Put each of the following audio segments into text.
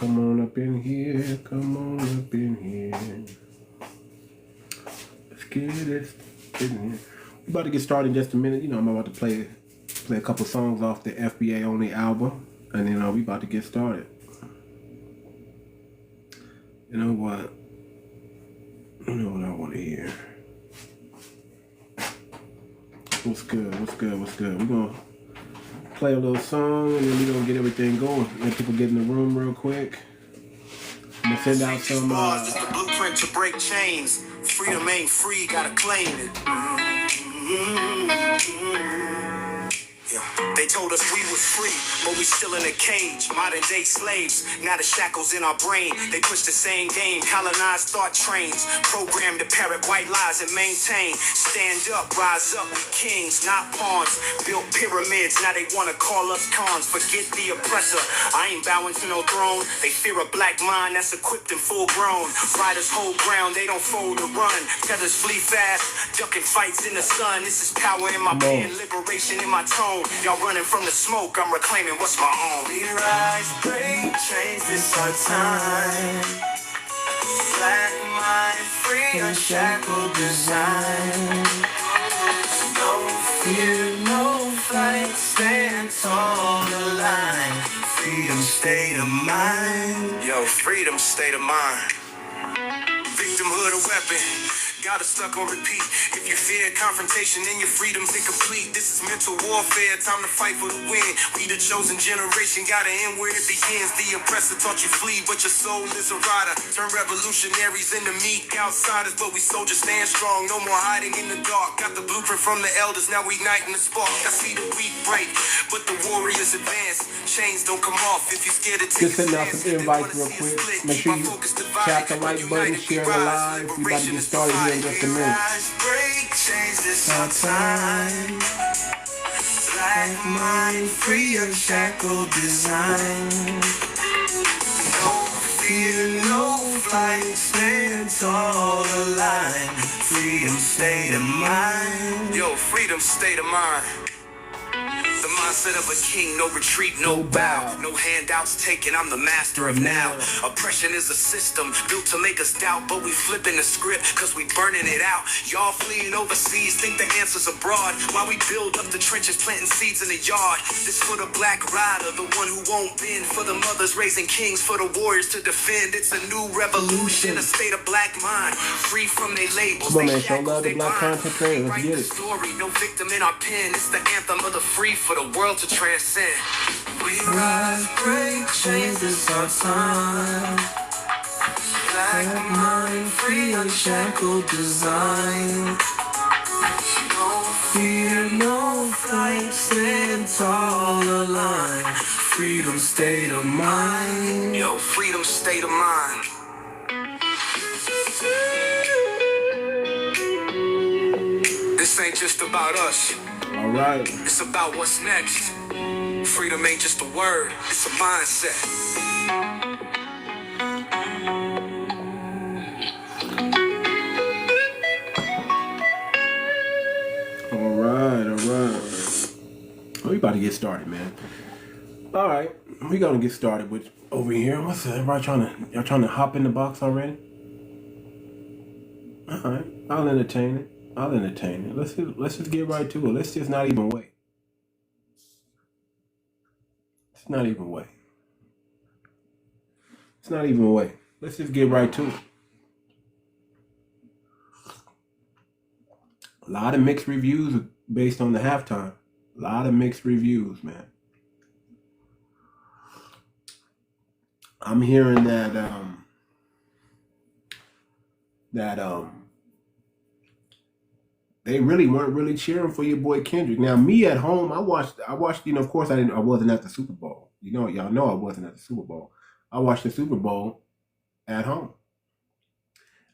Come on up in here. Come on up in here. Let's get it in here. We're about to get started in just a minute. You know, I'm about to play a couple songs off the FBA only album, and then we about to get started. You know what? You know what I want to hear. What's good? What's good? What's good? We're gonna play a little song, and then we're gonna get everything going. Let people get in the room real quick. I'm gonna send out some. It's the blueprint to break chains. Freedom ain't free, gotta claim it. Yeah. They told us we was free, but we still in a cage. Modern day slaves, now the shackles in our brain. They push the same game, colonized thought trains. Programmed to parrot white lies and maintain. Stand up, rise up, we kings, not pawns. Built pyramids, now they wanna call us cons. Forget the oppressor, I ain't bowing to no throne. They fear a black mind that's equipped and full grown. Riders hold ground, they don't fold or run. Tethers flee fast, ducking fights in the sun. This is power in my pen, liberation in my tone. Y'all running from the smoke, I'm reclaiming what's my own. We rise, break, change, this our time. Black mind, free, unshackled design. No fear, no flight, stand tall, the line. Freedom, state of mind. Yo, freedom, state of mind. Victimhood a weapon. Got it stuck on repeat. If you fear confrontation, then your freedom's incomplete. This is mental warfare, time to fight for the win. We the chosen generation, gotta end where it begins. The oppressor taught you flee, but your soul is a rider. Turn revolutionaries into meek outsiders, but we soldiers stand strong. No more hiding in the dark. Got the blueprint from the elders, now we igniting the spark. I see the weak break, but the warriors advance. Chains don't come off if you scared to take just send out some invites real quick. Make sure you tap the like button, share the live. We about to get started here in just a minute. Break, change this our time. Black mind, free, unshackled design. No fear, no flight, stand tall, aligned. Freedom, state of mind. Yo, freedom, state of mind. The mindset of a king, no retreat, no bow. No handouts taken, I'm the master of now. Oppression is a system built to make us doubt, but we flipping the script cause we burning it out. Y'all fleeing overseas, think the answer's abroad, while we build up the trenches, planting seeds in the yard. This for the black rider, the one who won't bend. For the mothers raising kings, for the warriors to defend. It's a new revolution, a state of black mind, free from their labels. Come on, man, show love to black content creators. Let's get it. Story, no victim in our pen. It's the anthem of the free for the world to transcend. We rise, break, change, this our time. Black mind, free, unshackled design. No fear, no flight, stand tall, aligned. Freedom, state of mind. Yo, freedom, state of mind. This ain't just about us. All right. It's about what's next. Freedom ain't just a word, it's a mindset. All right. We about to get started, man. All right, we gonna get started with over here. What's that? Everybody y'all trying to hop in the box already? All right, I'll entertain it. Let's just get right to it. Let's just not even wait. It's not even wait. Let's just get right to it. A lot of mixed reviews based on the halftime. A lot of mixed reviews, man. I'm hearing that they really weren't really cheering for your boy Kendrick. Now, me at home, I watched, you know, of course I wasn't at the Super Bowl. You know, y'all know I wasn't at the Super Bowl. I watched the Super Bowl at home.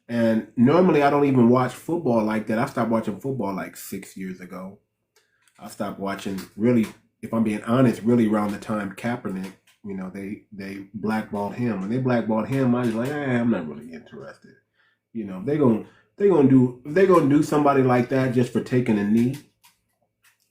And normally I don't even watch football like that. I stopped watching football like 6 years ago. I stopped watching really, if I'm being honest, really around the time Kaepernick, you know, they blackballed him. When they blackballed him, I was like, I'm not really interested. You know, they're gonna do somebody like that just for taking a knee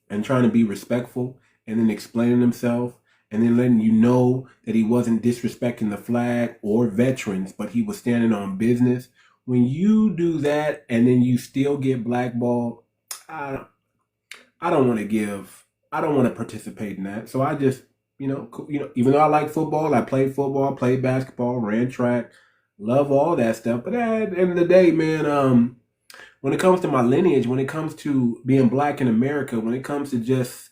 and trying to be respectful and then explaining themselves and then letting you know that he wasn't disrespecting the flag or veterans, but he was standing on business. When you do that and then you still get blackballed, I don't want to participate in that. So I just, even though I like football, I played football, played basketball, ran track, love all that stuff. But at the end of the day, man, when it comes to my lineage, when it comes to being black in America, when it comes to just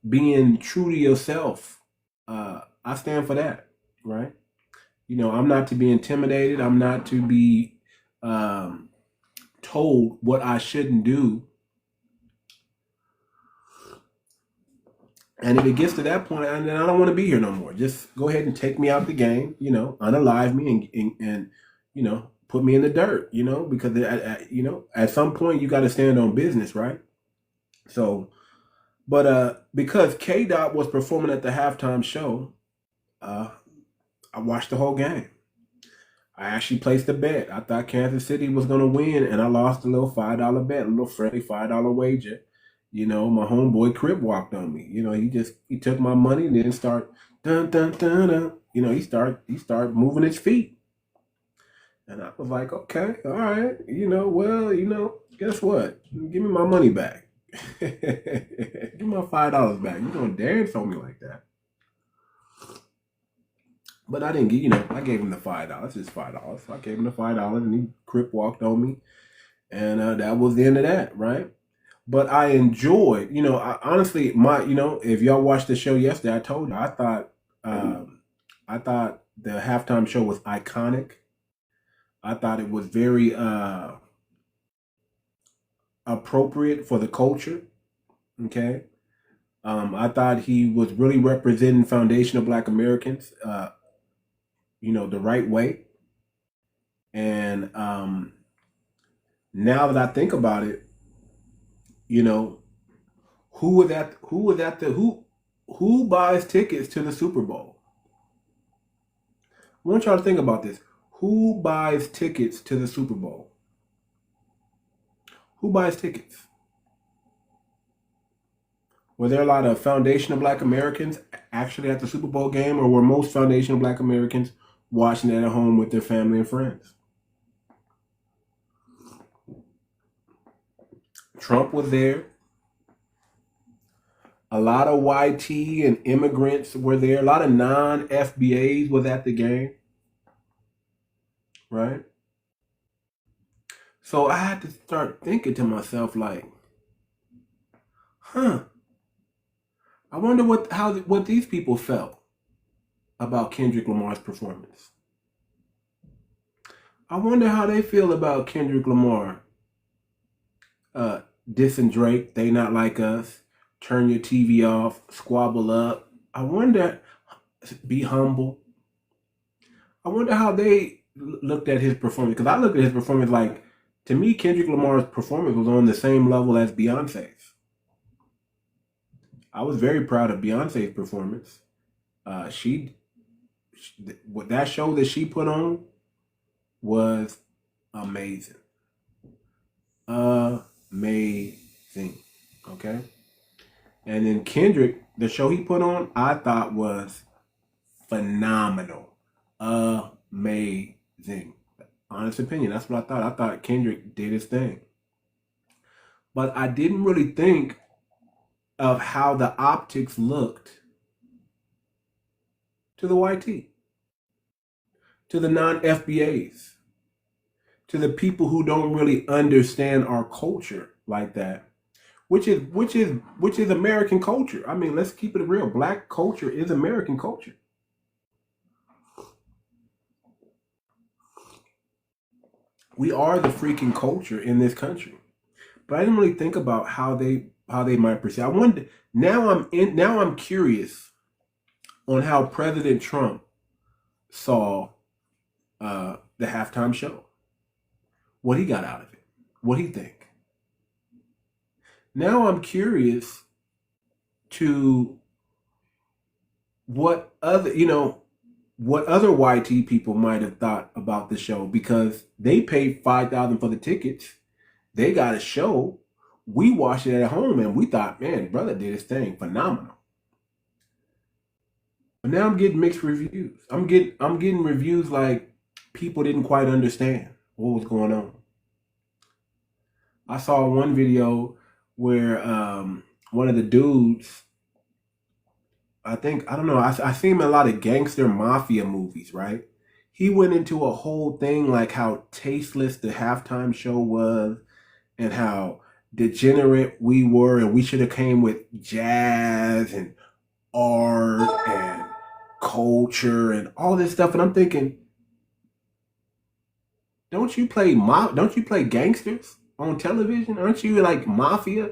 being true to yourself, I stand for that, right? I'm not to be intimidated. I'm not to be told what I shouldn't do. And if it gets to that point, then I don't want to be here no more. Just go ahead and take me out the game, unalive me and put me in the dirt, because at some point you got to stand on business, right? So, but because K-Dot was performing at the halftime show, I watched the whole game. I actually placed a bet. I thought Kansas City was going to win, and I lost a little $5 bet, a little friendly $5 wager. My homeboy Crip walked on me. He took my money and then start dun dun dun dun. He started moving his feet. And I was like, okay, all right, guess what? Give me my money back. Give me my $5 back. You don't dance on me like that. But I didn't get, I gave him the $5. It's $5. So I gave him the $5 and he Crip walked on me. And that was the end of that, right? But I enjoyed, honestly, if y'all watched the show yesterday, I told you, I thought the halftime show was iconic. I thought it was very appropriate for the culture. Okay. I thought he was really representing foundational Black Americans, the right way. And now that I think about it, who buys tickets to the Super Bowl? I want y'all to think about this. Who buys tickets to the Super Bowl? Who buys tickets? Were there a lot of foundational Black Americans actually at the Super Bowl game, or were most foundational Black Americans watching it at home with their family and friends? Trump was there. A lot of YT and immigrants were there. A lot of non-FBAs was at the game. Right? So I had to start thinking to myself like, I wonder what these people felt about Kendrick Lamar's performance. I wonder how they feel about Kendrick Lamar dissing Drake, they not like us, turn your TV off, squabble up. I wonder, be humble. I wonder how they looked at his performance, because I looked at his performance like, to me, Kendrick Lamar's performance was on the same level as Beyonce's. I was very proud of Beyonce's performance. What that show that she put on was amazing. Amazing. Okay? And then Kendrick, the show he put on, I thought was phenomenal. Amazing. Honest opinion, that's what I thought. I thought Kendrick did his thing. But I didn't really think of how the optics looked to the YT, to the non-FBAs, to the people who don't really understand our culture like that, which is American culture. I mean, let's keep it real. Black culture is American culture. We are the freaking culture in this country. But I didn't really think about how they might perceive. I wonder, now I'm curious on how President Trump saw the halftime show. What he got out of it. What he think. Now I'm curious to what other YT people might have thought about the show, because they paid $5,000 for the tickets. They got a show. We watched it at home and we thought, man, brother did his thing. Phenomenal. But now I'm getting mixed reviews. I'm getting reviews like people didn't quite understand what was going on. I saw one video where one of the dudes, I don't know, I see him in a lot of gangster mafia movies, right? He went into a whole thing like how tasteless the halftime show was and how degenerate we were, and we should have came with jazz and art and culture and all this stuff. And I'm thinking, don't you play gangsters on television? Aren't you like mafia?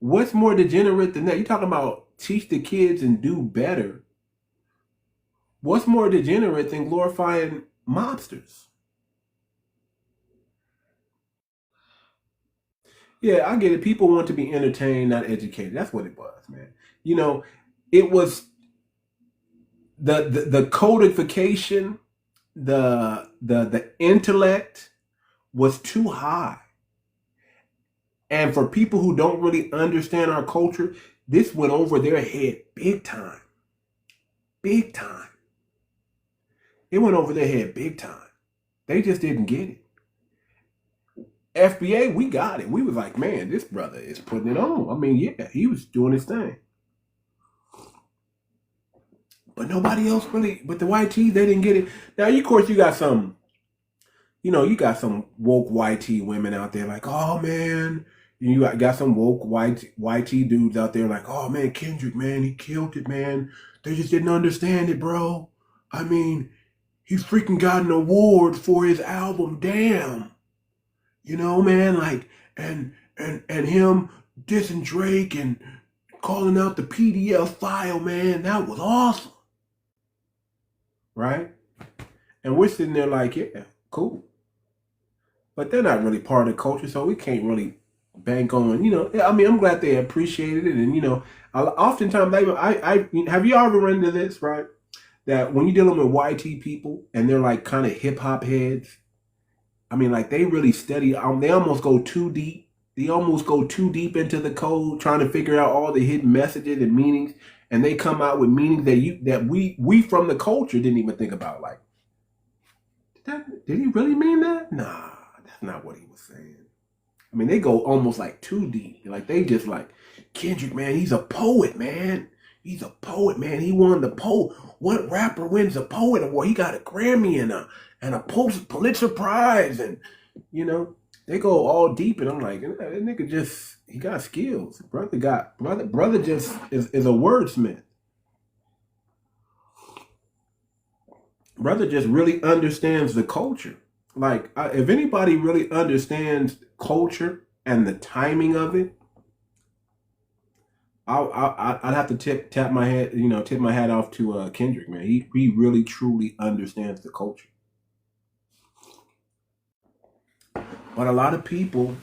What's more degenerate than that? You're talking about teach the kids and do better. What's more degenerate than glorifying mobsters? Yeah, I get it. People want to be entertained, not educated. That's what it was, man. You know, it was the codification, the intellect was too high. And for people who don't really understand our culture, this went over their head big time. Big time. It went over their head big time. They just didn't get it. FBA, we got it. We was like, man, this brother is putting it on. I mean, yeah, he was doing his thing. But nobody else really, but the white tees, they didn't get it. Now, of course, you got some woke white tee women out there like, oh, man. You got some woke white tee dudes out there like, oh, man, Kendrick, man, he killed it, man. They just didn't understand it, bro. I mean, he freaking got an award for his album, damn. You know, man, like, and him dissing Drake and calling out the PDF file, man, that was awesome. Right? And we're sitting there like, yeah, cool. But they're not really part of the culture, so we can't really bank on, I mean, I'm glad they appreciated it. And, oftentimes, I have you ever run into this, right? That when you're dealing with YT people and they're like kind of hip hop heads, I mean, like they really study. They almost go too deep. They almost go too deep into the code, trying to figure out all the hidden messages and meanings, and they come out with meanings that we from the culture didn't even think about. Like, did he really mean that? Nah, that's not what he was saying. I mean, they go almost like too deep. Like they just like Kendrick, man. He's a poet, man. He's a poet, man. He won the poet. What rapper wins a poet award? He got a Grammy and a Pulitzer Prize, and they go all deep. And I'm like, that nigga he got skills. Brother just is a wordsmith. Brother just really understands the culture. Like, if anybody really understands culture and the timing of it, I'd have to tip my hat off to Kendrick, man. He really truly understands the culture. But a lot of people,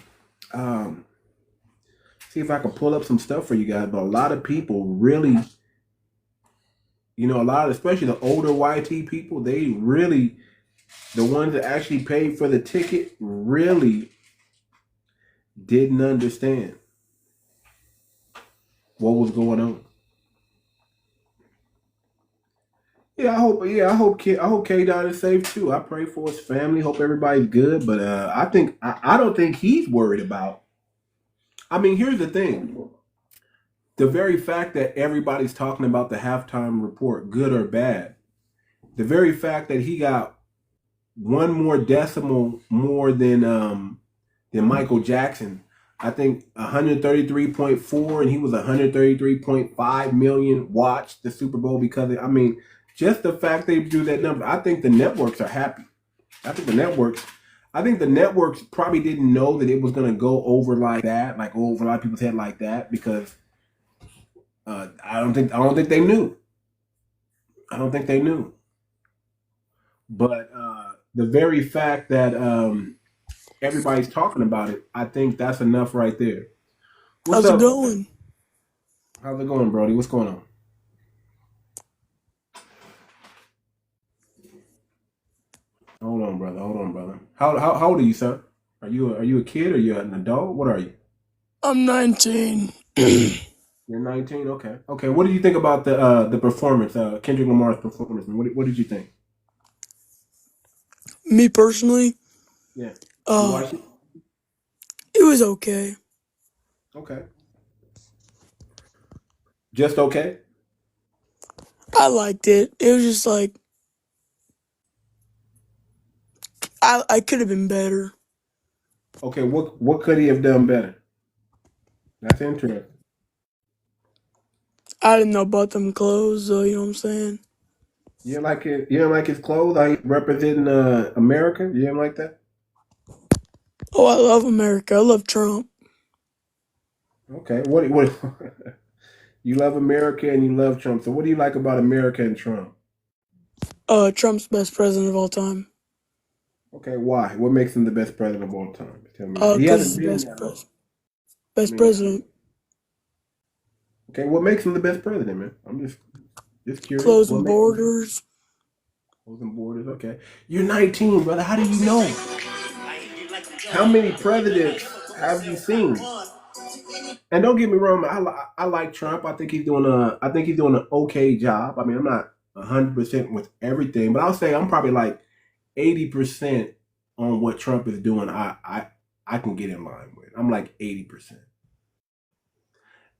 see if I can pull up some stuff for you guys. But a lot of people really, especially the older YT people, they really, the ones that actually paid for the ticket, really didn't understand what was going on. I hope K-Dot is safe too. I pray for his family. Hope everybody's good. But I don't think he's worried about. I mean, here's the thing. The very fact that everybody's talking about the halftime report, good or bad, the very fact that he got one more decimal more than Michael Jackson. I think 133.4, and he was 133.5 million watched the Super Bowl because just the fact they do that number. I think the networks are happy. I think the networks probably didn't know that it was going to go over like that, like over a lot of people's head like that, because I don't think they knew. I don't think they knew. But the very fact that everybody's talking about it, I think that's enough right there. How's it going? How's it going, Brody? What's going on? Hold on, brother. How old are you, son? Are you a kid or you an adult? What are you? I'm 19. You're 19. Okay. Okay. What did you think about the performance? Kendrick Lamar's performance. What did you think? Me personally, Yeah. You uh, watched it? it was okay. Okay. Just okay. I liked it. It was just like I could have been better. Okay. What could he have done better? That's interesting. I didn't know about them clothes, though. You know what I'm saying? You didn't like it? You didn't like his clothes? How he representing America? You didn't like that? Oh, I love America. I love Trump. Okay. What? You love America and you love Trump. So what do you like about America and Trump? Trump's best president of all time. Okay. Why? What makes him the best president of all time? Tell me that. He 'Cause hasn't he's been that long. I best mean, president. okay. What makes him the best president, man? I'm just curious. What Closing makes him? borders. Closing borders. Okay. You're 19, brother. How do you know? How many presidents have you seen? And don't get me wrong, I like Trump. I think he's doing an okay job. I mean, I'm not 100% with everything, but I'll say I'm probably like 80% on what Trump is doing. I can get in line with. I'm like 80%.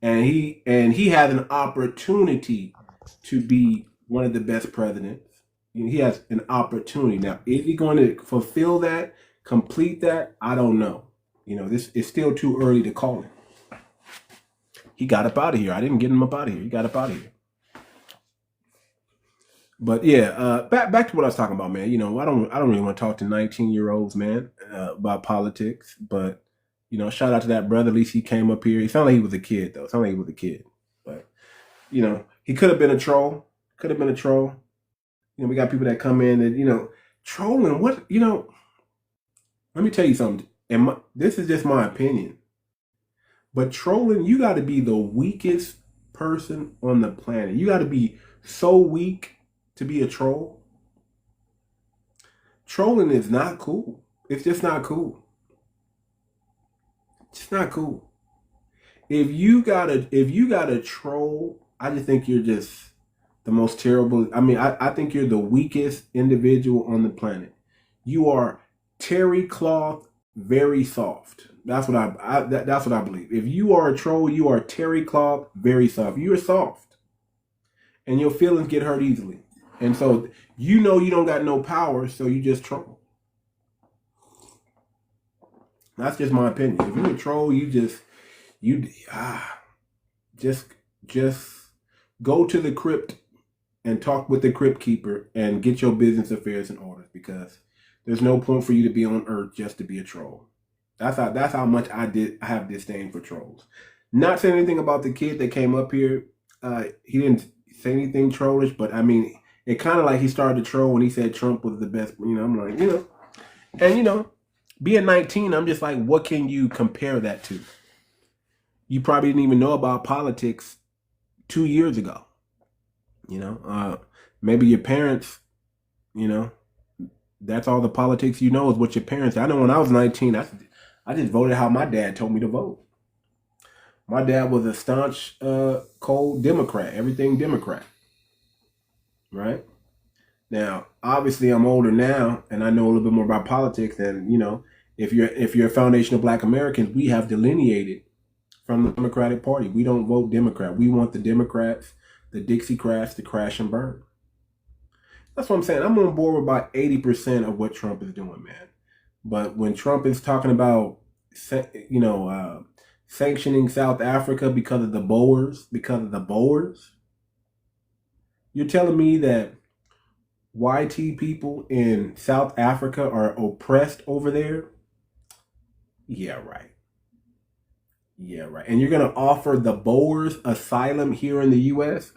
And he has an opportunity to be one of the best presidents. He has an opportunity. Now, is he going to fulfill that, complete that? I don't know. This is still too early to call it. He got up out of here. I didn't get him up out of here. He got up out of here. But yeah, back to what I was talking about, man. I don't really want to talk to 19-year-olds, man, about politics. But shout out to that brother. At least he came up here. He sounded like he was a kid, though. It sounded like he was a kid. But he could have been a troll. Could have been a troll. We got people that come in that trolling. What Let me tell you something. And this is just my opinion. But trolling, you got to be the weakest person on the planet. You got to be so weak to be a troll. Trolling is not cool. It's just not cool. It's not cool. If you gotta troll, I just think you're just the most terrible. I mean, I think you're the weakest individual on the planet. You are terry cloth, very soft. That's what that's what I believe. If you are a troll, you are terry cloth, very soft. You're soft, and your feelings get hurt easily. And so you don't got no power, so you just troll. That's just my opinion. If you're a troll, just go to the crypt and talk with the crypt keeper and get your business affairs in order, because there's no point for you to be on earth just to be a troll. That's how much I have disdain for trolls. Not saying anything about the kid that came up here. He didn't say anything trollish, but I mean, it kind of like he started to troll when he said Trump was the best. I'm like, and being 19, I'm just like, what can you compare that to? You probably didn't even know about politics 2 years ago. Maybe your parents, that's all the politics is what your parents. I know when I was 19, I just voted how my dad told me to vote. My dad was a staunch, cold Democrat, everything Democrat. Right? Now, obviously, I'm older now, and I know a little bit more about politics. And if you're a foundation of Black Americans, we have delineated from the Democratic Party. We don't vote Democrat. We want the Democrats, the Dixiecrats, to crash and burn. That's what I'm saying. I'm on board with about 80% of what Trump is doing, man. But when Trump is talking about, sanctioning South Africa because of the Boers, you're telling me that YT people in South Africa are oppressed over there? Yeah, right. Yeah, right. And you're going to offer the Boers asylum here in the U.S.?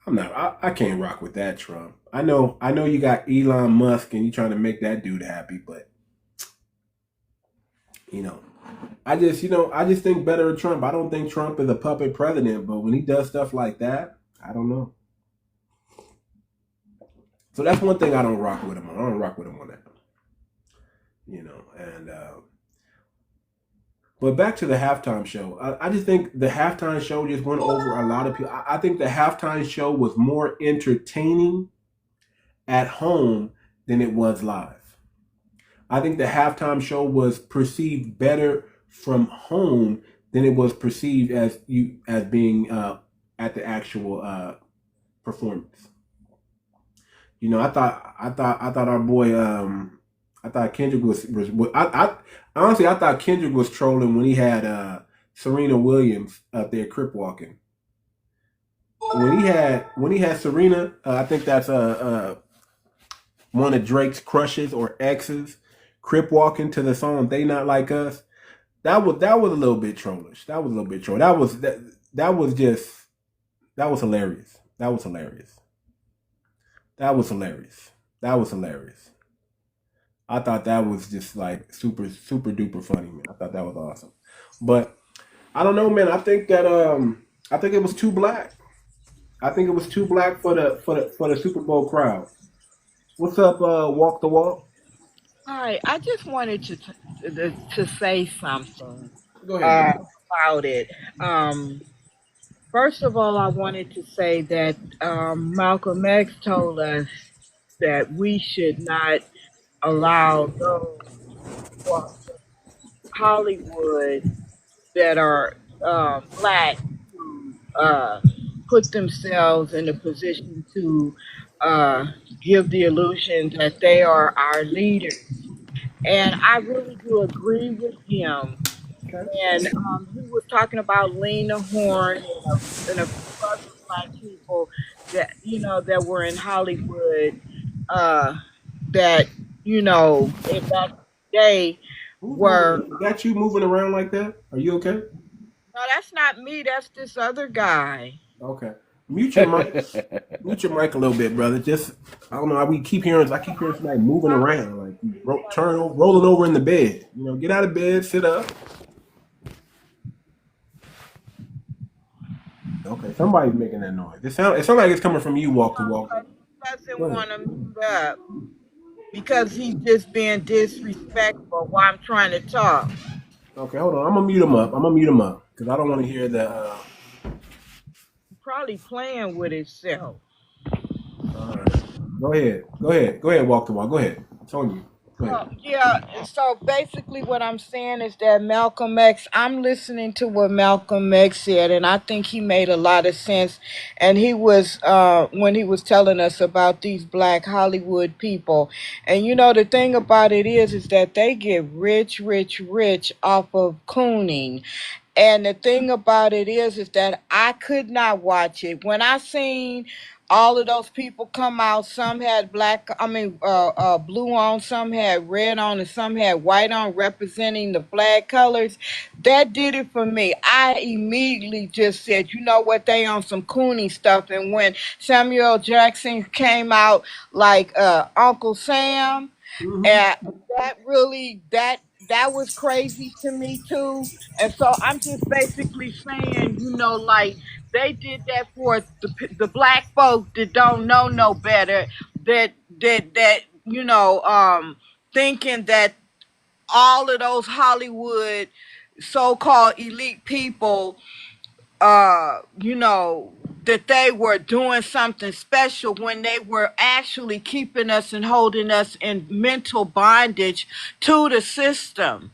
I can't rock with that, Trump. I know you got Elon Musk and you're trying to make that dude happy, but I just think better of Trump. I don't think Trump is a puppet president, but when he does stuff like that, I don't know. So that's one thing I don't rock with him on. I don't rock with him on that. And But back to the halftime show. I just think the halftime show just went over a lot of people. I think the halftime show was more entertaining at home than it was live. I think the halftime show was perceived better from home than it was perceived as being at the actual performance. I thought our boy I thought Kendrick was I honestly I thought Kendrick was trolling when he had Serena Williams up there crip walking. When he had Serena, I think that's one of Drake's crushes or exes, crip walking to the song "They Not Like Us." That was a little bit trollish. That was a little bit troll. That was hilarious. That was hilarious. That was hilarious. That was hilarious. I thought that was just like super super duper funny, man. I thought that was awesome. But I don't know, man. I think it was too black. I think it was too black for the Super Bowl crowd. What's up, Walk the Walk? Hi, I just wanted to say something Go ahead, girl. about it. First of all, I wanted to say that Malcolm X told us that we should not allow those from Hollywood that are black to put themselves in a position to uh, give the illusion that they are our leaders. And I really do agree with him. Okay. And he was talking about Lena Horne and a few other black people that that were in Hollywood uh, that in that day Who's were. moving? Is that you moving around like that? Are you okay? No, that's not me. That's this other guy. Okay. Mute your mic. Mute your mic a little bit, brother. Just I don't know. I keep hearing somebody moving around, like you rolling over in the bed. Get out of bed, sit up. Okay, somebody's making that noise. It sounds like it's coming from you, Walk to Walk. He Go doesn't ahead. want to mute up because he's just being disrespectful while I'm trying to talk. Okay, hold on. I'm gonna mute him up. I'm gonna mute him up because I don't want to hear the. Probably playing with himself. All right. Go ahead. Go ahead. Go ahead. Walk the walk. Go ahead. It's on you. Go ahead. Yeah, so basically what I'm saying is that Malcolm X, I'm listening to what Malcolm X said, and I think he made a lot of sense. And he was, when he was telling us about these black Hollywood people. And the thing about it is that they get rich, rich, rich off of cooning. And the thing about it is that I could not watch it. When I seen all of those people come out, some had blue on, some had red on, and some had white on, representing the flag colors. That did it for me. I immediately just said, you know what, they on some Cooney stuff. And when Samuel Jackson came out like Uncle Sam, Mm-hmm. and that was crazy to me too. And so I'm just basically saying, like they did that for the black folk that don't know no better, that thinking that all of those Hollywood so-called elite people that they were doing something special when they were actually keeping us and holding us in mental bondage to the system.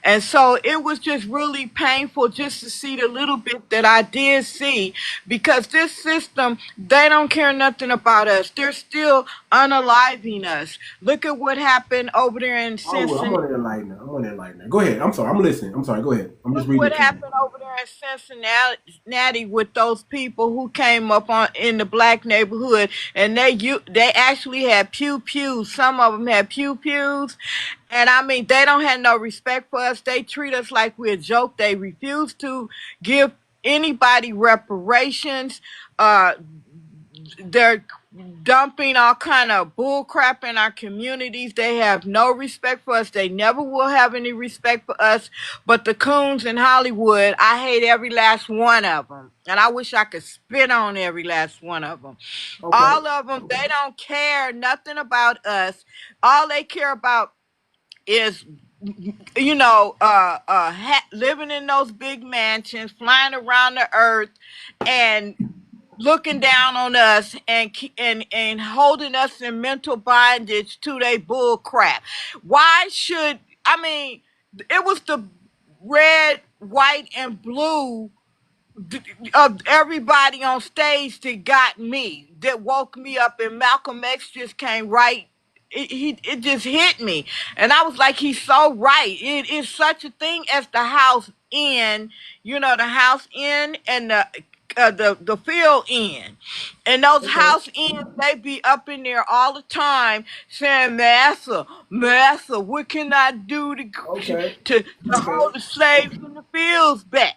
And so it was just really painful just to see the little bit that I did see, because this system, they don't care nothing about us. They're still unaliving us. Look at what happened over there in Oh, I'm Cincinnati. on there light now. I'm on there light now. Go ahead. I'm sorry. I'm listening. I'm sorry. Go ahead. I'm just Look reading what it to you. happened over there in Cincinnati with those people who came up on in the black neighborhood, and they actually had pew pews. Some of them had pew pews, and I mean they don't have no respect for us. They treat us like we're a joke. They refuse to give anybody reparations. Uh, they're dumping all kind of bull crap in our communities. They have no respect for us. They never will have any respect for us. But the coons in Hollywood, I hate every last one of them, and I wish I could spit on every last one of them. Okay. All of them, they don't care nothing about us. All they care about is you know, living in those big mansions, flying around the earth, and looking down on us and holding us in mental bondage to their bull crap. Why should I mean? It was the red, white, and blue of everybody on stage that got me, that woke me up, and Malcolm X just came right. It just hit me, and I was like, he's so right. It is such a thing as the house in, you know, the house in and the field in, and those Okay. house ends, they be up in there all the time saying, Massa, what can I do Okay. to Okay. hold the slaves in the fields back?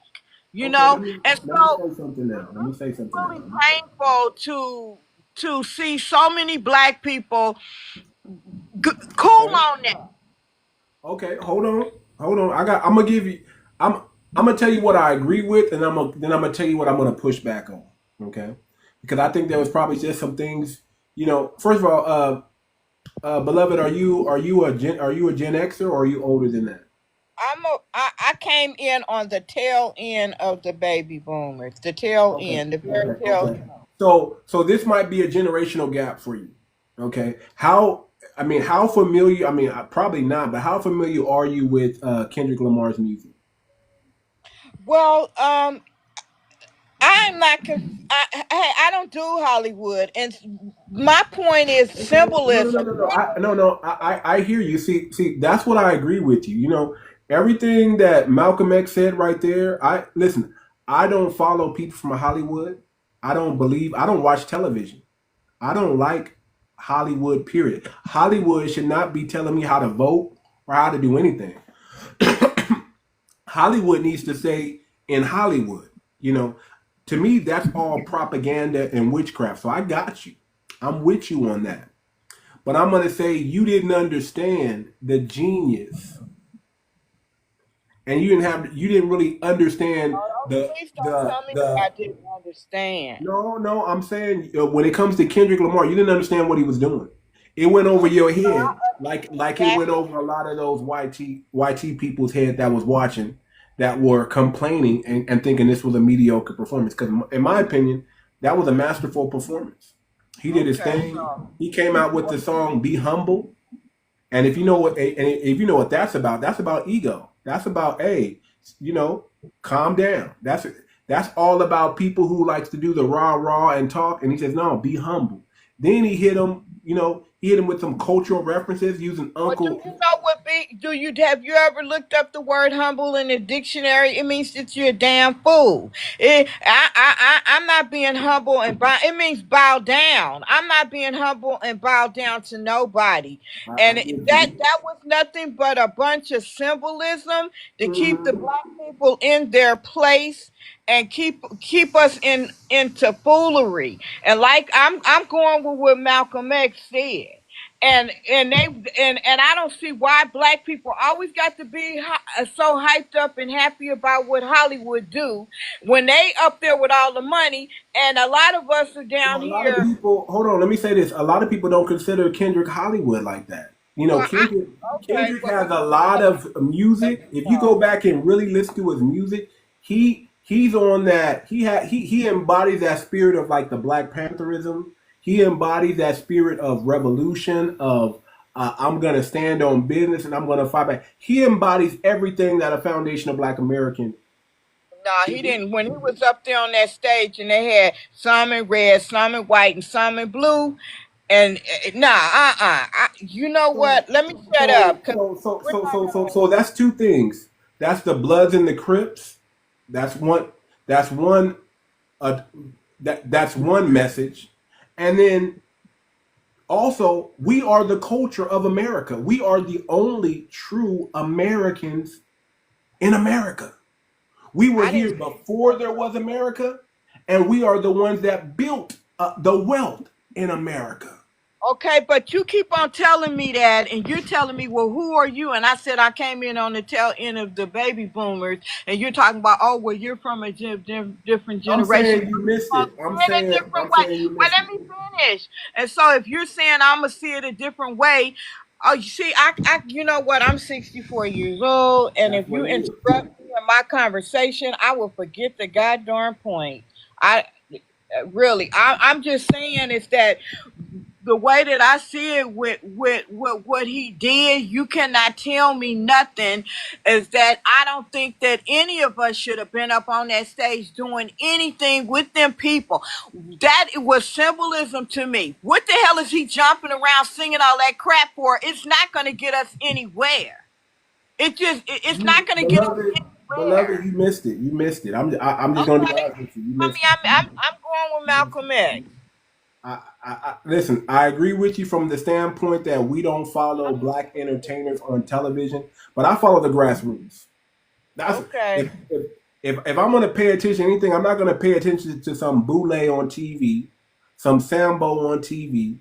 You Okay. know, and Let me so say something now. Let me say it's something really now. painful to see so many black people cool Okay. on that. Okay. Hold on. Hold on. I'm gonna give you. I'm. I'm gonna tell you what I agree with, and I'm gonna tell you what I'm gonna push back on. Okay. Because I think there was probably just some things. You know, first of all, beloved, are you a Gen Xer or are you older than that? I came in on the tail end of the baby boomers, the tail Okay. end, the very Okay. tail Okay. end. So this might be a generational gap for you. Okay. How I mean, how familiar? I mean, probably not, but how familiar are you with Kendrick Lamar's music? Well, I'm not. I don't do Hollywood, and my point is Okay. No, no, no, symbolism. no, no. I hear you. See, that's what I agree with you. You know, everything that Malcolm X said right there. I listen. I don't follow people from Hollywood. I don't believe. I don't watch television. I don't like Hollywood. Period. Hollywood should not be telling me how to vote or how to do anything. Hollywood needs to stay in Hollywood. You know, to me, that's all propaganda and witchcraft. So I got you. I'm with you on that. But I'm gonna say you didn't understand the genius, and you didn't really understand Please don't tell me that I didn't understand. No, no. I'm saying when it comes to Kendrick Lamar, you didn't understand what he was doing. It went over your head like it went Exactly. over a lot of those YT people's head that was watching, that were complaining and thinking this was a mediocre performance. Because in my opinion, that was a masterful performance. He did his Okay. thing. He came out with the song "Be Humble." And if you know what that's about ego. That's about you know, calm down. That's all about people who likes to do the rah rah and talk. And he says, no, be humble. Then he hit him, you know, he hit him with some cultural references using Well, do Uncle. you know what be? Do you have you ever looked up the word humble in the dictionary? It means that you're a damn fool. I'm not being humble and bow. It means bow down. I'm not being humble and bow down to nobody. I And get that you. was nothing but a bunch of symbolism to keep the Mhm. black people in their place and keep us into foolery. And like I'm going with what Malcolm X said. And I don't see why black people always got to be so hyped up and happy about what Hollywood do when they up there with all the money, and a lot of us are down Well, a lot of here. people, hold on, let me say this. A lot of people don't consider Kendrick Hollywood like that. You know, Well, okay, Kendrick but has a lot of music. If you go back and really listen to his music, he's on that. He embodies that spirit of like the Black Pantherism. He embodies that spirit of revolution, of I'm gonna stand on business and I'm gonna fight back. He embodies everything that a foundational Black American nah, he should be. didn't. When he was up there on that stage and they had some in red, some in white, and some in blue, and you know So what? Let me shut up because we're not so that's two things. That's the Bloods and the Crips. That's one. That's one. Uh, that's one message, and then also we are the culture of America. We are the only true Americans in America. We were I didn't here say before there was America, and we are the ones that built the wealth in America. okay, but you keep on telling me that, and you're telling me, well, who are you? And I said I came in on the tail end of the baby boomers, and you're talking about, oh, well, you're from a different I'm generation. saying you missed I'm it. I'm seeing it a saying different I'm way. saying you Well, missed let it. me finish. And so, if you're saying I'm gonna see it a different way, Oh, you see, you know what? I'm 64 years old, and That's if what you it is. interrupt me in my conversation, I will forget the goddamn point. I really, I'm just saying is that the way that I see it with what he did, you cannot tell me nothing. Is that I don't think that any of us should have been up on that stage doing anything with them people. That it was symbolism to me. What the hell is he jumping around singing all that crap for? It's not going to get us anywhere. It's not going to get us Beloved, anywhere. you missed it. You missed it. I'm just going to be Okay. honest with you. You I missed mean, I'm going with it. Malcolm X. Listen, I agree with you from the standpoint that we don't follow black entertainers on television, but I follow the grassroots. That's Okay. if I'm going to pay attention to anything, I'm not going to pay attention to some boule on TV, some sambo on TV.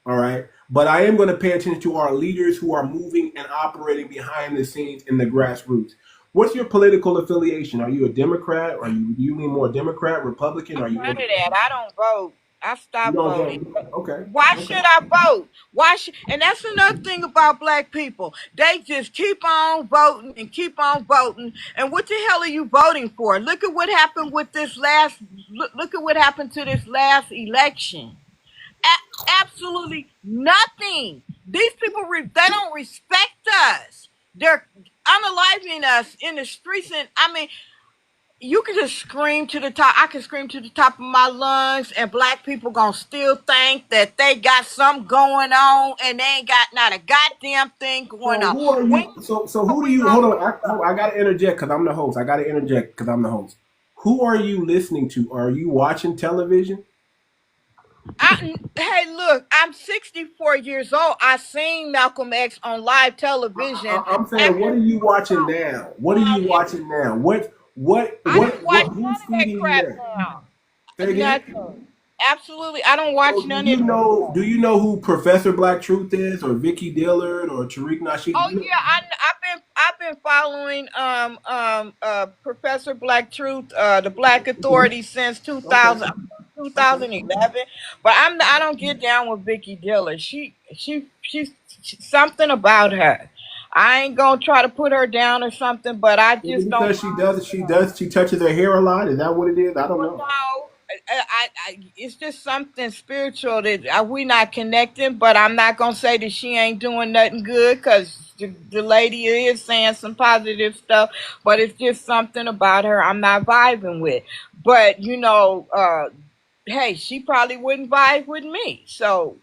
All right, but I am going to pay attention to our leaders who are moving and operating behind the scenes in the grassroots. What's your political affiliation? Are you a Democrat? You lean more Democrat, Republican? Are you None of independent? that. I don't vote. I You stopped don't voting. vote. Okay. Why Okay. should I vote? Why should? And that's another thing about black people. They just keep on voting and keep on voting. And what the hell are you voting for? Look at what happened with this last. Look at what happened to this last election. Absolutely nothing. These people they don't respect us. They're unaliving us in the streets, and I mean, you can just scream to the top. I can scream to the top of my lungs, and black people gonna still think that they got something going on, and they ain't got not a goddamn thing going So on. who are When you? So are who do we you? gonna Hold on. fix I got to interject because I'm the host. I got to interject because I'm the host. Who are you listening to? Are you watching television? Hey, look, I'm 64 years old. I seen Malcolm X on live television. I'm saying, what After are you watching now? What are you it, watching now? I don't watch Who's none of that feeding you crap that? now. Say again. Nothing. Absolutely, I don't watch So do none you of that. know? Do you know who Professor Black Truth is, or Vicky Dillard, or 𝗔𝗂𝗏𝘁𝘂𝘁𝗃? Do Oh you know? yeah, I've been following Professor Black Truth, the Black Authority since Okay. 2000, Okay. 2011. But I don't get down with Vicky Diller. She's something about her. I ain't gonna try to put her down or something, but I Is it just don't because she touches her hair a lot? Is that what it is? I don't well, know. no, it's just something spiritual that we not connecting. But I'm not gonna say that she ain't doing nothing good because the lady is saying some positive stuff. But it's just something about her I'm not vibing with. But hey, she probably wouldn't vibe with me. So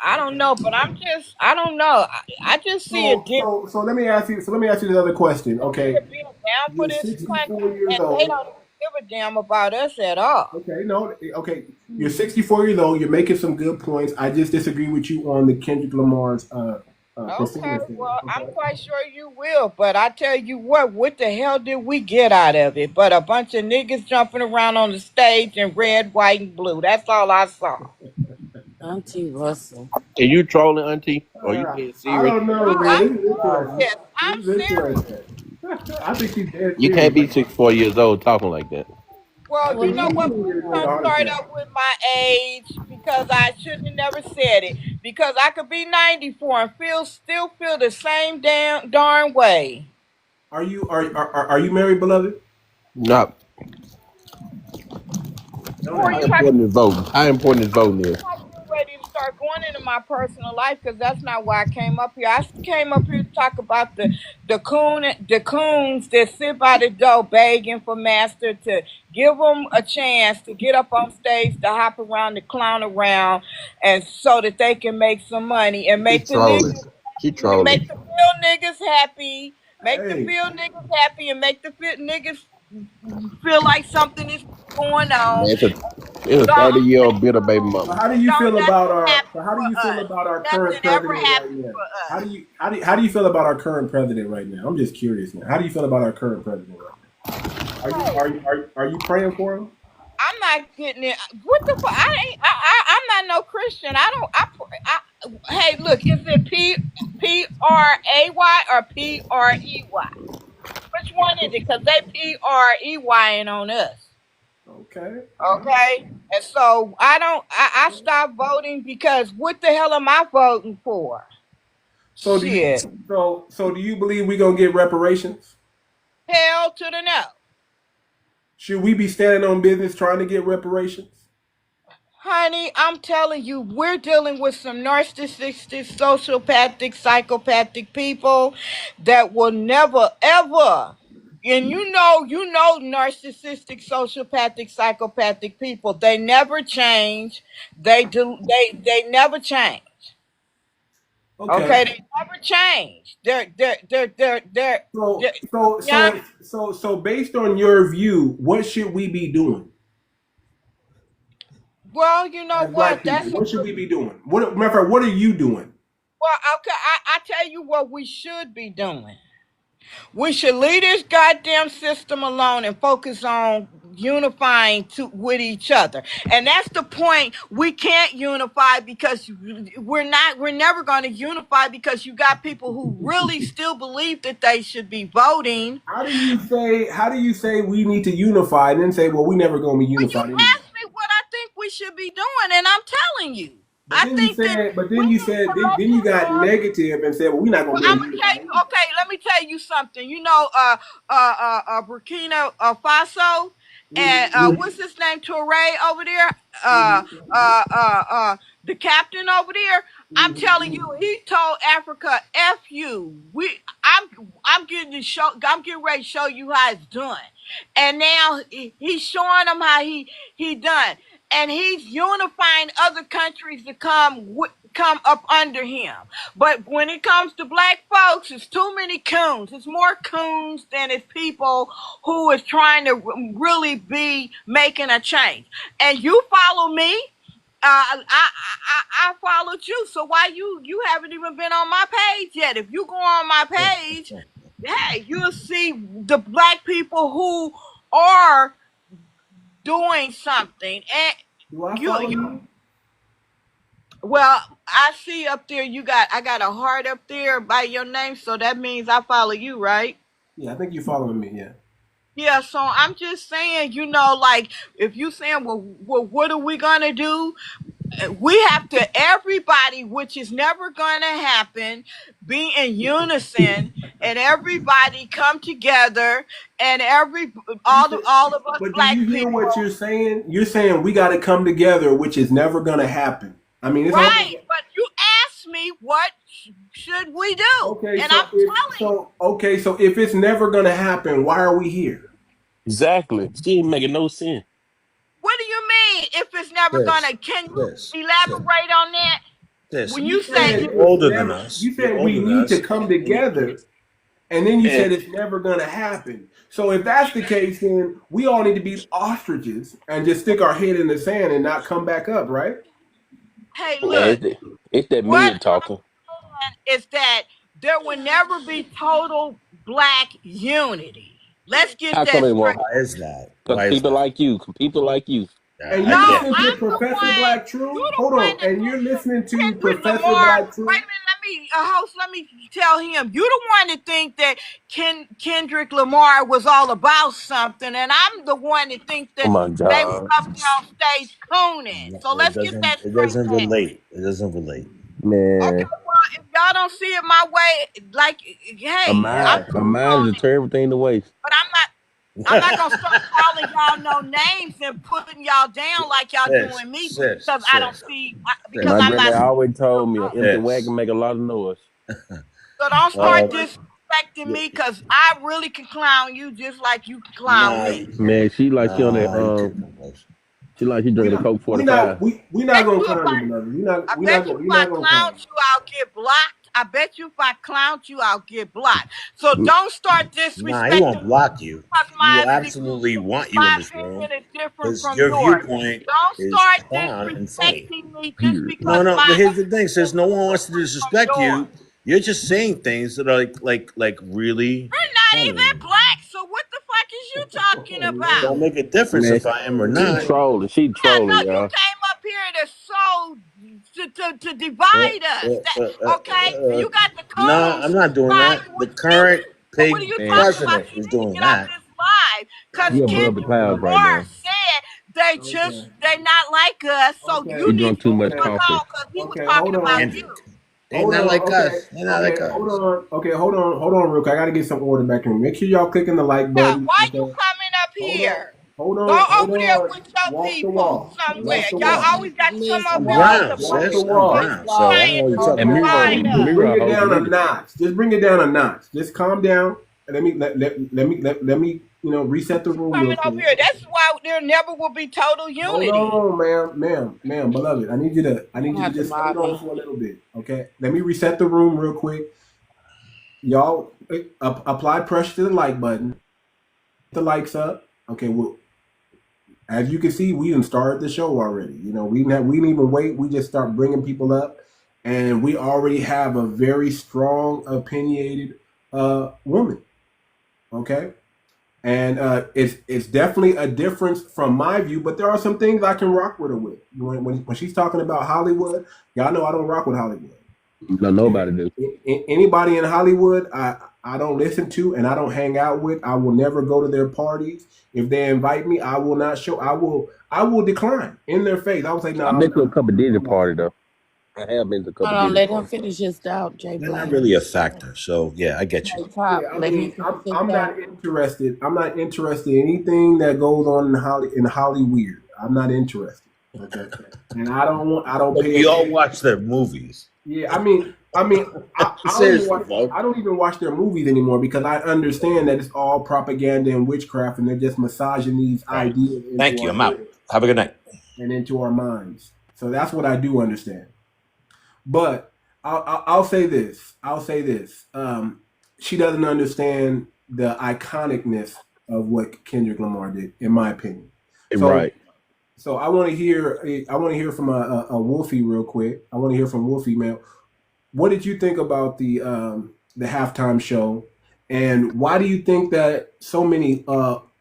I don't Okay. know. But I don't know. I just see a difference. So let me ask you. So let me ask you another question. Okay, They're being down for you're this 64 country, years and they old. don't give a damn about us at all. Okay, no, okay. You're 64 years old. You're making some good points. I just disagree with you on the Kendrick Lamar's Okay, performance thing. well, I'm Okay. quite sure you will, but I tell you what the hell did we get out of it? But a bunch of niggas jumping around on the stage in red, white, and blue. That's all I saw. Auntie Russell. Are you trolling, Auntie? Or are you being I serious? don't know, man. I'm This is interesting. serious. This I'm is serious. interesting. I think she's dead You can't serious. be 64 years old talking like that. I Well, you think know she's Well, what? serious Please with a don't heart start attack. up with my age because I should have never said it. Because I could be 94 and still feel the same damn darn way. Are you married, beloved? No. Don't Who are How ask you me. talking? important is voting? How important is voting is? Not getting ready to start going into my personal life because that's not why I came up here. I came up here to talk about the coons that sit by the door begging for master to give them a chance to get up on stage, to hop around, to clown around, and so that they can make some money and She make the trolling. niggas She happy, and trolling. make the real niggas happy, make the Hey, real niggas happy, and make the fit niggas feel like something is going on. Man, it's a Don't 30-year-old bitter baby so mama. how do you don't feel about nothing our? happen So how do for you feel us. about our current Nothing ever president right happens now? for us. How do you feel about our current president right now? I'm just curious now. How do you feel about our current president right now? Hey, Are you praying for him? I'm not getting it. What the fuck? I'm not no Christian. I don't. Hey, look, is it P-R-A-Y or P-R-E-Y? Which one is it? Because they P-R-E-Y-ing on us. Okay. Okay, and so I don't. I stopped voting because what the hell am I voting for? So do you Shit. so do you believe we gonna get reparations? Hell to the no. Should we be standing on business trying to get reparations? Honey, I'm telling you, we're dealing with some narcissistic, sociopathic, psychopathic people that will never, ever. And narcissistic, sociopathic, psychopathic people. They never change. They do. They never change. Okay. Okay, they never change. So they're so yeah. so so based on your view, what should we be doing Well, you know as black what? people? That's a What should good. we be doing? Matter of fact, what are you doing? Well, okay. I tell you what we should be doing. We should leave this goddamn system alone and focus on unifying with each other. And that's the point. We can't unify because we're never going to unify because you got people who really still believe that they should be voting. How do you say we need to unify and then say, well, we never gonna be When you unified anyway? ask me what I think we should be doing, and I'm telling you, But I then you think that said, but we then you need said, to then you got love. negative and said, well, we're not gonna Well, be I'm able to gonna tell unify you. anyway. Okay, let me tell you something. Burkina Faso, and what's his name? Toure over there. Uh, uh, uh, uh, the captain over there. I'm telling you, he told Africa, "F you." I'm getting to show. I'm getting ready to show you how it's done. And now he's showing them how he done, and he's unifying other countries to come up under him. But when it comes to black folks, it's too many coons. It's more coons than it's people who is trying to really be making a change. And you follow me. I followed you. So why you haven't even been on my page yet? If you go on my page, hey, you'll see the black people who are doing something. And Do I you follow you? well, I see up there I got a heart up there by your name, so that means I follow you, right? Yeah, I think you're following me. Yeah. Yeah, so I'm just saying, like if you saying, well, what are we gonna do? We have to everybody, which is never gonna happen, be in unison and everybody come together and all of us But do black you hear people. what you're saying? You're saying we got to come together, which is never gonna happen. I mean, it's hard. Right, but you asked me what should we do, Okay, and so I'm telling you. so if it's never gonna happen, why are we here? Exactly. She ain't making no sense. What do you mean if it's never Sis, gonna? Can you sis, sis, elaborate on that? sis. When You you say said You're it's older than never. us. You You're said we older than need to us. come together, and then you And said it's never gonna happen. So if that's the case, then we all need to be ostriches and just stick our head in the sand and not come back up, right? hey, man, look, it's that what men talking. is that there will never be total black unity. Let's get How come that it straight. won't? Why is that? Because Why is people that? like you. People like you. And No, I you get. listen to I'm the Professor one. Black True. You the Hold one on, that and you're listening to Kendrick Professor Lamar. Black Wait a True. minute, host. Let me tell him. You the one that think that Kendrick Lamar was all about something, and I'm the one that think Oh that my they was God, up there on stage cooning. So It let's get doesn't. that It straight doesn't now. relate. It doesn't relate. Okay, man. well, if y'all don't see it my way, like, A hey, I'm mind, a cool mind on to it, turn everything to waste. but I'm not gonna start calling y'all no names and putting y'all down like y'all sis, doing me sis, because I don't sis, see because My sis, I'm granddad not seeing always your told me an growth. empty sis. wagon make a lot of noise. So don't start Uh, disrespecting y- me because I really can clown you just like you can clown nah, me. you Man, can't. she like she on that Nah, you can't come close. she We drinking a not Coke we not 45. we not Bet gonna you if clown you, beloved. I We bet not you gonna if we I not gonna clown clown you, I'll get blocked. I bet you if I clown you, I'll get blocked. So don't start Nah, he disrespecting won't me block you. because He will absolutely want you in my this room opinion is different because from your yours. viewpoint Don't is start clown and funny. disrespecting me just Period. because No, no, my but here's the thing: opinion since no one is wants to different from disrespect yours. you, you're just saying things that are like really We're not funny. even black, so what the fuck is you talking It about? don't make a difference Man, if I am or she not. trolling. She Yeah, no, trolling, you y'all. came up here to Uh, divide us. Okay? You got the no, I'm coons not doing that. siding The with you. current So what are pig you Man, talking about? president You is need to doing get off that. this live because she above the Kendrick clouds right Lamar now. said okay. they not like us. So Okay. She you need drunk to too leave much him Okay. coffee. alone because he was Okay. talking Hold about on. you. Kendrick. Ain't Hold not on. like Okay. us. Ain't not Okay. like Hold us. on. Okay. Hold on, real quick. I gotta get some order back in. Make sure y'all clicking the like Yeah, button. why you Okay. coming up Hold on. here? Hold Go on. Hold over there on. with your Walk the people walk. somewhere. Walk the Y'all walk. always got to come up I'm here on the brown, Walk the sis. bullshit. I'm walk. brown. So I don't know what you're talking Okay. about. Divide Just us. bring B-Rock it hold down a muted. notch. Just bring it down a notch. Just calm down. And let me reset the room real Coming over quick. here. That's why there never will be total Hold unity. on, ma'am, beloved. I need you to have to just hold mob on me. for a little bit. Okay. Let me reset the room real quick. Y'all apply pressure to the like button. The likes up. Okay, well, as you can see, we even started the show already. We didn't even wait. We just start bringing people up, and we already have a very strong, opinionated woman. Okay, and it's definitely a difference from my view, but there are some things I can rock with her with. When she's talking about Hollywood, y'all know I don't rock with Hollywood. No, nobody do. Anybody in Hollywood, I don't listen to and I don't hang out with. I will never go to their parties. If they invite me, I will not show. I will decline in their face. I will say, no, I've I'm been to a not. couple Diddy I'm not. party though. I have been to a Hold couple on, Diddy let him parties. finish his thought, Jay They're not Black. really a factor. So yeah, I get you. Jay Yeah, Top, I let him mean, finish his I'm thought. not interested. I'm not interested in anything that goes on in Hollyweird. I'm not interested. Okay, and I don't But pay we all attention. watch their movies. Yeah, I don't even Seriously, watch. bro. I don't even watch their movies anymore because I understand that it's all propaganda and witchcraft, and they're just massaging these Right. ideas into Thank you. our I'm out. heads Have a good night. and into our minds. So that's what I do understand. But I'll say this. I'll say this. She doesn't understand the iconicness of what Kendrick Lamar did, in my opinion. So Right. so I want to hear. I want to hear from a Wolfie real quick. I want to hear from Wolfie, man. What did you think about the halftime show, and why do you think that so many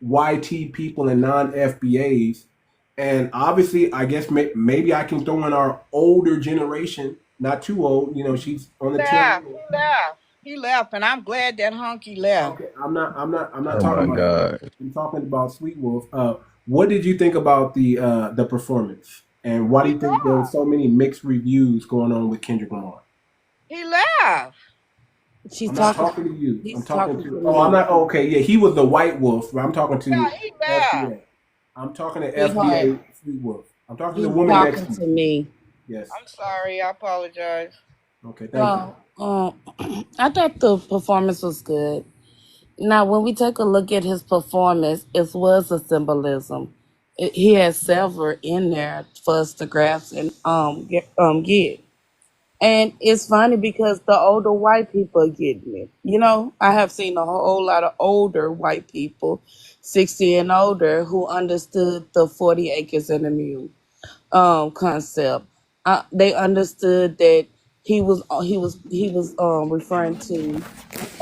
YT people and non FBAs, and obviously, I guess maybe I can throw in our older generation, not too old. She's on the tail Left. end. He left. He left, and I'm glad that hunky left. Okay, I'm not Oh talking my about that. God. I'm talking about Sweet Wolf. What did you think about the performance, and why do He you think there were left. so many mixed reviews going on with Kendrick Lamar? He left. She's I'm not talking. talking to you. I'm He's talking talking to to. Oh, I'm me, not. Oh, okay, yeah, he was the White Wolf. I'm talking Yeah, to he left. FBA. I'm talking to sweetheart. FBA Sweet Wolf. I'm talking to the He's woman next talking to to you. me. Yes. I'm sorry. I apologize. Okay. Thank you. So, I thought the performance was good. Now, when we take a look at his performance, it was a symbolism. He had several in there for us to grasp and get. And it's funny because the older white people are getting it. I have seen a whole lot of older white people, 60 and older, who understood the 40 acres and a mule concept. They understood that he was referring to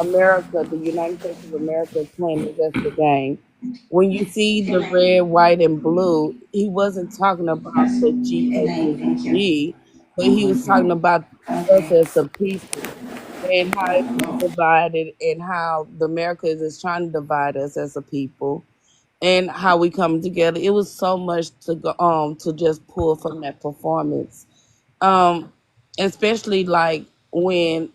America, the United States of America, playing the rest of the game. When you see the red, white, and blue, he wasn't talking about the GODG, but he was talking about us as a people and how it was divided and how the America is trying to divide us as a people and how we come together. It was so much to go to just pull from that performance. Um, especially like when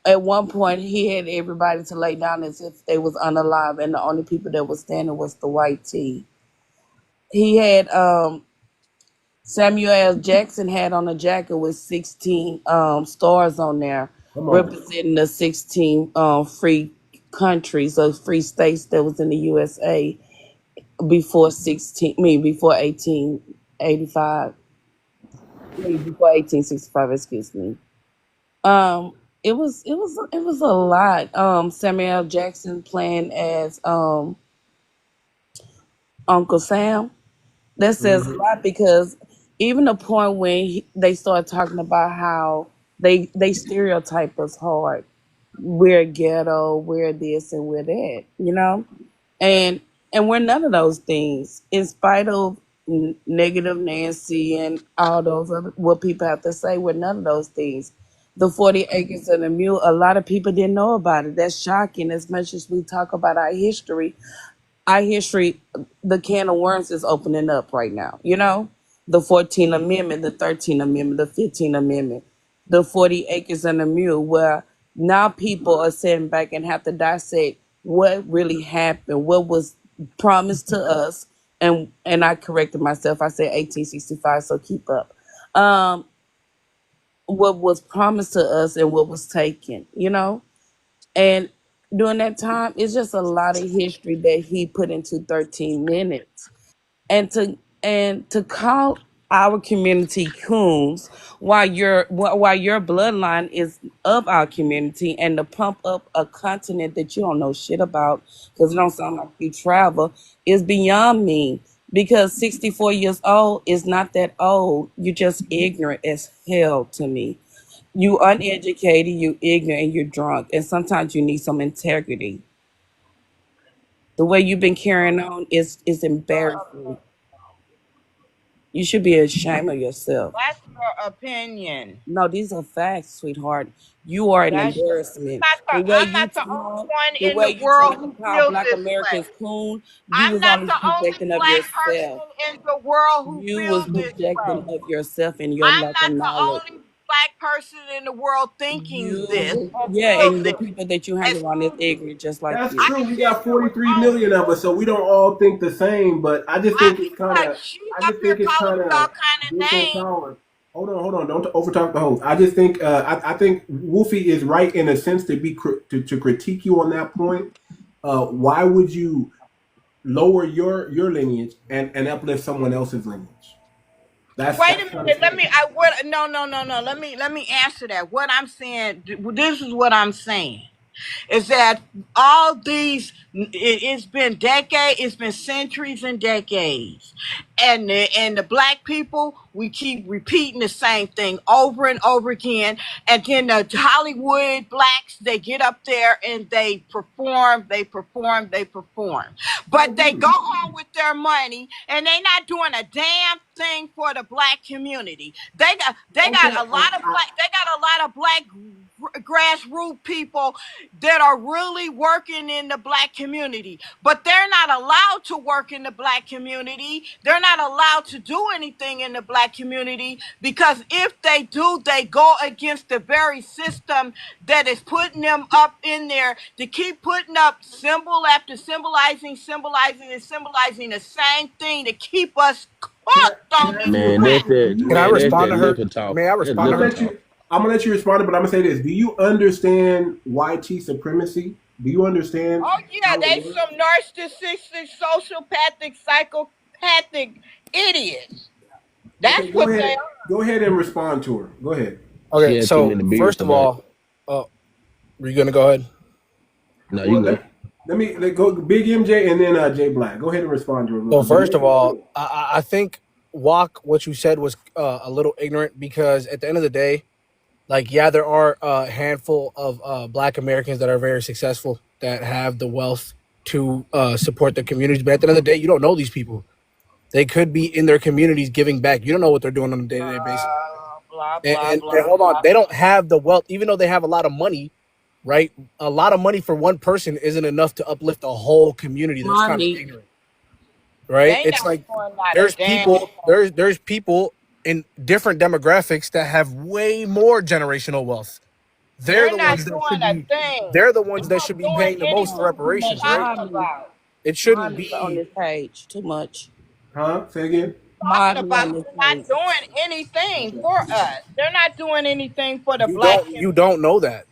at one point he had everybody to lay down as if they was unalive and the only people that was standing was the white tee. He had Samuel L. Jackson had on a jacket with 16 stars on there Come on. representing the 16 free countries or free states that was in the USA before 1885. Before 1865, excuse me. Um, it was a lot. Samuel L. Jackson playing as Uncle Sam. That says a Hmm. lot because even the point when they start talking about how they stereotype us hard. We're ghetto, we're this and we're that, and we're none of those things. In spite of negative Nancy and all those other what people have to say, we're none of those things. The 40 acres and a mule, a lot of people didn't know about it. That's shocking. As much as we talk about our history, the can of worms is opening up right now. The 14th Amendment, the 13th Amendment, the 15th Amendment. the 40 acres and a mule, where now people are sitting back and have to dissect what really happened, what was promised to us, and I corrected myself. I said 1865, so keep up. Um, what was promised to us and what was taken, And during that time, it's just a lot of history that he put into 13 minutes. And to call our community coons while your bloodline is of our community, and to pump up a continent that you don't know shit about because it don't sound like you travel, is beyond me. Because 64 years old is not that old. You're just ignorant as hell to me. You uneducated, you ignorant, and you're drunk. And sometimes you need some integrity. The way you've been carrying on is embarrassing. You should be ashamed of yourself. That's your opinion. No, these are facts, sweetheart. You are an That's embarrassment. I'm not the only one The in way the you world tried to who call feels Black this way. Americans coon, you I'm was not only the only projecting of black yourself. person in the world who You was feels this projecting way. of yourself and your I'm lack of not the knowledge. only black person in the world thinking this or Yeah, feels and the this. people that you hang around is Excuse me. ignorant, just like That's you. I true. can We sit got here with 43 grown million of people. us, so we don't all think the same. But I just think it's kind of, She I up just here think it's calling kind me all of kind of names. disempowered. Hold on. Don't overtalk the host. I just think, I think Wolfie is right in a sense to to critique you on that point. Why would you lower your lineage and uplift someone else's lineage? Wait That's a kind of minute. Let strange. me. I what? No, no, no, no. Let me answer that. What I'm saying. This is what I'm saying. Is that all these, it's been decades, it's been centuries and decades, and the black people, we keep repeating the same thing over and over again. And then the Hollywood blacks, they get up there and they perform, I but they agree. go home with their money and they not doing a damn thing for the black community. They got Okay. a lot of black grassroots people that are really working in the black community, but they're not allowed to work in the black community. They're not allowed to do anything in the black community, because if they do, they go against the very system that is putting them up in there to keep putting up symbol after symbolizing the same thing to keep us Can I hooked can on I this ask you a Man, crap. question? Do you Can I that's respond that to her? liquor talk. May I That's respond I'm to gonna liquor her? let talk. you. I'm gonna let you respond, but I'm gonna say this: do you understand 𝗤𝗔 supremacy? Do you understand Oh yeah, how it they works? some narcissistic, sociopathic, psychopathic idiots. Okay, That's go what they ahead. are. Go ahead and respond to her. Go ahead. She Okay, had too so many beers first of tonight. all, were you gonna go ahead? No, you Well, go. let go Big MJ and then Jay Black. Go ahead and respond to her real So quick. But first make of it all, quick. I think Walk, what you said was a little ignorant, because at the end of the day, like, yeah, there are a handful of Black Americans that are very successful that have the wealth to support their communities, but at the end of the day, you don't know these people. They could be in their communities giving back. You don't know what they're doing on a day to day basis. Blah And, blah and, blah and hold on, blah. they don't have the wealth, even though they have a lot of money, right? A lot of money for one person isn't enough to uplift a whole community. That's kind of Mommy, ignorant, right? They It's not like doing not a there's damn people, thing. there's people in different demographics that have way more generational wealth. They're They're the not ones that doing should a be, thing. they're the They're ones that not should be doing paying the most for anything too you're reparations, much right? talking mommy. about. It shouldn't Mommy on be. this page. Too much. Huh? Say again. Talking Mommy about on this they're not page. doing anything Okay. for us. They're not doing anything for the You black don't, community. you don't know that.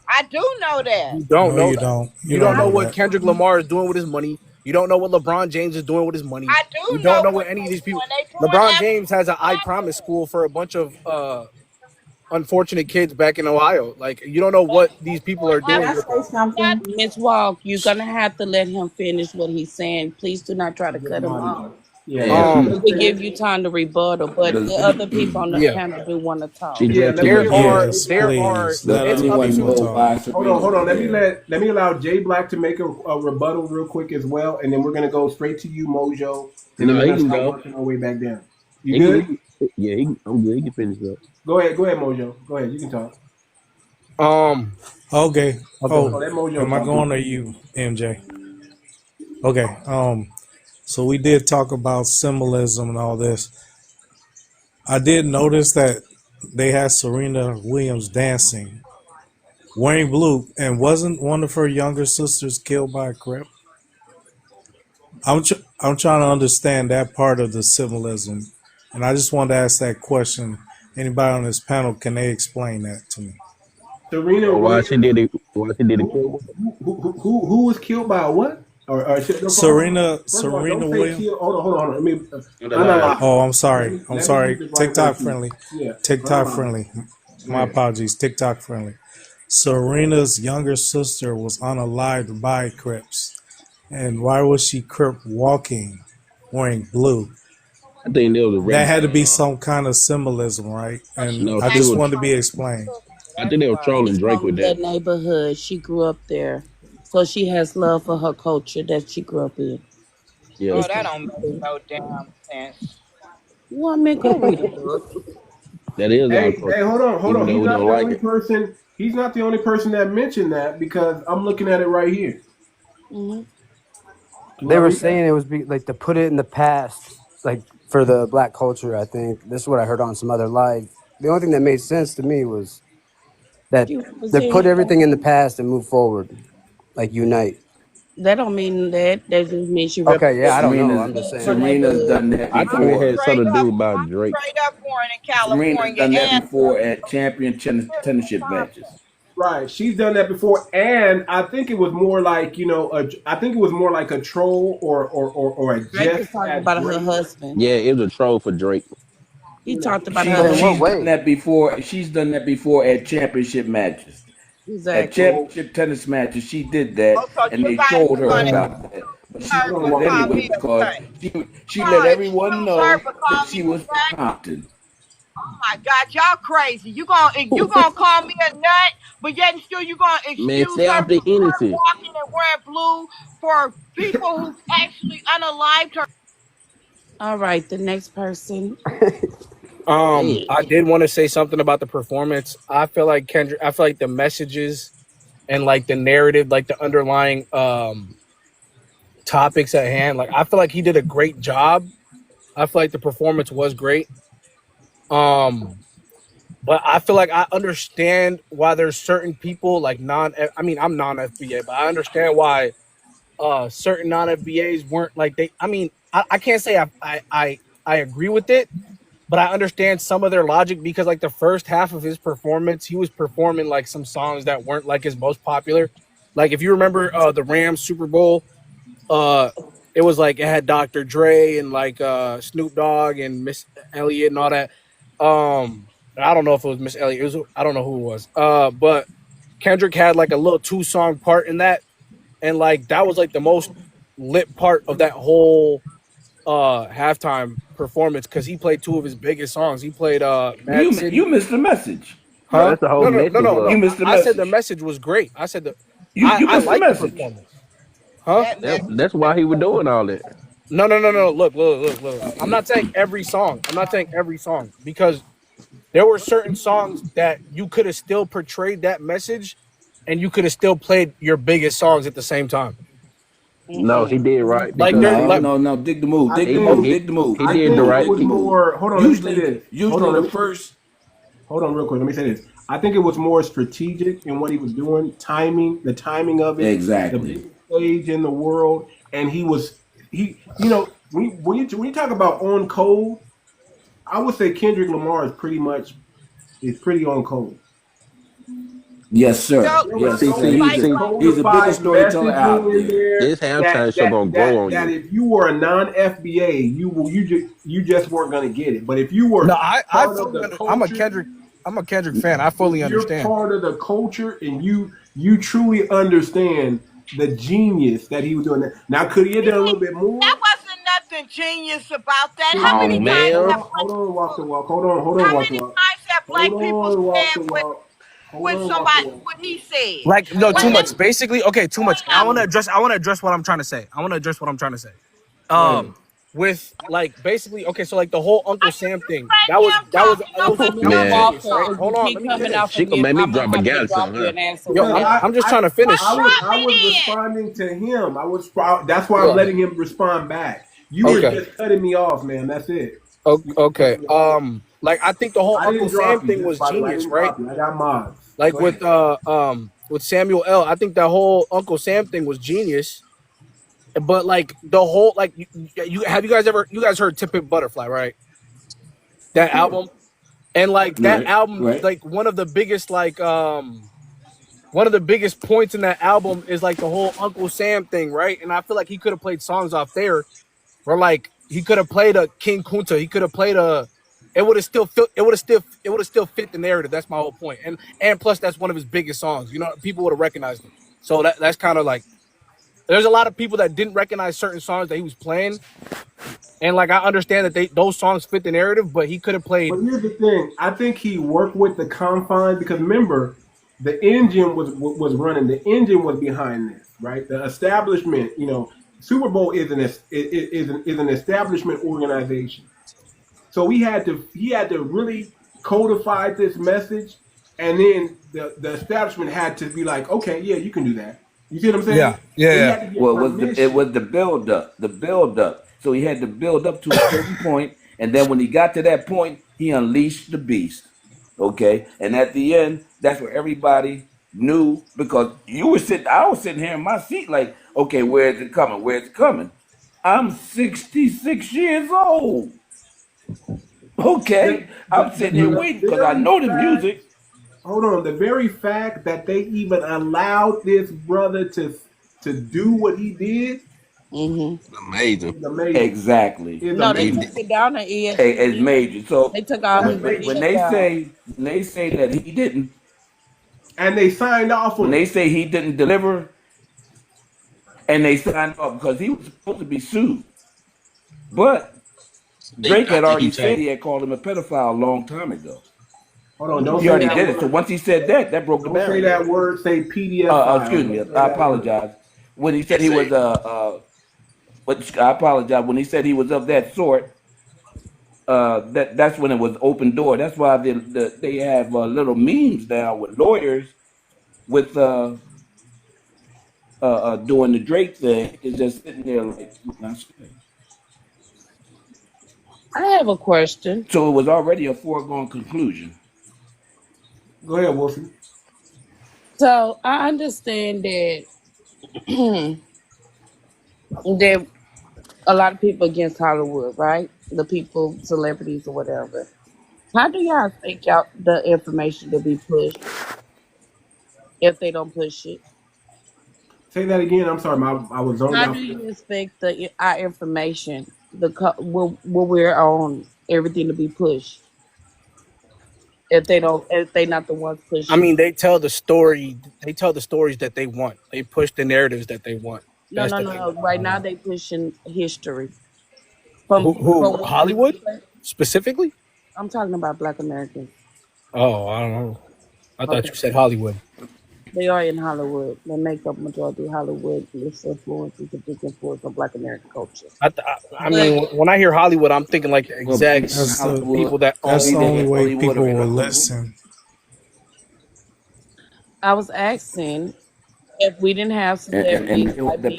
I do know that. You don't No, know you that. don't. You You don't don't know know what that. Kendrick Lamar is doing with his money. You don't know what LeBron James is doing with his money. I You do don't know know what what any of they these people. doing. They doing LeBron James has an absolutely I Promise nothing. school for a bunch of unfortunate kids back in Ohio. Like, you don't know what these They people doing are May doing I with say it. absolutely something? nothing. Miss Walk, you're gonna have to let him finish what he's saying. Please do not try to Yeah, cut him Monty. off. Yeah, Yeah, let she Um, We give you time to rebuttal, but does the other people on the yeah, panel do want to she talk. yeah. drank Let too me much there give beer. are Jay Yes, Black. there are please. Does Let it's other other anyone people know people. talk. why Hold on, Serena's hold on. in here? Let me allow Jay Black to make a rebuttal real quick as well, and then we're gonna go straight to you, Mojo, and then No, we're he gonna can start go. working our way back down. You He can. good? Yeah, I'm good. He can finish up. Go ahead, Mojo. Go ahead. You can talk. Um, Okay. oh, go Oh, ahead. Oh, let Mojo am I talk. going or you, MJ? Okay. So we did talk about symbolism and all this. I did notice that they had Serena Williams dancing, wearing blue, and wasn't one of her younger sisters killed by a Crip? I'm trying to understand that part of the symbolism, and I just wanted to ask that question. Anybody on this panel, can they explain that to me? Serena Or why she Williams. did it? Why she did it? Who who was killed by what? No, first of all, Serena don't say Williams. kill. Hold on. Let me Underlined. Oh, unalive. I'm sorry. I'm Let me sorry. use the right word TikTok to use. friendly. Yeah, TikTok unalive. friendly. Go My ahead. apologies. TikTok friendly. Serena's younger sister was unalived by Crips. And why was she Crip walking wearing blue? I think there was a That regular. had to be some kind of symbolism, right? And No, I she just was. wanted to be explained. I think they were trolling She's Drake with from that. that neighborhood. She grew up there. So she has love for her culture that she grew up in. Yeah. Oh, It's that the don't make no damn sense. woman, go read a book. That is our Hey, culture, hold even on. though He's we not don't the like only it. person. He's not the only person that mentioned that because I'm looking at it right here. Hmm. Can They y'all were read that? saying it was like to put it in the past, like for the black culture. I think this is what I heard on some other live. The only thing that made sense to me was that She they represent put her everything in the country. past and move forward, like unite. That don't mean that. That just means she Okay, yeah, I represents don't know. Serena's I'm just her saying. Serena's neighborhood. done that I think it I'm before. had straight something to do up. about I'm Drake. straight up born in Serena's California, done that and before at champion tennis matches. Right, she's done that before, and I think it was more like I think it was more like a troll or a Drake jest was talking at about her Drake. husband. Yeah, it was a troll for Drake. He You know, talked about her But in what She's husband. done way? that before. She's done that before at championship matches. At Exactly. so championship tennis matches, she did that, oh, so and you they guys trolled are her gonna hold about on, that. But she her hold did on, for it Walker. calling anyway me a because nut? she let What? You everyone trolled her know for that calling me she a was from nut? Compton. Oh my God, y'all crazy. You gonna call me a nut, but yet and still you gonna Man, excuse stay her off the from her innocent. walking and wearing blue for people who actually unalived her. All right, the next person. Man, I did want to say something about the performance. I feel like Kendrick. I feel like the messages and like the narrative, like the underlying topics at hand. Like I feel like he did a great job. I feel like the performance was great. Um, but I feel like I understand why there's certain people like non. I mean, I'm non FBA, but I understand why certain non FBAs weren't like they. I mean, I can't say I agree with it, but I understand some of their logic because like the first half of his performance, he was performing like some songs that weren't like his most popular. Like if you remember the Rams Super Bowl, uh it was like it had Dr. Dre and like Snoop Dogg and Miss Elliott and all that. I don't know if it was Miss Elliott. It was, I don't know who it was. But Kendrick had like a little 2-song part in that, and like that was like the most lit part of that whole halftime performance because he played two of his biggest songs. He played Mad You City. missed the message. bro, Huh? that's the whole No, no, no, message no, You no. up. missed the I said the message. message was great. I said the You I missed the like the message. performance. Huh? That That, message. that's why he was doing all that. No, no, no, no. Look. I'm not saying every song. I'm not saying every song because there were certain songs that you could have still portrayed that message and you could have still played your biggest songs at the same time. No, he Mm-mm. did right Like there, because No, like no. Dig the move. I Dig the he move. think he, Dig the move. he I Dig the did the think move. it right. Dig was the move. more. Hold on, let me say Usually, this. Hold usually on, the let me first. hold on real quick. Let me say this. I think it was more strategic in what he was doing, the timing of it, the Exactly. biggest stage in the world, and when you talk about on code, I would say Kendrick Lamar is pretty on code. Yes, So, sir. There was Yes, See, sir. so see, much He's a see. he's the biggest codified storyteller out messaging in there. there This halftime show gonna grow on that you. if you were a non FBA, you just weren't going to get it. But if you no, were I part of fully the under, culture, I'm a Kendrick fan. I fully if you're understand. part of the culture and you truly understand the genius that he was doing. Now, could he have done a little bit that more? wasn't nothing genius about that. Could How he many Oh have done? times man, have Hold black on, walk the people? walk. Hold on, How walk the many walk. times have Hold black people on, walk said the walk. Hold when on, walk the somebody walk. what he said? Like no, Hold too When they much. on. Basically, okay, too much. Hold on. I want to address what I'm trying to say. Go ahead. With like basically, okay, so like the whole Uncle are you Sam gonna thing. let That was him that was talk and that don't was let me Miss know I'm when man, you finished, Walker, right? talk? if Hold you on, let keep me coming finish. off she of gonna mute, make me I'm drop gonna a have to gallon drop you huh? and answer Yo, Because whatever. I'm just trying to finish. Drop I it was in. responding to him. That's why I'm Yeah. letting him respond back. You were Okay. just cutting me off, man. That's it. You were Okay. cutting me off. Like I think the whole I Uncle didn't Sam drop you. thing Just was by the way, I genius, didn't right? drop you. I got mods. Like Go ahead. with Samuel L. I think that whole Uncle Sam thing was genius. But like the whole like you have you guys heard Tip It Butterfly, right? Of That course. album. And like that Right, album, right. like one of the biggest points in that album is like the whole Uncle Sam thing, right? And I feel like he could have played songs off there where like he could have played a King Kunta, he could have played a it would have still fit the narrative. That's my whole point. And plus that's one of his biggest songs. You know, people would have recognized him. So that's kind of like there's a lot of people that didn't recognize certain songs that he was playing. And like I understand that those songs fit the narrative, but he could have But played. here's the thing. I think he worked with the confines because remember, the engine was running. The engine was behind this, right? The establishment. You know, Super Bowl is an establishment organization. So he had to really codify this message, and then the establishment had to be like, okay, yeah, you can do that. You see what I'm saying? So he had to get Well, it permission. was the build up. So he had to build up to a certain point, and then when he got to that point, he unleashed the beast. Okay, and at the end, that's where everybody knew because I was sitting here in my seat like, okay, where is it coming? Where is it coming? I'm 66 years old. Okay, I'm sitting here The waiting because I very know the fact, music. hold on, the very fact that they even allowed this brother to do what he did Mm-hmm. Amazing. is amazing. Exactly. Is No, they He amazing. took did. it down to It's ESPN. major. So They took all his That's when videos major. they down. say that he didn't, And they signed off when on they it. say he didn't deliver, and they signed off because he was supposed to be sued, but Drake I had think he already said changed. he had called him a pedophile a long time ago. Hold on, don't He say already that did it. So word. once he said that, that broke the Don't say barrier. that word. Say PDF file. Excuse me. Don't say I that word. apologize. When he He said he was said, but I apologize. When he said he was of that sort, that's when it was open door. That's why they have little memes now with lawyers with doing the Drake thing. It's just sitting there like, what can I say? I have a question. So it was already a foregone conclusion. Go ahead, Wilson. So I understand that there a lot of people against Hollywood, right? The people, celebrities or whatever. How do y'all think out the information to be pushed if they don't push it? Say that again. I'm sorry, I was zoning How do out. you expect our information, what we're on, everything to be pushed if they not the ones I pushing mean, it? they tell the story. They tell the stories that they want. They push the narratives that they want. No, That's no, the no, thing. no. Right now they pushing history from Who what we. Hollywood specifically? I'm talking about Black Americans. Oh, I don't know. I thought Okay, you said Hollywood. they are in Hollywood. They make up majority of Hollywood. It's influences a big influence on Black American culture. I But mean, when I hear Hollywood, I'm thinking like the Well, execs, That's the people Hollywood, that that's the own. only either way Hollywood or people will Hollywood. listen. I was asking if we didn't have And celebrities they want like the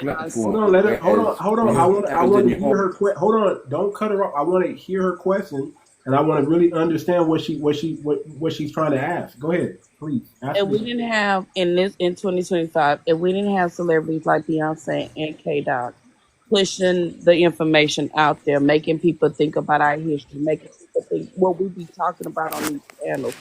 Hold Beyonce. platform on, let her. as Hold on. what I happens want in to your hear home. her. Hold on. Don't cut her off. I want to hear her question, and I want to really understand what she's trying to ask. Go ahead, please. Ask If we me. didn't have in 2025, if we didn't have celebrities like Beyonce and K Dot pushing the information out there, making people think about our history, making people think what we be talking about on these panels,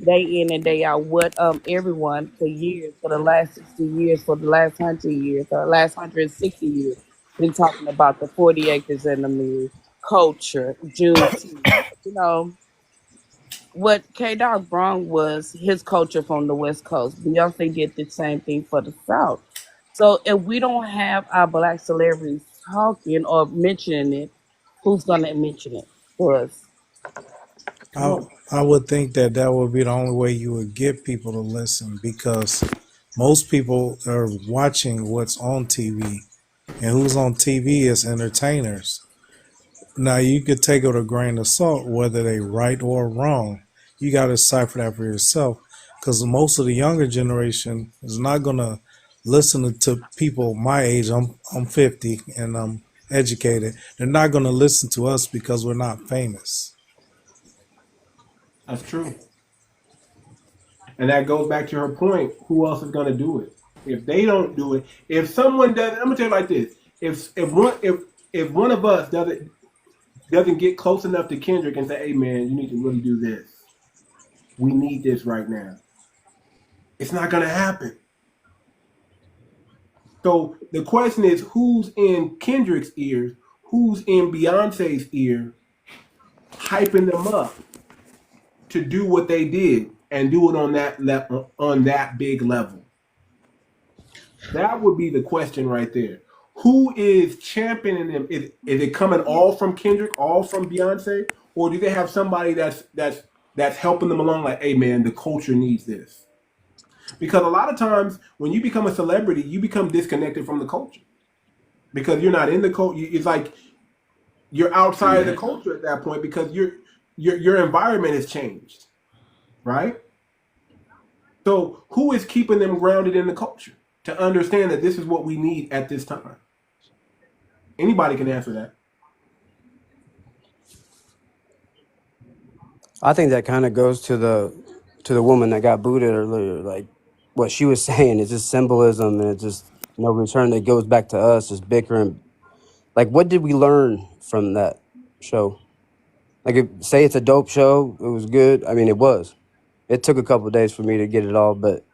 day in and day out, what everyone for years, for the last 60 years, for the last 100 years, for the last 160 years, been talking about the 40 acres and the mule, culture, Juneteenth, you know what K Dog brought was his culture from the West Coast. Beyonce did the same thing for the South. So if we don't have our black celebrities talking or mentioning it, who's gonna mention it for us? Come I on. I would think that that would be the only way you would get people to listen because most people are watching what's on TV, and who's on TV is entertainers. Now you could take it with a grain of salt whether they right or wrong. You got to decipher that for yourself because most of the younger generation is not gonna listen to people my age. I'm 50 and I'm educated. They're not gonna listen to us because we're not famous. That's true. And that goes back to her point. Who else is going to do it? If they don't do it, if someone does, I'm gonna tell you like this: if one of us doesn't get close enough to Kendrick and say, "Hey, man, you need to really do this. We need this right now." It's not gonna happen. So the question is, who's in Kendrick's ears? Who's in Beyonce's ear, hyping them up to do what they did and do it on that big level? That would be the question right there. Who is championing them? Is it coming all from Kendrick, all from Beyonce, or do they have somebody that's helping them along? Like, hey man, the culture needs this. Because a lot of times when you become a celebrity, you become disconnected from the culture because you're not in the culture. It's like you're outside of the culture at that point because your environment has changed, right? So who is keeping them grounded in the culture to understand that this is what we need at this time? Anybody can answer that. I think that kind of goes to the woman that got booted earlier. Like what she was saying is just symbolism, and it's just no return that goes back to us, just bickering. Like, what did we learn from that show? Like, say it's a dope show, it was good. I mean, it was. It took a couple of days for me to get it all, but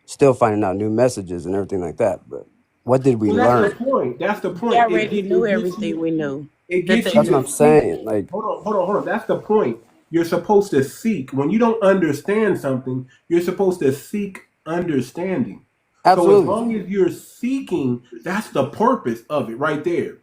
still finding out new messages and everything like that. But what did we learn? That's the point. That's the point. We already knew everything we knew. It gets you. That's what I'm saying. Like, hold on. That's the point. You're supposed to seek. When you don't understand something, you're supposed to seek understanding. absolutely. So as long as you're seeking, that's the purpose of it right there.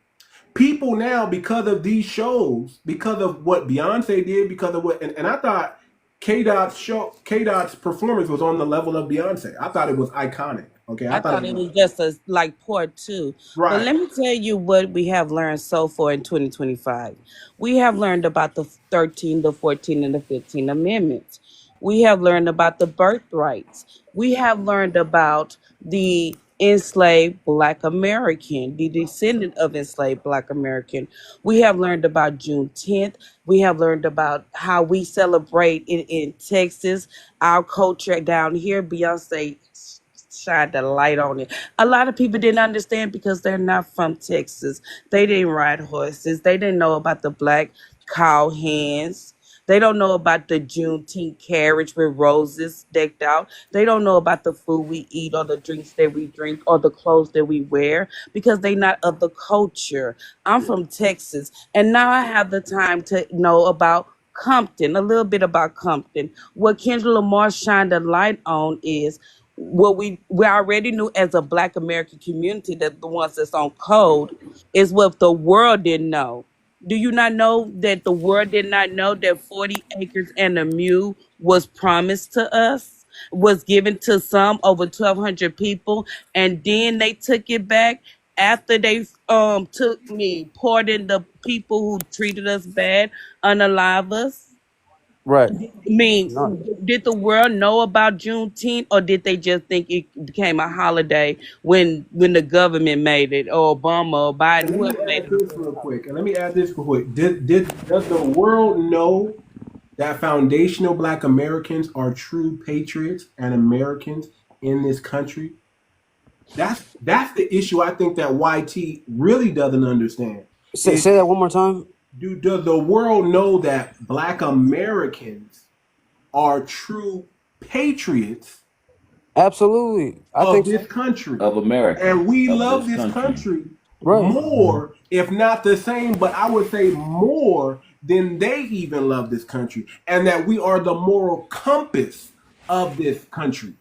People now, because of these shows, because of what Beyonce did, because of what, and I thought K-Dot's performance was on the level of Beyonce. I thought it was iconic. Okay, I thought it was just a like part two. But right. let me tell you what we have learned so far in 2025. We have learned about the 13, the 14, and the 15 amendments. We have learned about the birthrights. We have learned about the enslaved Black American, the descendant of enslaved Black American. We have learned about Juneteenth. We have learned about how we celebrate in Texas, our culture down here. Beyonce shined the light on it. A lot of people didn't understand because they're not from Texas. They didn't ride horses. They didn't know about the black cow hens. They don't know about the Juneteenth carriage with roses decked out. They don't know about the food we eat or the drinks that we drink or the clothes that we wear because they're not of the culture. I'm from Texas, and now I have the time to know about Compton, a little bit about Compton. What Kendrick Lamar shined a light on is what we already knew as a Black American community, that the ones that's on code is what the world didn't know. Do you not know that the world did not know that 40 acres and a mule was promised to us, was given to some over 1,200 people, and then they took it back after they poured in the people who treated us bad, unalive us? right. I mean, None. did the world know about Juneteenth, or did they just think it became a holiday when the government made it, or Obama or Biden, And let me whoever made add it? this real quick. Does the world know that foundational Black Americans are true patriots and Americans in this country? That's the issue I think that YT really doesn't understand. Say that one more time. Does the world know that Black Americans are true patriots Absolutely. I of think this so. country? Of America. And we Of love this this country Right. more, if not the same, but I would say more than they even love this country. And that we are the moral compass of this country.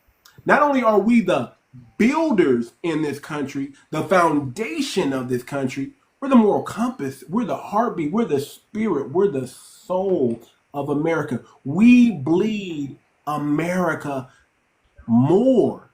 Not only are we the builders in this country, the foundation of this country, we're the moral compass, we're the heartbeat, we're the spirit, we're the soul of America. We bleed America more.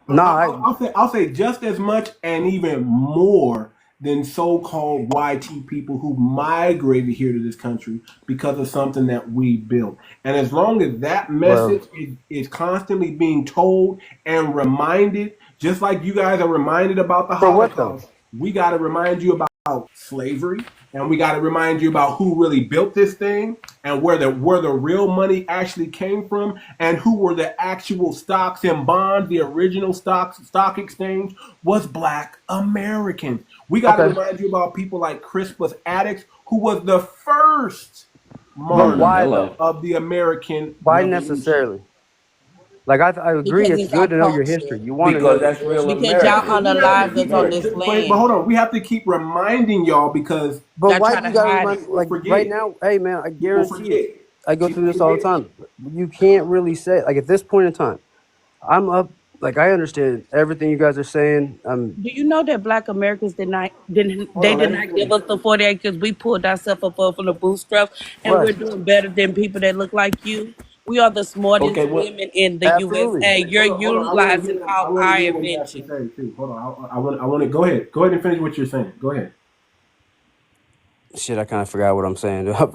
No, I'll say just as much and even more than so-called YT people who migrated here to this country because of something that we built. And as long as that message is constantly being told and reminded, just like you guys are reminded about the for what though? Holocaust, we got to remind you about slavery, and we got to remind you about who really built this thing, and where the real money actually came from, and who were the actual stocks and bonds, the original stock exchange was Black Americans. We got to Okay, remind you about people like Crispus Attucks, who was the first but martyr why though? of the American Why Revolution. necessarily? Like I agree, Because it's it's our good to know your culture. history. You want to know Because your that's real history. Because y'all American. We have to unalived That's us keep, on right. this but land. hold on. We have to keep reminding y'all because But Y'all why try do to you gotta hide remind? it. people Like right forget. now, hey man, I People guarantee it. forget. I go through People this all the forget. time. You can't really say like at this point in time. I'm up. Like I understand everything you guys are saying. Do you know that Black Americans Hold they on, let did me not finish. give us the 40 acres? We pulled ourselves up from the bootstraps, and right. we're doing better than people that look like you. We are the Okay, smartest what? women in the Absolutely. USA. You're Hold on. I want to utilizing hear. I all want to our hear what he has to inventions. say too. Hold on. I want. Go ahead. Go ahead and finish what you're saying. Go ahead. Shit, I kind of forgot what I'm saying. I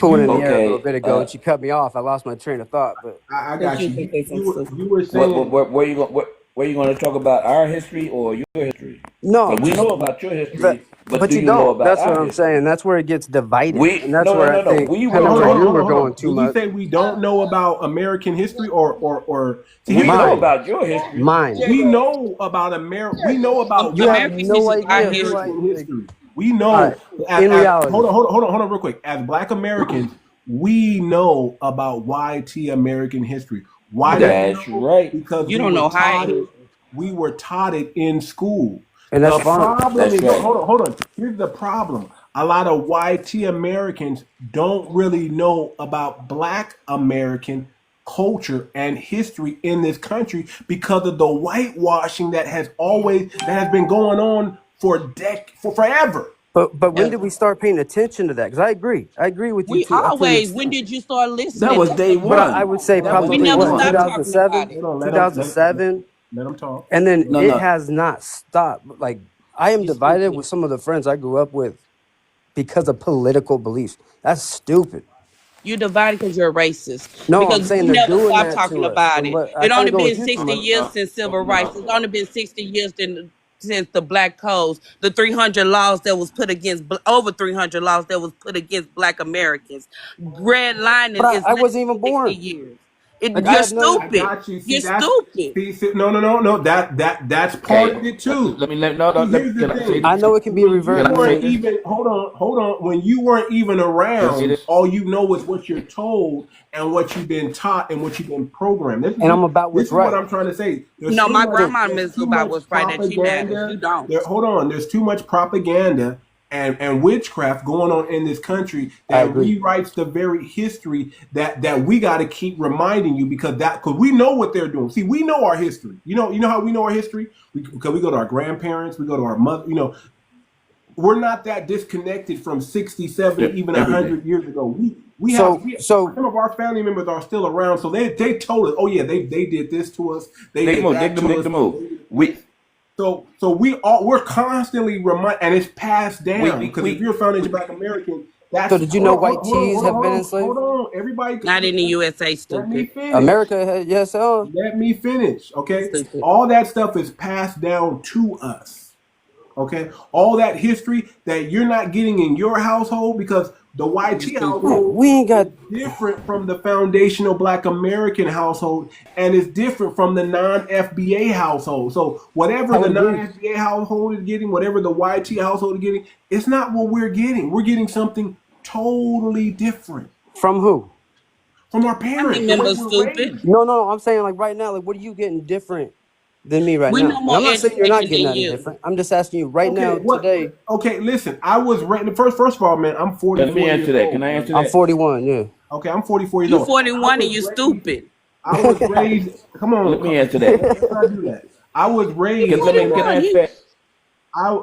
put it in the You. air a little Okay. bit ago, and she cut me off. I lost my train of thought. But I Because got you you. think they so stupid. You were saying. Where you going? Where you going to talk about our history or your history? no, Because we just know about your that. history, but But do you you know don't. about That's what our I'm history? saying. That's where it gets divided, We and that's no no where I no no. think We Hold were on. Kevin Hold or on. taught. you Hold on. were Hold going on. too Did you much. say we don't know about American history or? See, here's We the know Mine, thing. about your history. mine. We know about America. We know about You have Black American no history is our idea who I. history. American Like, history. We all right. know. In reality, Hold on, real quick. As Black Americans, we know about YT American history. Why do okay, we That's know? right. Because You we don't were know how taught it it. We were taught it in school. and that's The fine. problem That's is, right. hold on. Here's the problem. A lot of YT Americans don't really know about Black American culture and history in this country because of the whitewashing that has been going on for forever. But when is. did we start paying attention to that? Because I agree. I agree with you We to an always, when extent. did you start That listening was to day us But about I one. it? would say That was We probably day never what one. stopped talking 2007, about it. Hold on, let them talk. and then No it no. has not stopped. Like I am You divided stupid. with some of the friends I grew up with because of political beliefs. That's stupid. You're divided because you're racist. No, I'm Because saying we they're never doing stopped that talking to us. about And it. what I It kind only of go been with you too 60 much. years since civil rights. It's No. only been 60 years since the black codes, the 300 laws that was put against, over 300 laws that was put against Black Americans. Red lining But is I less wasn't than even 60 born. years. Like I You're have no. I stupid. got you. You're stupid. No. That's part Okay. of it too. Let me let no no. See, here's the Can I say thing. I this? know it can be When you Can I reversed. say weren't this? even hold on. When you weren't even Can I say around, this? all you know is what you're told and what you've been taught and what you've been programmed. And I'm about This what's is what right. I'm trying to say. No, my grandma There's knows too about much what's right and she matters. You propaganda. don't. Hold on. There's too much propaganda and witchcraft going on in this country I that agree. rewrites the very history that we got to keep reminding you because we know what they're doing. See, we know our history. You know how we know our history because we go to our grandparents, we go to our mother. We're not that disconnected from 60, 70, even Every day. 100 years ago. So Some of our family members are still around, so they told us, oh yeah, they did this to us, they Dig the did move. that to Dig us. the move. We So we're constantly remind, and it's passed down because if we you're a foundation Black American, so that's did you know white tees have been enslaved? hold on, everybody, Not in the USA, let me stupid. finish. America, yes, Let me finish, okay? Stupid. All that stuff is passed down to us, okay? All that history that you're not getting in your household because the You YT stupid. household we ain't got. is different from the foundational Black American household and is different from the non-FBA household. So whatever I the would agree. non-FBA household is getting, whatever the YT household is getting, it's not what we're getting. We're getting something totally different From who? from our Family parents, the way members, we're stupid. raised. No. I'm saying like right now, like what are you getting different than me right We now? know And more I'm not saying you're not education getting than nothing you. different. I'm just asking you right now, Okay, what? today. Okay, listen. I was raised. First of all, man, I'm let me 44 years answer that. Can old, I brother. answer I'm that? 41. Yeah. Okay, I'm 44 years You old. I 41 and was you raised. stupid. I was raised. Come on, Let me answer that. let's not do that. I was You raised. Can I 41. answer You that?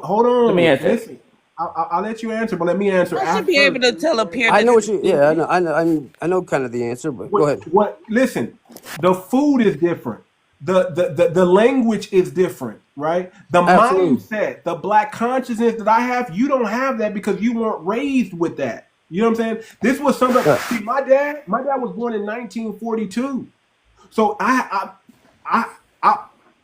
Hold Let me on. answer that. Listen. I'll let you answer, but let me answer I should after be able first. to tell a peer I that know what you're you. Yeah, stupid. I know kind of the answer, but go What? ahead. What? Listen. The food is different. The language is different, right? The Absolutely. mindset, the Black consciousness that I have, you don't have that because you weren't raised with that. You know what I'm saying? This was somebody. Right. See, my dad was born in 1942. So I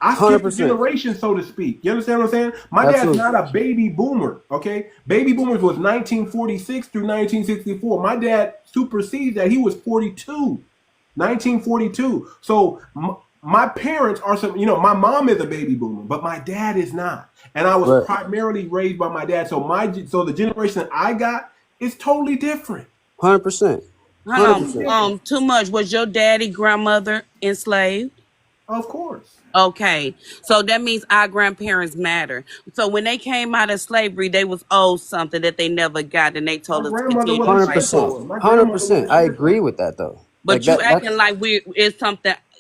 I skipped a 100%. generation, so to speak. You understand what I'm saying? My dad's Absolutely. not a baby boomer, okay? Baby boomers was 1946 through 1964. My dad supersedes that. He was 42, 1942. So my parents are some, my mom is a baby boomer, but my dad is not. And I was Right. primarily raised by my dad. So the generation I got is totally different. 100%. Hold on. Too much. Was your daddy, grandmother enslaved? Of course. Okay, so that means our grandparents matter. So when they came out of slavery, they was owed something that they never got, and they My told us to grandmother continue was to a fight for it. sharecropper. 100%. My grandmother was 100%. a I agree sharecropper. with that though. Like But you that's acting like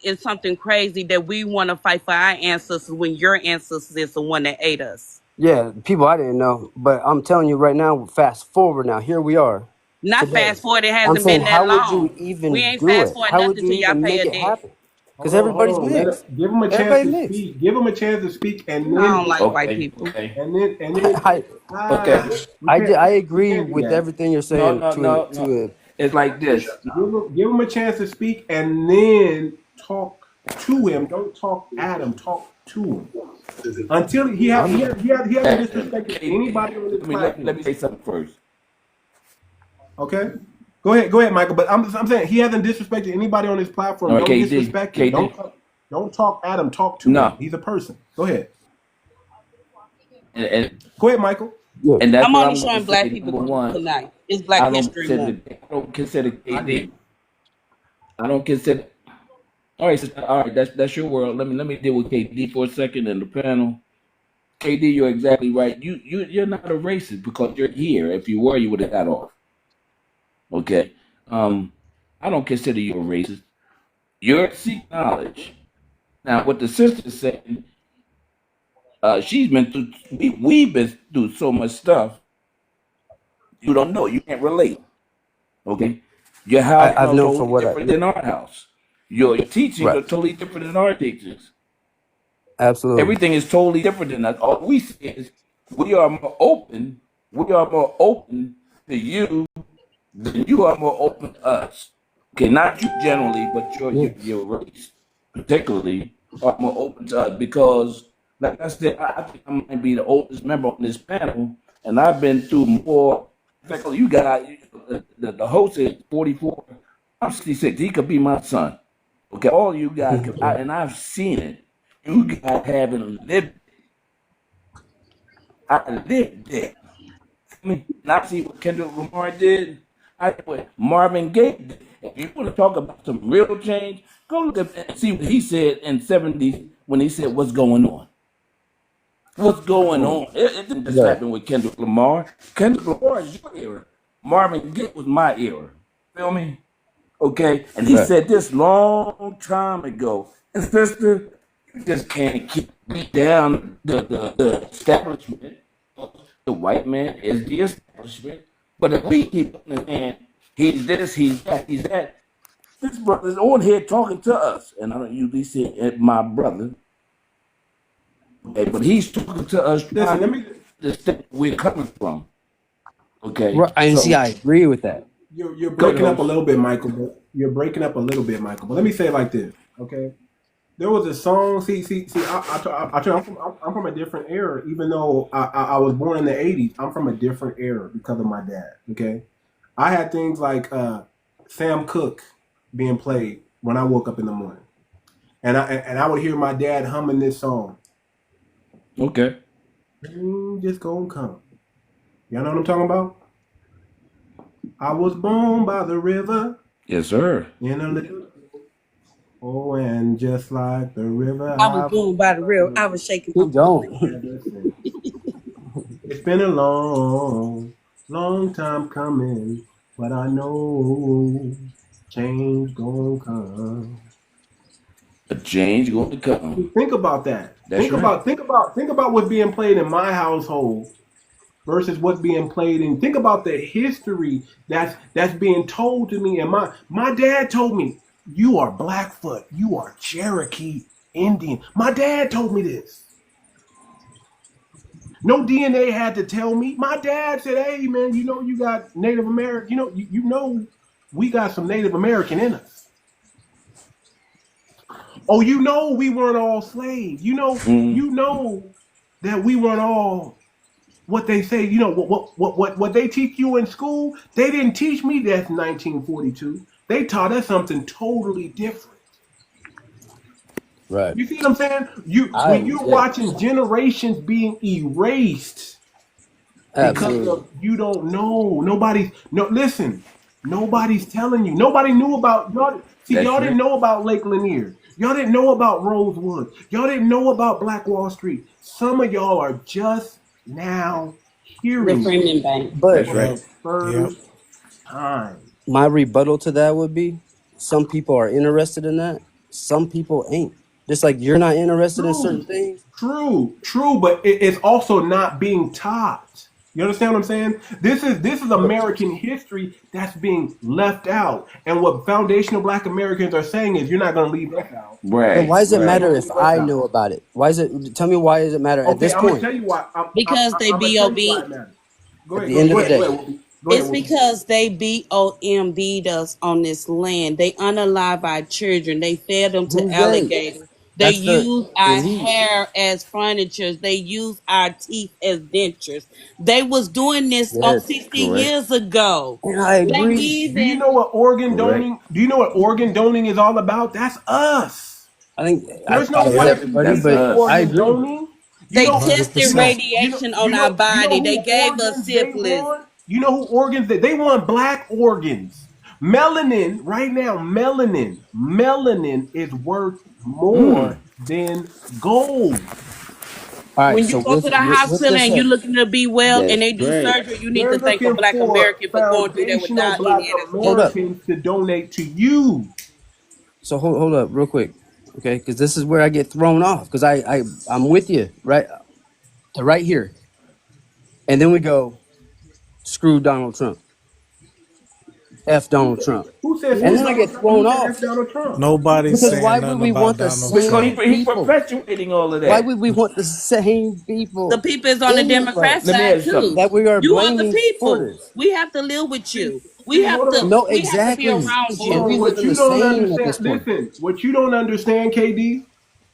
it's something crazy that we want to fight for our ancestors when your ancestors is the one that ate us. yeah, people I didn't know, but I'm telling you right now. Fast forward now. Here we are Not today. fast forward. It I'm hasn't saying, been that how would you long. We even ain't do fast it? forward How would nothing you till y'all even pay make a it debt. happen? Because Hold everybody's on. mixed. Give him a chance Everybody to mixed. speak. Give him a chance to speak, and I don't then like white Okay, people. okay, and then I okay. I we agree can't do with that. everything you're No, saying no, no, no. to It's like this. Give him a chance to speak, and then talk to him. Don't talk at him. Talk to him until he hasn't disrespected anybody on this Let me platform. say something first. Okay. Go ahead, Michael. But I'm saying he hasn't disrespected anybody on this platform. All right, Don't KD, disrespect him. KD. Don't talk at him. Talk to him. No, He's a person. Go ahead. and Go ahead, Michael. yeah. and that's I'm what only I'm going to showing black say. people Number one, tonight. It's Black History Month. I don't consider KD. I don't consider. All right, sister, all right. That's your world. Let me deal with KD for a second in the panel. KD, you're exactly right. You're not a racist because you're here. If you were, you would have got off. Okay. I don't consider you a racist. You're seek knowledge. Now, what the sister's saying, she's been through. We've been through so much stuff. You don't know. You can't relate. Okay. Your house I've is known from totally what I different than our house. Your teachings right. are totally different than our teachings. Absolutely. Everything is totally different than us. All we say is we are more open. We are more open to you than you are more open to us. Okay, not you generally, but Yeah. your race particularly are more open to us because, like I said, I think I might be the oldest member on this panel, and I've been through more. In fact, you guys, the host is 44. I'm 66. He could be my son. Okay, all you guys, and I've seen it. You guys haven't lived. I lived it. I mean, and I see what Kendrick Lamar did. I see what Marvin Gaye did. If you want to talk about some real change, go look at and see what he said in '70s when he said, "What's going on? What's going on?" It didn't just Right. happen with Kendrick Lamar. Kendrick Lamar is your era. Marvin Gaye was my era. Feel me? Okay, and he Right. said this long time ago. And sister, you just can't keep beat down the establishment. The white man is the establishment. But if we keep on his hand, he's this, he's that, he's that. This brother's on here talking to us, and I don't usually say it, my brother. Okay, but he's talking to us, Listen, trying let to me. understand where we're coming from. Okay, Right. And see, so I agree with that. You're go breaking ahead, up a host. little bit, Michael. But you're breaking up a little bit, Michael. But let me say it like this, okay? There was a song. See. I'm from a different era. Even though I was born in the '80s, I'm from a different era because of my dad. Okay, I had things like Sam Cooke being played when I woke up in the morning, and I would hear my dad humming this song. Okay. Just gonna come. Y'all know what I'm talking about? I was born by the river Yes, sir. in a little. Oh, and just like the river, I was I've born by the real. I was shaking my Keep booty. going. ever since. It's been a long, long time coming, but I know change gonna come. A change going to come. Think about that. That's right. Think about what's being played in my household versus what's being played in. Think about the history that's being told to me. And my dad told me, you are Blackfoot, you are Cherokee Indian. My dad told me this. No DNA had to tell me. My dad said, "Hey, man, you know you got Native American. You know we got some Native American in us." Oh, you know we weren't all slaves. You know that we weren't all what they say. You know what they teach you in school. They didn't teach me that in 1942. They taught us something totally different. Right. You see what I'm saying? When you're watching generations being erased because Absolutely. of you don't know. Listen. Nobody's telling you. Nobody knew about y'all. See, That's y'all true. didn't know about Lake Lanier. Y'all didn't know about Rosewood. Y'all didn't know about Black Wall Street. Some of y'all are just now The hearing it Freeman Bank. But That's for right. the Yep. first time. my rebuttal to that would be some people are interested in that, some people ain't. Just like you're not interested in certain True, things. true, but it's also not being taught. You understand what I'm saying? This is American history that's being left out. And what foundational Black Americans are saying is, you're not going to leave us out. But Right, why does it You're not right. matter going to if leave us I out. know about it? Why is it? Tell me why does it matter at Okay, this I'm gonna point? tell you why. Because they I'm gonna tell you why B.O.B. it matters. Go At ahead, the go ahead, end of go the ahead, go day, ahead, Whoopi. Go ahead, It's Whoopi. because they BOMB'd us on this land. They unalive our children. They fed them to who's they? alligators. They That's the use our elite. hair as furniture. They use our teeth as dentures. They was doing this Yes, 60 Correct. years ago. and I They agree. Do you even know what organ Correct. doning? Do you know what organ doning is all about? That's us. I think There's no probably not white Yep. everybody, people That's but did us. I organ agree. doning. You they know who? You tested 100%. know? radiation on our You know body. They who gave us organs they syphilis. want? You know who organs they want? Black organs. Melanin right now. Melanin is worth more than gold. All right. When So you go to the with hospital this and you're said, looking to be well and That's they do right. surgery, you need They're to thank a looking black for American for going through there foundational without Black any of this hold stuff. up. Americans to donate to you. So hold up real quick, okay? Because this is where I get thrown off. Because I'm with you right to right here, and then we go screw Donald Trump, f Donald Trump, Who said and screw then I Donald get Trump and thrown who said off F Donald Trump? Nobody's because saying why would nothing we about want the Donald Because same Trump. he's people? perpetuating all of Why that. would we want the same The people people is on the in Democrat place Let me ask side you something. too. that we are You are the blaming for people. this? We have to live with See, you. see, hold on. No, We have to be exactly. around Hold And you. we on. live What in the you don't same at understand, this point. listen, what you don't understand, KD,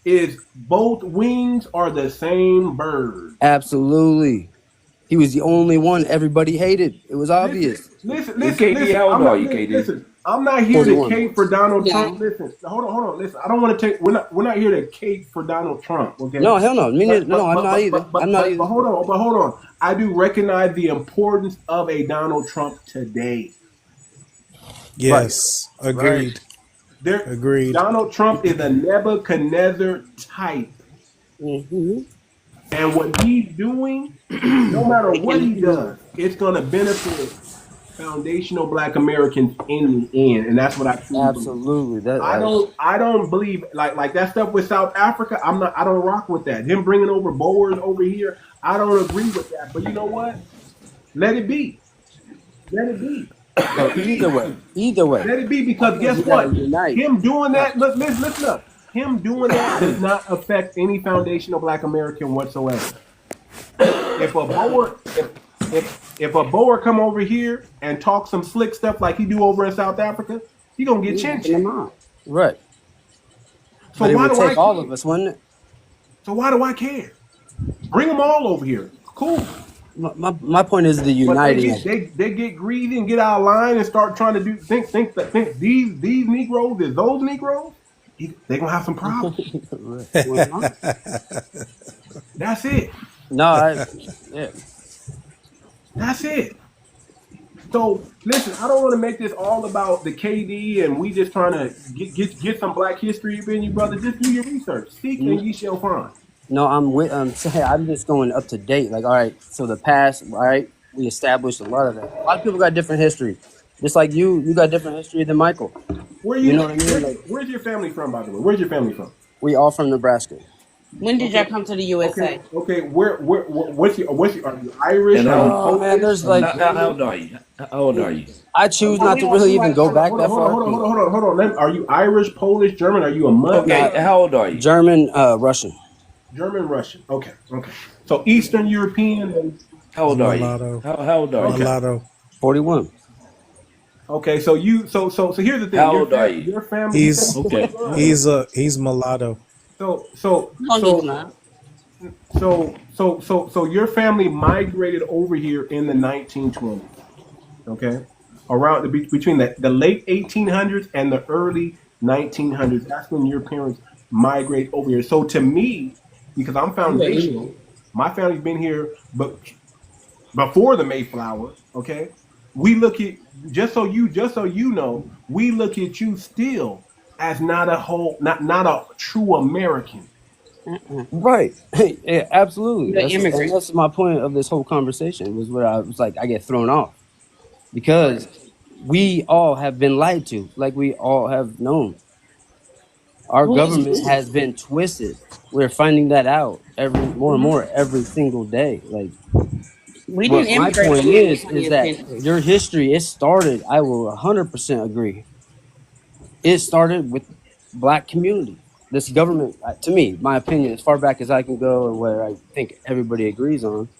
is both wings are the same bird. Absolutely. He was the only one everybody hated. It was Listen, obvious. listen, Hey, listen, KD, listen. how old I'm are not you, KD? listen. I'm not here to 41. cape for Donald Trump. Yeah. Listen, hold on. Listen, I don't want to take. We're not here to cape for Donald Trump. Okay, No, hell no. Me neither. but No, but I'm but not but either. but I'm but not but, but either. hold on. But hold on. I do recognize the importance of a Donald Trump today. Right. Yes. Right. Agreed. There, Agreed. Donald Trump is a Nebuchadnezzar type. Mm-hmm. And what he's doing, no matter They what can he does, it's going to benefit foundational Black Americans in the end, and that's what I truly believe. Absolutely. That I don't believe like that stuff with South Africa. I don't rock with that. Him bringing over Boers over here, I don't agree with that. But you know what? Let it be. Let it be. so Let it be. either way, Let it be I because think guess we gotta what? unite. Him doing Uh, that, listen up. Him doing that does not affect any foundational Black American whatsoever. If a Boer, if a Boer come over here and talk some slick stuff like he do over in South Africa, he gonna get we chin knocking checked. them out. right. So But it why would do I take all care? of us, wouldn't it? So why do I care? Bring them all over here. Cool. My point is the But they uniting get of it. they get greedy and get out of line and start trying to think these Negroes is those Negroes. They gonna have some problems. Right. Well, no. That's it. No, yeah. That's it. So listen, I don't want to make this all about the KD and we just trying to get some Black history in you, brother. Just do your research. Seek and ye shall find. No, I'm saying I'm just going up to date. Like, all right, so the past, all right, we established a lot of that. A lot of people got different history. Just like you got different history than Michael. Where You you? know what I mean? Like, Where's your family from, by the way? Where's your family from? we all from Nebraska. When did y'all Okay, come to the okay, USA? okay. What's your? Are you Irish? And Are you Oh man, Polish? there's Are you like how German? old are you? How old are you? I choose Oh, not we to want really we even want go Hold on, back hold on, that hold on, far. hold on, 'Cause hold on. Are you Irish, Polish, German? Are you a mutt? Okay, not how old are you? German, Russian. German, Russian. Okay, okay. So Eastern European. How old are you? Mulatto. How old are you? Okay, Mulatto. 41. Okay, so here's the thing. How old are you? Your family. You said He's Okay. he's mulatto. so so How long is so not? so your family migrated over here in the 1920s. Okay, around between the late 1800s and the early 1900s. That's when your parents migrate over here. So to me, because I'm You an idiot. foundational, my family's been here, but before the Mayflower. Okay, we look at just so you know, we look at you still as not a true American. Right. Yeah, absolutely. You're an And immigrant. that's my point of this whole conversation was where I was like, I get thrown off Right. because we all have been lied to, like we all have known. Our Who is government we? has been twisted. We're finding that out every more and more every single day. Like We didn't what my immigrate point over here in the is 20th that century. your history, it started, I will 100% agree. It started with black community. This government, to me, my opinion, as far back as I can go and where I think everybody agrees on,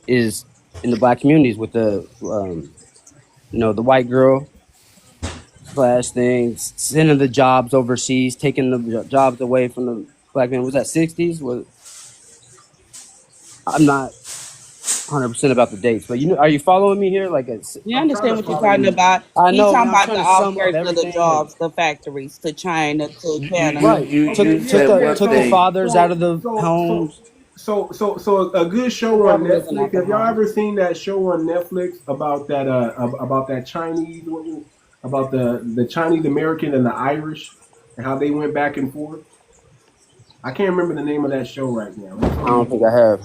is in the black communities with the, the white girl slash things, sending the jobs overseas, taking the jobs away from the black man. Was that 60s? I'm not 100% about the dates, but are you following me here? Like, You I'm trying understand to what you're follow talking you. about? I He's know, talking and I'm about trying the to sum up outskirts of the everything. Like, jobs, the factories, to China, to You Canada. you right, you, Okay, you yeah, said yeah. what took the thing? fathers out of the homes. So a good show on Travel isn't Netflix. at the Have y'all home. ever seen that show on Netflix about that Chinese about the Chinese American and the Irish and how they went back and forth? I can't remember the name of that show right now. It's I don't think I have.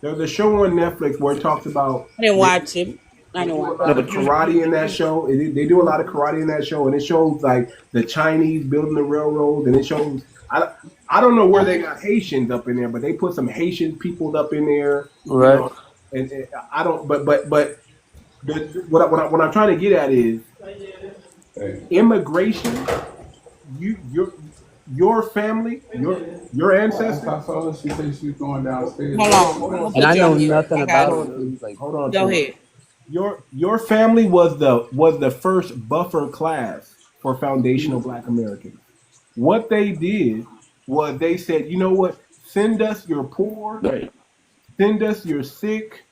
there's a show on Netflix where it talks about I didn't watch it. I they didn't do a watch No, lot it. of but karate in that show. They do a lot of karate in that show, and it shows like the Chinese building the railroads, and it shows. I don't know where they got Haitians up in there, but they put some Haitian people up in there, Right, and I don't. But what I'm trying to get at is immigration. You your family, your ancestors. She said she's going downstairs. Hold on. I'm Hold gonna on, and put I you know on mute. nothing I got about it. it. Dude. Like, hold on, Go Taylor. ahead. Your family was the first buffer class for foundational Black Americans. What they did was they said, you know what? Send us your poor, right. send us your sick,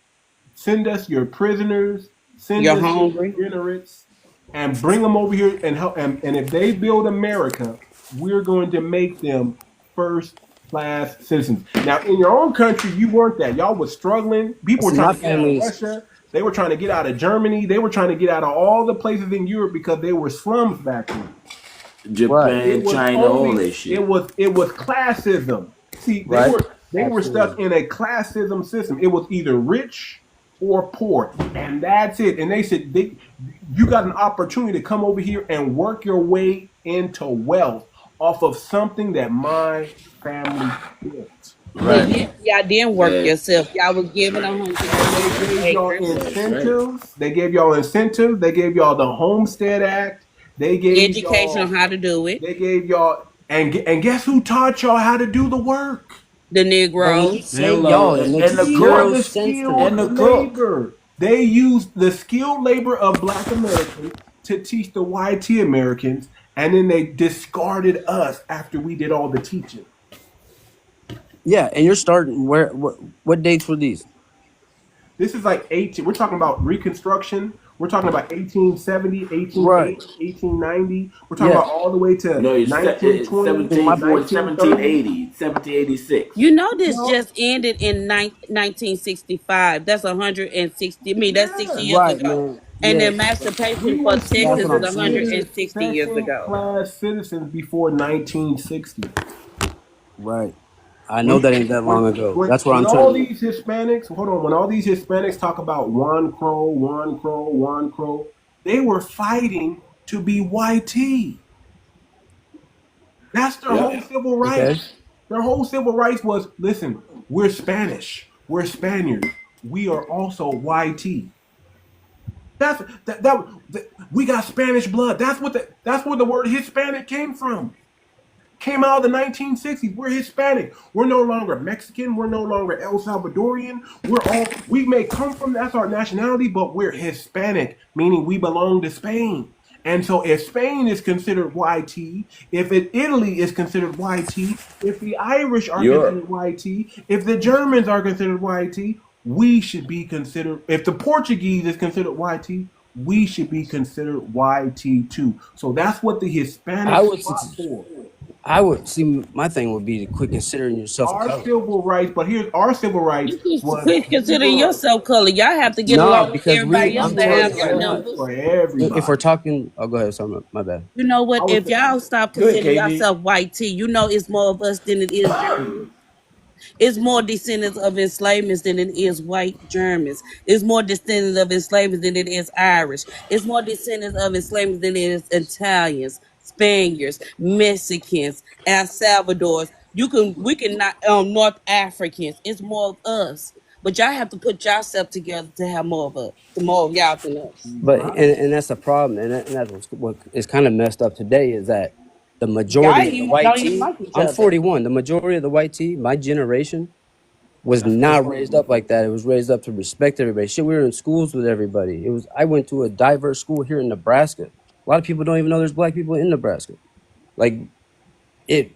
send us your prisoners, send You're us your hungry. degenerates, and bring them over here and help. And if they build America, we're going to make them first class citizens. Now, in your own country, you weren't that. Y'all was struggling. People were see, trying my to get out of family is Russia. They were trying to get out of Germany. They were trying to get out of all the places in Europe because they were slums back then. right, It Japan, was China, all only that shit. it was classism. See, right, they were stuck absolutely, in a classism system. It was either rich or poor, and that's it. And they said you got an opportunity to come over here and work your way into wealth off of something that my family built. right. Y'all didn't work That yourself. Y'all was given 100 They gave y'all acres. that's right. incentives. They gave y'all incentives. They gave y'all the Homestead Act. They gave Education on y'all. how to do it. They gave y'all. And guess who taught y'all how to do the work? The But when you Negroes. say Hello, y'all, it makes and the You're zero the cook, sense to and skilled me. the cook. labor. They used the skilled labor of Black Americans to teach the YT Americans, and then they discarded us after we did all the teaching. Yeah, and you're starting where? What dates were these? This is like 18. We're talking about Reconstruction. We're talking about 1870, Right. 1880, 1890. We're talking Yeah. about all the way to No, it's 1920, See, my 1930. 1786. You know this No, just ended in 1965. That's 160. I mean, that's 60 yeah. years right, ago. man. And the Yeah, emancipation We for were that's Texas what still is I'm saying. considered 160 years second ago. class citizens before 1960. Right. I know When that ain't that long ago. That's what when I'm trying all to make. these Hispanics, hold on, when all these Hispanics talk about one crow, one crow, one crow, they were fighting to be YT. That's their Yep. whole civil Okay. rights. Their whole civil rights was, listen, we're Spanish, we're Spaniards, we are also YT. We got Spanish blood. That's where the word Hispanic came from. Came out of the 1960s. We're Hispanic. We're no longer Mexican. We're no longer El Salvadorian. We may come from, that's our nationality, but we're Hispanic, meaning we belong to Spain. And so if Spain is considered YT, if Italy is considered YT, if the Irish are Europe. considered YT, if the Germans are considered YT, we should be considered, if the Portuguese is considered YT, we should be considered YT too. So that's what the I Hispanics would fought for. I would see my thing would be to quit considering yourself a Our color. civil rights, but here's our civil rights You can was quit we considering were yourself color. Y'all have to get No, along with because everybody else we I'm to were telling have you your right now. justice numbers. for If we're everybody. talking, oh, go ahead. Sorry, my bad. You know what? I was If y'all stop Go ahead, considering KD. yourself white tea, you know it's more of us than it is Germans. It's more descendants of enslavements than it is white Germans. It's more descendants of enslavements than it is Irish. It's more descendants of enslavements than it is Italians, Spaniards, Mexicans, El Salvadors. We can not North Africans. It's more of us. But y'all have to put yourself together to have more of us, to more of y'all than us. But right. and that's the problem, and that's what is kind of messed up today is that the Y'all majority of the even, white don't even tea. like each I'm other. 41. The majority of the white tea, my generation, was That's still not fucking raised with up you. like that. It was raised up to respect everybody. Shit, we were in schools with everybody. It was. I went to a diverse school here in Nebraska. A lot of people don't even know there's black people in Nebraska. Like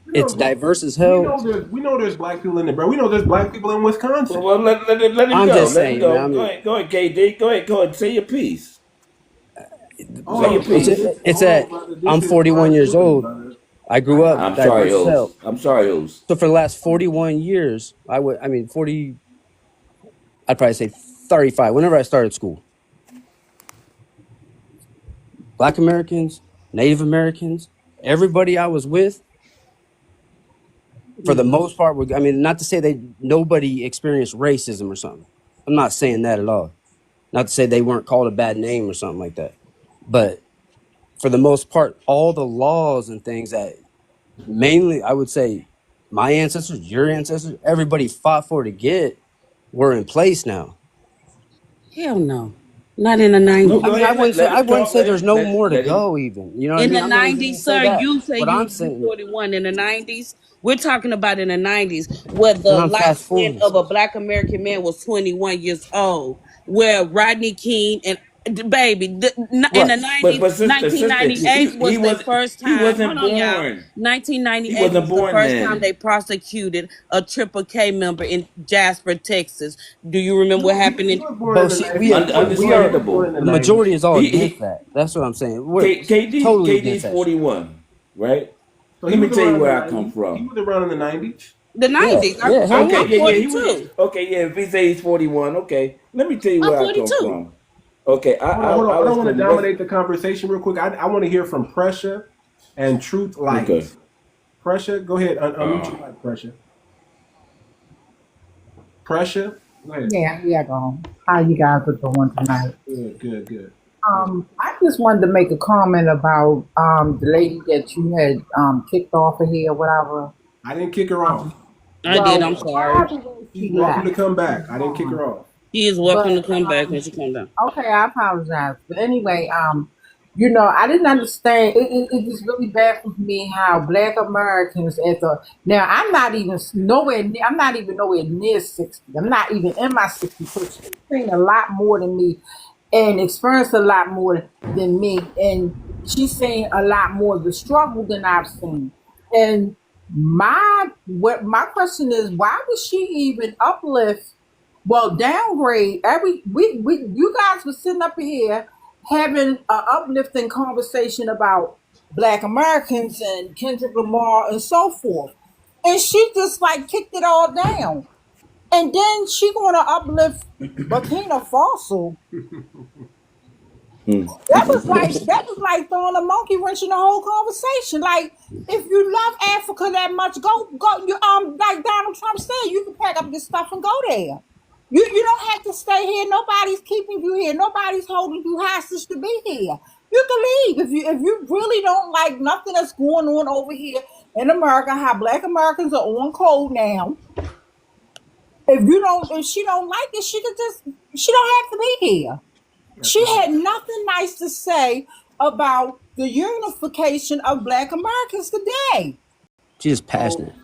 We it's know, diverse as hell. we know there's black people in there, bro. We know there's black people in Wisconsin. Well, let him I'm go. just Let him saying, man. go. I Go mean, ahead. Go ahead, KD. Go ahead. Say your piece. Hold Say your on, brother. piece. it's Hold on, that brother. I'm This is 41 my years choice, old. brother. I I grew up I'm got you. sorry, diverse as O's. hell. I'm sorry, O's. So for the last 41 years, I mean 40, I'd probably say 35. Whenever I started school, Black Americans, Native Americans, everybody I was with, for the most part, I mean, not to say nobody experienced racism or something. I'm not saying that at all. Not to say they weren't called a bad name or something like that. But for the most part, all the laws and things that mainly I would say my ancestors, your ancestors, everybody fought for to get were in place now. Hell no. Not in the No, 90s. I go mean, ahead. Let I him wouldn't talk. say there's no more to Let him. go. Even you know what I In mean. the I'm not even gonna 90s, say sir, that. you say What I'm you saying, 41 in the 90s. We're talking about in the 90s where and the I'm fast lifespan forwarding of a stuff. black American man was 21 years old. Where Rodney King and baby, in Right. the But 90s, sister, 1998 was the first he time. Hold wasn't on, y'all. born. He 1998 wasn't was the born first time then. they prosecuted a Triple K member in Jasper, Texas. Do you remember what He, happened he in was born But in the see, he was born, we he are was born Understandable. in the the 90s. majority is all against He that. That's what I'm saying. We're totally against KD's that shit. 41, right? So he Let me was tell you around in where the I come 90s. He from. was around in the 90s. the Yeah, 90s? yeah, hell Okay, yeah. I'm yeah. He was 42. okay. Yeah, if he say he's 41, okay. Let me tell you I'm where I come 42. from. Okay, Hold on, hold on. I I was don't want to from West. dominate the conversation real quick. I want to hear from Pressure and Truth Okay. Light. Pressure, go ahead. Unmute Uh, your mic, Pressure. Pressure, go ahead. Yeah, how you guys are doing tonight? Good, good, good. I just wanted to make a comment about the lady that you had kicked off of here, whatever. I didn't kick her off. I did. I'm Well, sorry. however way She's she welcome left, to come she's back. I didn't kick gone. her off. He is welcome to But come back when she comes down. okay, I apologize. But anyway, I didn't understand. It just really baffles me how Black Americans as a now I'm not even nowhere near 60. I'm not even in my 60s. So she's seen a lot more than me and experienced a lot more than me. And she's seen a lot more of the struggle than I've seen. And my question is, why would she even uplift, well, downgrade we you guys were sitting up here having an uplifting conversation about Black Americans and Kendrick Lamar and so forth. And she just like kicked it all down. And then she gonna uplift 𝗥𝗶𝗴𝗵𝘁𝘀𝗀𝗶cie. That was like throwing a monkey wrench in the whole conversation. Like, if you love Africa that much, go. You like Donald Trump said, you can pack up your stuff and go there. You don't have to stay here. Nobody's keeping you here. Nobody's holding you hostage to be here. You can leave if you really don't like nothing that's going on over here in America. How Black Americans are on code now. If she don't like it, she don't have to be here. That's She right. had nothing nice to say about the unification of Black Americans today. She's just So, passionate.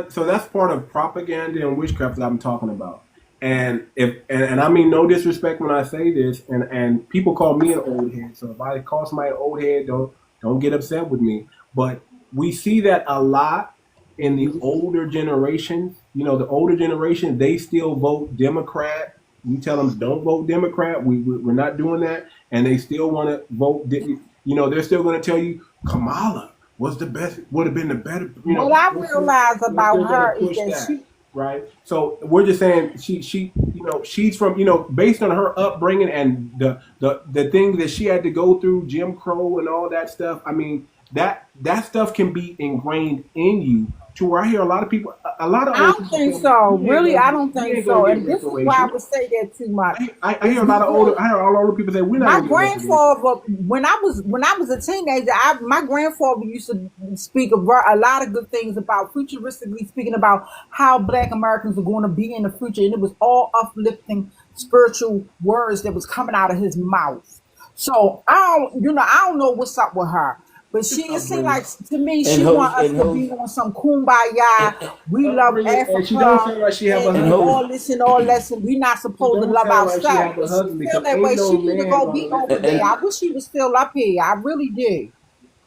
so that's part of propaganda and witchcraft that I'm talking about. And and I mean no disrespect when I say this, and people call me an old head. So if I call somebody an old head, don't get upset with me. But we see that a lot in the older generation. You know, the older generation, they still vote Democrat. You tell them don't vote Democrat. We're not doing that, and they still want to vote. You know, they're still going to tell you Kamala was the best, would have been the better. You know, What I realize they're about still going to her is push that that, right? So we're just saying you know, she's from, you know, based on her upbringing and the thing that she had to go through, Jim Crow and all that stuff. I mean, that stuff can be ingrained in you. To where I hear a lot of people, a lot of I old don't people think tell me, so. you ain't Really, gonna I get, don't you think ain't so. gonna get And this is why I reparations. would say that too much. I It's hear a lot of older, because I hear all older people say we're not my gonna get reparations. grandfather, when I was a teenager, my grandfather used to speak a lot of good things about futuristically speaking about how Black Americans are going to be in the future, and it was all uplifting spiritual words that was coming out of his mouth. So I don't know what's up with her. But It's it seemed like upbringing. to me And she want us and to be who's on some kumbaya. We love Upbringing, and she don't Africa sound like she have a and and who's husband. all this and all that. And we not She supposed to don't love sound like she ourselves. have a If she husband feel because that ain't way, no she need to man go gonna be listen over to there. that. I wish she was still up here. I really did.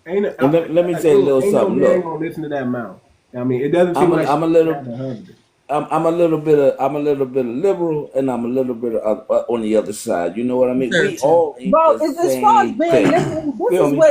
let me say a True, little ain't no something. man Look, gonna listen to that mouth. I mean, it doesn't seem I'm like I'm she a have little a husband. I'm a little bit of liberal, and I'm a little bit of, on the other side. You know what I mean? We Conservative. all ain't Well, the as far as same being thing. liberal, Feel me?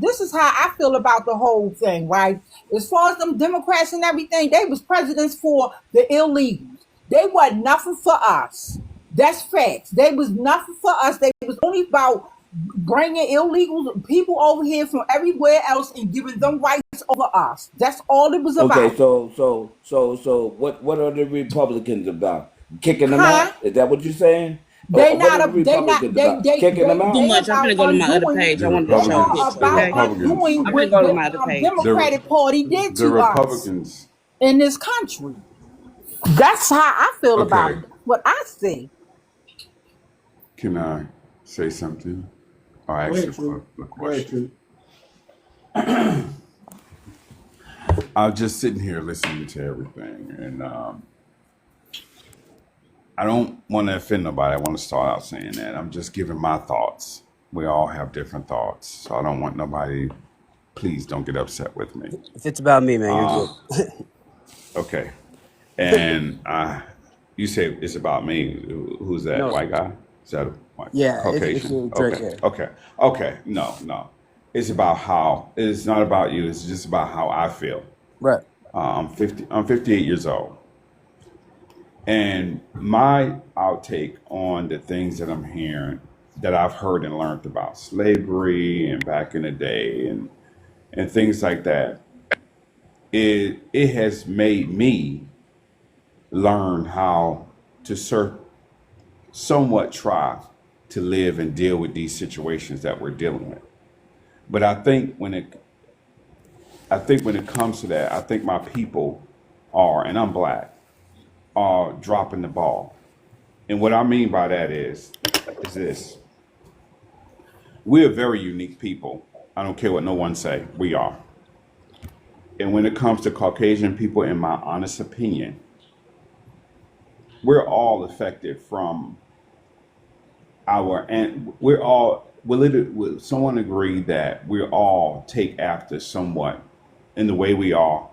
this is how I feel about the whole thing, right? As far as them Democrats and everything, they was presidents for the illegals. They wasn't nothing for us. That's facts. They was nothing for us. They was only about bringing illegal people over here from everywhere else and giving them rights over us. That's all it was Okay, about. so what are the Republicans about? Kicking them Huh? out? Is that what you're saying? They What not are the a they not Republicans about? Kicking them Too out? they much. I'm about finna go to my other undoing page. I The wanted to they show a are Republicans, picture. the about Okay. Republicans, undoing I'm finna what go to the my other page. the Democratic Party did the to us Republicans. in this country. That's how I feel about Okay, it. That's what I see. can I say something or Go ask ahead, True. a Go ahead, question? True. I was just sitting here listening to everything, and I don't want to offend nobody. I want to start out saying that I'm just giving my thoughts. We all have different thoughts, so I don't want nobody. Please don't get upset with me. If it's about me, man, you're Uh, good. okay. And you say it's about me. Who's that? No, White guy? Is that a white yeah, it's Caucasian? your Drake Okay. hair. Okay. Okay. No, no. It's about how. It's not about you. It's just about how I feel. Right. I'm 50. I'm 58 years old, and my outtake on the things that I'm hearing, that I've heard and learned about slavery and back in the day, and things like that. It has made me learn how to somewhat try to live and deal with these situations that we're dealing with. But I think when it comes to that, I think my people are, and I'm black, are dropping the ball. And what I mean by that is this: we're very unique people. I don't care what no one say. We are. And when it comes to Caucasian people, in my honest opinion, we're all affected from and we're all will someone agree that we all take after somewhat in the way we are,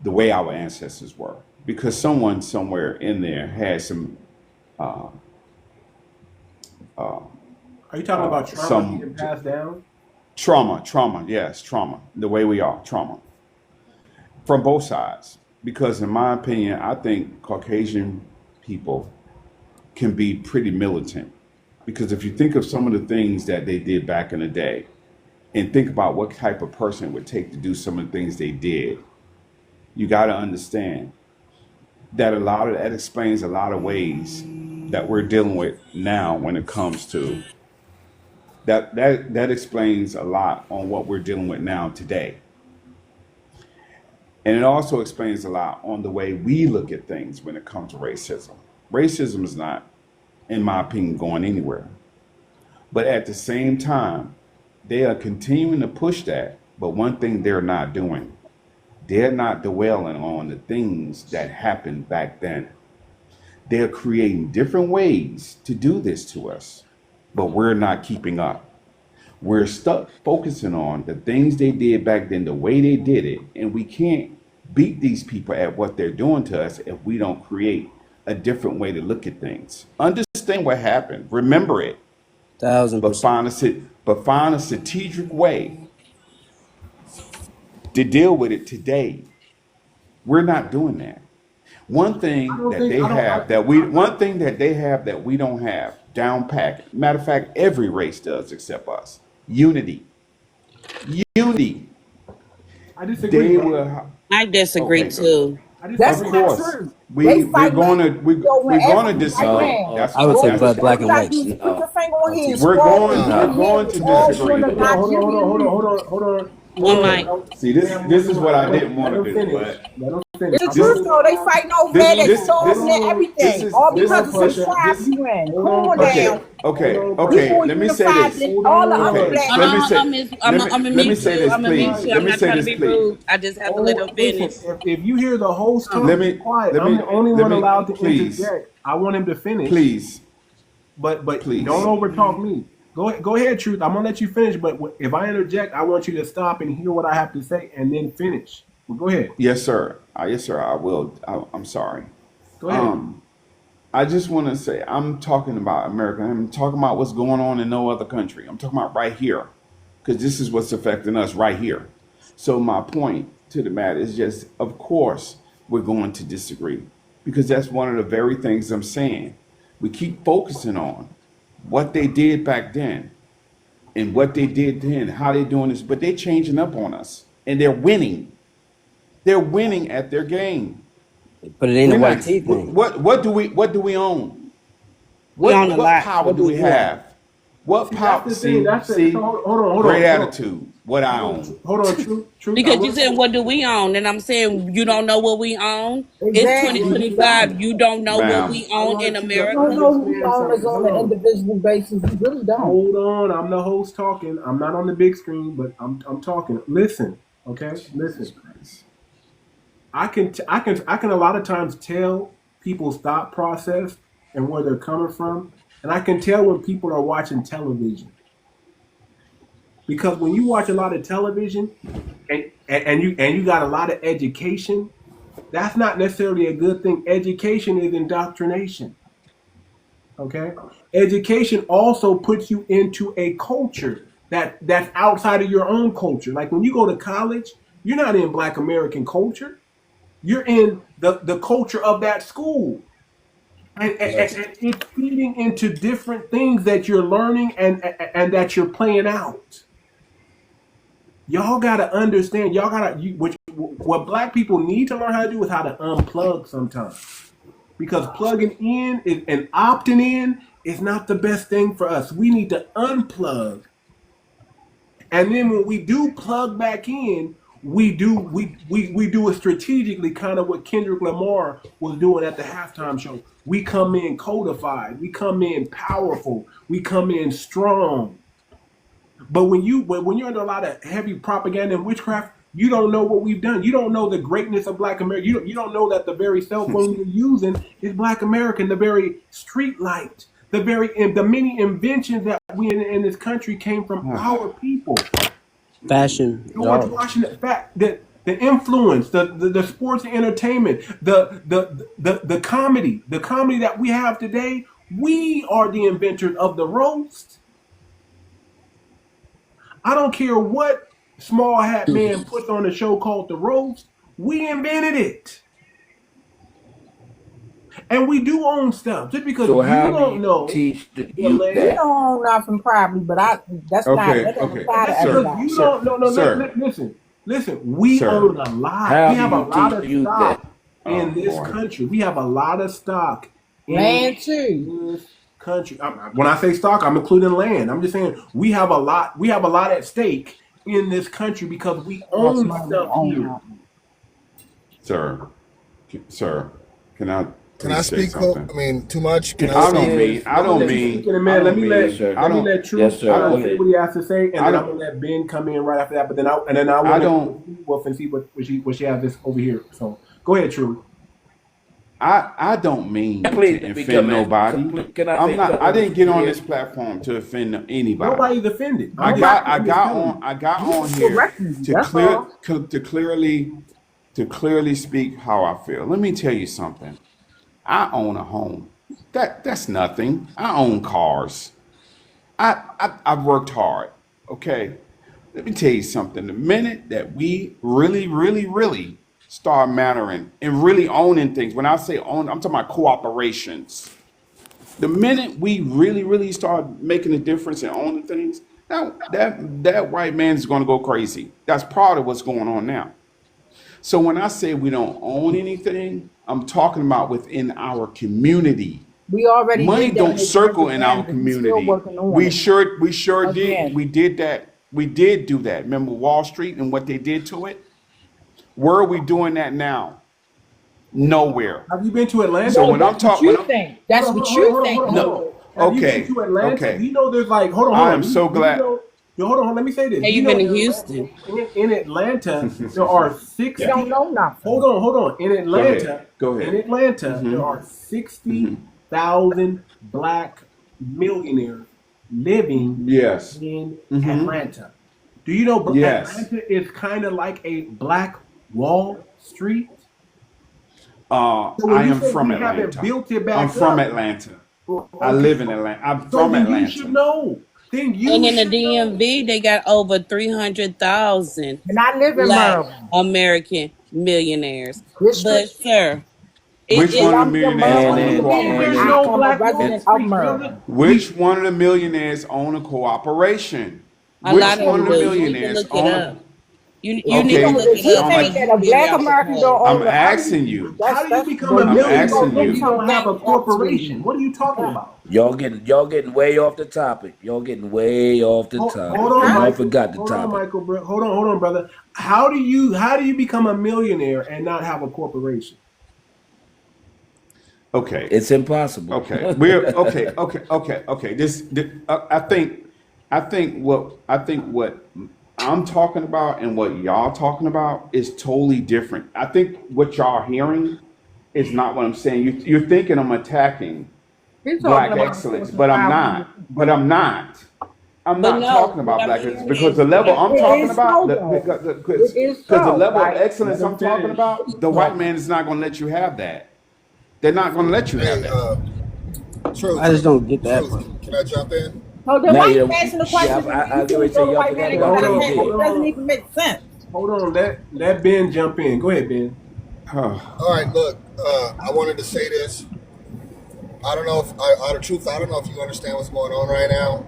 the way our ancestors were, because someone somewhere in there had uh, uh, Are you talking about trauma some getting passed down? trauma, yes, trauma, the way we are, trauma from both sides. Because in my opinion, I think Caucasian people can be pretty militant. Because if you think of some of the things that they did back in the day, and think about what type of person it would take to do some of the things they did, you got to understand that a lot of that explains a lot of ways that we're dealing with now when it comes to that explains a lot on what we're dealing with now today. And it also explains a lot on the way we look at things when it comes to racism. Racism is not, in my opinion, going anywhere. But at the same time, they are continuing to push that. But one thing they're not doing they're not dwelling on the things that happened back then. They're creating different ways to do this to us, but we're not keeping up. We're stuck focusing on the things they did back then, the way they did it, and we can't beat these people at what they're doing to us if we don't create a different way to look at things. Understand what happened, remember it, but 1000%. find a strategic way to deal with it today. We're not doing that. One thing that they have that we don't have down pat. Matter of fact, every race does except us. Unity. Unity. I disagree. I disagree Okay, too. That's of not course. true. We're fight gonna back. we're gonna disagree. I would say That's black and white. Put your finger on here and we're scroll going to disagree. Hold on. One mic. See, this is what I didn't want to do, but Let them finish. It's true though. They fighting over that. They storming and everything. All because of some tribes you in. Come on down. Okay. Let me say this. All the other Okay, black. let me say this, please. Let me say this, please. I just have to let them finish. If you hear the host talk, Let me- quiet. let I'm me- the only let one me- allowed to please. interject. I want him to finish. Please. But Please. don't overtalk me. Go ahead, Truth. I'm gonna let you finish. But if I interject, I want you to stop and hear what I have to say and then finish. Well, go ahead. Yes, sir. Yes, sir. I will. I'm sorry. Go ahead. I just want to say I'm talking about America. I'm talking about what's going on in no other country. I'm talking about right here, because this is what's affecting us right here. So my point to the matter is just, of course, we're going to disagree, because that's one of the very things I'm saying. We keep focusing on what they did back then and what they did then, how they're doing this, but they're changing up on us and they're winning. They're winning at their game. But it ain't a We're white not- teeth thing. What do we own? We own a What lot. power What do we do we have? What power? That's the thing. So hold on. Great attitude. What I own. Hold on, Truth. Because you said, what do we own? And I'm saying, you don't know what we own. It's Exactly. 2025. You don't know what Ma'am. we own in You don't America. know who we own is on an individual basis. You really don't. Hold on. I'm the host talking. I'm not on the big screen, but I'm talking. Listen, okay? Listen. I can a lot of times tell people's thought process and where they're coming from, and I can tell when people are watching television. Because when you watch a lot of television and you got a lot of education, that's not necessarily a good thing. Education is indoctrination. Okay? Education also puts you into a culture that's outside of your own culture. Like when you go to college, you're not in Black American culture. You're in the culture of that school. And it's feeding into different things that you're learning and that you're playing out. Y'all gotta understand. What Black people need to learn how to do is how to unplug sometimes, because plugging in and opting in is not the best thing for us. We need to unplug, and then when we do plug back in, we do it strategically, kind of what Kendrick Lamar was doing at the halftime show. We come in codified. We come in powerful. We come in strong. But when you're under a lot of heavy propaganda and witchcraft, you don't know what we've done. You don't know the greatness of Black America. You don't know that the very cell phone you're using is Black American. The very street light, the many inventions that we in this country came from our people. Fashion. George Washington, the influence, the sports and entertainment, the comedy that we have today. We are the inventors of the roast. I don't care what small hat man puts on a show called The Roast. We invented it. And we do own stuff. Just because So you how don't do know. you teach the Yeah, youth We that? don't own nothing probably, but that doesn't apply to everybody. You don't listen. We own a lot. How We have do a you lot teach of the youth stock that? in this country. We have a lot of stock Land too. this country. When I say stock, I'm including land. I'm just saying we have a lot at stake in this country because we own stuff here. Sir, can I Can I speak? something. I mean, too much. Can I I speak? don't mean. I I'm gonna don't let you mean. speak in a minute. Let me let Truth. Yes, sir. I Go don't say ahead. what he has to say, and I then don't- I'm gonna let Ben come in right after that. But then I want I to don't. Wolf and see what she has this over here. So go ahead, Truth. I don't mean Please, to let me offend come in. nobody. Can I I'm say not. I something? didn't get on Yeah. this platform to offend anybody. Nobody's offended. I got on here correcting you, to that's all. clearly speak how I feel. Let me tell you something. I own a home. That's nothing. I own cars. I've worked hard. Okay. Let me tell you something. The minute that we really start mattering and really owning things, when I say own, I'm talking about cooperations. The minute we really start making a difference and owning things, that white man is going to go crazy. That's part of what's going on now. So when I say we don't own anything, I'm talking about within our community. We already Money did that don't in circle in our advance, and he's still community. working on We it. sure did. Again. We did that. We did do that. Remember Wall Street and what they did to it? Where are we doing that now? Nowhere. Have you been to Atlanta? So when I'm That's what talking, you think. That's what you think. no, Have you okay, been to Atlanta? okay. You know, there's like, hold on. I am so glad. Hold on. Let me say this. Have you been to Houston? In Atlanta, there are 60. You don't know nothing. Hold on. In Atlanta, Go ahead. In Atlanta, Mhm. there are 60,000 black millionaires living Yes. in Mhm. Atlanta. Do you know Yes. Atlanta is kind of like a black Wall Street? So when I you am say from we haven't Atlanta. built it back I'm from up, Atlanta. well, I okay, live in Atlanta. I'm so from then Atlanta. you should know. Then you And in the should DMV, they got over 300,000 And I live in black Maryland. American millionaires. But, District. sir, Which it one of the Columbia, millionaires Maryland. own a know. There's corporation? I no am a black Wall resident of Street, brother. Maryland. Which one of the millionaires own a cooperation? a Which lot of one them of the do. You need to millionaires look it own up. a You need to okay? look If it you up I'm think because a, that you a being black out the American don't cold. own I'm the, asking you. How do you become a I'm asking millionaire if you. you don't have a corporation? What are you talking about? Y'all getting way off the topic. Y'all getting way off the Hold topic. on, Y'all Michael. forgot the Hold on, topic. Michael. Hold on, brother. How do you become a millionaire and not have a corporation? Okay. It's impossible. Okay. We're okay. I think what I'm talking about and what y'all talking about is totally different. I think what y'all hearing is not what I'm saying. You're thinking I'm attacking he's talking black about excellence, Fortune but I'm 500. not. But I'm not. I'm But not no, talking what about I'm black excellence hearing because is the level black I'm It talking is about, so, though. because It is the so. level of Like, excellence Let I'm him talking finish. about, the white man is not going to let you have that. They're not going to let you have Hey, that. Truth. I just don't get that Truth. part. Can I jump in? so then Now why you you, asking the yeah, questions if I you get ready can't to say throw the y'all white man forgot in about got a Hold head? on, It PJ. doesn't even make sense. hold on. Let Ben jump in. Go ahead, Ben. All right, look. I wanted to say this. I don't know if, out of truth, I don't know if you understand what's going on right now.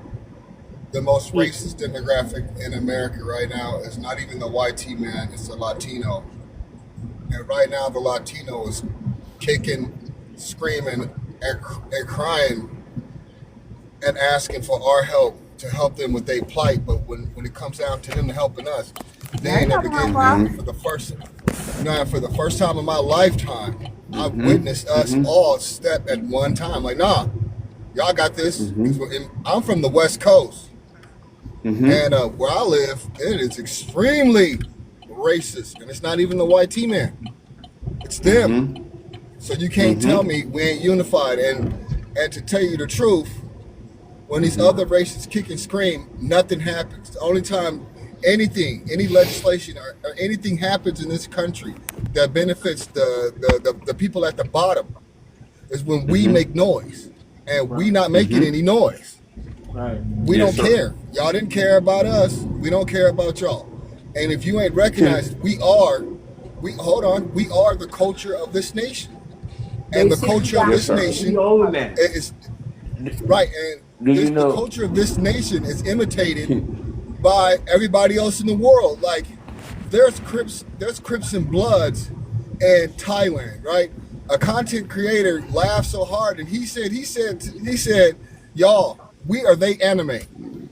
The most racist demographic in America right now is not even the white man, it's the Latino. And right now, the Latino is kicking, screaming, and crying and asking for our help to help them with their plight. But when it comes down to them helping us, they Now you ain't not never gonna help getting us. it. For the first time in my lifetime, I've Mm-hmm. witnessed us Mm-hmm. all step at one time. Like, nah, y'all got this. Mm-hmm. I'm from the West Coast. Mm-hmm. And where I live, it is extremely racist. And it's not even the white man. It's them. Mm-hmm. So you can't tell Mm-hmm. me we ain't unified. And to tell you the truth, when these Mm-hmm. other races kick and scream, nothing happens. The only time any legislation or anything happens in this country that benefits the people at the bottom is when we Mm-hmm. make noise. And we Right. not making Mm-hmm. any noise. Right. We Yes, don't sir. care. Y'all didn't care about us. We don't care about y'all. And if you ain't recognized, Can we are the culture of this nation. They And the see culture of yes, this sir. We nation own that. is right. And Do you the know? culture of this nation is imitated Can, by everybody else in the world. Like there's Crips and Bloods in Thailand, right? A content creator laughed so hard, and he said, y'all, we are they anime.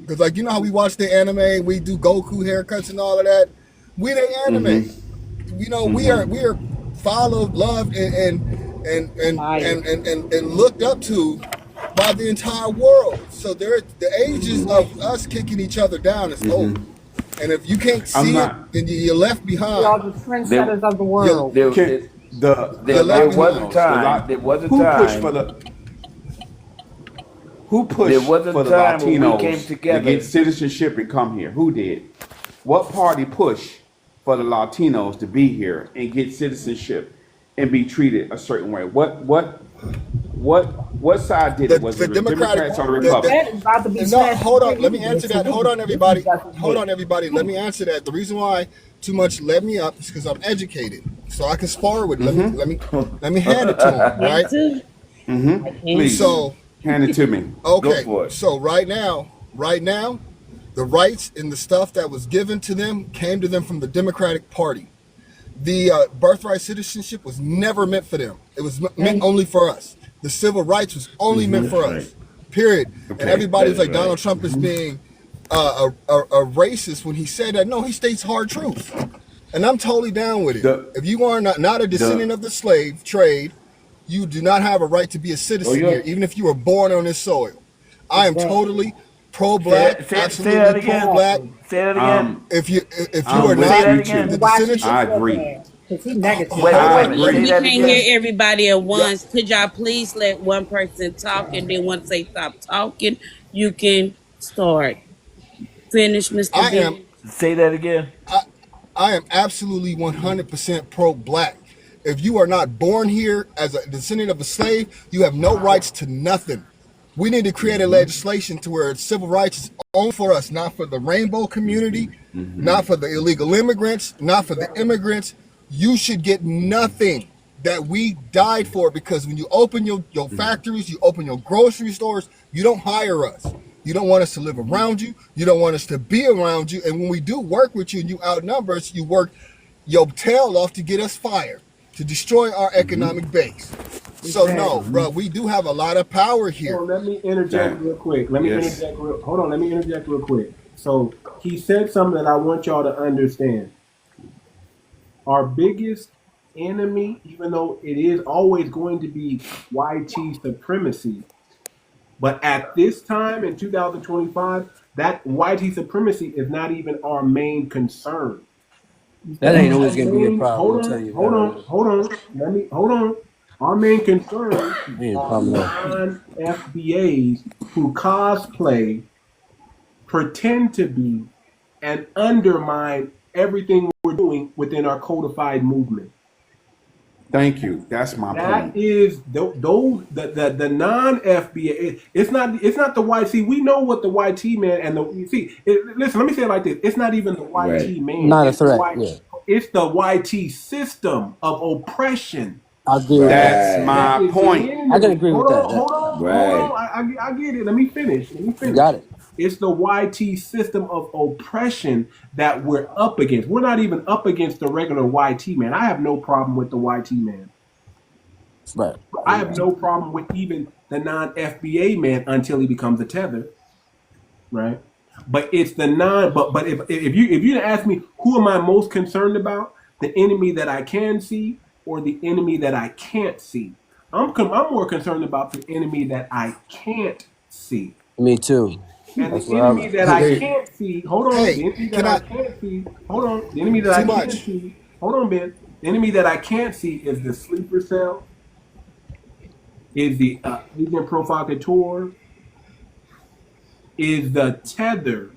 Because like you know how we watch the anime, we do Goku haircuts and all of that. We they mm-hmm. anime. You know, we Mm-hmm. are followed, loved, and looked up to by the entire world. So the ages of us kicking each other down is over. And if you can't I'm see it, not. then you're left We behind. are the trendsetters of the world. There, Can, the there was a Latinos, time. There was a who pushed time. for the There was a time when we came Latinos to together. get citizenship and come here? Who did? What party pushed for the Latinos to be here and get citizenship and be treated a certain way? What side did it? Was The it the Democratic Democrats or the Republicans? That is about to be No, smashed. hold on. Let me answer that. Hold on, everybody. Hold on, everybody. Let me answer that. The reason why Too Much led me up is because I'm educated, so I can spar with. Let me hand it to him. Right. Please. So Hand it to me. okay. Go for it. So right now, the rights and the stuff that was given to them came to them from the Democratic Party. The birthright citizenship was never meant for them. It was meant only for us. The civil rights was only meant for us. Period. Okay, And everybody was like, that's right. Donald Trump is being a racist when he said that. No, he states hard truth. And I'm totally down with it. If you are not a descendant of the slave trade, you do not have a right to be a citizen here, even if you were born on this soil. I am totally pro-black, absolutely pro-black. Say that again. If you are with not you too. the descendants, I agree. Because he negative. Wait, I wait, agree. say We that can't again. hear everybody at once. Could y'all please let one person talk, and then once they stop talking, you can start. Finish, Mr. I B. am Say that again. I am absolutely 100% pro-black. If you are not born here as a descendant of a slave, you have no rights to nothing. We need to create a legislation to where civil rights is only for us, not for the rainbow community, not for the illegal immigrants, not for the immigrants. You should get nothing that we died for, because when you open your factories, you open your grocery stores, you don't hire us. You don't want us to live around you. You don't want us to be around you. And when we do work with you and you outnumber us, you work your tail off to get us fired, to destroy our economic base. So no, bro, we do have a lot of power here. So let me interject real quick. Hold on, let me interject real quick. So he said something that I want y'all to understand. Our biggest enemy, even though it is always going to be YT supremacy, but at this time in 2025, that YT supremacy is not even our main concern. That ain't always gonna be a problem. Hold on. Our main concern are problem. non-FBAs who cosplay, pretend to be, and undermine everything we're doing within our codified movement. Thank you. That's my That point. is the non-FBA. It's not the YT. We know what the YT man and listen. Let me say it like this. It's not even the YT Right. man. Not a It's the threat. Yeah. It's the YT system of oppression. I agree with that. That's my point. I can agree with that. Hold on. I get it. Let me finish. You got it. It's the YT system of oppression that we're up against. We're not even up against the regular YT man. I have no problem with the YT man. Right. I have no problem with even the non-FBA man until he becomes a tether, right? But it's the But if you ask me who am I most concerned about, the enemy that I can see or the enemy that I can't see, I'm more concerned about the enemy that I can't see. Me too. And That's the what enemy that I can't see, hold on. Hey, The enemy can that I- I can't see, hold on. The enemy that I Too can't much. see, hold on, Ben. The enemy that I can't see is the sleeper cell, is the agent provocateur, is the tether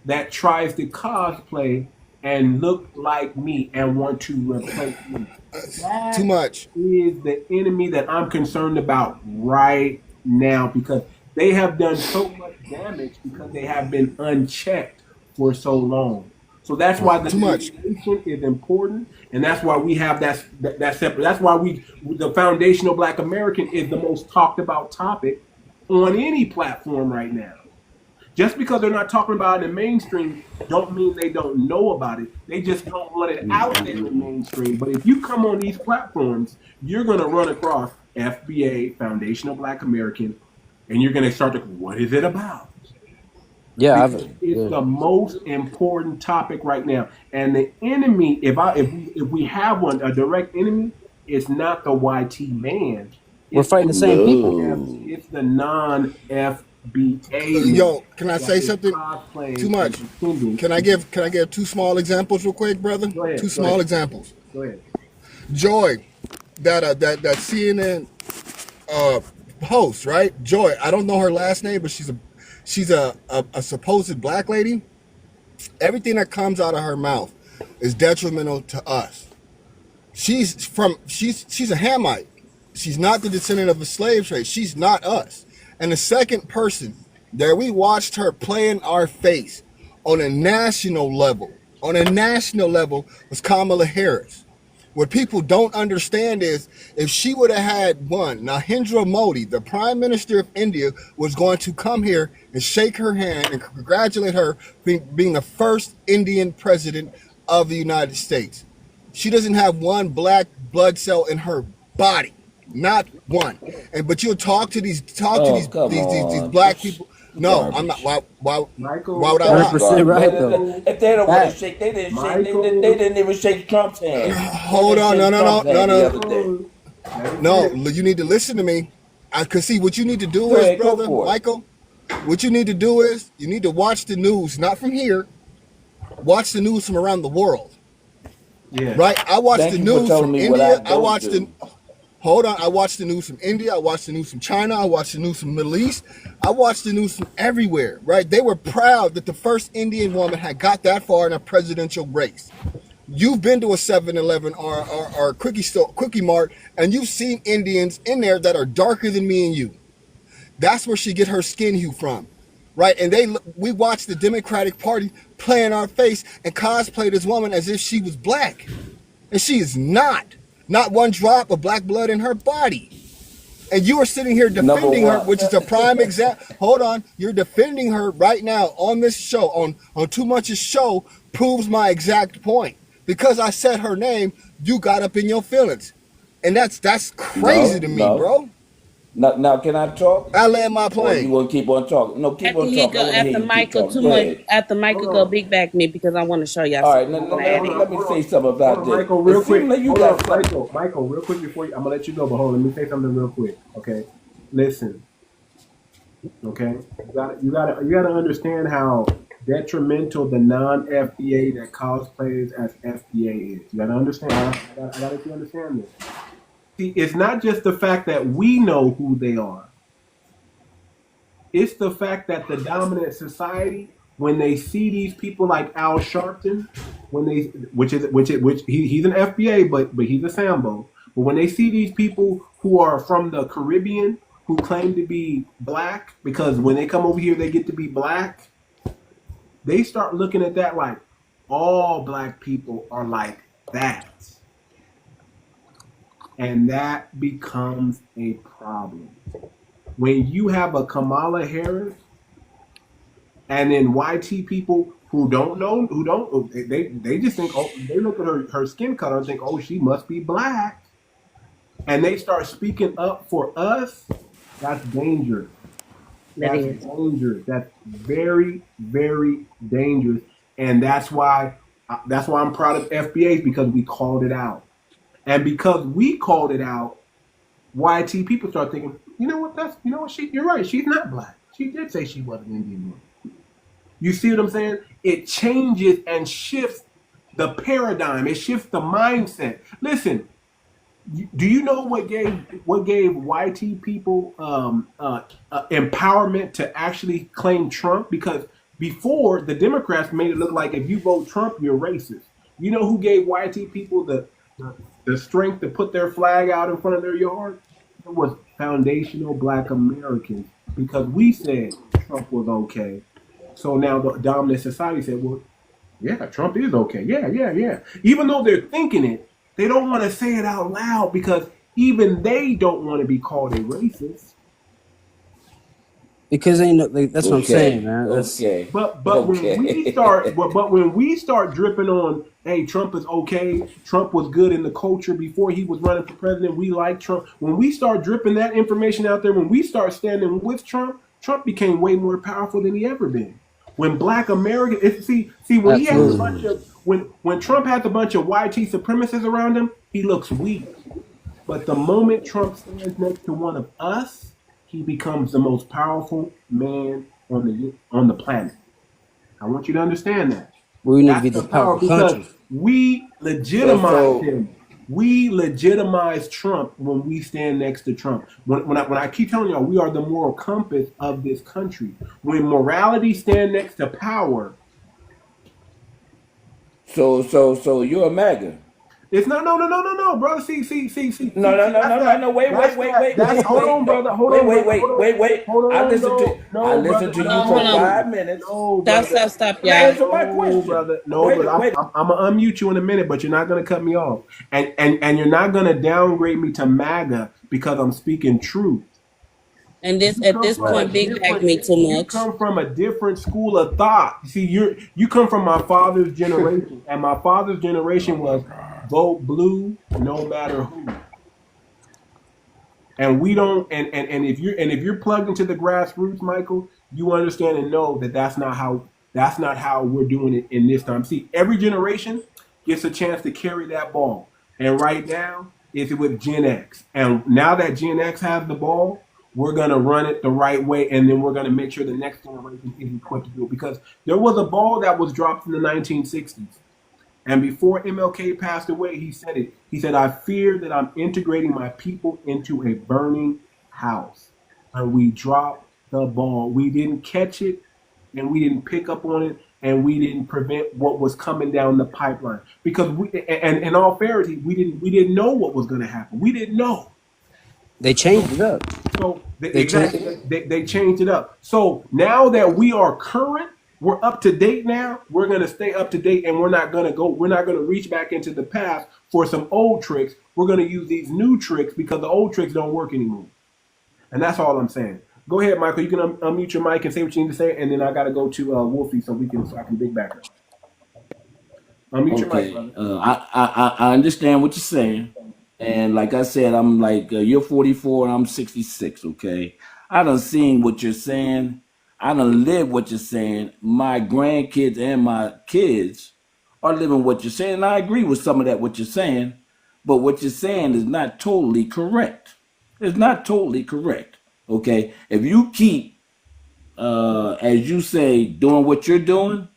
that tries to cosplay and look like me and want to replace me. That Too much. is the enemy that I'm concerned about right now, because they have done so much damage because they have been unchecked for so long. So that's why the Too much. nation is important, and that's why we have that separate. That's why the foundational Black American is the most talked about topic on any platform right now. Just because they're not talking about it in the mainstream don't mean they don't know about it. They just don't want it out there in the mainstream. But if you come on these platforms, you're going to run across FBA, Foundational Black American, and you're going to start to, what is it about? Yeah, It's the most important topic right now. And the enemy, if we have one, a direct enemy, it's not the YT man. We're It's fighting the same people. No. it's the non-FBA man Yo, can I that say is something? Too cosplaying and much. pretending. Can I give 2 small examples real quick, brother? Go ahead. Two Go small ahead. examples. Go ahead. Joy, that CNN host, right? Joy. I don't know her last name, but she's a supposed black lady. Everything that comes out of her mouth is detrimental to us. She's a Hamite. She's not the descendant of a slave trade. She's not us. And the second person that we watched her play in our face on a national level, was Kamala Harris. What people don't understand is if she would have had one, Narendra Modi, the Prime Minister of India, was going to come here and shake her hand and congratulate her being the first Indian president of the United States. She doesn't have one black blood cell in her body, not one. But you'll talk to these black people. No, I'm not. Why would I lie? 100% right though. If they don't want to shake, they didn't shake. They didn't even shake Trump's hand. Hold on, no. You need to listen to me. I can see what you need to do is, brother Michael. What you need to do is you need to watch the news, not from here. Watch the news from around the world. Yeah. Right. I watched the news from India. I watched the news from India. I watched the news from China. I watched the news from the Middle East. I watched the news from everywhere, right? They were proud that the first Indian woman had got that far in a presidential race. You've been to a 7-Eleven or Quickie Mart, and you've seen Indians in there that are darker than me and you. That's where she get her skin hue from, right? And we watched the Democratic Party play in our face and cosplay this woman as if she was black, and she is not. Not one drop of black blood in her body. And you are sitting here defending her, which is a prime example. Hold on. You're defending her right now on this show, on Too Much's show, proves my exact point. Because I said her name, you got up in your feelings. And that's crazy to me, bro. Now, can I talk? I land my Or plane. you want to keep on talking? No, keep on talking. After Michael, too much. After Michael, go big back me because I want to show y'all. All right, let me say something about this. Michael, real quick. Michael, real quick before I'm gonna let you go, but hold on, let me say something real quick. Okay, listen. Okay, you gotta understand how detrimental the non-FBA that cosplays as FBA is. You gotta understand. I gotta let you understand this. See, it's not just the fact that we know who they are. It's the fact that the dominant society, when they see these people like Al Sharpton, which he's an FBA, but he's a Sambo. But when they see these people who are from the Caribbean who claim to be black, because when they come over here they get to be black, they start looking at that like all black people are like that. And that becomes a problem. When you have a Kamala Harris and then YT people who don't know, they just think, oh, they look at her skin color and think, oh, she must be black. And they start speaking up for us, that's dangerous. That's dangerous. That's very, very dangerous. And that's why I'm proud of FBAs, because we called it out. And because we called it out, YT people start thinking, you're right, she's not black. She did say she was an Indian woman. You see what I'm saying? It changes and shifts the paradigm. It shifts the mindset. Listen, do you know what gave YT people empowerment to actually claim Trump? Because before, the Democrats made it look like if you vote Trump, you're racist. You know who gave YT people the strength to put their flag out in front of their yard? It was foundational Black Americans, because we said Trump was okay. So now the dominant society said, well, yeah, Trump is okay. Yeah. Even though they're thinking it, they don't want to say it out loud because even they don't want to be called a racist. Because that's what I'm saying, man. Okay. But when we start dripping on, hey, Trump is okay. Trump was good in the culture before he was running for president. We like Trump. When we start dripping that information out there, when we start standing with Trump, Trump became way more powerful than he ever been. When Black Americans when he has a bunch of when Trump has a bunch of YT supremacists around him, he looks weak. But the moment Trump stands next to one of us, he becomes the most powerful man on the planet. I want you to understand that. We need to That's be the this power powerful because country. we So legitimize so him. We legitimize Trump when we stand next to Trump. When I keep telling y'all, we are the moral compass of this country. When morality stand next to power, so you're a MAGA. it's not no, brother. No, no, no, That's no, no, that. no. Wait, That's wait, wait, that. wait, That's wait, hold wait. on, No, brother. Hold wait, on, wait, brother. wait, wait, wait. Hold I on. listened to I No, listened brother. to you Hold for on. 5 minutes. No, Stop, brother. stop, stop, But y'all. answer my No, question. brother. No, Wait, brother. wait. I'm gonna unmute you in a minute, but you're not gonna cut me off, and you're not gonna downgrade me to MAGA because I'm speaking truth. And this You at come this from a point, Big Bag different. me too You much. come from a different school of thought. See, you come from my father's generation, and my father's generation was vote blue no matter who. And we don't. And if you're plugged into the grassroots, Michael, you understand and know that that's not how we're doing it in this time. See, every generation gets a chance to carry that ball, and right now it's with Gen X. And now that Gen X has the ball, we're gonna run it the right way, and then we're gonna make sure the next generation is equipped to do it. Because there was a ball that was dropped in the 1960s. And before MLK passed away, he said it. He said, I fear that I'm integrating my people into a burning house. And we dropped the ball. We didn't catch it, and we didn't pick up on it, and we didn't prevent what was coming down the pipeline. Because and in all fairness, we didn't know what was going to happen. We didn't know. They changed it up. So They changed. exactly they changed it up. So now that we are current, we're up to date now. We're gonna stay up to date, and we're not gonna reach back into the past for some old tricks. We're gonna use these new tricks because the old tricks don't work anymore. And that's all I'm saying. Go ahead, Michael. You can unmute your mic and say what you need to say, and then I gotta go to Wolfie so I can big back up. Unmute your mic, Okay. brother. I understand what you're saying. And like I said, I'm like, you're 44 and I'm 66, okay? I done seen what you're saying. I done lived what you're saying. My grandkids and my kids are living what you're saying. And I agree with some of that, what you're saying. But what you're saying is not totally correct. It's not totally correct, okay? If you keep, as you say, doing what you're doing,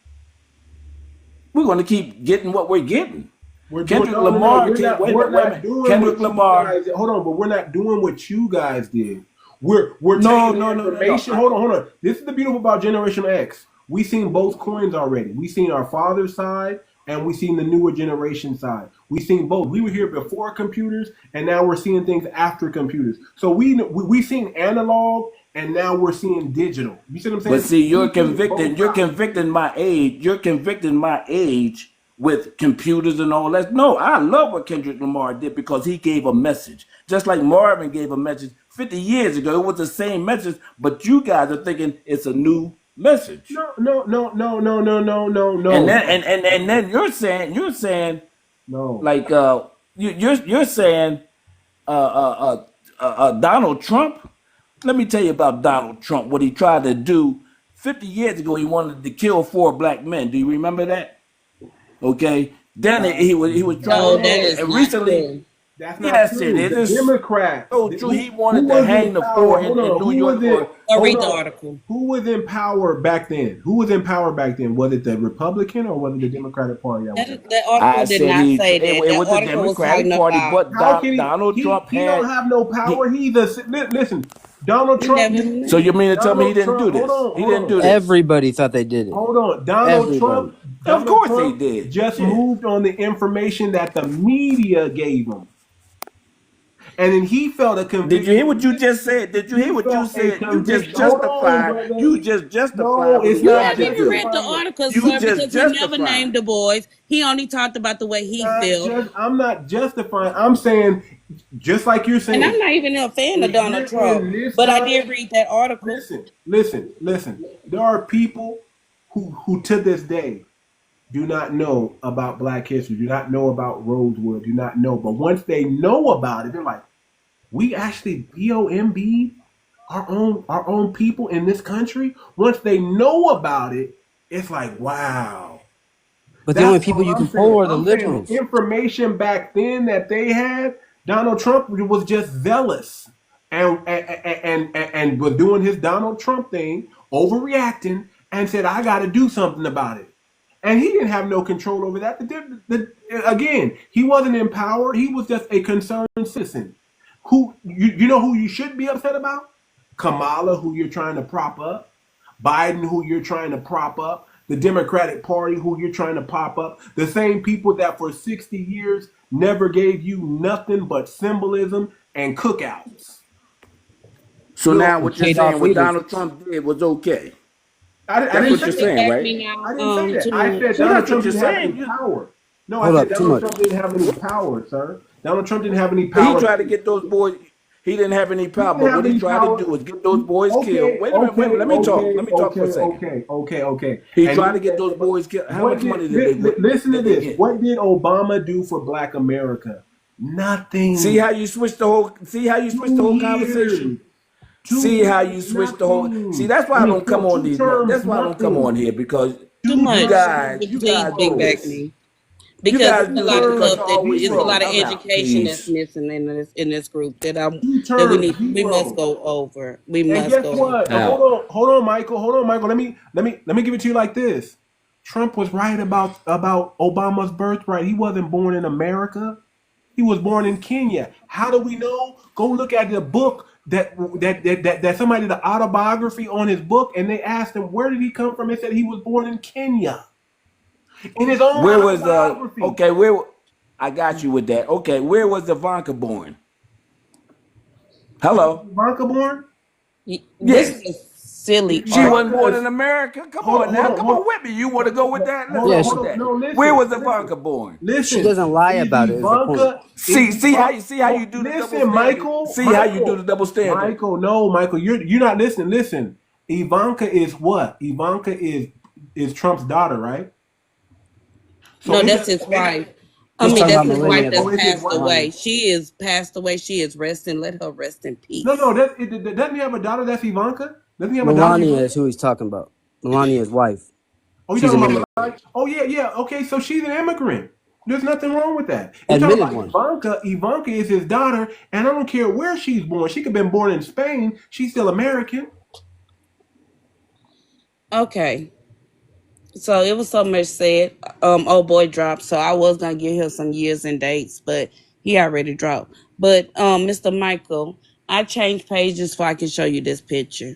we're going to keep getting what we're getting. We're doing Kendrick no. Lamar, We're not. wait a We're minute, wait a not minute. doing Kendrick what you Lamar, guys. Hold on, but we're not doing what you guys did. We're no, taking no, the no, no, no. information. Hold on. This is the beautiful about Generation X. We seen both coins already. We seen our father's side, and we seen the newer generation side. We seen both. We were here before computers, and now we're seeing things after computers. So we seen analog, and now we're seeing digital. You see what I'm But saying? see, We seen both you're sides. convicting my age. You're convicting my age with computers and all that. No, I love what Kendrick Lamar did because he gave a message. Just like Marvin gave a message 50 years ago. It was the same message, but you guys are thinking it's a new message. And then No. and then you're saying No. like you're saying Donald Trump. Let me tell you about Donald Trump. What he tried to do 50 years ago. He wanted to kill 4 black men. Do you remember that? Okay. Then he was trying No, to, that is and not recently, true. That's not yes, it true. is. The It's Democrats. so true. He Who wanted to was hang in the power? 4 Hold in on. New Who was York it? for. Go Hold read the on. article. Who was in power back then? Who was in power back then? Was it the Republican or was it the Democratic Party that was in power? That I article did said not he. say that. It That was the article was Democratic talking Party, about. but How can Donald Trump he don't had have no power. he. He's a listen. Donald We Trump. never knew So that. you mean to tell me he Donald didn't Trump. do this? He didn't do this. Everybody thought they did it. Hold on. Everybody. Of Donald course he Trump did. just Shit. moved on the information that the media gave him. And then he felt a Did you hear conviction. what you just said? Did you hear He what you felt a said? You just conviction. Hold on, justified. brother. You just No, justified what he it's You not tried haven't to even do. read the justifying. article, You sir, just because he never named justified. the boys. He only talked about the way he felt. I'm not justifying. I'm saying, just like you're And I'm saying, not even a fan of if Donald you're Trump, in this but I did time, read that article. listen. There are people who to this day do not know about Black history, do not know about Rosewood, do not know. But once they know about it, they're like, we actually BOMB our own people in this country. Once they know about it, it's like, wow. But the only That's people all you I'm can pull saying. are the I'm saying the liberals. information back then that they had, Donald Trump was just zealous and was doing his Donald Trump thing, overreacting, and said, "I got to do something about it." And he didn't have no control over that. Again, he wasn't in power. He was just a concerned citizen. Who you know who you should be upset about? Kamala, who you're trying to prop up. Biden, who you're trying to prop up. The Democratic Party, who you're trying to pop up. The same people that for 60 years never gave you nothing but symbolism and cookouts. So now what you're paid off saying, what leaders. Donald Trump did was okay. I That's didn't what you're say that. saying, right? I didn't say that. I said So Donald that's what Trump you're didn't have saying. any power. No, Hold I up, said too Donald much. Trump didn't have any power, sir. Donald Trump didn't have any He power. tried to get those boys. He didn't have any He power, didn't but have what he any tried power. to do was get those boys killed. Wait a minute, let me talk. Let me talk for a second. Okay. He And tried to get those boys killed. How much money did they listen to did they this. get? What did Obama do for Black America? Nothing. See how you switched the whole. See how you switched the whole conversation. See how you switched the whole. See, that's why I don't come on these. That's why I don't come on here because Too much. you guys Please bring do back this. me. You Because guys it's a do lot this of because stuff you're that always it's a lot wrong. of I'm out. education that's Peace. missing in this group that Two we terms, we must zero. go over. We And must guess go over. what? Out. Hold on, Michael. Let me give it to you like this. Trump was right about Obama's birthright. He wasn't born in America. He was born in Kenya. How do we know? Go look at the book that somebody did an autobiography on his book, and they asked him where did he come from. He said he was born in Kenya. In his own Where was autobiography. okay? Where I got you with that. Okay, where was Ivanka born? Hello. Ivanka born? This Yes. is a silly She wasn't argument. born in America. Come on now. Come on with me. You want to go with that? Let's Yeah, go she, with that. No, Where was listen. Ivanka born? she Listen. doesn't lie Is about it. Is the point? Ivanka See how you do the double listen, standard. Michael. See how you do the double standard. Michael, you're not listening. Listen. Ivanka is what? Ivanka is Trump's daughter, right? So No, it that's does, his wife. I He's mean, talking that's about his wife Melania, that's though. it's his passed wife. away. Melania. She is passed away. She is resting. Let her rest in No, peace. doesn't he have a daughter that's Ivanka? Doesn't he have a daughter? Melania is who he's talking about. Melania's wife. Oh, you She's talking an about immigrant. Melania? Oh yeah. Okay, so she's an immigrant. There's nothing wrong with that. You're talking Admitted about one. Ivanka. Ivanka is his daughter, and I don't care where she's born. She could have been born in Spain. She's still American. Okay. So it was so much said. Old boy dropped. So I was gonna give him some years and dates, but he already dropped. But Mr. Michael, I changed pages so I can show you this picture.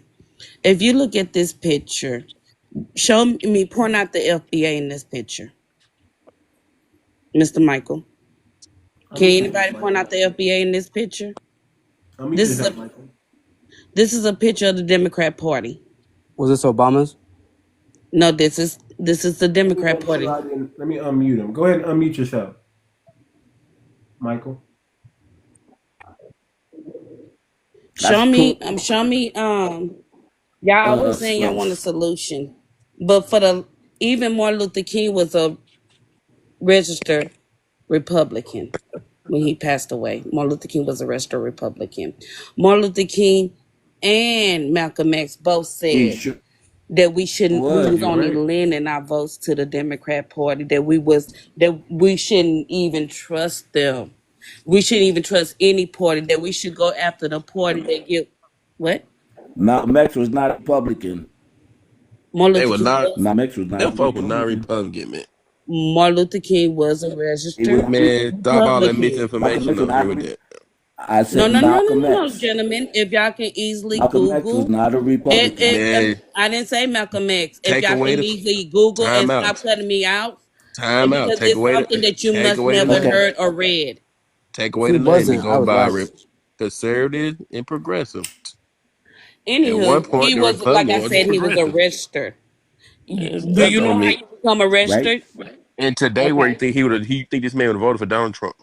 If you look at this picture, show me point out the FBA in this picture, Mr. Michael. I'll Can meet yourself, anybody point Michael. out the FBA in this picture? I'll meet This is yourself, a Michael. this is a picture of the Democrat Party. Was this Obama's? No, this is the Let me Democrat make sure Party. I didn't. Let me unmute him. Go ahead and unmute yourself, Michael. That's Show me. Y'all always saying y'all want a Smokes. solution, but even Martin Luther King was a registered Republican when he passed away. Martin Luther King was a registered Republican. Martin Luther King and Malcolm X both He said sure that we was. was You're only right. lending our votes to the Democrat Party, that we shouldn't even trust them. We shouldn't even trust any party, that we should go after the party that give what? Malcolm X was not a Republican. Martin They Luther were King not. was Malcolm X was not a Them folk were not Republican. Republican, man. Martin Luther King was a He was registered not. Man, stop all that Republican. Malcolm misinformation X was over here not. with that. I No, said no, no, no, Malcolm no, no, X. gentlemen. If y'all can easily Malcolm X was Google, not a Republican. Man, I didn't say Malcolm X. If take y'all away can the easily Google time and out. stop cutting me out, Time out. because it's something that you Take must away the never name. Okay. heard or read. Take If away he the name. He wasn't, I go was by laughing. conservative and progressive. At one Anywho, point, he the was, like Republican I was said, he was a progressive. registered. Man, Do that you know don't how mean. you become a Right. registered? And today, where you Okay. think he think this man would have voted for Donald Trump?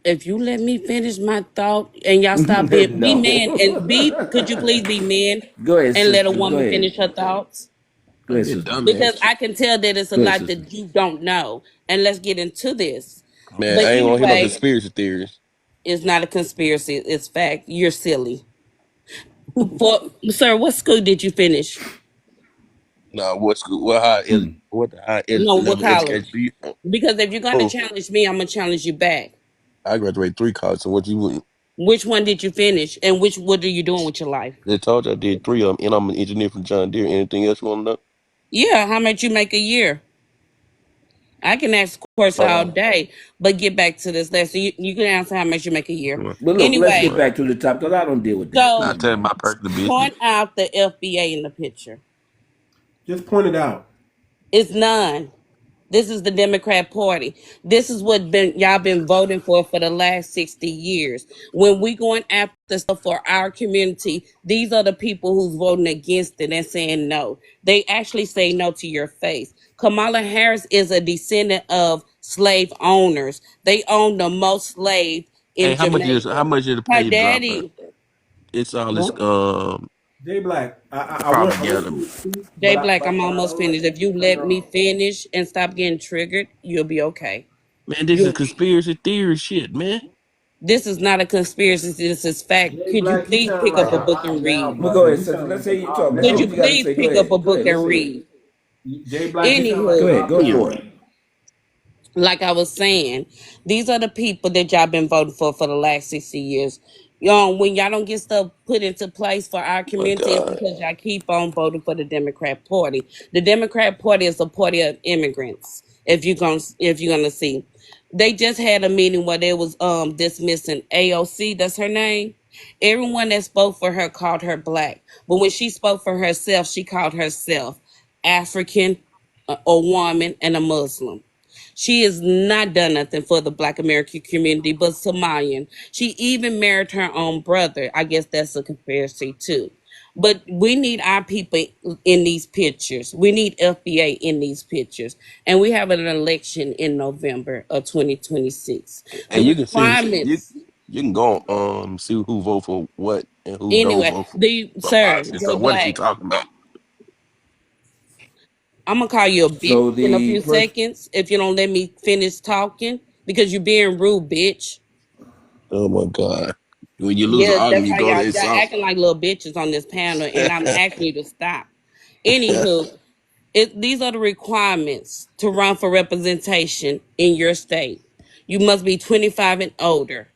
If you let me finish my thought and y'all stop be man and could you No. please be men Go ahead, and let a sister. Go woman ahead. finish her thoughts? Go Don't ahead, be a sister. Because dumbass. I can tell that it's a Go ahead, lot sister. that you don't know. And let's get into this. Man, But I ain't gonna hear no anyway, conspiracy theories. it's not a conspiracy. It's fact. You're silly. Sir, what school did you finish? No, what school? What No, what level of college? education do you? Because if you're going to Oh, challenge me, I'm going to challenge you back. I graduated 3 colleges. So what you wouldn't? Which one did you finish, and what are you doing with your life? They told you I did 3 of them, and I'm an engineer from John Deere. Anything else you want to know? Yeah, how much you make a year? I can ask questions all day, but get back to this lesson. You can answer how much you make a year. Come But look, let's get Anyway, back to the top because I don't deal with that. so Not telling my personal business. point out the FBA in the picture. Just point it out. It's none. This is the Democrat Party. This is what y'all been voting for the last 60 years. When we going after stuff for our community, these are the people who's voting against it and saying no. They actually say no to your face. Kamala Harris is a descendant of slave owners. They own the most slaves Hey, in how Jamaica. much is the Her pay drop? daddy, It's all this what? Jay Black, I want propaganda. you to speak, Jay Black, but I'm I almost don't like finished. If you to cut let her me off. finish and stop getting triggered, you'll be okay. Man, this is You conspiracy theory shit, man. This is not a conspiracy. This is fact. Jay Could you Black, you please sound pick like up a a book op and now, read? Well, go brother. ahead, You sister. sound Let's like a say you talk. op Let's hear Could what you now. you got to please say. Go pick up ahead. a Go book ahead. Let's and hear it. read? Jay Black, you sound like an Anywho, Go op ahead. Go now, for it. brother. like I was saying, these are the people that y'all been voting for the last 60 years. Y'all, when y'all don't get stuff put into place for our Oh my community, it's God. because y'all keep on voting for the Democrat Party. The Democrat Party is a party of immigrants. If you're gonna see, they just had a meeting where they was dismissing AOC. That's her name. Everyone that spoke for her called her black, but when she spoke for herself, she called herself African, a woman, and a Muslim. She has not done nothing for the Black American community, but Somalian. She even married her own brother. I guess that's a conspiracy too. But we need our people in these pictures. We need FBA in these pictures. And we have an election in November of 2026. The And you can see requirements, you can go see who vote for what and who don't anyway, vote for sir, politics. Joe So what is he Black, talking about? I'm gonna call you a bitch So in a the few person. seconds if you don't let me finish talking because you're being rude, bitch. Oh my God. When you lose an Yeah, that's argument, you how go to y'all insult. acting like little bitches on this panel, and I'm asking you to stop. Anywho, these are the requirements to run for representation in your state. You must be 25 and older.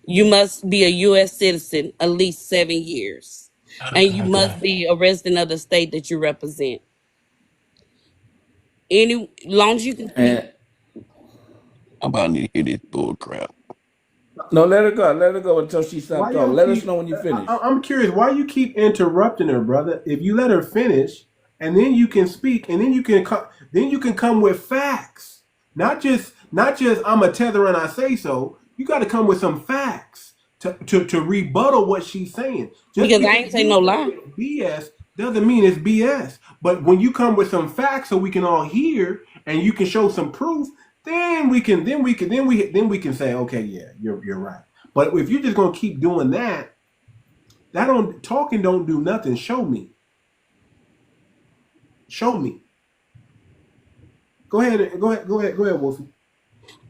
You must be a U.S. citizen at least 7 years, and you must be a resident of the state that you represent. Any long as you can speak. And I'm about to hear this bull crap. no, let her go. Let her go until she stops Why talking. y'all Let us keep? know when you finish. I'm curious. Why you keep interrupting her, brother? If you let her finish, and then you can speak, and then then you can come with facts, not just I'm a tether and I say so. You got to come with some facts to rebuttal what she's saying. Just Because I because ain't say you no say lie. it's BS doesn't mean it's BS. But when you come with some facts, so we can all hear, and you can show some proof, then we can say, okay, yeah, you're right. But if you're just gonna keep doing that, don't do nothing. Show me. Show me. Go ahead, Wolfie.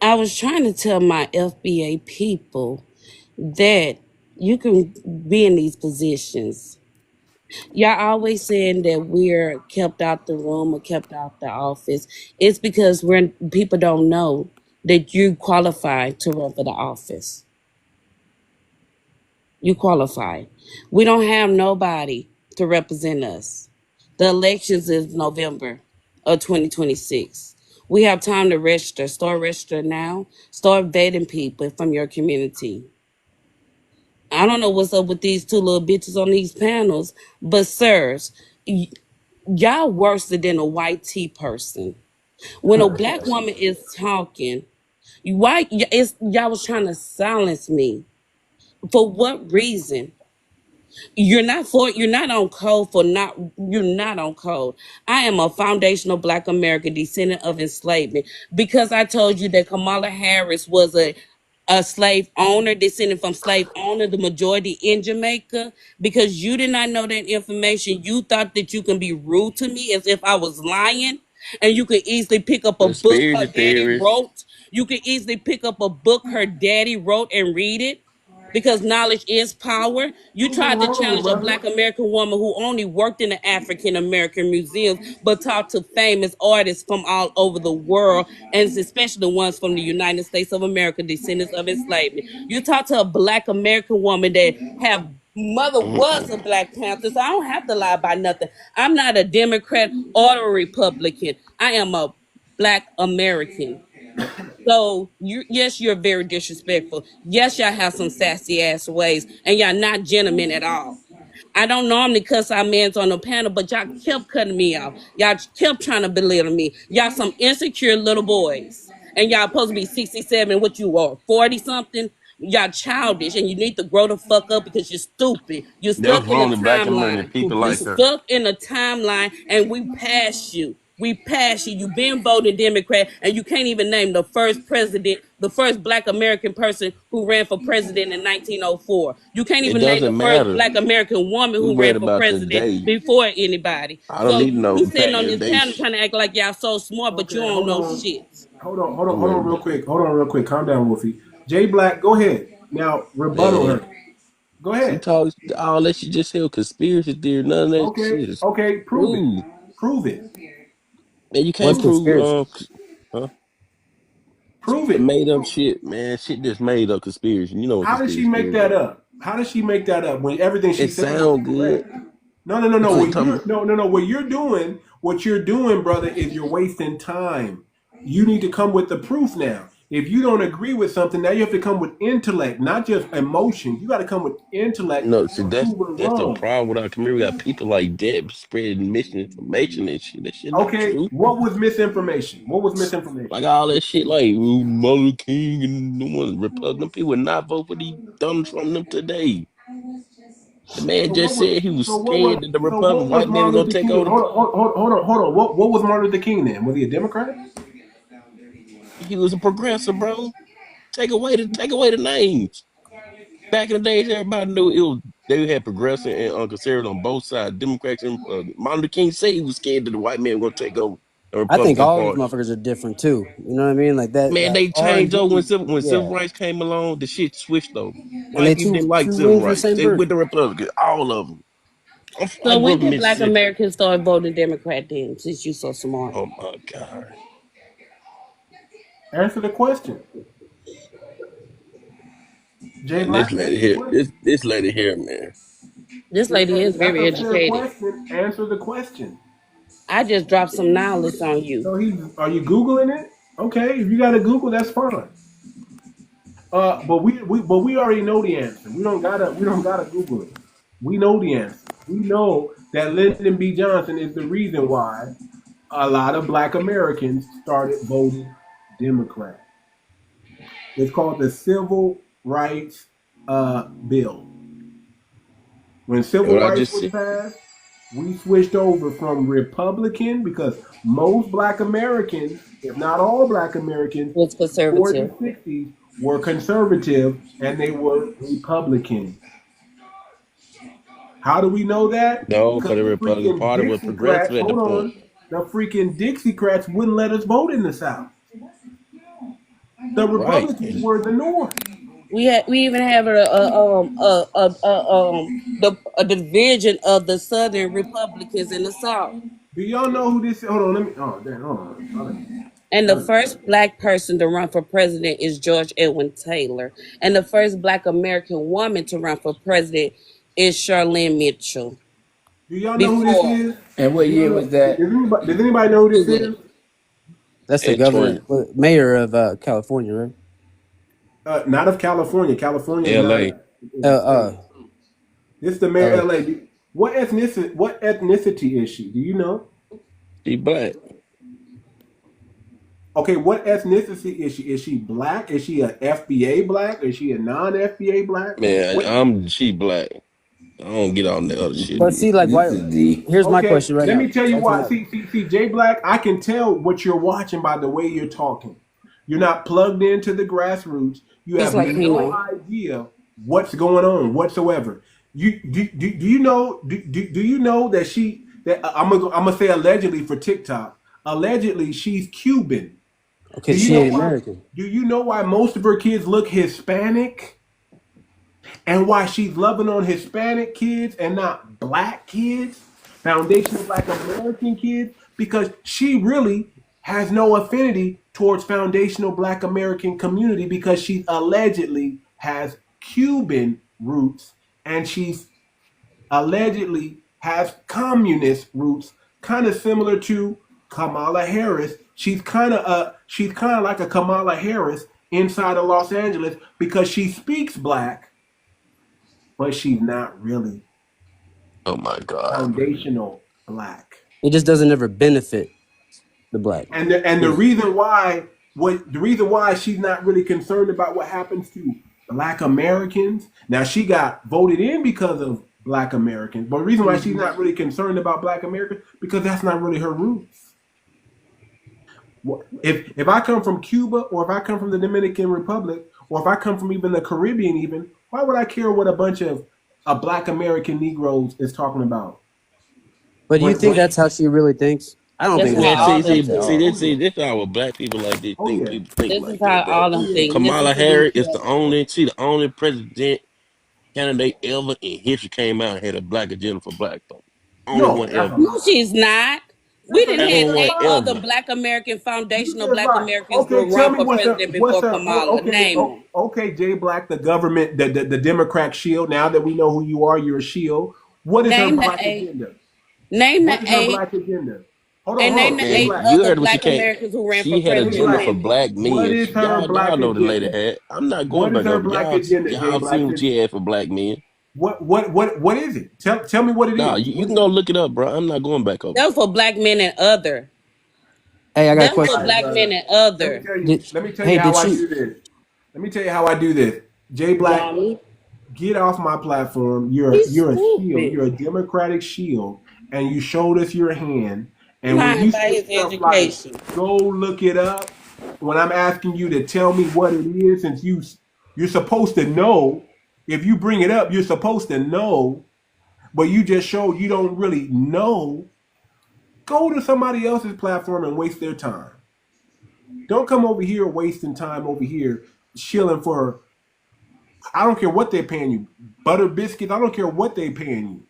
I was trying to tell my FBA people that you can be in these positions. Y'all always saying that we're kept out the room or kept out the office. It's because people don't know that you qualify to run for the office. You qualify. We don't have nobody to represent us. The elections is November of 2026. We have time to register. Start registering now. Start vetting people from your community. I don't know what's up with these two little bitches on these panels, but sirs, y'all worse than a white tea person. When a black woman is talking, y'all was trying to silence me. For what reason? You're not on code for not you're not on code. I am a foundational black American descendant of enslavement because I told you that Kamala Harris was a slave owner, descended from slave owner, the majority in Jamaica. Because you did not know that information, you thought that you can be rude to me as if I was lying, and you could easily pick up a book her Conspiracy daddy theories. wrote. You could easily pick up a book her daddy wrote and read it. because knowledge is power. You Prove me tried to wrong, challenge a brother. Black American woman who only worked in the African American museums, but talked to famous artists from all over the world, and especially the ones from the United States of America, descendants of enslavement. You talk to a Black American woman that have mother was a Black Panther, so I don't have to lie about nothing. I'm not a Democrat or a Republican. I am a Black American. So yes, you're very disrespectful. Yes, y'all have some sassy ass ways, and y'all not gentlemen at all. I don't normally cuss our mans on the panel, but y'all kept cutting me off. Y'all kept trying to belittle me. Y'all some insecure little boys, and y'all supposed to be 67. What you are, 40 something? Y'all childish, and you need to grow the fuck up because you're stupid. You're That's stuck in a wrong in Black American timeline. people You're like her. stuck in a timeline, and we passed you. We passed you. You've been voting Democrat, and you can't even name the first president, the first Black American person who ran for president in 1904. You can't It even name the doesn't first matter. Black American woman We who read ran for about president today. before anybody. I don't So need to know you back sitting on in the this day. panel trying to act like y'all so smart, but you Okay, don't hold know on. shit. We Hold read on real about quick. Hold on real quick. Calm down, Wolfie. Jay Black, go ahead. Now, rebuttal man. her. Go She ahead. talks all that she just said conspiracy theory. None of that Okay, shit is okay, prove it. true. Prove it. Man, you What's can't prove conspiracy? huh? Prove The it. made up shit, man. Shit just made up conspiracy. You know what How did she conspiracy make theories that are. up? How did she make that up when everything she It said was sound good. correct? No. You talking What you're doing, brother, is you're wasting time. You need to come with the proof now. If you don't agree with something, now you have to come with intellect, not just emotion. You got to come with intellect no, see to prove it that's the wrong. problem with our community. We got people like that spreading misinformation and shit. That shit not Okay, true. what was misinformation? What was Like misinformation? all that shit, like ooh, Martin King and no one Republican people would not vote for these Donald Trump them today. The man just said he was scared that the So Republican what was white man was Martin gonna Luther take King? over. Hold on. What was Martin Luther King then? Was he a Democrat? He was a progressive, bro. Take away the names. Back in the days, everybody knew it was they had progressive and conservative on both sides. Democrats and Martin Luther King said he was scared that the white man was gonna take over the I think Republican all these Party. motherfuckers are different too. You know what I mean? Like that Man, they R and changed over B. when civil Yeah, rights came along. The shit switched over. and White they people two didn't like two civil wings of the rights. same They bird. with the Republicans, all of them. So I grew when up in did Black Mississippi. Americans start voting Democrat then, since you so smart? Oh my god! Answer the question. Jay And this Black, lady answer the here, question. this lady here, man. This lady is That's very a fair educated. question. Answer the question. I just dropped some knowledge on you. So are you Googling it? Okay, if you got to Google, that's fine. But we already know the answer. We don't gotta Google it. We know the answer. We know that Lyndon B. Johnson is the reason why a lot of Black Americans started voting Democrat. It's called the Civil Rights Bill. When And civil what I rights just was said, passed, we switched over from Republican because most Black Americans, if not all Black Americans, Was before the conservative. 60s were conservative and they were Republican. How do we know that? no, Because because the the Republican freaking Party was progressive Dixiecrats, at the hold point. on, the freaking Dixiecrats wouldn't let us vote in the South. The Right. Republicans were the North. We even have a division of the Southern Republicans in the South. Do y'all know who this is? Hold on, let me. Oh, damn, hold on. And the first Black person to run for president is George Edwin Taylor. And the first Black American woman to run for president is Charlene Mitchell. Do y'all know who this Before is? And what Do y'all year know? was that? Does anybody know who this Google it. is? That's the At 20, governor, mayor of California, right? Not of California. California is not LA. a, is a state. This is the mayor L.A. of LA. What ethnicity is she? Do you know? She black. Okay, what ethnicity is she? Is she black? Is she a FBA black? Is she a non-FBA black? Man, What? she black. I don't get on the other shit. But see, like, This why? is the Here's my Okay, question right let now. me tell you Back to why. my See, Jay Black, I can tell what you're watching by the way you're talking. You're not plugged into the grassroots. You just have like no Keno. idea what's going on whatsoever. Do you know do you know that I'm gonna say allegedly for TikTok. Allegedly, she's Cuban. okay. Do you She know ain't why? American. Do you know why most of her kids look Hispanic? and why she's loving on Hispanic kids and not black kids, foundational black American kids, because she really has no affinity towards foundational black American community because she allegedly has Cuban roots and she's allegedly has communist roots, kind of similar to Kamala Harris. She's kind of like a Kamala Harris inside of Los Angeles because she speaks black, but she's not really Oh my God. foundational black. It just doesn't ever benefit the black. And the reason why she's not really concerned about what happens to black Americans. Now she got voted in because of black Americans, but the reason why she's not really concerned about black Americans because that's not really her roots. If I come from Cuba or if I come from the Dominican Republic or if I come from even the Caribbean, even why would I care what a bunch of black American Negroes is talking about? But do you think that's how she really thinks? I don't This think is that's how how all she them thinks at think. all. This is how black people like this Oh think. yeah. People think This is like how that. But all them Oh think. This Kamala is the Harris is reason. the only president candidate ever in history came out and had a black agenda for black folks. Only no, one that's a ever. No, lie. she's not. We That's a didn't Only had damn one 8 other ever. lie. Black American You foundational just Black like, Americans okay, were tell run me for president before Kamala. Name them. okay, Jay Black, the government, the Democrat shield. Now that we know who you are, you're a shield. What is her Name the black 8. agenda? Name the What is her 8. black agenda? And Hold name on, the Jay Man, 8 Black. you other heard what she Black came. Americans who ran for She had Jay president. agenda Black. for Name them. black What men. is her Y'all black know the lady agenda? had. I'm not going What is back her up. black agenda, Jay Y'all Black? seen what she had for black men. What is it? Tell me what it Nah, is. you can go look it up, bro. I'm not going back over That was there. for Black men and other. Hey, I got a That's for All right, question. Black men brother. and other. Let me tell Hey, you did how I she? do this. Let me tell you how I do this. Jay Black, Dummy. get off my platform. He's You're a shield. stupid. You're a Democratic shield, and you showed us your hand. And when Lying you about say his stuff like education. "go look it up," when I'm asking you to tell me what it is, since you're supposed to know. If you bring it up, you're supposed to know, but you just showed you don't really know. Go to somebody else's platform and waste their time. Don't come over here wasting time over here shilling for. I don't care what they're paying you. Butter biscuits. I don't care what they're paying you.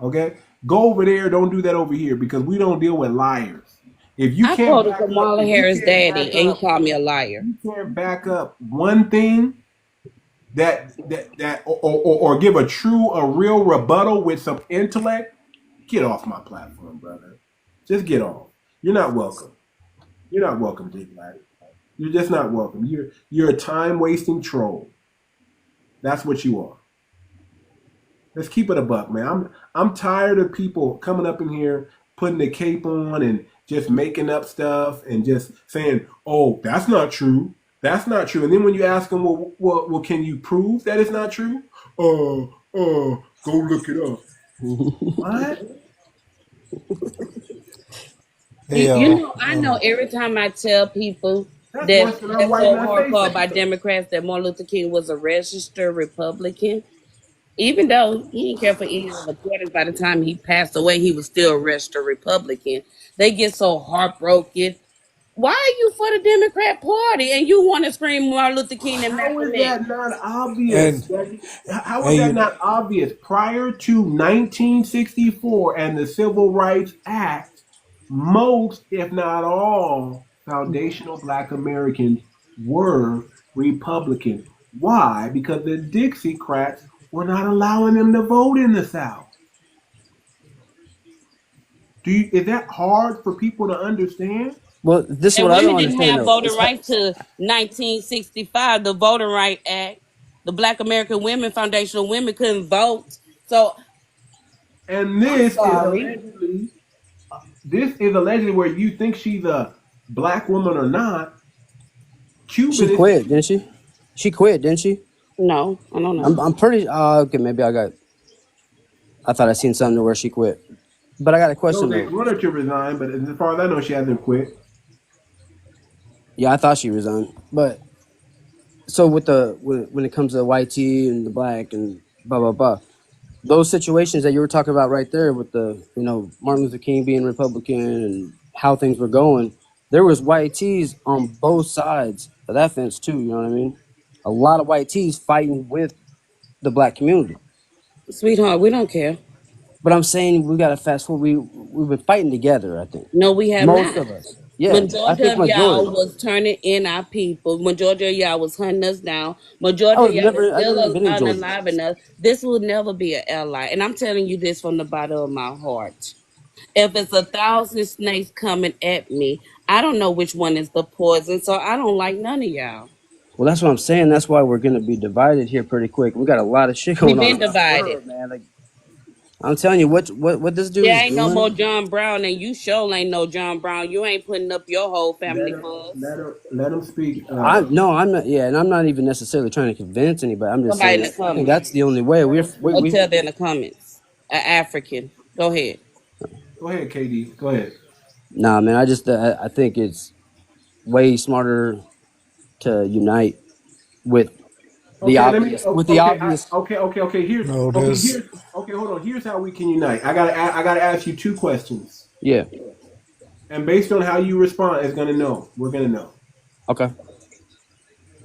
Okay, go over there. Don't do that over here because we don't deal with liars. If you I can't quoted back up, Kamala Harris' daddy and he called me a liar. you can't back up one thing that or give a real rebuttal with some intellect. Get off my platform, brother. Just get off. You're not welcome. You're not welcome, Jake Black. You're just not welcome. You're a time wasting troll. That's what you are. Let's keep it a buck, man. I'm tired of people coming up in here putting the cape on and just making up stuff and just saying, "Oh, that's not true. That's not true." And then when you ask them, "Well, can you prove that it's not true?" Go look it up. What? Hey, I know every time I tell people That's that worse than I'm that's wiping so my face hardcore at. by Democrats that Martin Luther King was a registered Republican. Even though he didn't care for any of the parties, by the time he passed away, he was still a registered Republican. They get so heartbroken. Why are you for the Democrat Party and you want to scream Martin Luther King and How Malcolm is X? that not obvious? and How is that and not obvious? Prior to 1964 and the Civil Rights Act, most, if not all, foundational Black Americans were Republicans. Why? Because the Dixiecrats were not allowing them to vote in the South. Is that hard for people to understand? Well, this is And what I women don't didn't understand have though. voting rights to 1965, the Voting Right Act. The Black American Women Foundational Women couldn't vote. So And I'm sorry. this is allegedly where you think she's a black woman or not. She Cuban is quit, didn't she? She quit, didn't she? No, I don't know. I'm pretty. Okay, maybe I got. I thought I seen something where she quit. But I got a no, question they though. want her to resign, but as far as I know, she hasn't quit. Yeah, I thought she resigned. But so with when it comes to the white tea and the black and blah blah blah, those situations that you were talking about right there with the Martin Luther King being Republican and how things were going, there was white tees on both sides of that fence too. You know what I mean? A lot of white tees fighting with the black community. Sweetheart, we don't care. But I'm saying we got to fast forward. We've been fighting together. I think No, we have most not. of us. Yeah, I Majority think of y'all majority. was turning in our people. Majority of y'all was hunting us down. I Majority would of have y'all was never. I never even still been in Georgia. unalive us. This will never be an ally. And I'm telling you this from the bottom of my heart. If it's 1,000 snakes coming at me, I don't know which one is the poison, so I don't like none of y'all. Well, that's what I'm saying. That's why we're gonna be divided here pretty quick. We got a lot of shit We going on been around the divided. world, man. Like I'm telling you, what this dude There is ain't no more doing. John Brown, and you sure ain't no John Brown. You ain't putting up your whole Let family him, for us. let him speak. I'm not. Yeah, and I'm not even necessarily trying to convince anybody. I'm just Somebody in saying. the I think comments. that's the only way. Let him Or speak. tell them in the comments. An African. Go ahead. Go ahead, KD. Go ahead. Nah, man. I think it's way smarter to unite with the Okay, let me. obvious. With the Okay, obvious. Here's No, okay. there's Here's okay. Hold on. Here's how we can unite. I gotta ask you two questions, Yeah. and based on how you respond, is gonna know. We're gonna know. Okay.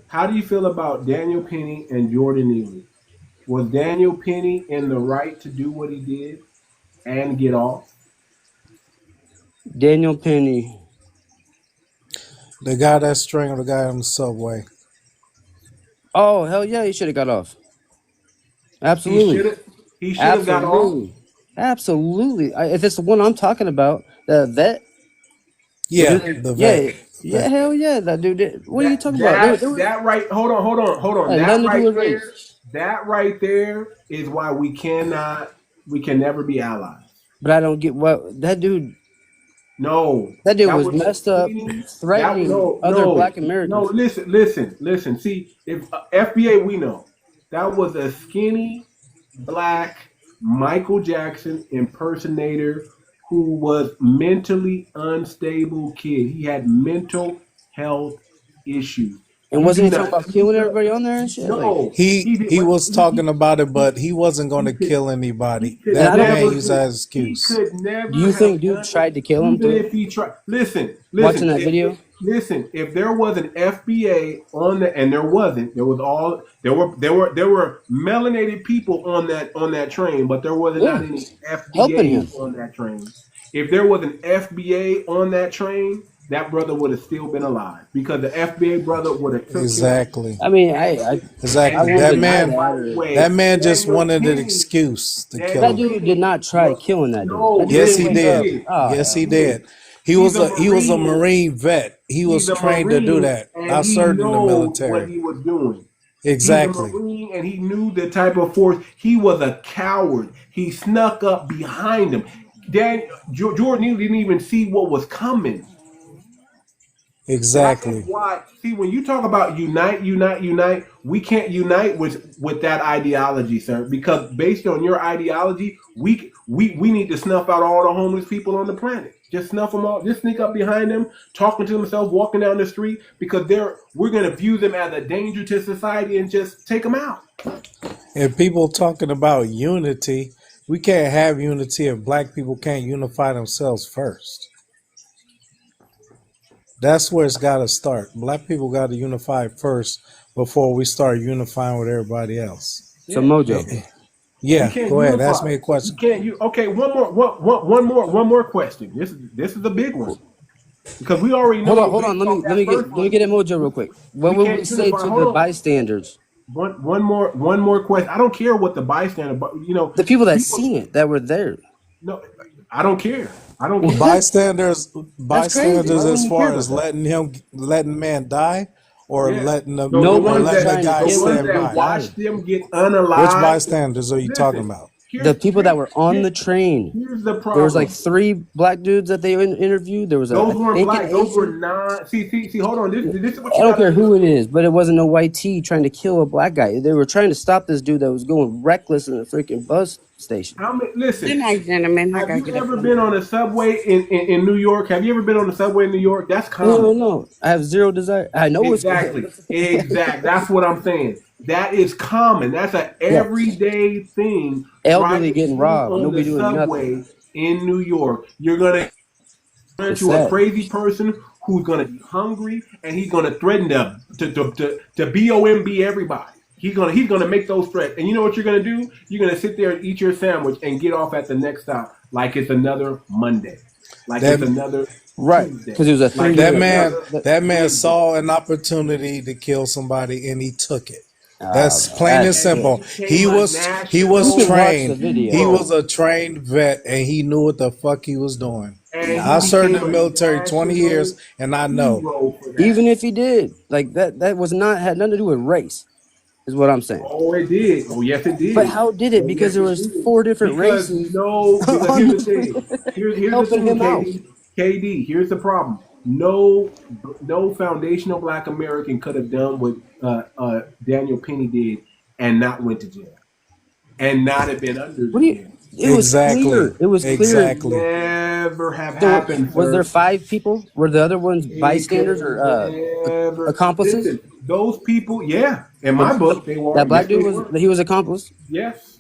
How do you feel about Daniel Penny and Jordan Neely? Was Daniel Penny in the right to do what he did and get off? Daniel Penny. the guy that strangled the guy on the subway. Oh hell yeah, he should have got off. He Absolutely. should have. He should have got off. Absolutely. Absolutely. If it's the one I'm talking about, the vet, the Yeah, dude, the yeah, vet. yeah, hell yeah, that dude did. What are you That talking about? that There that right. Hold on. had That nothing to do right with there. race. That right there is why we can never be allies. But I don't get what that dude. No, That dude that was was a messed up, skinny. That threatening other Black no. Americans. Listen. See, if FBA, we know that was a skinny black Michael Jackson impersonator who was mentally unstable kid. He had mental health issues. And You wasn't do he talking not. about killing everybody on there and shit? Like, No, He he did, he but was talking about it, but he wasn't going he to could kill he anybody. could and I That don't. man never used do. that as He excuse. could Do never you think have dude done it, tried to kill him even too? if he tried. Watching that video. Listen. If there was an FBA on the, and there wasn't, there were melanated people on that train, but there wasn't Yeah, not any helping him. FBAs on that train. If there was an FBA on that train, that brother would have still been alive because the FBA brother would have took him Exactly. I mean, I Exactly. and won't That did it deny the man that. right Or, that way. man just wanted an excuse to kill that him. Daniel dude did Penny not try was killing that dude. That no, dude Yes, didn't he wake he up. did. did. Oh Yes, hell he He no. did. did. He's a He was a Marine. Marine vet. He He's was a trained to do Marine, that. and I he served in the knows what military. he was doing. He's a Exactly. Marine, and he knew the type of force. He was a coward. He snuck up behind him. Jordan didn't even see what was coming. That is Exactly. why. See, when you talk about unite, we can't unite with that ideology, sir. Because based on your ideology, we need to snuff out all the homeless people on the planet. Just snuff them all. Just sneak up behind them, talking to themselves, walking down the street, because we're going to view them as a danger to society and just take them out. And people talking about unity, we can't have unity if black people can't unify themselves first. That's where it's got to start. Black people got to unify first before we start unifying with everybody else. So Yeah, Mojo, we Yeah, can't go ahead. Ask unify. me a We question. can't. Okay, one more question. This is a big one because we already know hold on. based off that first Let me one, get at Mojo real quick. What we would we can't say unify. to Hold the on. bystanders, One more question. I don't care what the bystander, but the people that people. seen it, that were there? No, I don't care. I don't care. What? Bystanders, That's crazy. Why as wouldn't you care far about as that? letting man die, or Yeah. letting So No or one was letting the trying to guy the kill ones him. stand He that by. watched died. them get Which unalived. bystanders are you talking Listen, about? The people that were on here's the train. here's the There was like problem. 3 black dudes that they interviewed. There was I Those weren't think, an black. Those were Asian. not. See. Hold on. This is what I you don't got to care who it understand. is, but it wasn't no white tee trying to kill a black guy. They were trying to stop this dude that was going reckless in the freaking bus station. How many? Good Listen. night, gentlemen. I Have gotta you get up ever in the been on morning. a subway in New York? Have you ever been on a subway in New York? That's Hell common. no. I have zero desire. I know it's Exactly. That's what I'm saying. That is common. That's an yeah. everyday thing. Elderly Driving getting through robbed. on the Nobody doing nothing. subway in New York, you're gonna run It's into a sad. crazy person who's gonna be hungry and he's gonna threaten to BOMB everybody. He's gonna make those threats, and you know what you're gonna do? You're gonna sit there and eat your sandwich and get off at the next stop like it's another Monday, like That it's another Right, Tuesday, because it was a like 3 it's that year. man another that man Wednesday. saw an opportunity to kill somebody and he took it. Ah, That's bro, plain and that's And he simple. crazy. became a He was You can national watch the trained. He video. was hero, a trained vet and he knew what the fuck he was doing. and he I served in became the a military 20 years national and I know. hero for that. Even if he did, like that was not had nothing to do with race, is what I'm saying. Oh, it did. Oh, yes, it But did. how did it? Oh, Because yes, there it was did. 4 different Because races no, because on here's the thing. Here's the helping thing, him out. KD. Here's the problem. No foundational Black American could have done what Daniel Penny did and not went to jail and not have been under What do you? jail. It was Exactly. clear. It was It clear. could Exactly. never have So happened, was there sir. 5 people? Were the other ones It could bystanders have or never. accomplices? Listen, those people, yeah, in But my book, they were. that black Yes, they dude were. he was accomplice, Yes.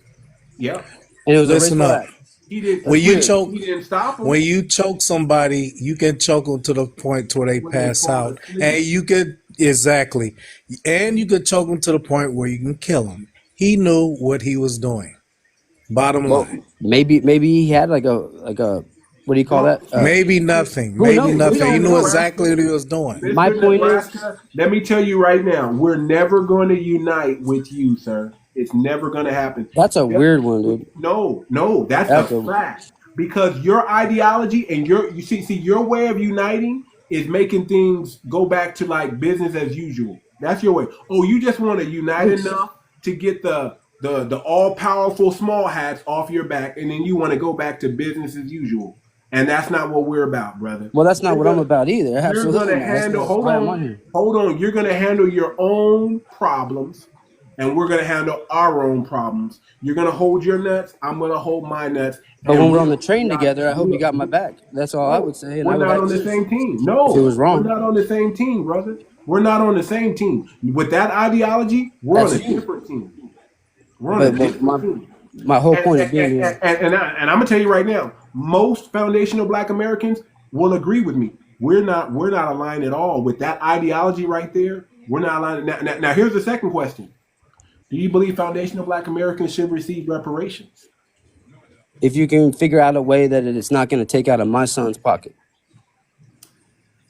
Yeah. and it was a Listen racial up. act. He did. That's When you weird. choke He didn't stop them when you choke somebody, you can choke them to the point where they when they pass fall out, asleep. and you could exactly, and you could choke them to the point where you can kill them. He knew what he was doing. Bottom Well, line, maybe he had like a what do you call No, that? maybe nothing, Who maybe knows? We nothing. He don't knew know. exactly what he was doing. My Mr. point is, Nebraska, let me tell you right now, we're never going to unite with you, sir. It's never going to happen. that's a weird one, dude. No, that's That's a a fact. Because your ideology and you see your way of uniting is making things go back to like business as usual. That's your way. Oh, you just want to unite enough to get the all powerful small hats off your back, and then you want to go back to business as usual. And that's not what we're about, brother. well, that's not You're what I'm gonna about either. you're Absolutely gonna not. That's handle. why I'm on here. Hold on. You're gonna handle your own problems, and we're gonna handle our own problems. You're gonna hold your nuts. I'm gonna hold my nuts, But when and we're we on the are train not. together, I hope you got my back. That's all I would No, say, and I we're would not act on the too same team. if it No, was we're wrong. not on the same team, brother. We're not on the same team. With that ideology, we're on That's a you. different team. We're on a But different team. my whole And point and, of being here. and I'm gonna tell you right now, most foundational Black Americans will agree with me. We're not aligned at all with that ideology right there. We're not aligned. Now here's the second question: do you believe foundational Black Americans should receive reparations? If you can figure out a way that it's not going to take out of my son's pocket,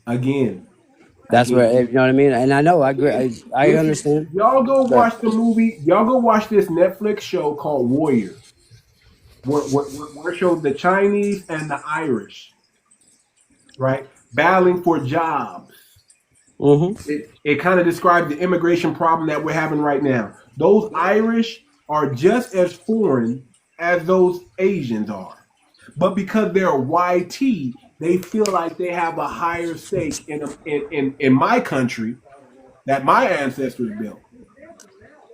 Again, that's where again, you know what I mean. And I know I agree. listen, I listen. understand. Y'all go But watch the movie. Y'all go watch this Netflix show called Warrior, where it shows the Chinese and the Irish, right, battling for jobs. It kind of describes the immigration problem that we're having right now. Those Irish are just as foreign as those Asians are. But because they're YT, they feel like they have a higher stake in my country that my ancestors built.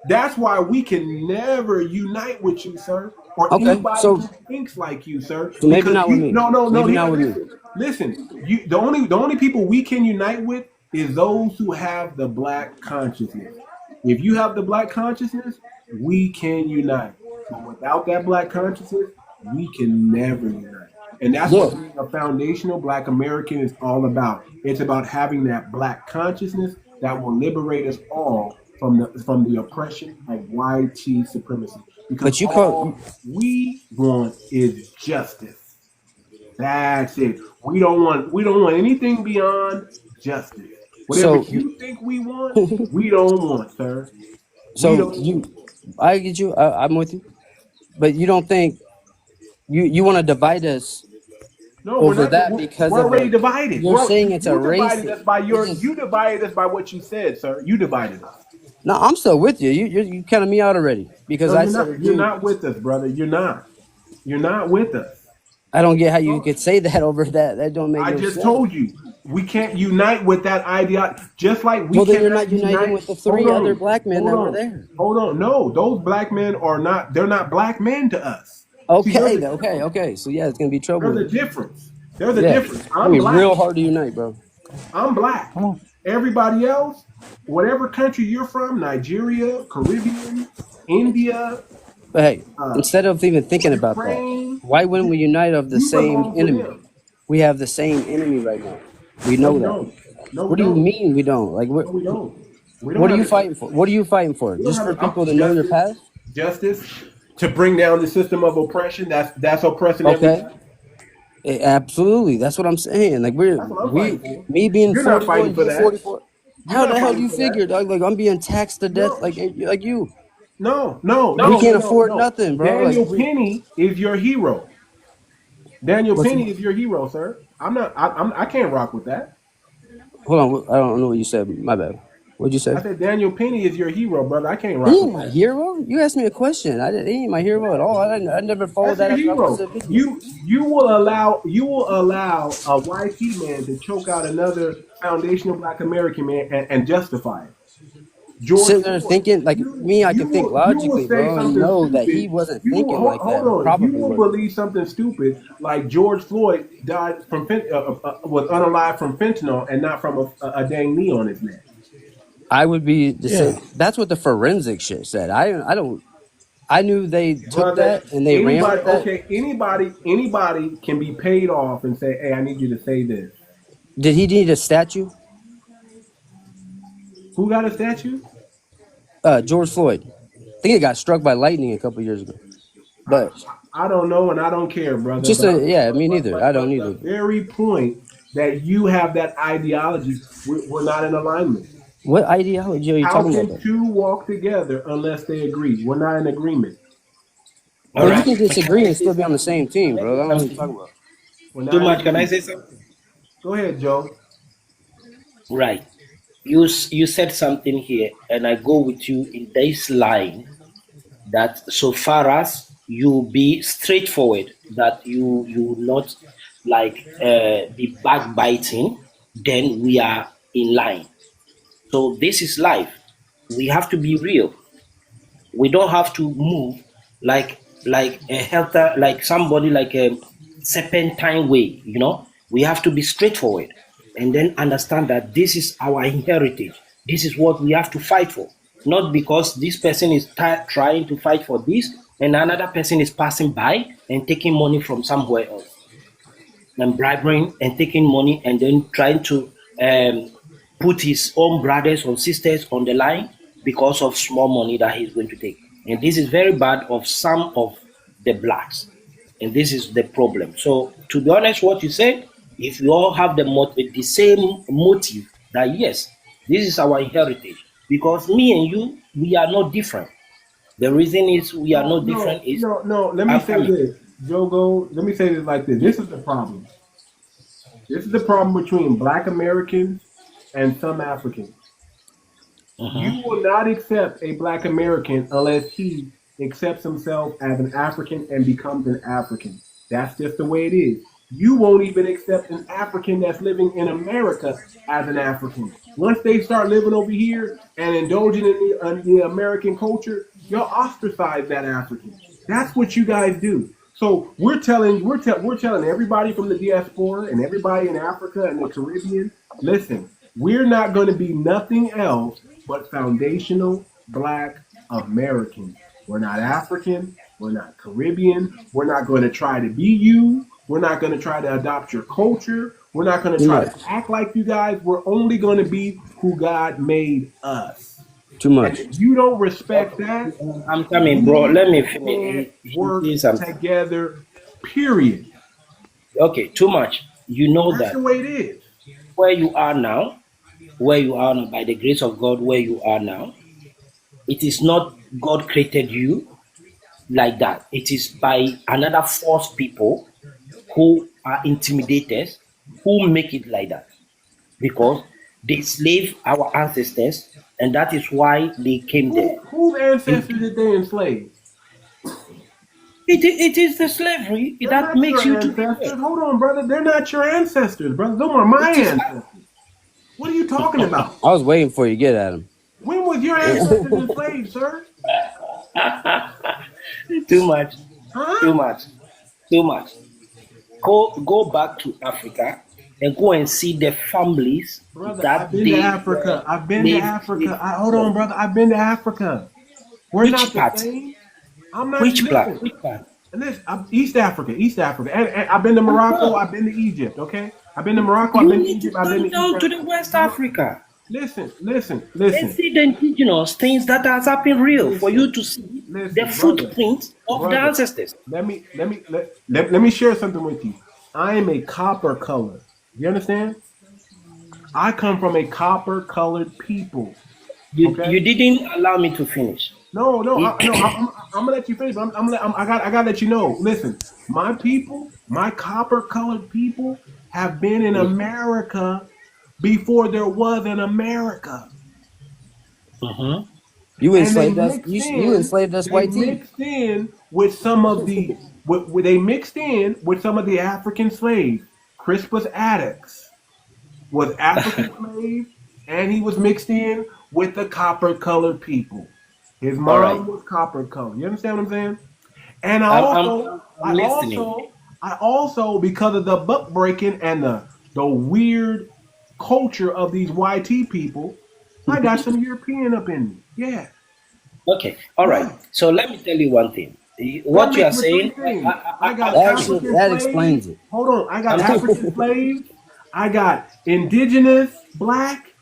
That's why we can never unite with you, sir, or okay, anybody so who thinks like you, sir. maybe Because not with you, me. no. Maybe Here, not with me. listen. You, the only people we can unite with is those who have the Black consciousness. If you have the Black consciousness, we can unite. But without that Black consciousness, we can never unite. And that's Yeah. what being a foundational Black American is all about. It's about having that Black consciousness that will liberate us all from the oppression of YT supremacy. Because But you all call we want is justice. That's it. We don't want anything beyond justice. Whatever so you think we want, we don't want, sir. We so don't you. want. I get you. I'm with you. But you don't think you want to divide us No, we're over not. that because We're of already a. divided. You're saying it's a You race. divided us by It's just, you divided us by what you said, sir. You divided us. no, I'm still with you. You counted me out already because No, I you're said not. it You're too. not with us, brother. You're not. You're not with us. I don't get how you could say that over that. That don't make I no just sense. told you we can't unite with that ideology. Just like we Well, then you're not cannot uniting unite. with the Hold 3 other on, black men hold that were on, there. hold on. No, those black men are not. They're not black men to us. See, Okay, okay. So yeah, it's gonna be trouble there's a then. difference. There's a Yeah, difference. it's gonna be real hard to unite, bro. I'm black. Come on. Everybody else, whatever country you're from, Nigeria, Caribbean, India, But hey, uh, instead of even thinking about that, Ukraine, why wouldn't we unite of the you same belong to enemy? them. We have the same enemy right now. We No, know we that. don't. No, we What do you don't. mean we don't? Like, No, we don't. We don't What are have you the, fighting for? What are you fighting for? we don't Just have for the, people to know your justice, past? justice to bring down the system of oppression. That's oppressing Okay. everybody. Absolutely. That's what I'm saying. Like That's what I'm fighting for. me being You're not fighting 41, for you that. 44. You're How not the hell do fighting you for that. figure, dog? Like I'm being taxed to death No, like you. no, no, We no, no, can't no, afford no. nothing, bro. Like Daniel Penny is your hero. Daniel what's Penny is your hero, sir. I'm not. I can't rock with that. hold on, I don't know what you said. My bad. What'd you I say? said Daniel Penny is your hero, brother. I can't rock He with ain't my that. hero. You asked me a question. He ain't my hero at all. I never followed That's that your after I watched hero. the video. You will allow a white man to choke out another foundational Black American man and justify it. George Sitting there Floyd. thinking like me, I could think You will logically, say bro, and something know that he stupid. wasn't You will, thinking like hold that, or on. You probably will wasn't. believe something stupid like George Floyd died from was unalive from fentanyl and not from a dang knee on his neck. I would be the same. Yeah. That's what the forensic shit said. I don't. I knew they took Brother, that and they ran with that. anybody can be paid off and say, "Hey, I need you to say this." Did he need a statue? Who got a statue? George Floyd. I think he got struck by lightning a couple years ago. I, But I don't know and I don't care, brother. just yeah, me neither. I don't But either. the very point that you have that ideology, we're not in alignment. What ideology are you How talking about, can though? two walk together unless they agree? We're not in agreement. All Bro, you right. can Can disagree I and say still be on the something? same Can team, I bro. I say don't know what you're talking something? about. We're Too not in much. Can I agreement. say something? Go ahead, Joe. Right. You said something here, and I go with you in this line that so far as you be straightforward, that you not like be backbiting, then we are in line. So this is life. We have to be real. We don't have to move like a helter, like somebody like a serpentine way. We have to be straightforward and then understand that this is our heritage. This is what we have to fight for. Not because this person is trying to fight for this and another person is passing by and taking money from somewhere else and bribing and taking money and then trying to put his own brothers or sisters on the line because of small money that he's going to take. And this is very bad of some of the blacks. And this is the problem. So to be honest, what you said, if we all have the same motive that yes, this is our heritage. Because me and you, we are not different. The reason is we are No, not no, different is no, no. Let me I'm say coming. this, Jogo. Let me say this like this. This is the problem. This is the problem between Black Americans and some Africans. You will not accept a Black American unless he accepts himself as an African and becomes an African. That's just the way it is. You won't even accept an African that's living in America as an African. Once they start living over here and indulging in the American culture, you'll ostracize that African. That's what you guys do. So we're telling everybody from the diaspora and everybody in Africa and the Caribbean, listen, we're not going to be nothing else but foundational Black Americans. We're not African. We're not Caribbean. We're not going to try to be you. We're not going to try to adopt your culture. We're not going to Too try much. to act like you guys. We're only going to be who God made us. Too And much. if you don't respect that, I'm coming, bro. we Let me finish. can't He work says something. together, period. Okay, too much. You know That's the that way it is. where you are now, by the grace of God, where you are now, it is not God created you like that. It is by another force people who are intimidators who make it like that because they slave our ancestors and that is why they came there. Whose And ancestors did they enslave? it is the slavery They're that not makes your you to be there. ancestors. Hold on, brother. They're not your ancestors, brother. Those are my It is ancestors. What are you talking about? I was waiting for you to get at him. When was your ancestors enslaved, sir? too much, too Huh? much, too much. Go back to Africa and go and see the families Brother, that I've been to they Africa. were I've been to slave Africa. Hold on, brother. I've been to Africa. We're Which not the part? same. I'm not. Which part? Listen, Which part? listen. East Africa, East Africa, and I've been to Morocco. Uh-huh. I've been to Egypt. Okay, I've been to Morocco. I've You been to need to Egypt. I've been come to East down to the Africa. West Africa. Listen. Let's see the indigenous things that has happened real for you to see the Brother. footprints of the ancestors. Let me share something with you. I am a copper color. You understand? I come from a copper colored people. You didn't allow me to finish. No, I'm gonna let you finish. I gotta let you know. Listen, my people, my copper colored people, have been in America before there was an America. You And they enslaved us. mixed You in. enslaved us, They white tea. mixed in with some of the. They mixed in with some of the African slaves. Crispus Attucks was African slave, and he was mixed in with the copper colored people. His All right. mom was copper colored. You understand what I'm saying? And I'm listening. I also, because of the buck breaking and the weird culture of these YT people, I got some European up in me. Yeah. Okay. All right. So let me tell you one thing. What you are saying, I got Actually, African that slaves. explains it. Hold on. I got African slaves. I got indigenous black,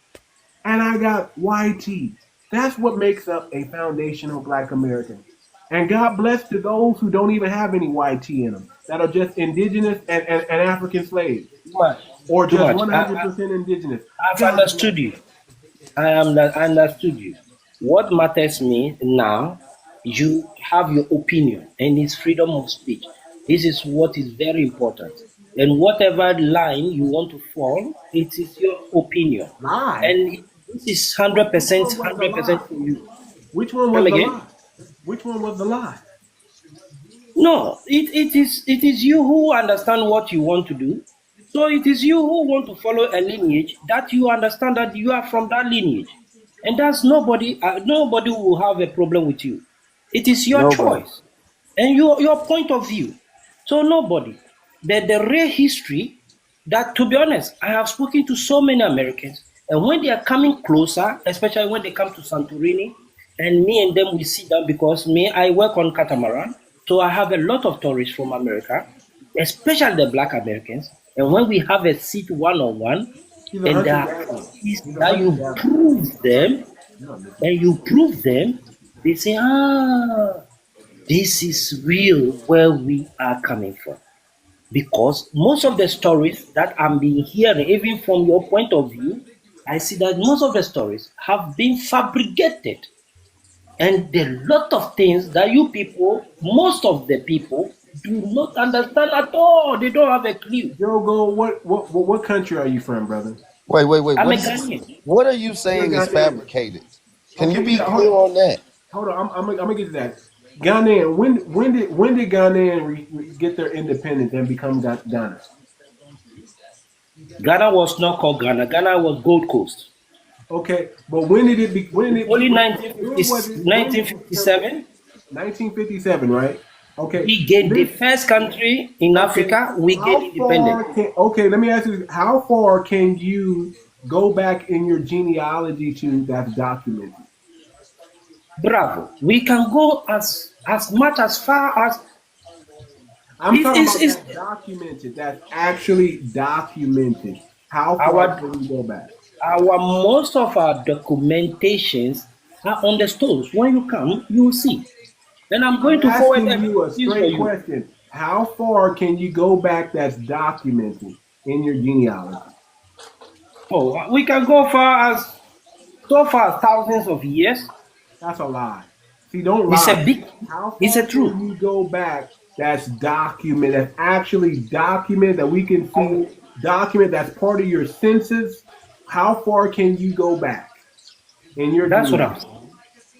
and I got YT. That's what makes up a foundational Black American. And God bless to those who don't even have any YT in them, that are just indigenous and African slaves, too much. or Too just much. 100% indigenous. I've God understood bless. you. Understood you. What matters me now, you have your opinion, and it's freedom of speech. This is what is very important. And whatever line you want to fall, it is your opinion. Lie. And this is 100% for you. Which one Come was the again? lie? Which one was the lie? No, it is you who understand what you want to do. So it is you who want to follow a lineage that you understand that you are from that lineage, and that's nobody. Nobody will have a problem with you. It is your Nobody. choice and your point of view. So nobody. The real history that, to be honest, I have spoken to so many Americans, and when they are coming closer, especially when they come to Santorini, and me and them we sit down because I work on catamaran, so I have a lot of tourists from America, especially the Black Americans. And when we have a seat one-on-one, He's a and hunter there are gatherer. things He's a that hunter you gatherer. prove them, they say, this is real where we are coming from. Because most of the stories that I'm being hearing, even from your point of view, I see that most of the stories have been fabricated. And there are a lot of things that you people, most of the people, do not understand at all. They don't have a clue. Yogo, what country are you from, brother? Wait. I'm a What is? Ghanaian. What are you You're a saying is Ghanaian. fabricated? Can you Okay, be yeah, clear on that? hold on. I'm gonna get to that. Ghanaian. When did Ghanaian get their independence and become Ghana? Ghana was not called Ghana. Ghana was Gold Coast. Okay, but when did it be? Only When was it? 1957, 1957, right? Okay. we gained the first country in Africa. We gained independence. Okay, let me ask you this. How far can you go back in your genealogy to that's documented? Bravo. We can go as much as far as I'm talking about it's that's documented. That's actually documented. How far can you go back? most of our documentations are on the stones. When you come, you will see. Then I'm going I'm to forward asking everything you a for straight you. question. How far can you go back that's documented in your genealogy? Oh, we can go so far thousands of years. That's a lie. See, don't It's a lie. big. How It's far a truth. can you go back that's documented, that's actually documented, that we can see, document that's part of your census? How far can you go back in your That's what genealogy?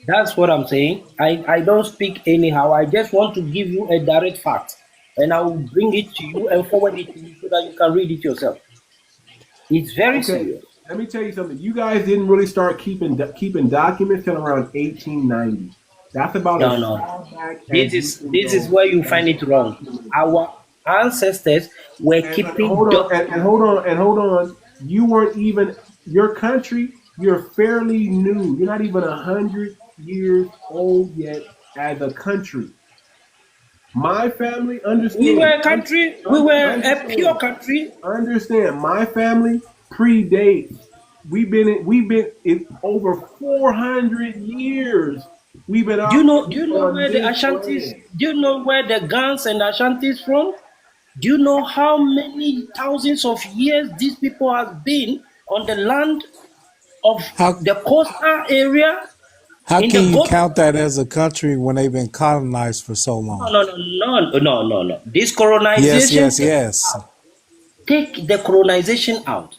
That's what I'm saying. I don't speak anyhow. I just want to give you a direct fact, and I will bring it to you and forward it to you so that you can read it yourself. It's very Okay, serious. let me tell you something. You guys didn't really start keeping documents till around 1890. That's about as No. far back as This you is can this is go where you as find it wrong. documented. Our ancestors were keeping Hold on. You weren't even your country. You're fairly new. You're not even 100 years old yet as a country. My family We were understand. a country. We were a pure country. Understand. My family predates we've been in over 400 years. We've been Do operating you know on where the this Ashantis? land. Do you know where the Gans and Ashantis from? Do you know how many thousands of years these people have been on the land of How the coastal area how in the can you Gulf? count that as a country when they've been colonized for so No, long? no, no, no, no, no, no. This Yes, colonization, yes, yes. take the colonization out.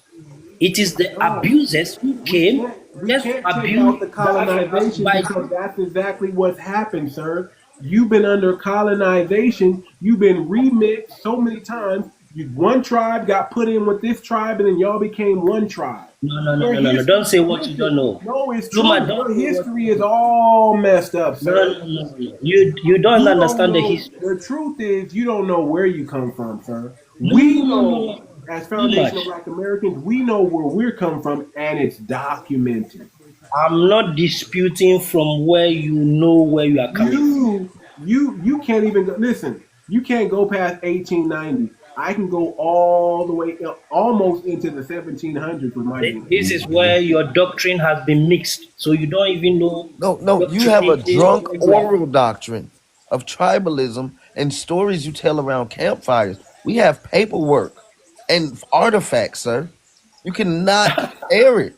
It is the No, abusers who we came can't we just to can't take out abuse the the Africans colonization by because that's exactly what's happened, sir. You've been under colonization. You've been remixed so many times. One tribe got put in with this tribe, and then y'all became one tribe. no, no, no, Your no, no, no. Don't history, say what you don't listen, know. no, it's Zuma, true. don't Your say what history you is don't know. all messed up, No, sir. no, no, no. You don't You don't understand the know. history. The truth is, you don't know where you come from, sir. No, We no, no, know, no. as Too foundational much. Black Americans, we know where we're come from, and it's documented. I'm not disputing from where you know where you are coming from. You can't even go, listen. You can't go past 1890. I can go all the way almost into the 1700s with my This genealogy. is where your doctrine has been mixed. So you don't even know No, no, what you have a tradition, drunk where you are oral doctrine of tribalism and stories you tell around campfires. We have paperwork and artifacts, sir. You cannot compare it.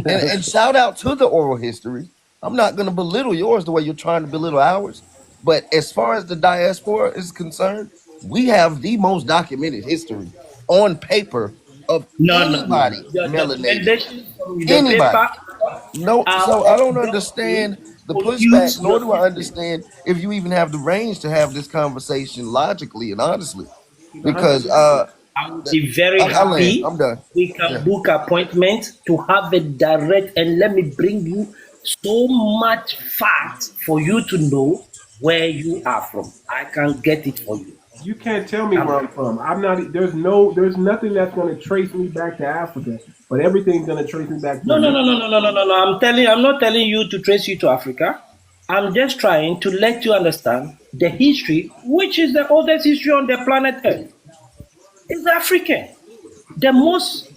And shout out to the oral history. I'm not going to belittle yours the way you're trying to belittle ours. But as far as the diaspora is concerned, we have the most documented history on paper of No, no, no. anybody Your melanated. documentation from the Anybody. paper No, are so I don't obviously understand the pushback, pollute nor your do I system. understand if you even have the range to have this conversation logically and honestly. He's Because 100%. I will be very I land. happy I'm done. we can Yeah. book appointment to have a direct and let me bring you so much facts for you to know where you are from. I can get it for you. You can't tell me where I'm from. I'm not. There's nothing that's going to trace me back to Africa, but everything's going to trace me back to No, no, no, America. no, no, no, no, no, no. I'm not telling you to trace you to Africa. I'm just trying to let you understand the history, which is the oldest history on the planet Earth. It's African. The most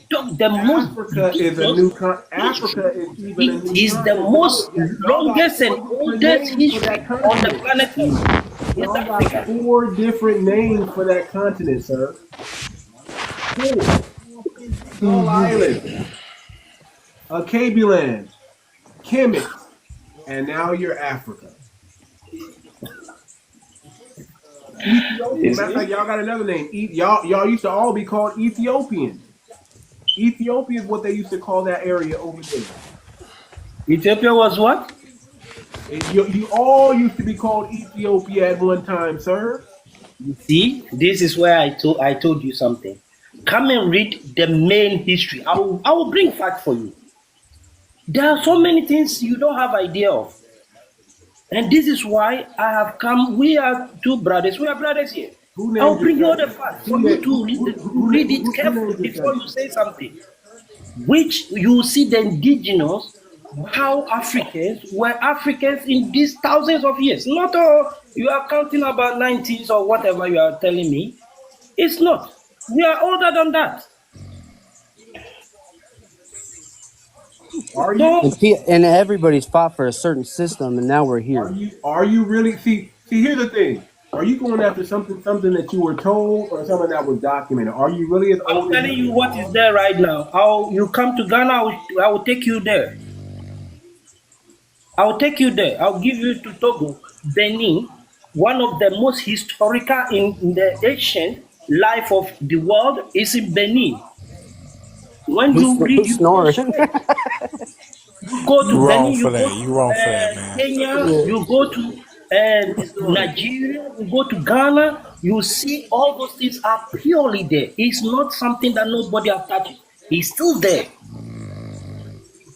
Africa is a deepest new history. Africa is even a It new is the continent. most Y'all got longest and four different oldest names for history that on the continent. planet Earth. It's Y'all got Africa. four different names for that continent, sir. Four. Skull Island, 𝗥𝗶𝗴𝗵𝘵𝘁𝘁, Kemet, and now you're Africa. Ethiopia. Matter of fact, y'all got another name. Y'all used to all be called Ethiopians. Ethiopia is what they used to call that area over there. Ethiopia was what? You all used to be called Ethiopia at one time, sir. You see, this is where I told you something. Come and read the main history. I will bring facts for you. There are so many things you don't have idea of. And this is why I have come. We are two brothers. We are brothers here. Who I will named bring you all yourself? the facts for you to read it Who carefully named before yourself? you say something. Which you see the indigenous, how Africans were Africans in these thousands of years. Not all you are counting about 90s or whatever you are telling me. It's not. We are older than that. Are you? Don't And everybody's fought for a certain system, and now we're Are here. you? Are you really? See. Here's the thing. Are you going after something that you were told, or something that was documented? Are you really as I'm old as telling you? you what is there right now. How you come to Ghana, I will take you there. I'll take you there. I'll give you to Togo, Benin, one of the most historical in the ancient life of the world is in Benin. When you read, Who's you go snoring? straight. You go You to wrong Benin, for you that. go You to wrong for that, man. Kenya, you go to Nigeria, you go to Ghana, you see all those things are purely there. It's not something that nobody has touched. It's still there.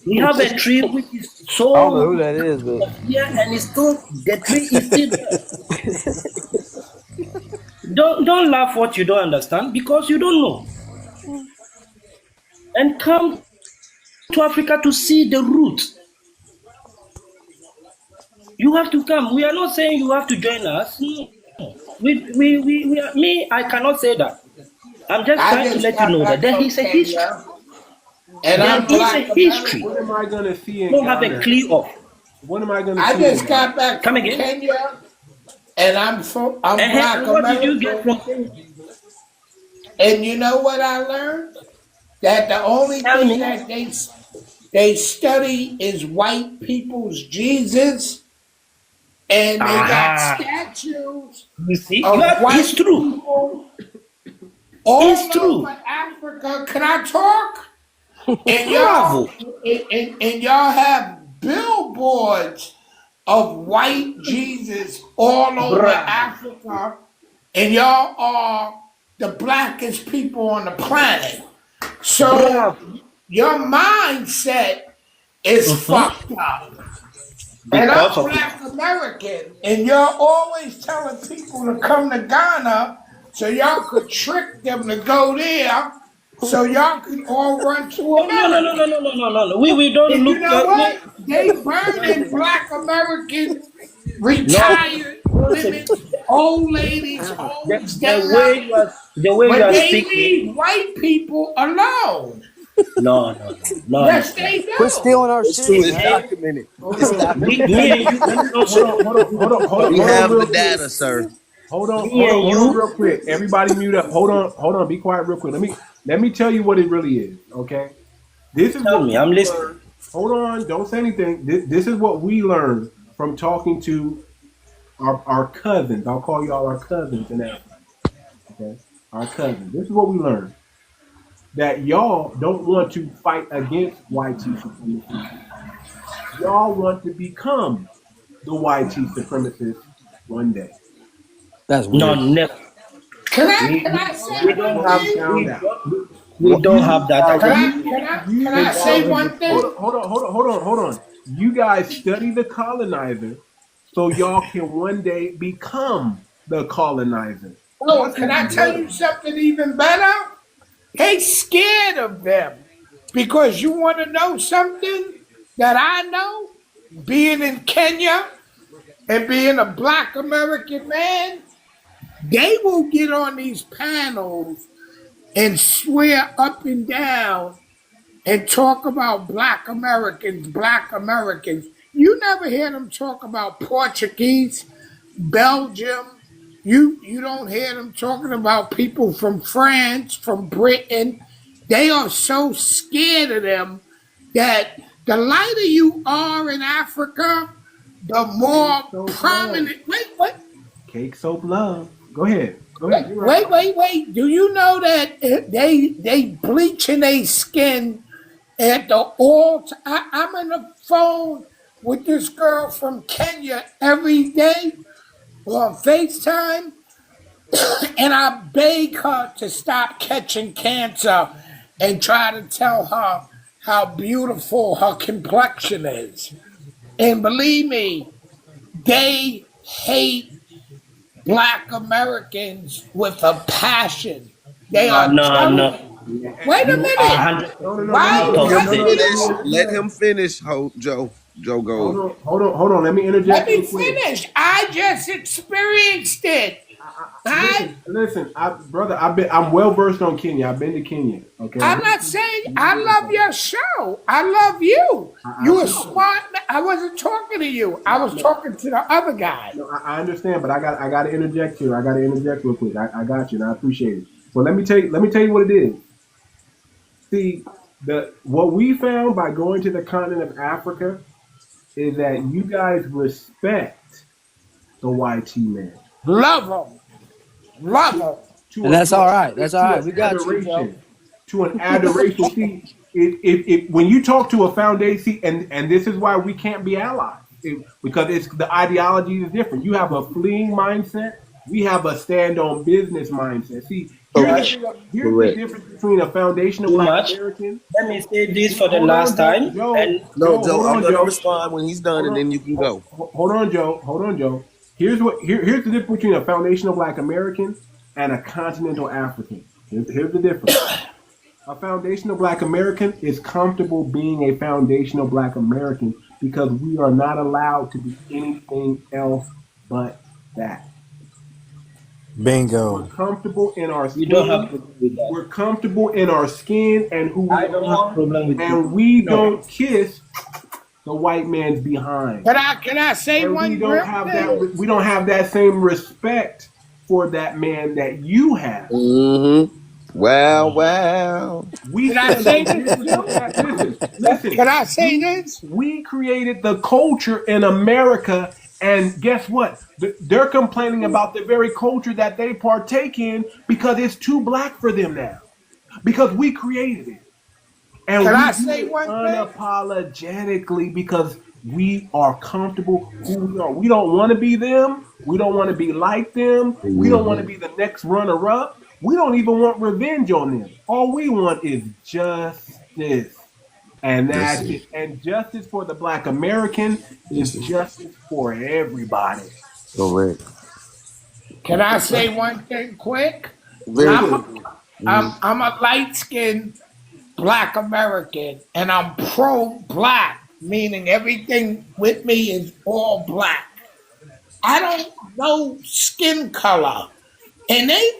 We have a tree which is I don't know who so that is, but here and it's still the tree is still there. Don't laugh what you don't understand because you don't know. And come to Africa to see the root. You have to come. We are not saying you have to join us. No. We are, me, I cannot say that. I'm just I trying to just let you got know that back there from is a history. Kenya. and There I'm is a Black history. What American. am I gonna see in Don't have a Ghana? clue of. What am I gonna I see in just Ghana? got back Come from again. Kenya, and I'm Black And what did you get American. from Kenya? And you know what I learned? That the only Tell thing me. that they study is white people's Jesus, and they got Aha. statues You see, of it's white true. people It's all true. over Africa. Can I talk? And y'all, Bravo. and y'all have billboards of white Jesus all over Bravo. Africa, and y'all are the blackest people on the planet. So Bravo. your mindset is Mm-hmm. fucked up. And Because I'm of it. Black American, and y'all always telling people to come to Ghana so y'all could trick them to go there so y'all could all run to Oh, no, no, no, America. no, no, no, no, no, no. We don't And you look. know what? We, They burning Black American no. retired Listen. women's, old ladies' homes down, The way you but are they speaking. leave white people alone. No, no, no, no, no, Yes, no. they Quit do. stealing our It's shit, true. It's man. Me, documented. Hold It's on. Let me me documented. let and me you, let me not hold say. on, hold on, hold on, hold on, We hold on have the real quick. data, sir. Me and Hold on you. real quick. Everybody mute up. Hold on, be quiet real quick. Let me tell you what it really is, okay? This is Tell what me, we I'm listening. learned. Hold on, don't say anything. This is what we learned from talking to our cousins. I'll call y'all our cousins in Africa. Okay? Our cousins. This is what we learned. That y'all don't want to fight against YT supremacy. Y'all want to become the YT supremacists one day. That's No, weird. never. Can I We can we, I say we That's one don't what we have thing? found out. we don't You have that. I can give you Can you I say guys one thing? hold on. You guys study the colonizer so y'all can one day become the colonizer. Oh, That's can what I we tell you learned. something even better? They scared of them because you want to know something that I know. Being in Kenya and being a Black American man, they will get on these panels and swear up and down and talk about Black Americans, Black Americans. You never hear them talk about Portuguese, Belgium. You don't hear them talking about people from France, from Britain. They are so scared of them that the lighter you are in Africa, the Cake more soap love. prominent. Wait, what? Cake soap love. Go ahead. Go Wait, ahead. You're right. wait, wait, wait. Do you know that they bleaching their skin at the I'm on the phone with this girl from Kenya every day on FaceTime, and I beg her to stop catching cancer and try to tell her how beautiful her complexion is. And believe me, they hate Black Americans with a passion. They no, are no, jealous. no. Wait a You are minute. 100% Let me Why? out Let of him Just no, the. let finish. me Let interject. him finish. Joe. Joe, go. Hold on. Let me let interject me real quick. finish. I just experienced it. I Listen, brother. I'm well versed on Kenya. I've been to Kenya. Okay, I'm not saying I love your show. I love you. I You a appreciate it. smart man. I wasn't talking to you. I was No, talking to the other guy. no, I understand, but I got to interject here. I got to interject real quick. I got you, and I appreciate it. But let me tell you what it is. See, the what we found by going to the continent of Africa is that you guys respect the YT man Love him. Love to him. And that's all right. That's all to right. an We got you, Joe. adoration, to an adoration. See, if when you talk to a foundation, see, and this is why we can't be allies because it's the ideology is different. You have a fleeing mindset. We have a stand on business mindset. See, Too here's the much. thing. Here's the Correct. difference between a foundational Too Black much. American. Let me say this for the Hold on, last time. And No, Joe, Hold I'm on, gonna Joe. respond when he's done, Hold and on, then you can go. hold on, Joe. Here's the difference between a foundational Black American and a continental African. Here's the difference. A foundational Black American is comfortable being a foundational Black American because we are not allowed to be anything else but that. Bingo. We're comfortable in our You don't have skin. problem with that. We're comfortable in our skin and who we I don't have are, problem with it. and we No. don't kiss the white man's behind. Can I say And one we don't real have thing? that. We don't have that same respect for that man that you have. Mm-hmm. Wow. We Can I stand say on this business too? with that. Listen. Can I say this? We created the culture in America, and guess what? They're complaining about the very culture that they partake in because it's too black for them now. Because we created it. And Can we I do say it one thing? unapologetically because we are comfortable who we are. We don't want to be them. We don't want to be like them. We don't want to be the next runner-up. We don't even want revenge on them. All we want is justice. And that's it. And justice for the black American is justice for everybody. Correct. Can I say one thing quick? Very I'm quickly. I'm a light-skinned black American, and I'm pro-black, meaning everything with me is all black. I don't know skin color, and they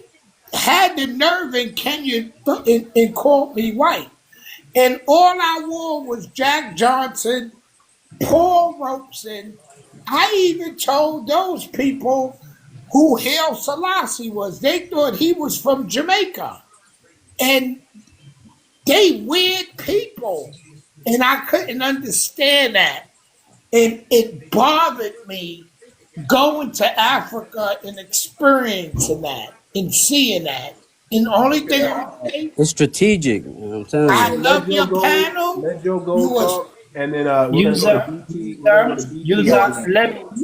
had the nerve in Kenya and called me white. And all I wore was Jack Johnson, Paul Robeson. I even told those people who 𝗖𝗄𝘁𝘂𝘁𝗄𝗂 was. They thought he was from Jamaica. And they weird people. And I couldn't understand that. And it bothered me going to Africa and experiencing that and seeing that. And the only thing I say, It's strategic. You know what I'm telling I you. love your panel. Let Joe You go was talk, and then we're gonna go to BT. We're gonna go to BT. User,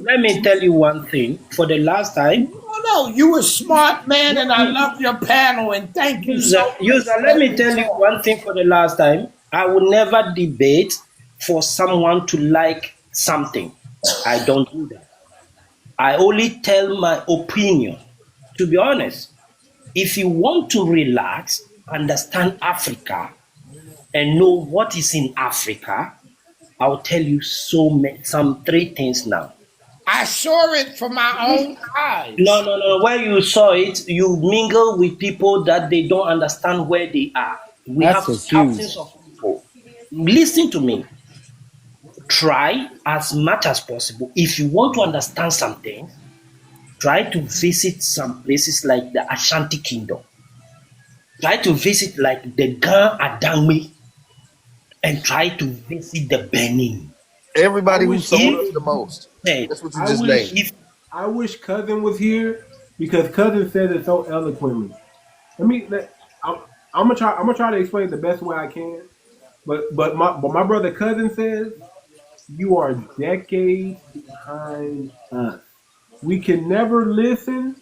let me tell you one thing. For the last time, no, you a smart man, and I love your panel, and thank you so much. let me tell you one thing for the last time. I will never debate for someone to like something. I don't do that. I only tell my opinion. To be honest, if you want to relax, understand Africa, and know what is in Africa, I'll tell you some 3 things now. I saw it from my own eyes. No. Where you saw it, you mingle with people that they don't understand where they are. We That's have a huge. thousands of people. Listen to me. Try as much as possible. If you want to understand something, try to visit some places like the Ashanti Kingdom. Try to visit like the 𝗥𝗶𝗴𝗵𝘁𝘀 and try to visit the Benin. Everybody who sold us the most. Hey, That's what you just named. I wish Cousin was here because Cousin said it so eloquently. I'm gonna try to explain it the best way I can. But my brother Cousin says you are decades behind us. We can never listen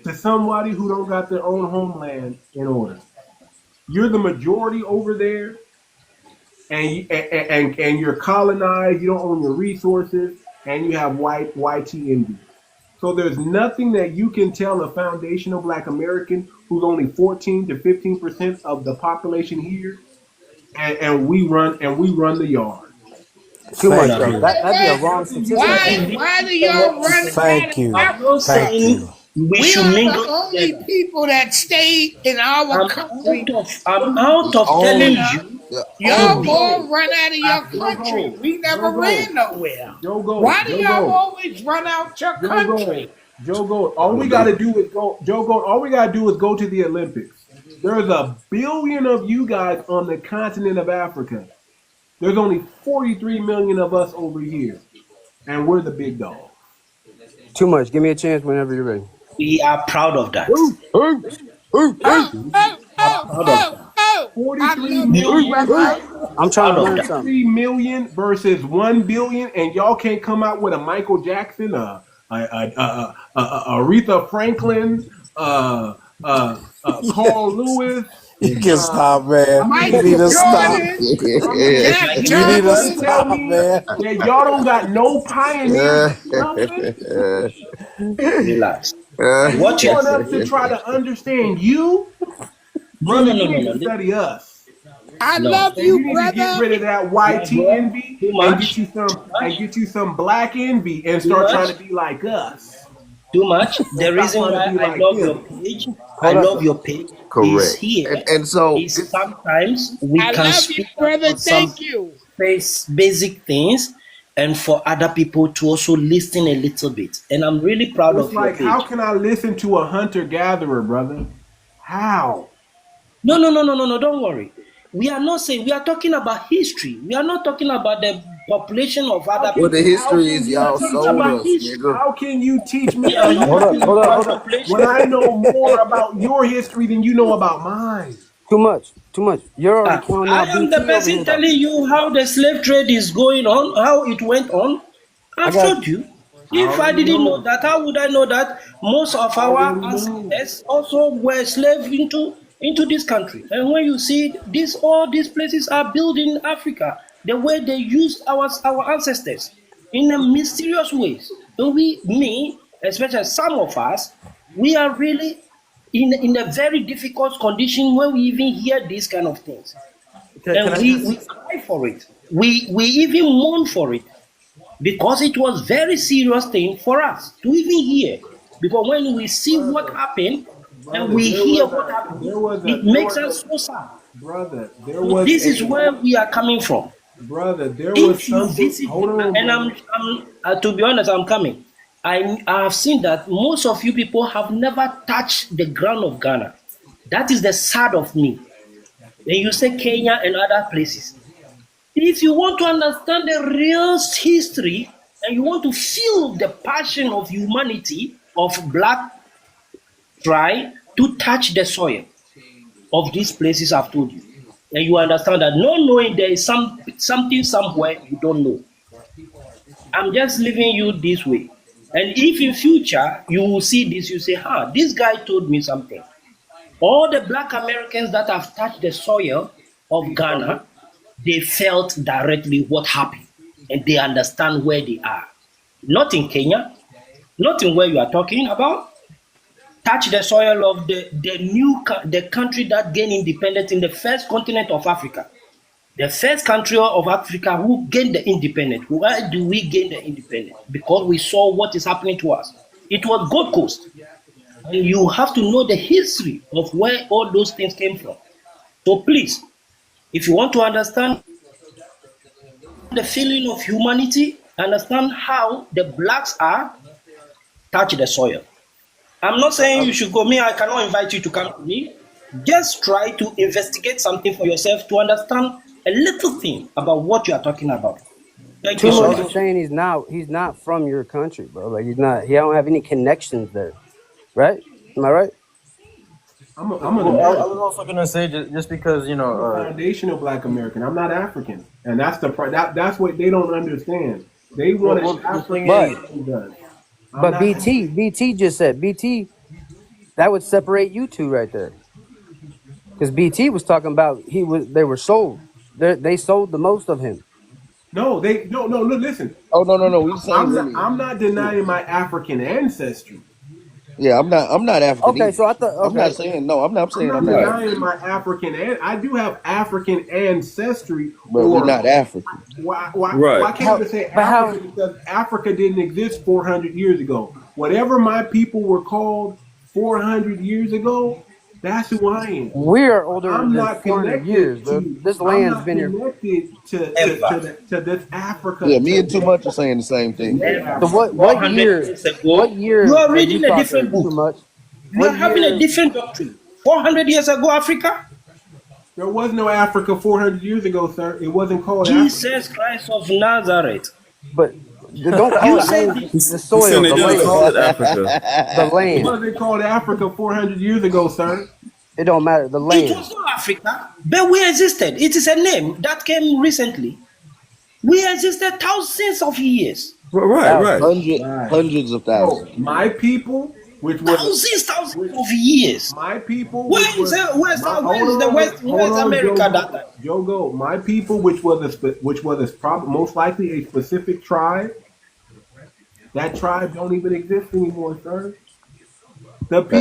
to somebody who don't got their own homeland in order. You're the majority over there, and you're colonized. You don't own your resources, and you have YT envy. So there's nothing that you can tell a foundational Black American who's only 14 to 15% of the population here, and we run the yard. Too much, Thank though. you. That'd be a wrong statistic. Why do y'all run Thank you. out of Thank Africa? you. We are the only people that stayed in our country. I'm out of telling you. Y'all all run out of your country. We never ran nowhere. Why do y'all always run out your country? Joe Gold, all we gotta do is go. Joe Gold, all we gotta do is go to the Olympics. There's 1 billion of you guys on the continent of Africa. There's only 43 million of us over here, and we're the big dog. Too much. Give me a chance whenever you're ready. We are proud of that. 43 million. I'm trying to learn something. 3 million versus 1 billion, and y'all can't come out with a Michael Jackson, Aretha Franklin, Carl Lewis. You can stop, man. You need to stop. You need to stop, man. Yeah, y'all don't got no pioneers. Relax. What you want us to try to understand you? Brother, you need to study us. I love you, need brother. to get rid of that YT envy and get you some Black envy and start trying to be like us. Too much. The Stop reason trying to why be I like love your him. page, I Hold love on. your page is Correct. here. And so Is sometimes we I can love you, speak brother. about some Thank you. basic things, and for other people to also listen a little bit. And I'm really proud It's of your like, how page. can I listen to a hunter gatherer, brother? How? No, no, no, no, no, no. Don't worry. We are not saying we are talking about history. We are not talking about the population of other well, the people. How history can is We you are y'all talking teach sold me? about us, history. nigga. How can you teach me We a are not Hold up, talking history, hold up, about hold brother, up. population. when I know more about your history than you know about mine? Too much, too much. You're already Ah, counting I out am the BT over person here, though. telling you how the slave trade is going on, how it went on. I I've got told you. I If I already didn't know know. that, how would I know that most of I our already know. ancestors also were slaves into this country? And when you see this, all these places are built in Africa, the way they used our ancestors in a mysterious ways. And especially some of us, we are really in a very difficult condition when we even hear these kind of things. can And I we just cry for it. We even mourn for it because it was very serious thing for us to even hear. Because when we see what Brother, happened and brother, we hear what happened, it there makes was us a, so sad. brother, there So was this is a, where we are coming from. brother, there was If you something, visit, hold on, and brother. I'm to be honest, I'm coming. I have seen that most of you people have never touched the ground of Ghana. That is the sad of me. When you say Kenya and other places, if you want to understand the real history and you want to feel the passion of humanity of black, try to touch the soil of these places I've told you. And you understand that not knowing there is something somewhere you don't know. I'm just leaving you this way. And if in future you will see this, you say, this guy told me something. All the black Americans that have touched the soil of Peace, brother. Ghana, they felt directly what happened and they understand where they are. Not in Kenya, not in where you are talking about. Touch the soil of the country that gained independence in the first continent of Africa. The first country of Africa who gained the independence. Why do we gain the independence? Because we saw what is happening to us. It was Gold Coast. And you have to know the history of where all those things came from. So please, if you want to understand the feeling of humanity, understand how the blacks are, touch the soil. I'm not saying you should go. I cannot invite you to come to me. Just try to investigate something for yourself to understand a little thing about what you are talking about. Thank you Too so much is much. saying he's not from your country, bro. Like he don't have any connections there, right? Am I right? I'm an Well, I was American. also gonna say just because I'm a foundational Black American. I'm not African, and that's what they don't understand. They want well an the thing African But is, man does. I'm but not BT just said BT that would separate you two right there, because BT was talking about they were sold. They sold the most of him. no, they no look listen. Oh no, we the same lineage. I'm not Yeah, denying my African ancestry. yeah. I'm not African Okay, either. so I thought I'm okay. not saying no. I'm not I'm saying not I'm not Right. denying African, my African and I do have African ancestry. but we Or not African. why Right. can't How we say but how Africa, because Africa didn't exist 400 years ago. Whatever my people were called 400 years ago, that's who I am. we are older I'm than not 400 connected years, dude. to. This I'm land's not been here. connected Ever. to this Africa Yeah, me and Too today. Much are saying the same thing. Today, So Ever. Africa. what 400 year years ago, you are have you reading a talked to different too book. much? You What are having a year different doctrine. 400 years ago, Africa, There was no Africa 400 years ago, sir. It wasn't called Africa. Jesus Christ of Nazareth. but don't call You it said land, this. the he's saying soil, they the didn't land. call it Africa. The It land. wasn't called Africa 400 years ago, sir. It don't matter. The It land. was not Africa, but we existed. It is a name that came recently. We existed thousands of years. Right. Thousands. Right. Hundreds of So thousands. my people, which was Thousands which of years. my people, which Where is was my where is the West? Where hold is on, America that time? Joe Go. My people, which was most likely a specific tribe. That tribe don't even exist anymore, sir.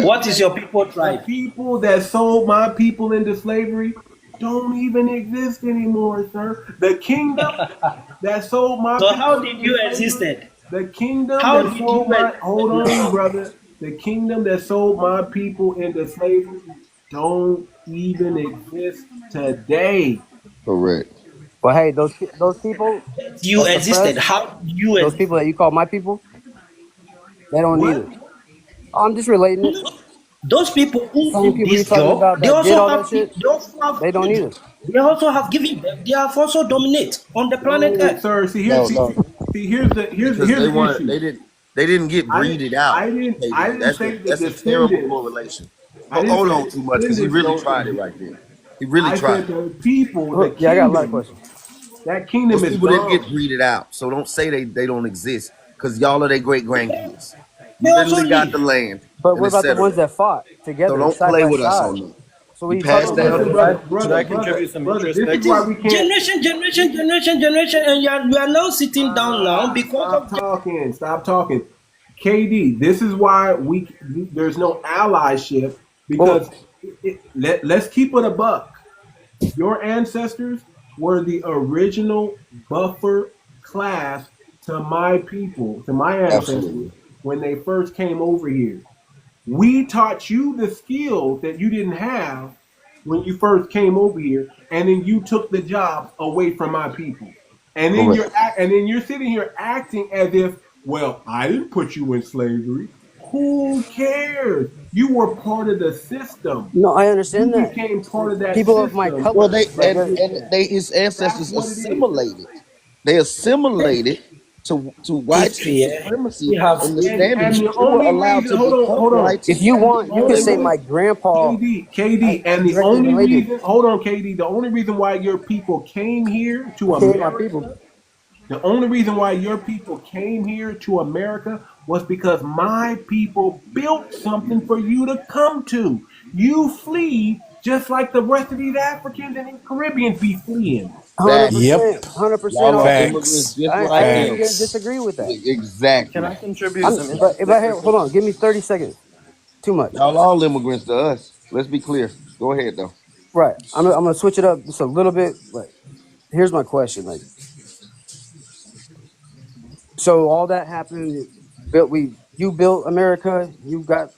What is your people The tribe? people that sold my people into slavery don't even exist anymore, sir. The kingdom that sold my So people how did into you slavery existed? The kingdom How that did you sold my hold on, brother. The kingdom that sold my people into slavery don't even exist today. Correct. Well, hey, those people you that's existed? oppressed, How did you those exist? people that you call my people, they don't need What? it. I'm just relating it. Those people The who same took people you're this talking job, about that did all that shit, they also have they don't need killed. it. They also have given them. They have also dominate on the planet No, Earth. sir. No, no, Here's the because here's they the want issue. they didn't get breeded out. I KD. didn't say the That's a terrible descendants. correlation. I didn't Hold say on the too much because he descendants really don't tried it exist. right there. He really I tried said it. the people, the Yeah, I got a lot of kingdom. questions. That kingdom Those is people didn't get gone. breeded out, so don't say they don't exist because y'all are their great grandkids. They You also literally got live. the land But and what about the etc. ones that fought So together don't side play by with us side? on that. So what You are you talking passed But that about? listen, on. Should I brother, contribute some brother. This is introspective? why we can't Generation, and you are now sitting down now because stop of. talking. Stop talking. KD, this is why there's no allyship Well, because let's keep it a buck. Your ancestors were the original buffer class to my people, to my ancestors absolutely. when they first came over here. We taught you the skills that you didn't have when you first came over here, and then you took the jobs away from my people. Correct. And then you're sitting here acting as if, well, I didn't put you in slavery. Who cares? You were part of the system. no, I You understand that. became part of that People of my system Well, color, they to like get and that. they his That's ancestors what it is. assimilated. They assimilated to white History, eh? supremacy We have and the And standards. the They were only allowed reason, to become hold on. white if you And the want, you can supremacists. only say reason, my grandpa And ain't the directly only related. reason, hold on, KD, the only reason why your people came here to Okay, my people. America, the only reason why your people came here to America was because my people built something for you to come to. You flee just like the rest of these Africans and Caribbeans be fleeing. Hundred Exactly. Yep. percent, 100%. Y'all are All immigrants Facts. just I like ain't them. even gonna Facts. disagree with that. Can Exactly. I contribute some But if I introspective? have, hold on, give me 30 seconds. Too much. Y'all all immigrants to us. Let's be clear. Go ahead though. Right. I'm gonna switch it up just a little bit. But here's my question: like, so all that happened. You built America. You got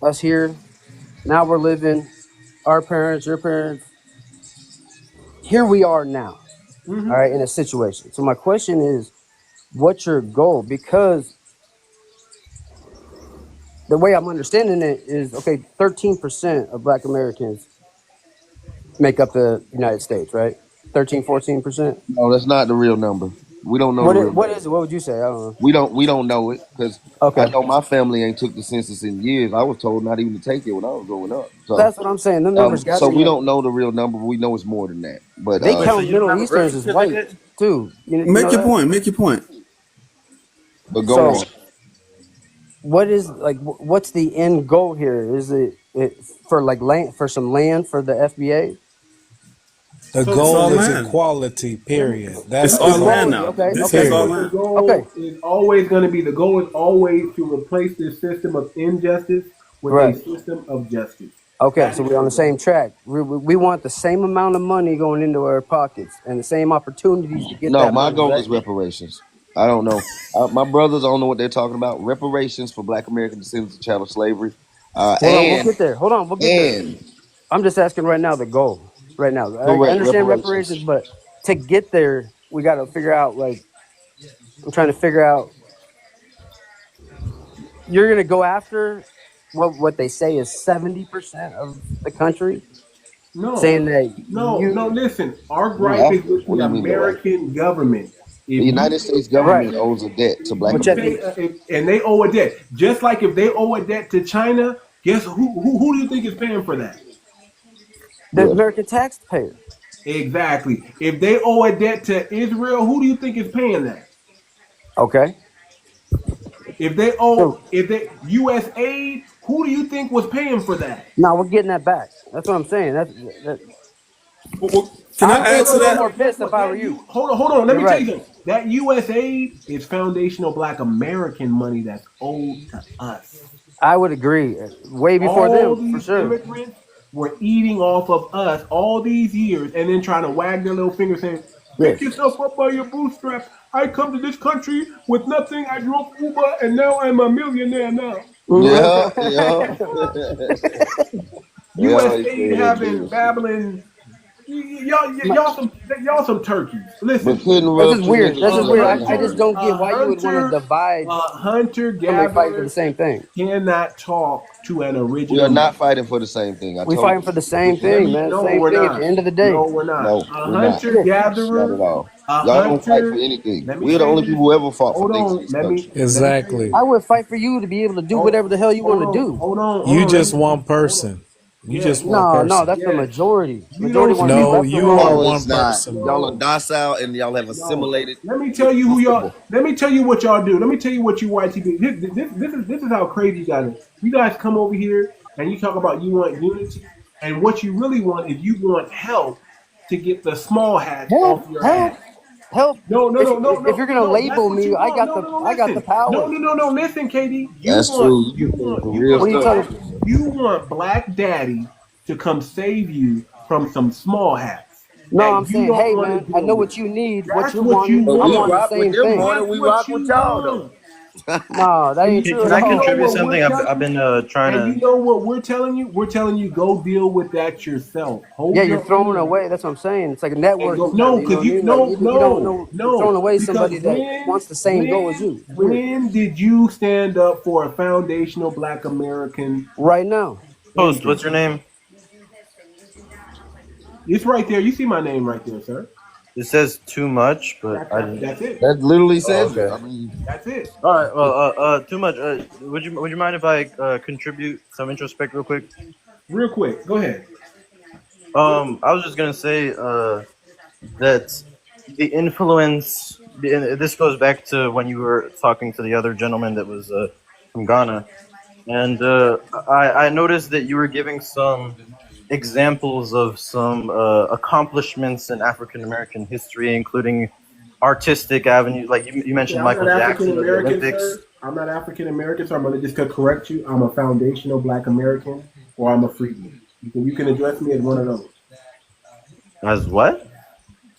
us here. Now we're living. Our parents, your parents. Here we are now. All Mm-hmm. right, in a situation. So my question is, what's your goal? Because the way I'm understanding it is, okay, 13% of Black Americans make up the United States, right? 13, 14%. No, that's not the real number. We don't know the What real what number. is it? What would you say? I don't know. We don't know it because I Okay, know my family ain't took the census in years. I was told not even to take it when I was growing up. So that's what I'm saying. Them numbers got to so be we like don't know the real number. We know it's more than that. But they Wait, so count you don't Middle have a birth Easterns as white certificate? too. You Make know your that? point. Make your point. go So on. what is like? What's the end goal here? Is it for like land for some land for the FBA? The So It's goal all is land. equality, period. It's let That's me all the say land this. Equality. now. Okay, This okay, is This is all period. what the land. okay. goal is always going to be. The goal is always to replace this system of injustice with a Right. system of justice. Okay, That so is we're on the the same goal. track. We want the same amount of money going into our pockets and the same opportunities to get No, that my money, goal right? is reparations. I don't know. My brothers don't know what they're talking about. Reparations for Black American descendants of chattel slavery, Hold on, we'll get there. Hold on, we'll get there. and I'm just asking right now the goal. Right now, I correct understand reparations. reparations, but to get there, we got to figure out. Like, I'm trying to figure out. You're gonna go after what they say is 70% of the country, No, saying that no. you Listen, our Go gripe is after. with What the do you mean go after? American government. The If you United take States right, government action, owes a debt to if Black which you at the take, Americans. and they owe a debt, just like if they owe a debt to China, guess who do you think is paying for that? the Yeah. American taxpayer. Exactly. If they owe a debt to Israel, who do you think is paying that? Okay, so If they U.S. aid, who do you think was paying for that? now we're getting that back. That's what I'm saying. That Can I I'd be a add to little bit that? more But guess pissed if what? I were you. Hold on. Let You're me tell right. you something. That U.S. aid is foundational Black American money that's owed to us. I would agree. Way before All them, for these sure. immigrants were eating off of us all these years, and then trying to wag their little finger saying, Pick Yes. yourself up by your bootstraps. I come to this country with nothing. I drove Uber, and now I'm a millionaire now. Mhm. Yeah, yeah. They always USA say that having bullshit. babbling. Y'all some turkeys. But Listen, couldn't That's rub just two weird. nickels That's just a weird. together and I have just hunter, it. don't get why you would want to divide a hunter somebody fighting for the gatherer same thing. cannot talk to an We are original man. not fighting for the same thing. I We told fighting you. for the We same can't. thing, man. No, Same we're thing at the not. end of the day. No, we're not. No, A we're not. hunter Yeah. Not gatherer, at all. a Y'all don't fight for hunter. anything. Let me We're the say only this. people who ever fought for Hold things in on. this Let me country. say this. Exactly. I would fight for you to be able to do Hold, whatever the hell you want to do. hold You on. Let just me one hold on. person. You just Yes, one No, no, person. that's the yes. majority. You Majority don't want to be speak. No, left you are No, alone. it's one not. person, Y'all are bro. No, docile and y'all have no. assimilated. Let me tell you who y'all. Comfortable. Let me tell you what y'all do. Let me tell you what you YTB. This is how crazy you guys are. You guys come over here and you talk about you want unity, and what you really want is you want help to get the small hats Help, off your help, ass. help. No, no, If no, no, if you're no, gonna no. That's label what me, you want. No, no, no. I got the Listen. No, power. no, no, no. Listen, Katie. That's true. You be saying some You real What are want you stuff. black. talking? You want Black Daddy to come save you from some small hats No, that I'm you saying, don't hey want to man, I deal know with. what you need, what That's you're what you wanting. But I'm we wanting the want. rock with same them thing. more than That's we what rock with you y'all, though. want. No, that ain't true And at Can I you know all. contribute what something? we're I've telling been you? trying And you to. know what we're telling you? We're telling you go deal with that yourself. Yeah, Hold you're your throwing own away. That's what I'm saying. It's like a and go networking kind no, of. You know because what I you mean? Like you don't know. You're throwing no. away Because somebody that wants the same goal as you. It's weird. when did you stand up for a foundational Black American Right now. Host, what's anything? your name? It's right there. You see my name right there, sir. It says too much, but I didn't. That's it. That literally Oh, says it. okay. I mean, That's it. All right. Well, too much. Would you mind if I contribute some introspect real quick? Real quick. Go ahead. I was just gonna say that the influence. And this goes back to when you were talking to the other gentleman that was from Ghana, and I noticed that you were giving some examples of some accomplishments in African American history, including artistic avenues. Like you Okay, mentioned I'm not Michael African Jackson or the American, Olympics. sir. I'm not African American, so I'm going to just correct you. I'm a foundational Black American, or I'm a freedman. You can address me as one of those. As what?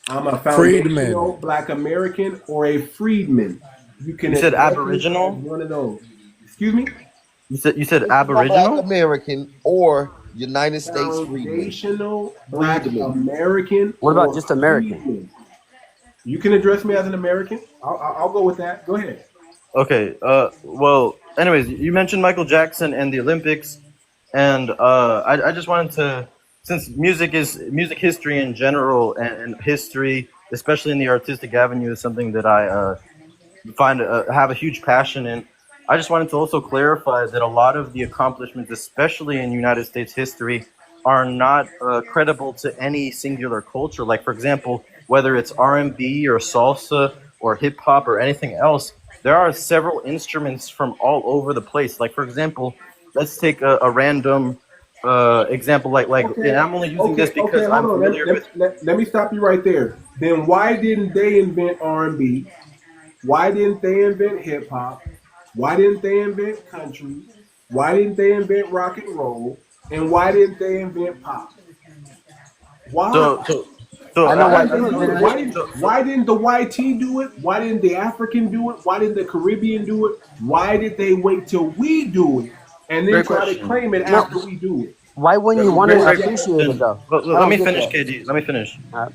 I'm a Freedmen. foundational Black American or a freedman. You can You said address me as Aboriginal. one of those. Excuse me? You said a Black Aboriginal. American or United States freedmen. Foundational Black Freedmen. American What about or just American? freedman. You can address me as an American. I'll go with that. Go ahead. Okay. Well. Anyways, you mentioned Michael Jackson and the Olympics, and I just wanted to, since music history in general and history, especially in the artistic avenue, is something that I find have a huge passion in. I just wanted to also clarify that a lot of the accomplishments, especially in United States history, are not credible to any singular culture. Like, for example, whether it's R&B or salsa or hip hop or anything else, there are several instruments from all over the place. Like, for example, let's take a random example, and I'm only using this Okay. because Hold I'm on. familiar with. Let me stop you right there. Then why didn't they invent R&B? Why didn't they invent hip hop? Why didn't they invent country? Why didn't they invent rock and roll? And why didn't they invent pop? Why? So, so, so I know Why why didn't they you do it? invented it. Why didn't the YT do it? Why didn't the African do it? Why didn't the Caribbean do it? Why did they wait till we do it and then great try to question. claim it No, after we do it? why wouldn't you want Great, to great appreciate it question. though? I Let don't me get finish, that. KD. Let me finish. Uh,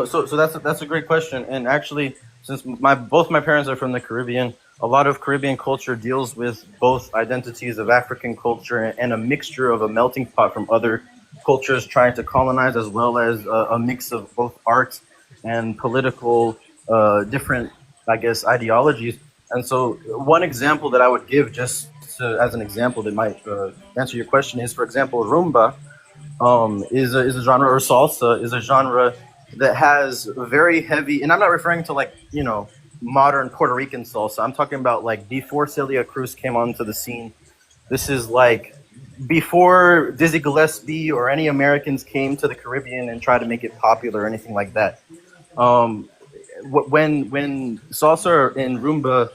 So that's a great question. And actually, since both my parents are from the Caribbean, a lot of Caribbean culture deals with both identities of African culture and a mixture of a melting pot from other cultures trying to colonize, as well as a mix of both art and political different, I guess, ideologies. And so, one example that I would give, just as an example that might answer your question, is, for example, rumba is a genre, or salsa is a genre that has very heavy, and I'm not referring to, like, modern Puerto Rican salsa. I'm talking about, like, before Celia Cruz came onto the scene. This is like before Dizzy Gillespie or any Americans came to the Caribbean and tried to make it popular or anything like that. Um, when salsa and rumba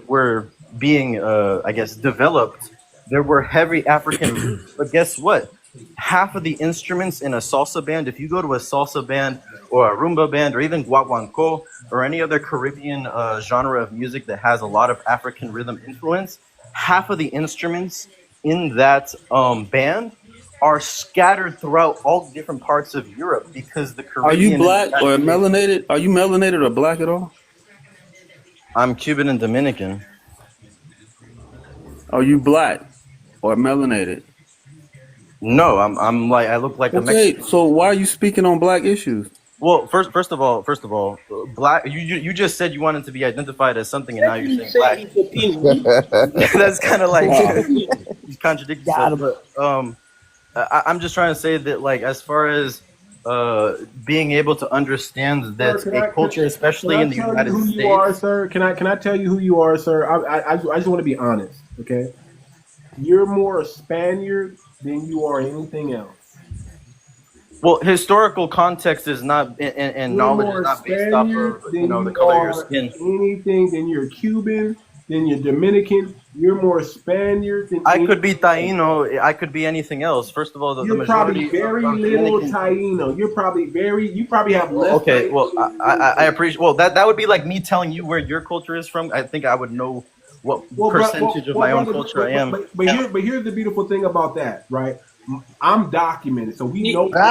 were being, I guess, developed, there were heavy African roots. But guess what? Half of the instruments in a salsa band, if you go to a salsa band or a rumba band, or even guaguancó, or any other Caribbean genre of music that has a lot of African rhythm influence, half of the instruments in that band are scattered throughout all different parts of Europe because the Are you Caribbean black is or actually. melanated? Are you melanated or black at all? I'm Cuban and Dominican. Are you black or melanated? No, I'm like, I look like a Okay, Mexican. so why are you speaking on black issues? Well, first of all, black. You just said you wanted to be identified as something, and now Let you're him saying say black. his opinion. That's kind of like Wow. you contradict yourself. But I'm just trying to say that, like, as far as being able to understand that Sir, a culture, can especially I in the tell you United who you are, States. sir? Can I tell you who you are, sir? I just want to be honest, okay? You're more a Spaniard than you are anything else. Well, historical context is not, and You're knowledge is more not based off Spaniard of than the you color of your are skin. anything. Than you're Cuban. Than you're Dominican. You're more Spaniard than I could be anything else. Taino. I could be anything else. First of all, the You're probably majority very of little Dominican. Taino. You're probably you probably have less. Okay, well, Taino I appreciate. Well, that would be like me telling you where your culture is from. I think I would know what percentage of my own culture I am. But here's the beautiful thing about that, right? I'm documented, so we know where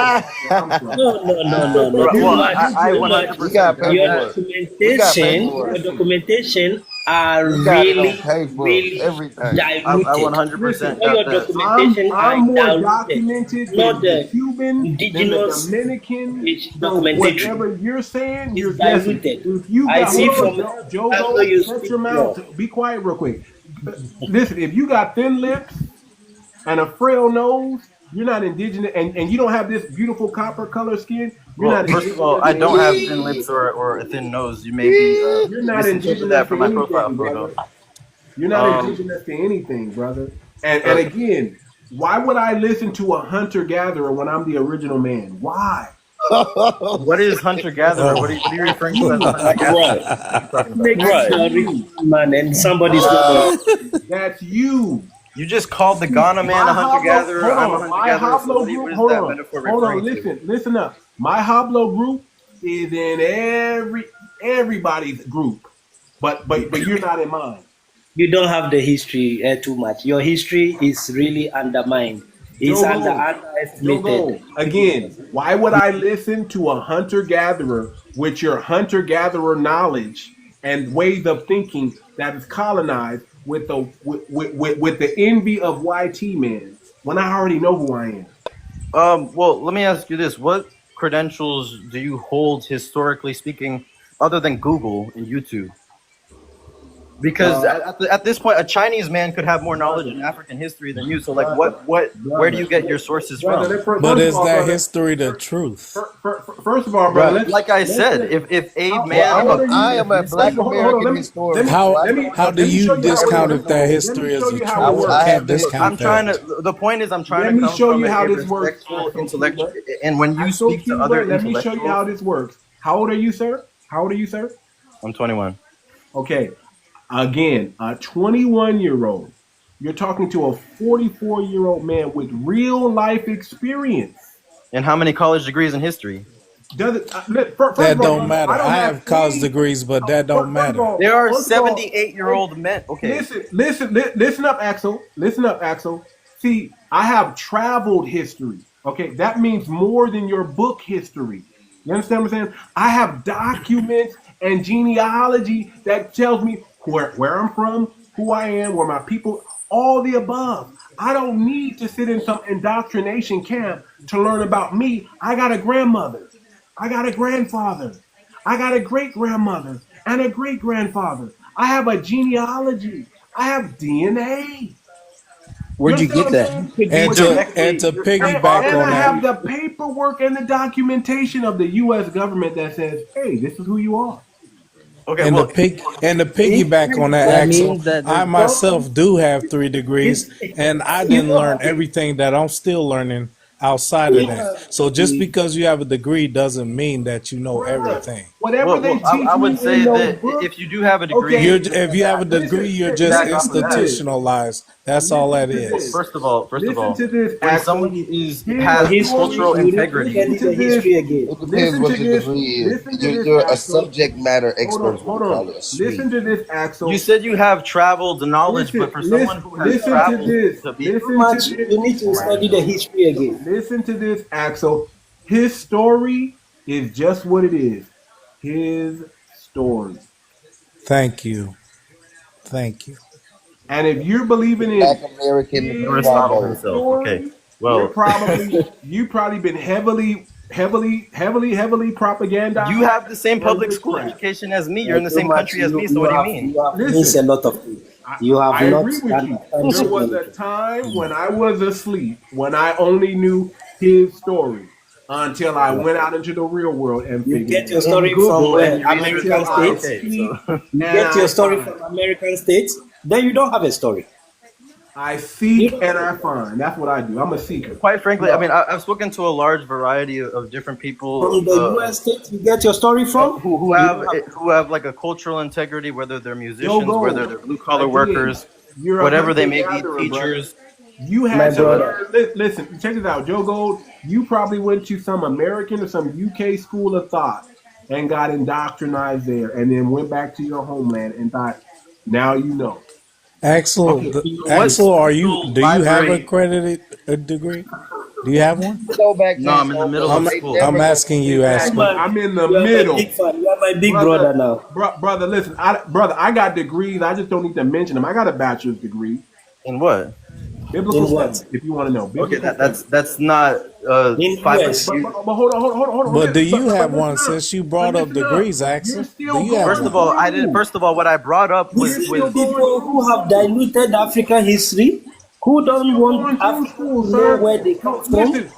I'm from. No. Too Well, much, I too much. 100% got Your paperwork. documentation are You got it on really, paper, really everything. I diluted. 100% All your got that. documentation I'm are more diluted. documented Not than the the Cuban, than the indigenous Dominican. So documentation. whatever you're saying, you're It's guessing. diluted. If you I got see hold from on, Joe, how you shut speak your mouth. now. Be quiet real quick. Listen, if you got thin lips and a frail nose, you're not indigenous, and you don't have this beautiful copper color skin. You're Well, not first of all, indigenous I to don't have anything. thin lips or a thin nose. You may be You're not misinterpret that indigenous from to my profile anything, photo. brother. You're not Um, indigenous to anything, brother. And uh, again, why would I listen to a hunter gatherer when I'm the original man? Why? what is hunter gatherer? What are you That's referring to as a you. hunter gatherer? Right. What are you talking about? Make a That's story, you. man, and somebody's gonna. That's you. You just called the Ghana man a hunter gatherer. Hold I'm a on. hunter My gatherer. So Hoblo what group, is hold that on. metaphor Hold on, referring to? listen up. My Hoblo group is in everybody's group. But you're not in mine. You don't have the history too much. Your history is really undermined. It's underestimated. Again, why would I listen to a hunter gatherer with your hunter gatherer knowledge and ways of thinking that is colonized with the envy of YT man when I already know who I am? Well, let me ask you this: what credentials do you hold, historically speaking, other than Google and YouTube? Because at this point, a Chinese man could have more knowledge in African history than you. So, like, where do you get your sources from? But is that history the truth? First of all, brother, like I said, if a man, I am a black American historian. How do you discount if that history is the truth? I can't discount that. The point is, I'm trying Let to me come show from you a how this works. respectful intellectual. And when you speak to other let me intellectuals, show you how this works. How old are you, sir? I'm 21. Okay. Again, a 21-year-old. You're talking to a 44-year-old man with real life experience. And how many college degrees in history? That don't matter. I have college degrees, but that don't matter. There are 78-year-old men. Okay. Listen up, Axel. Listen up, Axel. See, I have traveled history. Okay, that means more than your book history. You understand what I'm saying? I have documents and genealogy that tells me where I'm from, who I am, where my people, all the above. I don't need to sit in some indoctrination camp to learn about me. I got a grandmother. I got a grandfather. I got a great-grandmother and a great-grandfather. I have a genealogy. I have DNA. Where'd you get that? And to piggyback and on I have that, the paperwork and the documentation of the U.S. government that says, hey, this is who you are. Okay, and to piggyback on that, Axel, I myself do have 3 degrees, and I didn't learn everything that I'm still learning outside of that. So just because you have a degree doesn't mean that you know everything. Whatever they teach I you would say in those that books. if you do have a degree, Okay, If you have a degree, you're just back off of that. institutionalized. That's all that is. First of all, listen to this, when Axel. someone has His cultural story- integrity, Listen to this. It depends Listen what to your this. degree is. Listen to this, You're a Axel. subject matter expert. Hold on. Listen to this, Axel. you said you have traveled the knowledge, but for someone who has listen to traveled this. to be Listen to this. You need to study the history again. Listen to this, Axel. His story is just what it is. His story. Thank you. And if you're believing in Black American Aristotle himself. Okay, well, you've probably been heavily propagandized. you have the same public school education as me. You're in the same country as me. So what do you mean? You have missed a lot of things. You have I not agree with done you. that. There was a time when I was asleep, when I only knew his story until I went out into the real world and You figured get your it out. story from American Until I states. speak, You and get your I story find. from American states. Then you don't have a story. I seek and I find. That's what I do. I'm a seeker. Quite frankly, I mean, I've spoken to a large variety of different people From the U.S. states, you get your story from. who have like a cultural integrity, whether they're musicians, Gold. whether they're blue collar Again, workers, you're a whatever they may be, hunter-gatherer, teachers. You My had to brother. learn. Listen, check this out, Joe Gold. You probably went to some American or some UK school of thought and got indoctrinized there, and then went back to your homeland and thought, now you know. Axel, Okay. do you have library- an accredited degree? Do you have one? Go back No, I'm in the middle of school. I'm asking you, Exactly. Axel. I'm in the You are my middle. big fan. You are my big Brother, brother now. Brother, listen, I got degrees. I just don't need to mention them. I got a bachelor's degree. In what? Biblical In what? studies, if you want to know. Okay, Biblical that's not In 500 US. years. But hold on. But do you have listen one up. since you brought But up listen up. degrees, You're Axel? still Do you have First one? of all, I didn't. First of all, what I brought up This was is the people who have diluted African history, who don't want Going through Africa school, to know sir. where they come from. Listen,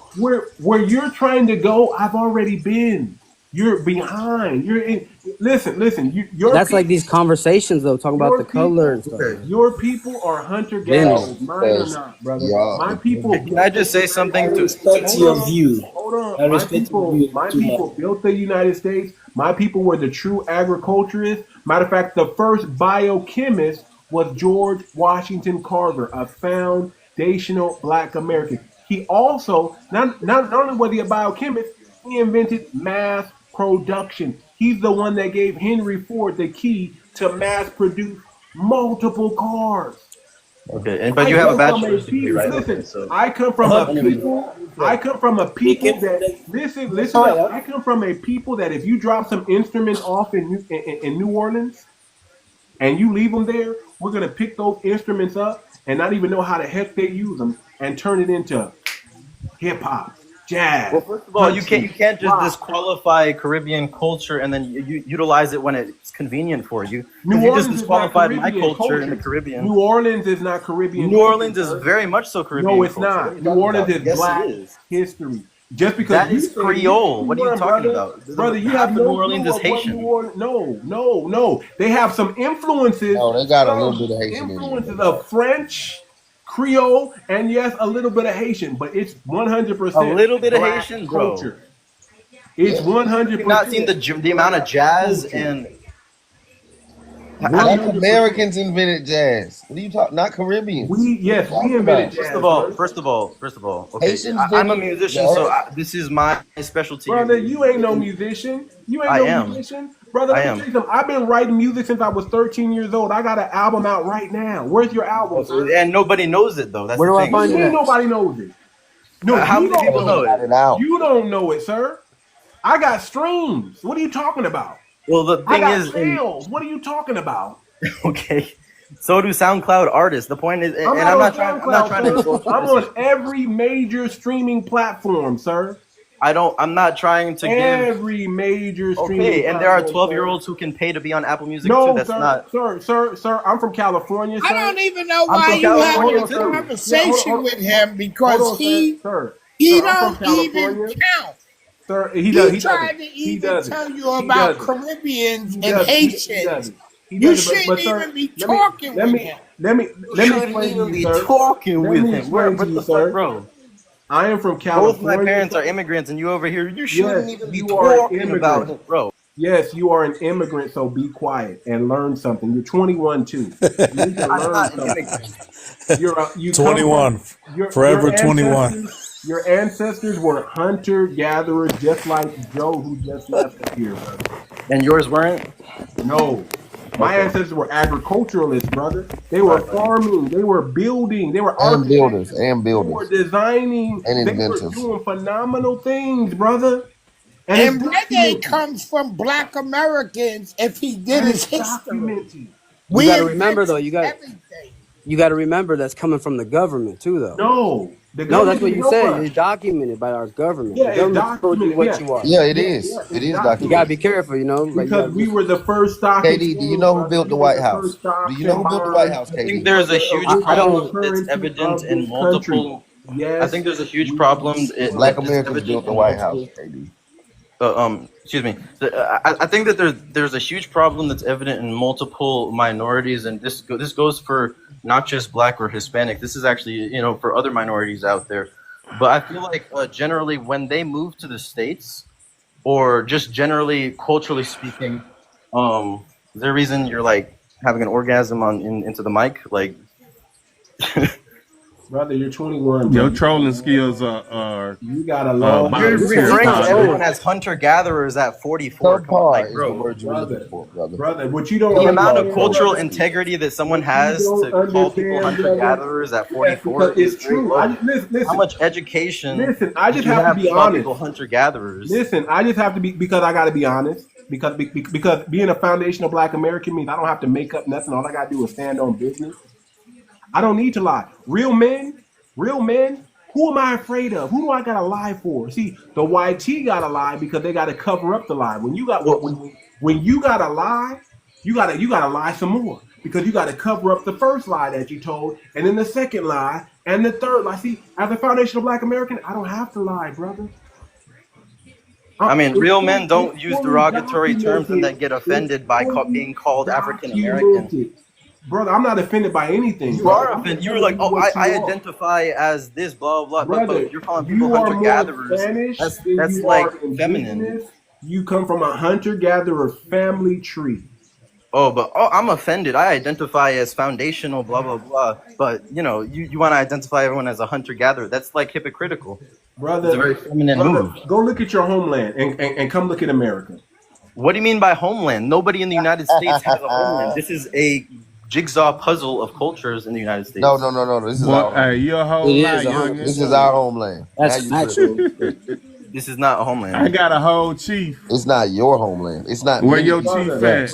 where you're trying to go, I've already been. You're behind. You're in. Listen. Your That's people, like these conversations though, talking about your the color and people, stuff. your people are hunter Vinny. gatherers. Mine are not, brother. My people. Can I just say something I to? respect Hold your on. view. Hold on. I respect your view My too people much. built the United States. My people were the true agriculturists. Matter of fact, the first biochemist was George Washington Carver, a foundational Black American. He also, not only was he a biochemist, he invented mass production. He's the one that gave Henry Ford the key to mass produce multiple cars. Okay, but you have a bachelor's degree, right? Listen, Okay, so I come from a people. I come from a people that listen. Up, I come from a people that if you drop some instruments off in New Orleans, and you leave them there, we're gonna pick those instruments up and not even know how the heck they use them and turn it into hip hop, jazz. well, first of all, you country, can't just rock. disqualify Caribbean culture and then you utilize it when it's convenient for you. New If you Orleans just is not disqualified my Caribbean culture in the Caribbean. New Orleans is not Caribbean. New Orleans culture, is sir. very much so Caribbean. No, it's culture. What are not. you New talking Orleans about? is Yes, Black it is. history. Just because That you is say Creole. What are you talking brother, about? brother, you Half have of no New Orleans clue is of what Haitian. New Orleans. No. They have some influences. No, they got a little bit of Haitian in Influences it. of French, Creole, and yes, a little bit of Haitian, but it's 100%. A little bit of Black Haitian, bro. culture. It's 100%. You've not seen the amount of jazz and Black Americans invented jazz. What are you talking? Not Caribbeans. We invented jazz. First of all, okay, Haitians I'm a did it. musician, Yeah. so this is my specialty. Brother, you ain't no musician. You ain't I no am. musician. Brother, I let me am. tell you something. I've been writing music since I was 13 years old. I got an album out right now. Where's your album, sir? And nobody knows it though. That's Where the do I thing. find it? Ain't nobody knows it. No, How you many people don't know Got it? it out. You don't know it, sir. I got streams. What are you talking about? Well, the I thing got is, sales. What are you talking about? okay. So do SoundCloud artists. The point is, and I'm not trying to insult you. I'm on every major streaming platform, sir. I'm not trying to give. Every major streaming Okay, and there are platform, 12-year-olds who can pay to be on Apple Music No, too. That's sir, not. sir. I'm from California, sir. I don't even know I'm why from you California, having too. a conversation Hold on. with him because Hold on, he sir. he Sir, I'm from don't even California. count. Sir, He tried to He even doesn't. tell you He about doesn't. Caribbeans He and doesn't. Haitians. He You doesn't, shouldn't sir, even be let me- talking let with me- him. Let me Shouldn't explain to even you, be sir. talking Let with me him. Where explain to what you, the sir. fuck, bro? I am from Both California. my parents are immigrants, and you over here, you shouldn't Yes, even be you are an talking about immigrant. it, bro. Yes, you are an immigrant, so be quiet and learn something. You're 21 too. You need to I'm learn not an something. immigrant. You come 21, from forever 21. Your ancestors were hunter gatherers, just like Joe, who just left us here, brother. And yours weren't? No, my ancestors were agriculturalists, brother. They were farming, they were building, they were And architects, builders, and they builders, were designing, and they were inventors. doing phenomenal things, brother. And it's And Reggae documented. comes from Black Americans. If he did And his it's history, documented. You we got to remember though. invented everything. You got to remember that's coming from the government too, though. No, the No, that's government what didn't you help said. us. It's documented by our government. Yeah, The it's government told you documented. what Yeah, you are. Yeah, it yeah, is. yeah, It it's is You documented. gotta be careful, you know. Like because we were the first stock KD, exchange. do you know who brother. built We the were White the House? first stock Do you know who and built the White bond. House, I think KD? there's a huge problem. It's currency evident of in this country. multiple. Yes, I think there's a huge we problem. Black It's Americans evident built the in White House, multiple. KD. Excuse me. I think that there's a huge problem that's evident in multiple minorities, and this goes for not just Black or Hispanic. This is actually for other minorities out there. But I feel like generally when they move to the States, or just generally culturally speaking, is there a reason you're like having an orgasm into the mic? Like, brother, you're 21. Your Brother. trolling skills are You got a long. you're about referring to everyone 10 as hunter gatherers at 44. Come on, like, Subpar is the bro. word you're looking for, brother. Brother, what you don't The amount of understand, cultural brother, integrity that someone what you has don't to call people understand, hunter brother. gatherers at Yes, 44 because is it's very true. low. Listen, How much education listen. I do just you have to be call honest. people hunter gatherers? Listen, I just have to be because I got to be honest. Because being a foundational Black American means I don't have to make up nothing. All I got to do is stand on business. I don't need to lie. Real men. Who am I afraid of? Who do I gotta lie for? See, the YT gotta lie because they gotta cover up the lie. When you got when you gotta lie, you gotta lie some more because you gotta cover up the first lie that you told, and then the second lie, and the third lie. See, as a foundational Black American, I don't have to lie, brother. I mean, real men don't It's use fully derogatory terms and documented. then get It's offended by fully being called African American. documented. Brother, I'm not offended by anything. You brother. are offended. You were like, oh, I identify as this, blah, blah, blah. Brother, But you're calling people you are more hunter-gatherers. Spanish That's than you like are feminine. indigenous. You come from a hunter-gatherer family tree. Oh, I'm offended. I identify as foundational, blah, blah, blah. But, you want to identify everyone as a hunter-gatherer. That's like hypocritical. Brother, It's a very feminine move. go look at your homeland and come look at America. What do you mean by homeland? Nobody in the United States has a homeland. This is a jigsaw puzzle of cultures in the United States. No. This is our homeland. You're a whole It lot, is youngin. This is our homeland. That's Now you tripping. factual. This is not a homeland. I got a whole chief. It's not your homeland. It's not Where me. your chief at?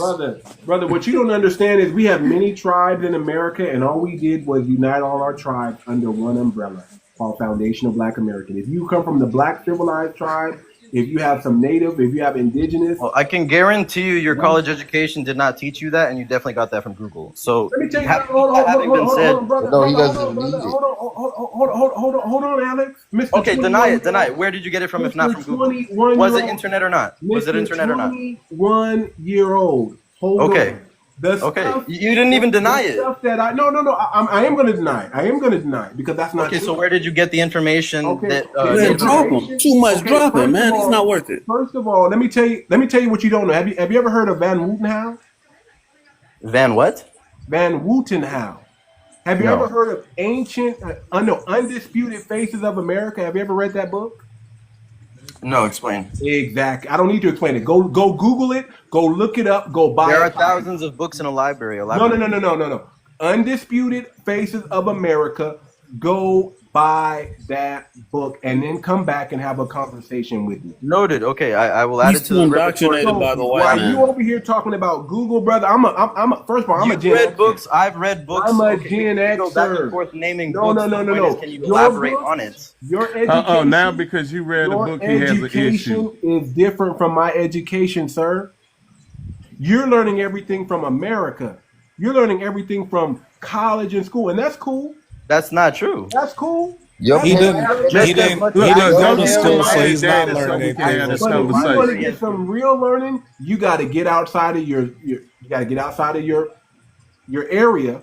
Brother, what you don't understand is we have many tribes in America, and all we did was unite all our tribes under one umbrella called Foundational Black American. If you come from the Black civilized tribe, if you have some native, if you have indigenous. Well, I can guarantee you your college education did not teach you that, and you definitely got that from Google. So, Let me tell you, having been said, brother. No, he doesn't need it. Hold on, Alex. Mr. Okay, deny it. Where did you get it from if not from Google? Was it internet or not? Was it internet or not? 21-year-old. Hold on. Okay, you didn't even deny it. Stuff that I am going to deny it. I am going to deny it because that's not Okay, true. so where did you get the information that? Drop him. Too much dropping, man. It's not worth it. First of all, let me tell you what you don't know. Have you ever heard of 𝗤𝗏𝗵𝘁𝘀𝗀𝗏? Van what? 𝗤𝗏𝗵𝘁𝗀𝗏. Have you ever heard of ancient, undisputed faces of America? Have you ever read that book? No, explain. Exactly. I don't need to explain it. Go Google it. Go look it up. Go buy it. There are thousands of books in a library. No. Undisputed Faces of America. Go buy that book and then come back and have a conversation with me. Noted. Okay, I will add it to the indoctrinated by the white While man. you over here talking about Google, brother, first of all, I'm a Gen read Xer. books. I've read books. I'm a Okay, Gen we can go back and Xer. forth naming No. books. The point is, can you Your elaborate book, on it? Your education. Now because you read a book, he has an issue. Education is different from my education, sir. You're learning everything from America. You're learning everything from college and school, and that's cool. That's not true. That's cool. He didn't go to school, so he's not learning anything. But if you want to get some real learning, you got to get outside of your area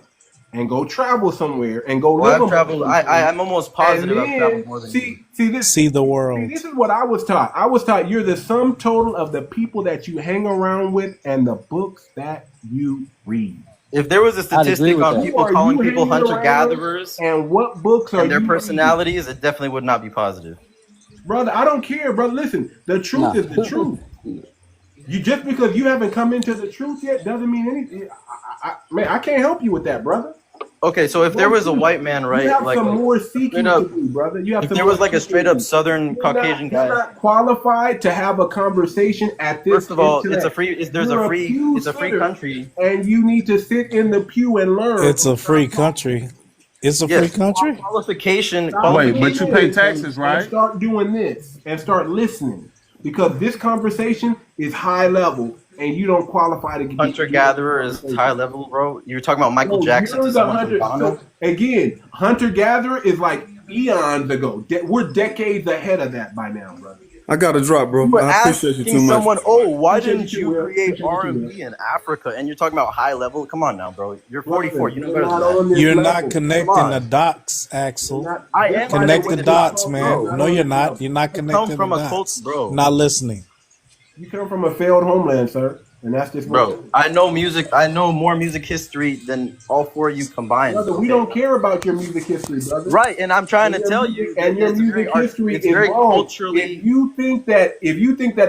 and go travel somewhere and go Well, live I've traveled. I'm almost positive I've traveled more than you. See the world. This is what I was taught. I was taught you're the sum total of the people that you hang around with and the books that you read. If there was a statistic on people calling people hunter-gatherers and what books are and their you personalities, it definitely would not be positive. Brother, I don't care, brother. Listen, the truth is the truth. You just because you haven't come into the truth yet doesn't mean anything. Man, I can't help you with that, brother. Okay, so if there was a white man, right? You have like some more seeking to do, brother. You have if there was like a straight up Southern Caucasian guy, you're not qualified to have a conversation at this. First of all, it's a free. It's a free country, and you need to sit in the pew and learn. It's a free country. It's a free country. Wait, but you pay taxes, right? And start doing this and start listening because this conversation is high level. And you don't qualify to get hunter-gatherer is high level, bro. You were talking about Michael Jackson to someone from Ghana. So, again, hunter-gatherer is like eons ago. We're decades ahead of that by now, brother. I got to drop, bro. I appreciate you too much. Someone, oh, why didn't you create R&B in Africa? And you're talking about high level? Come on now, bro. You're 44. You know better than that. You're not connecting the dots, Axel. I am. Connect the dots, man. No, you're not. You're not connecting the dots. Bro. Not listening. You come from a failed homeland, sir, and that's just bro. I know music. I know more music history than all four of you combined. Brother, we don't care about your music history, brother. Right, and I'm trying to tell you, and your music history is very wrong. culturally. If you think that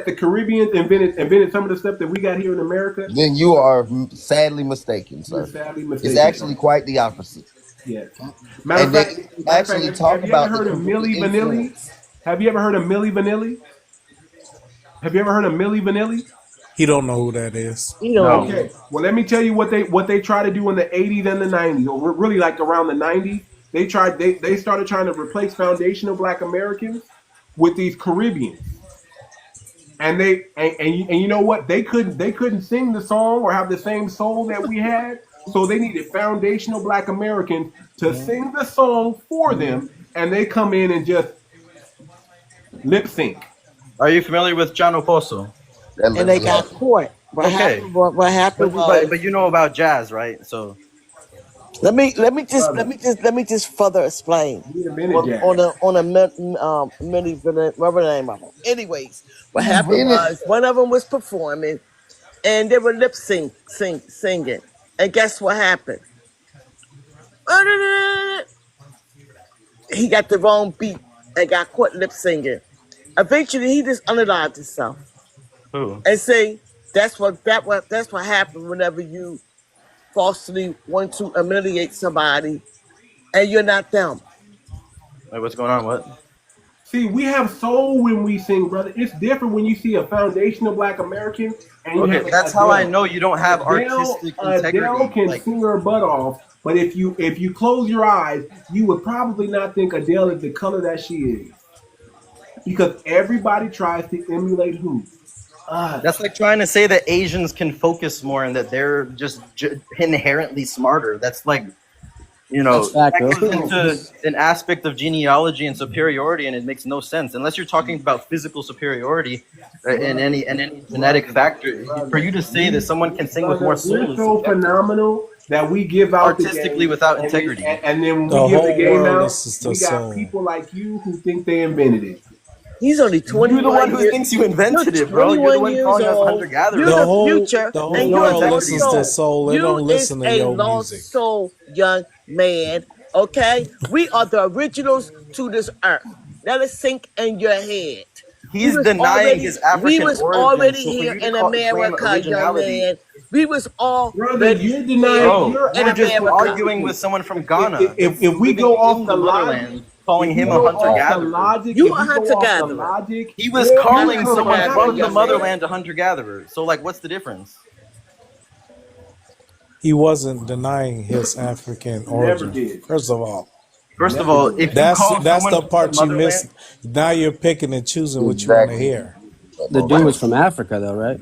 the Caribbeans invented some of the stuff that we got here in America, then you are sadly mistaken, sir. It's actually quite the opposite. Yes. Matter of fact, actually talk about. Have you ever heard of Milli Vanilli? Have you ever heard of Milli Vanilli? Have you ever heard of Milli Vanilli? He don't know who that is. No. Okay. Well, let me tell you what they try to do in the 80s and the 90s, or really like around the 90s. They started trying to replace foundational Black Americans with these Caribbeans. And you know what? They couldn't sing the song or have the same soul that we had. So they needed foundational Black Americans to sing the song for them, and they come in and just lip sync. Are you familiar with 𝗔𝗯ance𝘂𝘁𝘂𝘁? And they got caught. What happened was, but you know about jazz, right? So let me just further explain on a mini whatever name of them. Anyways, what happened was one of them was performing, and they were singing, and guess what happened? He got the wrong beat and got caught lip singing. Eventually, he just unalived himself. Who? And say that's what happened whenever you falsely want to humiliate somebody, and you're not them. Wait, what's going on? What? See, we have soul when we sing, brother. It's different when you see a foundational Black American. And you have that's how I know you don't have artistic integrity. Adele can sing her butt off, but if you close your eyes, you would probably not think Adele is the color that she is. Because everybody tries to emulate who? That's like trying to say that Asians can focus more and that they're just inherently smarter. That's like, that goes into an aspect of genealogy and superiority, and it makes no sense unless you're talking about physical superiority in any genetic factor. For you to say that someone can sing with more soul is so phenomenal that we give out artistically without integrity. And then when we give the game out, we got people like you who think they invented it. He's only 21 You're the one who thinks you invented it, bro. You're the one calling us hunter-gatherers. You're the future. The whole world listens to soul. They don't listen to your music. Lost soul, young man. Okay? We are the originals to this earth. Let it sink in your head. He's denying his African origin. We was already here in America, young man. We was already you're denying you're just arguing with someone from Ghana. If we go off the line, calling him a hunter-gatherer. You a hunter-gatherer. He was calling someone from the motherland a hunter-gatherer. So, what's the difference? He wasn't denying his African origin. First of all, if that's the part you missed. Now you're picking and choosing what you want to hear. The dude was from Africa, though, right?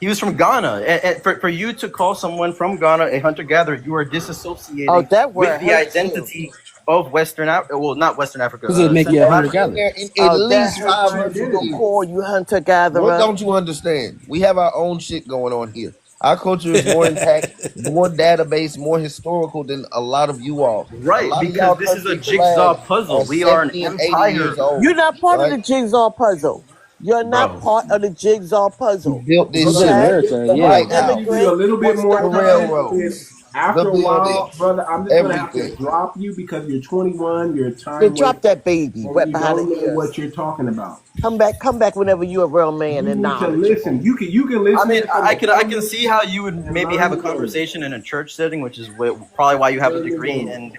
He was from Ghana. And for you to call someone from Ghana a hunter-gatherer, you are disassociating with the identity of Western Africa. Well, not Western Africa. Because it'd make you a hunter-gatherer. At least 500 people call you hunter-gatherer. What don't you understand? We have our own shit going on here. Our culture is more intact, more database, more historical than a lot of you all. A Right, lot of because y'all this is a country flags jigsaw are puzzle. We are an 70 and 80 empire, years old, You're not part of right? the jigsaw puzzle. You're not bro. part of the jigsaw We puzzle. built This this is in shit. Okay? America, The yeah. You're White an I'm gonna give you a immigrant. House, little bit What's more the the time, puzzle? and railroads, the after a while, buildings, brother, I'm just gonna have to everything. drop you because you're 21, you're a Then time drop waster, that baby and wet you behind don't the know ears. what you're talking about. Come back whenever you're a real man You and need to listen. knowledgeable. You can I listen mean, in from I the can I can comments see how you would and maybe have learn a the game. conversation in a church setting, which is probably why you have a Learn the degree game. in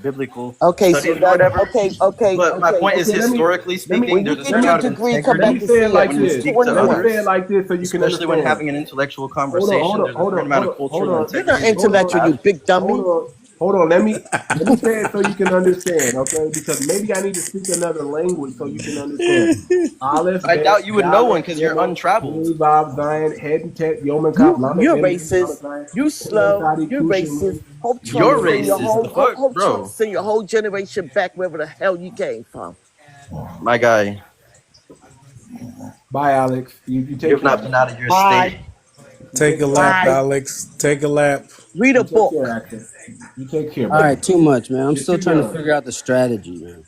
biblical Okay, so studies or that whatever. But my point is, Okay. historically Let me speaking, when you there's a get certain your amount of degree, come let back me integrity and say it see like us. when you You this. speak to Let me 21. say it others, like this so you can especially when understand. having an intellectual Hold on, conversation. hold on, There's a hold certain on, amount hold of on, hold cultural on, You're not integrity you hold need to on, intellectual, you have. big hold dummy. on, hold on. Let me say it so you can understand, okay? Because maybe I need to speak another language so you can understand. Aleph, I Bet, doubt you would know one Dalet, because you're Gimel, untraveled. Hey, Vav, Zion, Het, and Tet, Yom, and Kaf, Lamed, You're Mem, Mem, Vav, racist. Zion, You Hey, slow. Sadi, You're Kush, and racist. Re. Hope Trump You're Yeah, send your yeah, racist. whole The yeah. hope, fuck, hope Trump bro? send your whole generation back wherever the hell you came from. My guy, Bye, Alex. You you take have not care. been out of your state. Bye. You Take take a care, lap, accent. Bye. Alex. Take a lap. Read a You take care, book. accent. You take care, All brother. right, too much, man. I'm You're still too trying to young. figure out the strategy, man.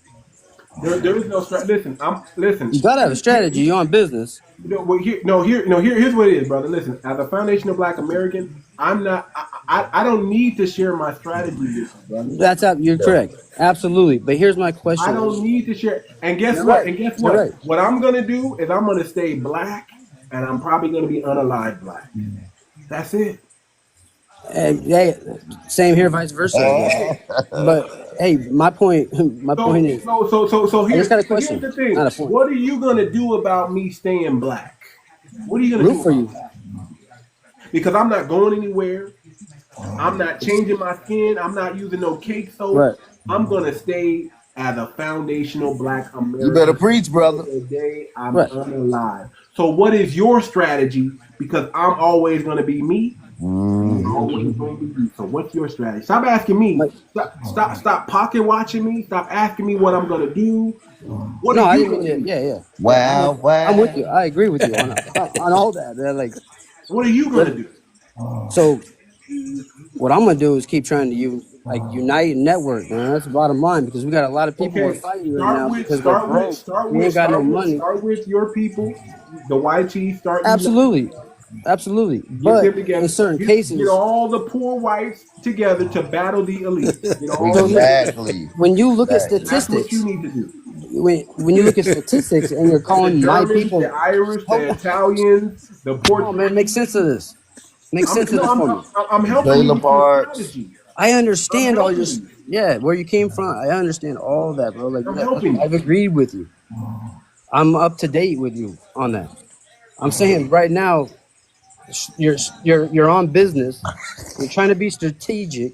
There is no listen. Listen. You gotta have a strategy. You're on business. Well, here's what it is, brother. Listen, as a foundational Black American, I'm not. I don't need to share my strategy with you, brother. You're correct. Absolutely. But here's my I question. don't need to share. And guess You're what? right. And guess You're what? right. What I'm gonna do is I'm gonna stay black, and I'm probably gonna be unalive black. That's it. Hey, same here, vice versa, I guess. But hey, my point, my point is, I just got a So here's question, the thing. not a point. What are you gonna do about me staying black? What are you gonna Root do for about you, that? Because I'm not going anywhere. I'm not changing my skin. I'm not using no cake soap. right? I'm gonna stay as a foundational Black You better American preach, brother. until the day I'm Right. unalive. So, what is your strategy? Because I'm always gonna be me. You're always going to be you. So, what's your strategy? Stop asking me. Like, Stop pocket watching me. Stop asking me what I'm gonna do. What are no, I you didn't mean gonna to. do? Yeah. Wow, I'm with you. wow. I agree with you on all that. Man. Like, What are you gonna do? so what I'm gonna do is keep trying to unite and network, man. That's the bottom line because we got a lot of people who are Okay, fighting right now because we're broke. We ain't got no money. start with your people, the YT. Start uniting. Absolutely, absolutely. Get But them in together. certain Get cases, all the poor whites together to battle the elite. Get all so of them together. Exactly. when you look at Exactly. That's what you statistics, need to do. when you look at statistics and you're And the calling my Germans, the people, Irish, hold, the Italians, the come on, man, make Portuguese. sense of this. Make sense of this for me. I'm helping you Trailer with your parks. strategy. I I'm understand all your, helping you. yeah, where you came from. I understand all that, bro. Like I'm that, helping you. I've agreed with you. I'm up to date with you on that. I'm saying right now, you're on business. You're trying to be strategic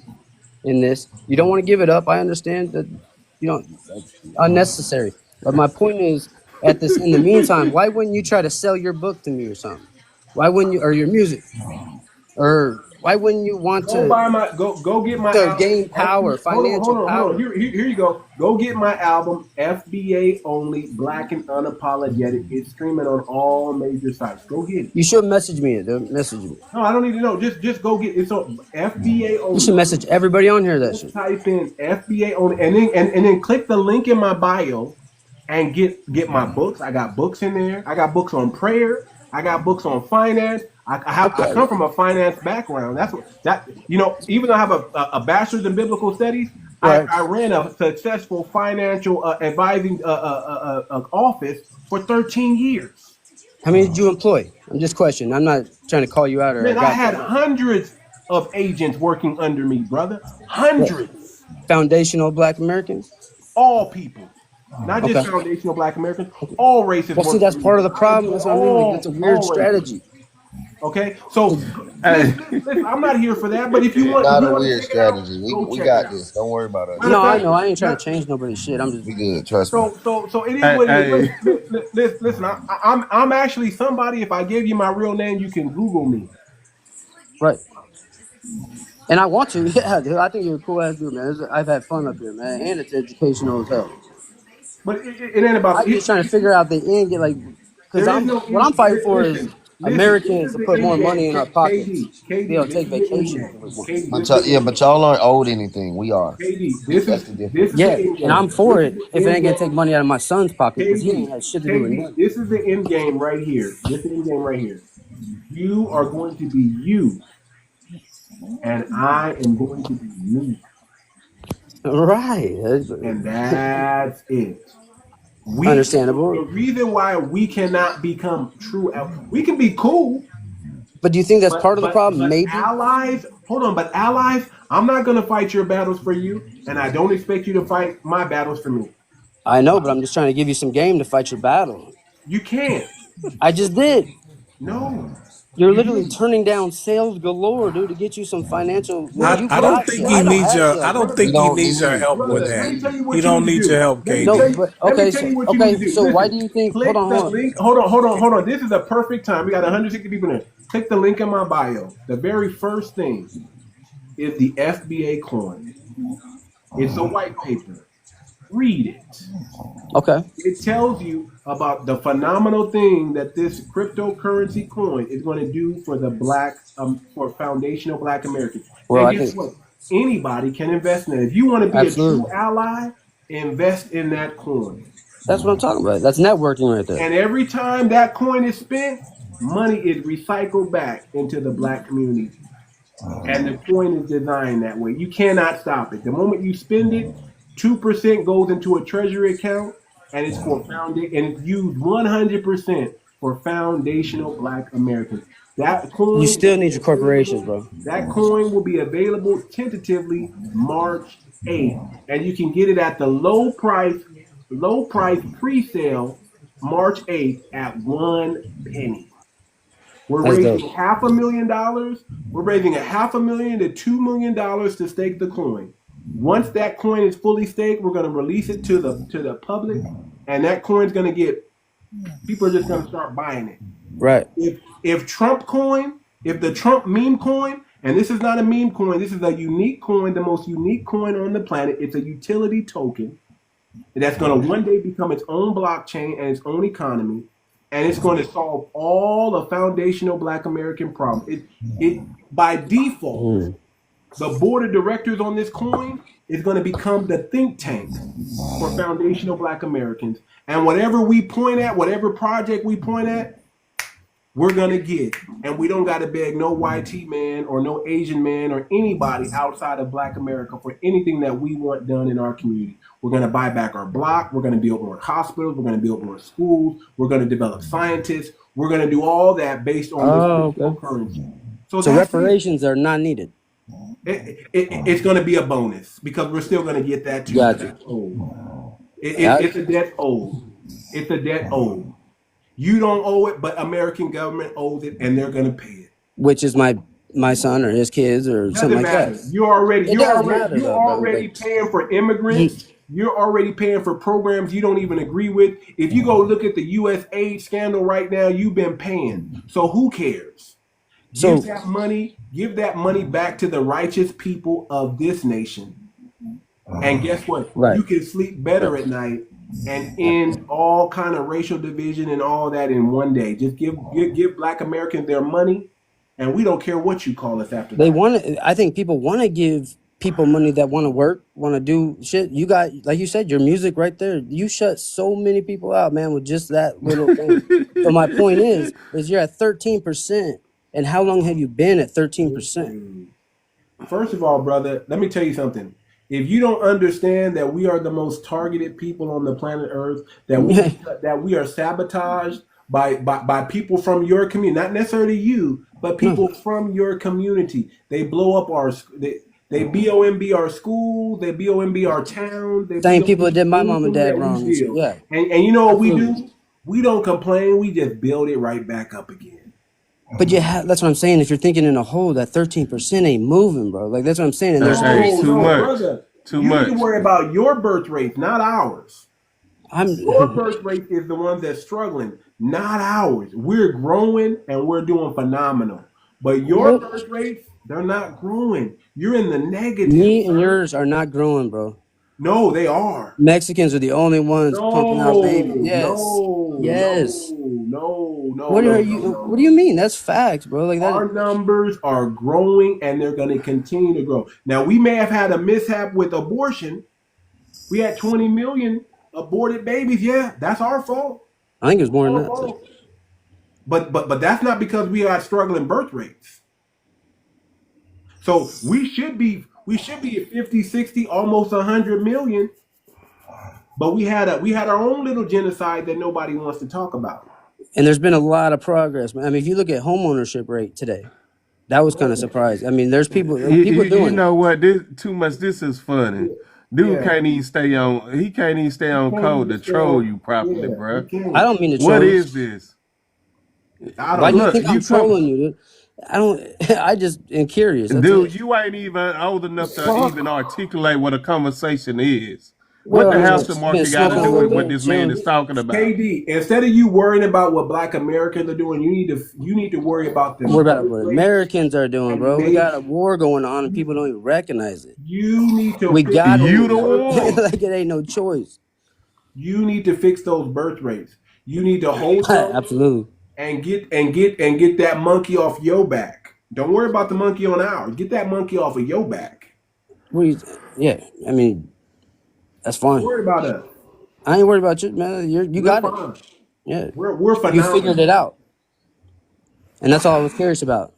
in this. You don't want to give it up. I understand that you don't unnecessary. But my point is, in the meantime, why wouldn't you try to sell your book to me or something? Why wouldn't you, or your music, or why wouldn't you want Go buy my go get my to album. gain power, financial Hold on. power? Here you go. Go get my album. FBA only, Black and Unapologetic. It's streaming on all major sites. Go get it. You should message me. Message me. No, I don't need to know. Just go get it. It's on FBA You should only. message everybody on here that Just shit. type in FBA only, and then click the link in my bio and get my books. I got books in there. I got books on prayer. I got books on finance. I Okay. come from a finance background. That's what even though I have a bachelor's in biblical studies, Right. I ran a successful financial advising office for 13 years. How many did you employ? I'm just questioning. I'm not trying to call you out or I Man, I got had you. No. hundreds of agents working under me, brother. What? Hundreds. Foundational Black Americans? All people, not just Okay. foundational Black Americans. All races Well, see, work for that's me. part of the I problem. employ That's what I mean. Like, that's a weird all races. strategy. Okay, so listen, I'm not here for that. But if you Not a want to weird check it out, strategy. go We check it got out. this. Don't worry about us. Matter of No, I fact, know. I ain't trying to change nobody's shit. I'm just We good. Trust me. so it is what it is. Listen, I'm actually somebody. If I gave you my real name, you can Google me. right. And I want to. Yeah, dude. I think you're a cool ass dude, man. I've had fun up here, man. And it's educational as hell. But it ain't about. I'm just trying to figure out the end. Get like, because There is no what I'm end. fighting for is Listen. Americans to put more money in our pockets. Be able to This take is the end vacations game. if we want. KD, But this is the end game. y'all aren't owed anything. We are. KD, That's the this difference. is the Yeah, end and I'm game. for This is it the if it end ain't gonna take game. money out of my son's pocket because he ain't KD, had shit to do with nothing. this is the end game right here. This is the end game right here. You are going to be you, and I am going to be me. Right. And that's it. Understandable. The reason why we cannot become true, we can be cool, But do you think that's part of the but problem? Maybe. allies. Hold on, but allies. I'm not gonna fight your battles for you, and I don't expect you to fight my battles for me. I know, but I'm just trying to give you some game to fight your battle. You can't. I just did. No. You're literally turning down sales galore, dude, to get you some financial. Well, you I don't got think sales. he I don't needs have your. I sales, don't brother. We think he don't needs your need. help with Brother, let that. me tell you He what you don't need to need your do. help, Let me No, tell KD. you. but Let me okay, tell so you what you need to do. so why Listen, do you think? click Hold the on. link. Hold on. This is a perfect time. We got 160 people in there. Click the link in my bio. The very first thing is the FBA coin. It's a white paper. Read it. Okay. It tells you about the phenomenal thing that this cryptocurrency coin is going to do for the for foundational Black Americans. Well, And I guess think what? Anybody can invest in it. If you want to be a true absolutely. ally, invest in that coin. That's what I'm talking about. That's networking right there. And every time that coin is spent, money is recycled back into the Black community. And the coin is designed that way. You cannot stop it. The moment you spend it, 2% goes into a treasury account, and it's it's used 100% for foundational Black Americans. That You coin still will need be your corporations, available. bro. That coin will be available tentatively March 8th, and you can get it at the low price pre-sale March 8th at 1 penny. We're That's raising dope. $500,000. We're raising $500,000 to $2 million to stake the coin. Once that coin is fully staked, we're going to release it to the public, and that coin's going to get people are just going to start buying it. Right. If Trump coin, if the Trump meme coin, and this is not a meme coin, this is a unique coin, the most unique coin on the planet. It's a utility token that's going to one day become its own blockchain and its own economy. And it's going to solve all the foundational Black American problems. It by default, the board of directors on this coin is going to become the think tank for foundational Black Americans. And whatever we point at, whatever project we point at, we're going to get. And we don't got to beg no YT man or no Asian man or anybody outside of Black America for anything that we want done in our community. We're going to buy back our block. We're going to build more hospitals. We're going to build more schools. We're going to develop scientists. We're going to do all that based on this cryptocurrency. So reparations are not needed. It's going to be a bonus because we're still going to get that too. Gotcha. It's a debt owed. It's a debt owed. You don't owe it, but American government owes it, and they're going to pay it. Which is my son or his kids or something like that. You're already paying for immigrants. You're already paying for programs you don't even agree with. If you go look at the U.S. aid scandal right now, you've been paying. So who cares? Give that money back to the righteous people of this nation. And guess what? Right. You can sleep better at night and end all kind of racial division and all that in one day. Just give Black Americans their money, and we don't care what you call us after that. I think people want to give people money that want to work, want to do shit. You got, like you said, your music right there. You shut so many people out, man, with just that little thing. So my point is you're at 13%. And how long have you been at 13%? First of all, brother, let me tell you something. If you don't understand that we are the most targeted people on the planet Earth, that we are sabotaged by people from your community, not necessarily you, but people from your community. They blow up they BOMB our schools, they BOMB our towns. Same people that did my mom and dad wrong. Yeah. And you know what we do? We don't complain. We just build it right back up again. But that's what I'm saying. If you're thinking in a hole, that 13% ain't moving, bro. Like, that's what I'm saying. And there's too much. Brother, you need to worry about your birth rate, not ours. Your birth rate is the one that's struggling, not ours. We're growing and we're doing phenomenal. But your birth rates, they're not growing. You're in the negative. Me and yours are not growing, bro. No, they are. Mexicans are the only ones pumping out babies. Yes. Yes. no. What do you mean? That's facts, bro. Like that. Our numbers are growing and they're going to continue to grow. Now, we may have had a mishap with abortion. We had 20 million aborted babies. Yeah, that's our fault. I think it's more than that. But that's not because we are struggling birth rates. So we should be at 50, 60, almost 100 million. But we had our own little genocide that nobody wants to talk about. And there's been a lot of progress, man. I mean, if you look at home ownership rate today, that was kind of surprising. I mean, there's people doing you know what? This is funny. Dude can't even stay on code to troll you properly, bro. I don't mean to troll. What is this? Why do you think I'm trolling you, dude? I don't. I just am curious. Dude, you ain't even old enough to even articulate what a conversation is. What the hell the market got to do with what this man is talking about? KD, instead of you worrying about what Black Americans are doing, you need to worry about them. What about what Americans are doing, bro? We got a war going on and people don't even recognize it. You need to. We got the war. Like it ain't no choice. You need to fix those birth rates. You need to hold them. Absolutely. And get that monkey off your back. Don't worry about the monkey on ours. Get that monkey off of your back. Yeah, I mean, that's fine. Don't worry about us. I ain't worried about you, man. You got fine. it. Yeah, we're phenomenal. You figured it out, and that's all I was curious about.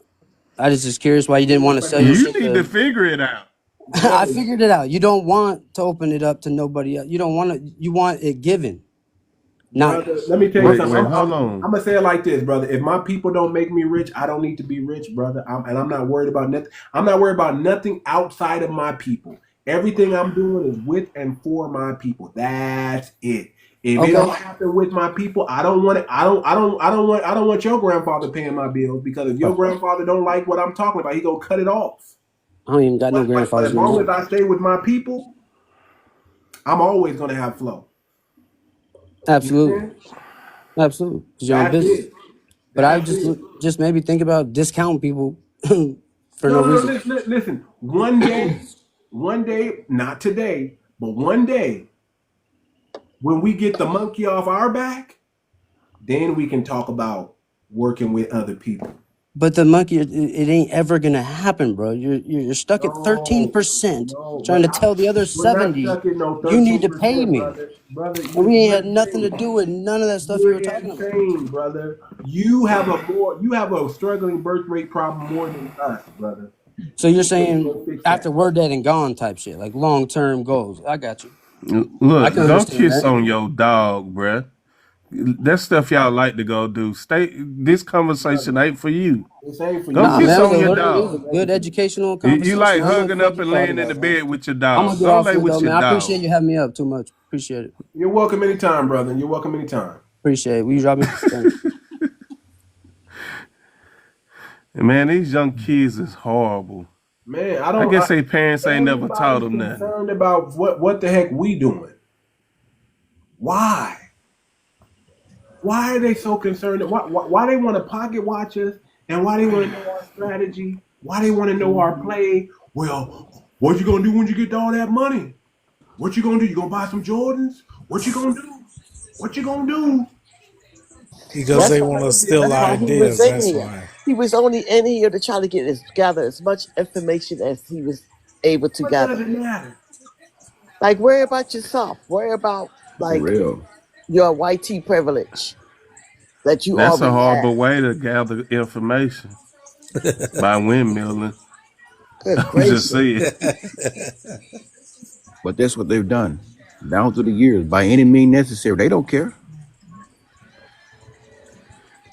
I was just curious why you didn't want to sell your shit. You need to figure it out. I figured it out. You don't want to open it up to nobody else. You don't want to. You want it given. Brother, let me tell you something. Hold on. I'm gonna say it like this, brother. If my people don't make me rich, I don't need to be rich, brother. I'm not worried about nothing. I'm not worried about nothing outside of my people. Everything I'm doing is with and for my people. That's it. If it don't happen with my people, I don't want it. I don't want your grandfather paying my bills, because if your grandfather don't like what I'm talking about, he gonna cut it off. I don't even got no grandfathers. As long as I stay with my people, I'm always gonna have flow. Absolutely. Because you're on business. But I just maybe think about discounting people for no reason. Listen. One day, not today, but one day, when we get the monkey off our back, then we can talk about working with other people. But the monkey, it ain't ever gonna happen, bro. You're stuck at 13%, trying to tell the other 70 you need to pay me. Brother, and we ain't had nothing to do with none of that stuff you were talking about. Brother. You have a struggling birth rate problem more than us, brother. So you're saying after we're dead and gone type shit, like long-term goals. I got you. Look, don't kiss on your dog, bruh. That stuff y'all like to go do. This conversation ain't for you. This ain't for you. Go kiss on your dog. It was a good educational conversation. You like hugging up and laying in the bed with your dog. I'm gonna go lay with your dog. I appreciate you having me up too much. Appreciate it. You're welcome anytime, brother. You're welcome anytime. Appreciate it. Will you drop me? Man, these young kids is horrible. Man, I guess their parents ain't never taught them nothing. Concerned about what the heck we doing? Why? Why are they so concerned? Why they want to pocket watch us, and why they want to know our strategy? Why they want to know our play? Well, what you gonna do when you get all that money? What you gonna do? You gonna buy some Jordans? What you gonna do? What you gonna do? Because they want to steal ideas. That's why. He was only in here to try to gather as much information as he was able to gather. What does it matter? Like, worry about yourself. Worry about your white privilege that you. That's a horrible way to gather information by windmilling. I'm just saying. But that's what they've done down through the years. By any means necessary, they don't care.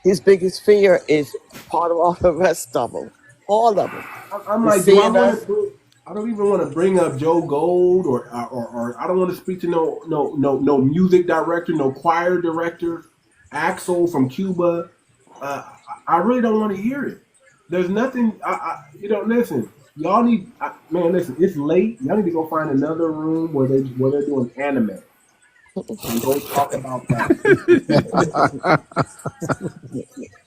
His biggest fear is part of all the rest of them. All of them. I'm like, I don't even want to bring up Joe Gold or I don't want to speak to no music director, no choir director, Axel from Cuba. I really don't want to hear it. There's nothing. Listen. Y'all need, listen. It's late. Y'all need to go find another room where they're doing anime. And go talk about that.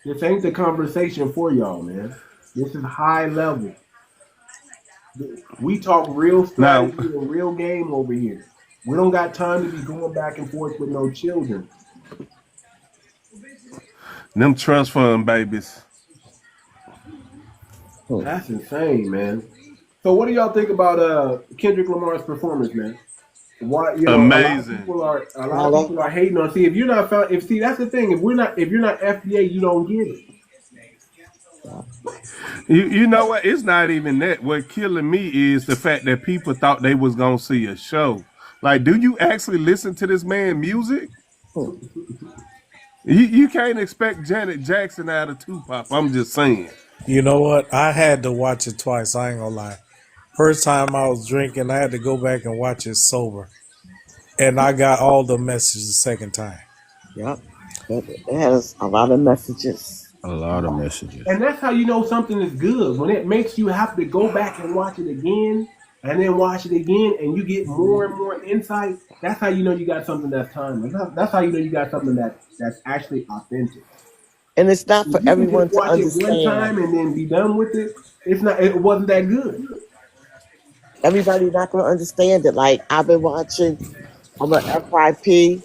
This ain't the conversation for y'all, man. This is high level. We talk real strategy and real game over here. We don't got time to be going back and forth with no children. Them trust fund babies. That's insane, man. So what do y'all think about Kendrick Lamar's performance, man? Why a lot of Amazing. people are hating on. See, if you're not found, if see that's the thing. If you're not FBA, you don't get it. You know what? It's not even that. What killing me is the fact that people thought they was gonna see a show. Like, do you actually listen to this man music? You can't expect Janet Jackson out of Tupac. I'm just saying. You know what? I had to watch it twice. I ain't gonna lie. First time I was drinking, I had to go back and watch it sober, and I got all the messages the second time. Yep, it has a lot of messages. A lot of messages. And that's how you know something is good, when it makes you have to go back and watch it again, and then watch it again, and you get more and more insight. That's how you know you got something that's timeless. That's how you know you got something that's actually authentic. And it's not for If you can everyone just to watch it one time understand. and then be done with it, it wasn't that good. Everybody's not going to understand it. Like I've been watching, I'm an FYP.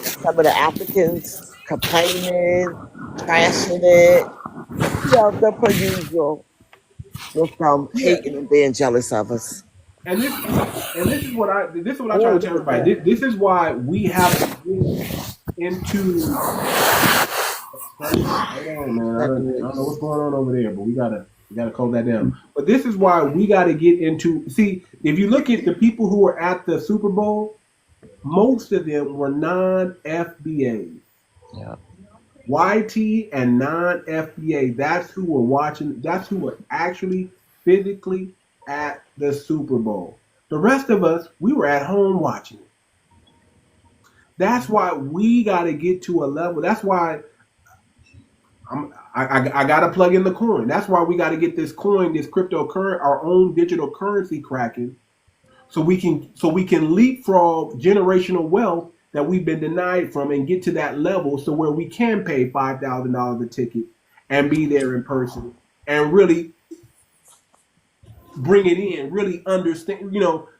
Some of the Africans complaining, trashing it. You know, the per usual with them Yeah. hating and being jealous of us. And this is what I try to tell everybody. This is why we have to get into. Hold on, man. I don't know what's going on over there, but we gotta calm that down. But this is why we gotta get into. See, if you look at the people who were at the Super Bowl, most of them were non-FBA. Yeah. YT and non-FBA. That's who were watching. That's who were actually physically at the Super Bowl. The rest of us, we were at home watching it. That's why we got to get to a level. That's why I got to plug in the coin. That's why we got to get this coin, this cryptocurrency, our own digital currency cracking, so we can leapfrog generational wealth that we've been denied from and get to that level, so where we can pay $5,000 a ticket and be there in person and really bring it in, really understand,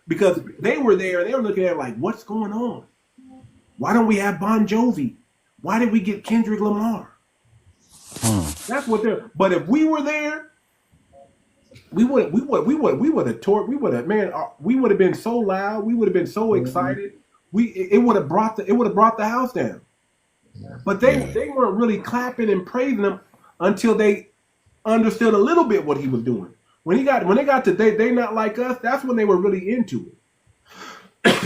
because they were there and they were looking at it like, what's going on? Why don't we have Bon Jovi? Why did we get Kendrick Lamar? That's what they're. But if we were there, we would have been so loud. We would have been so excited. It would have brought the house down. But they weren't really clapping and praising him until they understood a little bit what he was doing. When they got to they not like us, that's when they were really into it.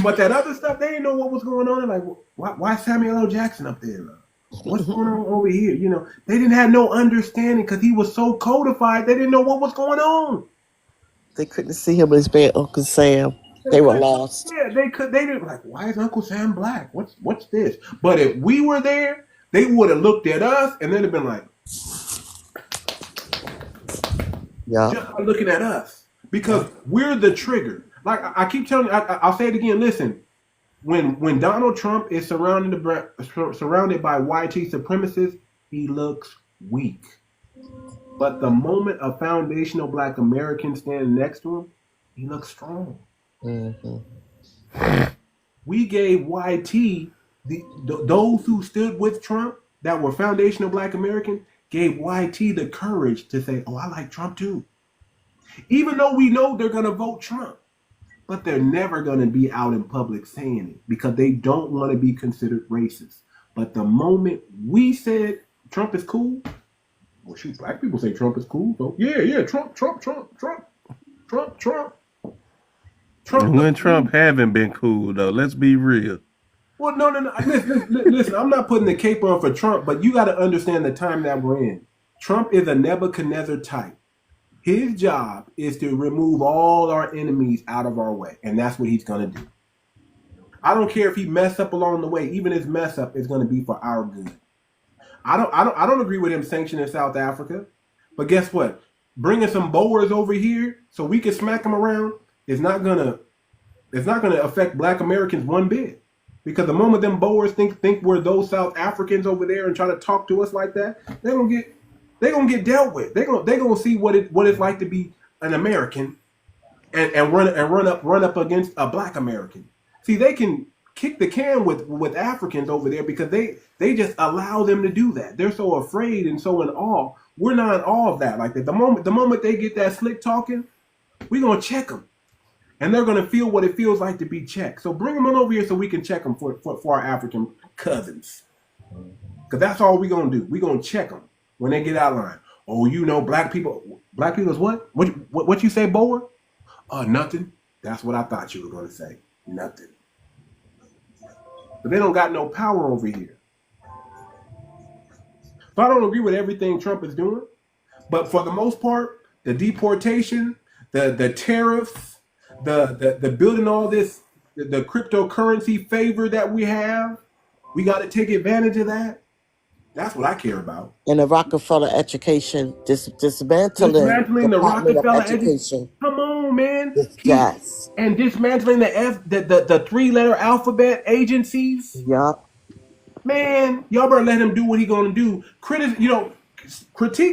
But that other stuff, they didn't know what was going on. Like, why Samuel L. Jackson up there? What's going on over here? They didn't have no understanding because he was so codified. They didn't know what was going on. They couldn't see him as being Uncle Sam. They were lost. Yeah, they didn't like. Why is Uncle Sam black? What's this? But if we were there, they would have looked at us and then have been like, yeah, just by looking at us, because we're the trigger. Like I keep telling you, I'll say it again. Listen, when Donald Trump is surrounded by YT supremacists, he looks weak. But the moment a foundational Black American stands next to him, he looks strong. Mm-hmm. We gave YT, those who stood with Trump that were foundational Black American, gave YT the courage to say, oh, I like Trump too. Even though we know they're going to vote Trump. But they're never going to be out in public saying it because they don't want to be considered racist. But the moment we said Trump is cool, well, shoot, Black people say Trump is cool. So yeah, Trump. When Trump haven't been cool, though, let's be real. Well, no. Listen, I'm not putting the cape on for Trump, but you got to understand the time that we're in. Trump is a Nebuchadnezzar type. His job is to remove all our enemies out of our way, and that's what he's going to do. I don't care if he mess up along the way. Even his mess up is going to be for our good. I don't agree with him sanctioning South Africa, but guess what? Bringing some Boers over here so we can smack them around is not gonna affect Black Americans one bit. Because the moment them Boers think we're those South Africans over there and try to talk to us like that, they're gonna get dealt with. They're gonna see what it's like to be an American and run up against a Black American. See, they can kick the can with Africans over there because they just allow them to do that. They're so afraid and so in awe. We're not in awe of that. Like the moment they get that slick talking, we're gonna check them, and they're gonna feel what it feels like to be checked. So bring them on over here so we can check them for our African cousins, because that's all we're gonna do. We're gonna check them when they get out of line. Oh, you know, black people is what? What you say, Boer? Nothing. That's what I thought you were gonna say. Nothing. But they don't got no power over here. So I don't agree with everything Trump is doing. But for the most part, the deportation, the tariffs, the building all this, the cryptocurrency favor that we have, we got to take advantage of that. That's what I care about. And the Rockefeller education, dismantling the Rockefeller education. Come on, man. Yes. And dismantling the 3-letter alphabet agencies. Yup. Man, y'all better let him do what he gonna do. Critique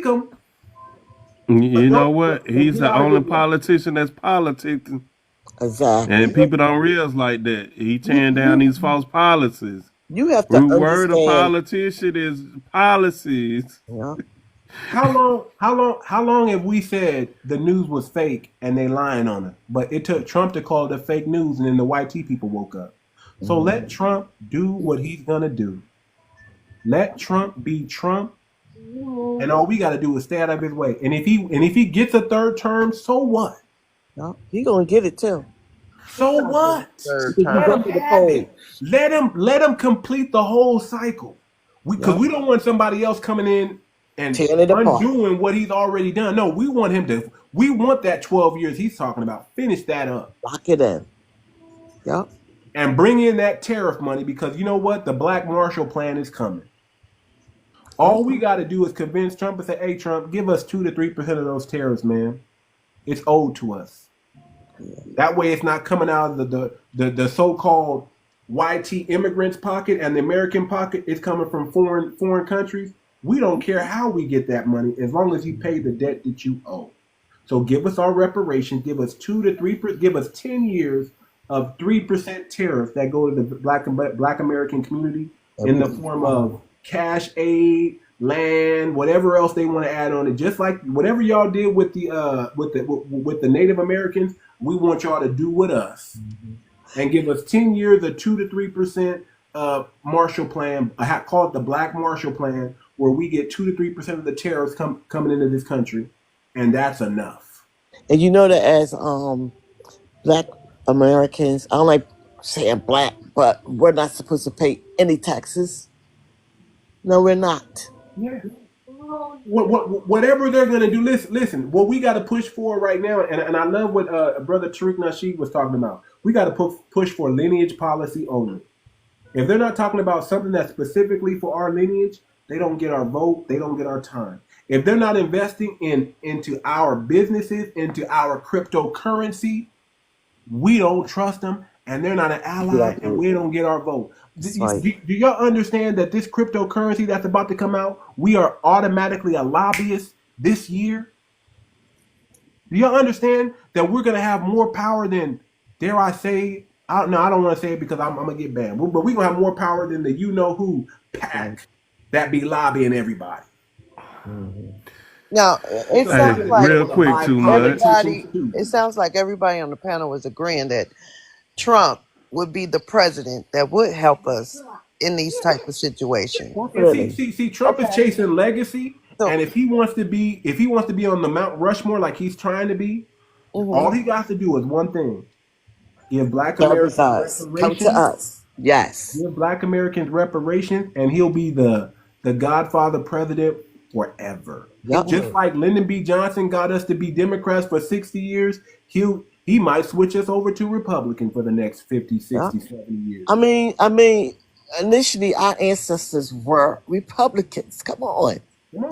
him. You know what? He's the only politician that's politicking. Exactly. And people don't realize like that. He tearing down these false policies. You have to Root word of understand. politician is policies. Yeah. How long have we said the news was fake and they lying on it? But it took Trump to call it fake news, and then the white people woke up. So let Trump do what he's gonna do. Let Trump be Trump, and all we gotta do is stay out of his way. And if he gets a third term, so what? No, he gonna get it too. So what? Let him complete the whole cycle. Because we don't want somebody else coming in and undoing what he's already done. No, we want him to. We want that 12 years he's talking about. Finish that up. Lock it in. Yep. And bring in that tariff money, because you know what? The Black Marshall Plan is coming. All we got to do is convince Trump and say, "Hey, Trump, give us 2 to 3% of those tariffs, man. It's owed to us." That way, it's not coming out of the so-called YT immigrants' pocket and the American pocket. It's coming from foreign countries. We don't care how we get that money, as long as you pay the debt that you owe. So give us our reparations. Give us 2 to 3%. Give us 10 years of 3% tariffs that go to the Black American community in the form of cash aid, land, whatever else they want to add on it. Just like whatever y'all did with the Native Americans, we want y'all to do with us, and give us 10 years of 2 to 3% Marshall Plan. I call it the Black Marshall Plan, where we get 2 to 3% of the tariffs coming into this country, and that's enough. And you know that as Black Americans, I don't like saying black, but we're not supposed to pay any taxes. No, we're not. Yeah. Whatever they're gonna do, listen. What we got to push for right now, and I love what Brother 𝗔𝗯𝗫𝘂𝘁𝘂𝘁𝗃 was talking about. We got to push for lineage policy only. If they're not talking about something that's specifically for our lineage, they don't get our vote. They don't get our time. If they're not investing into our businesses, into our cryptocurrency, we don't trust them, and they're not an ally, and we don't get our vote. Do y'all understand that this cryptocurrency that's about to come out, we are automatically a lobbyist this year? Do y'all understand that we're going to have more power than, dare I say, I don't want to say it because I'm going to get banned, but we're going to have more power than the you-know-who pack that be lobbying everybody. Now, it sounds like real quick, Too Much. It sounds like everybody on the panel was agreeing that Trump would be the president that would help us in these type of situations. See, Trump is chasing legacy, and if he wants to be on the Mount Rushmore like he's trying to be, all he got to do is one thing: give Black Americans reparations. Come to us. Yes. Give Black Americans reparations, and he'll be the Godfather president forever. Yep. Just like Lyndon B. Johnson got us to be Democrats for 60 years, he might switch us over to Republican for the next 50, 60, 70 years. I mean, initially our ancestors were Republicans. Come on.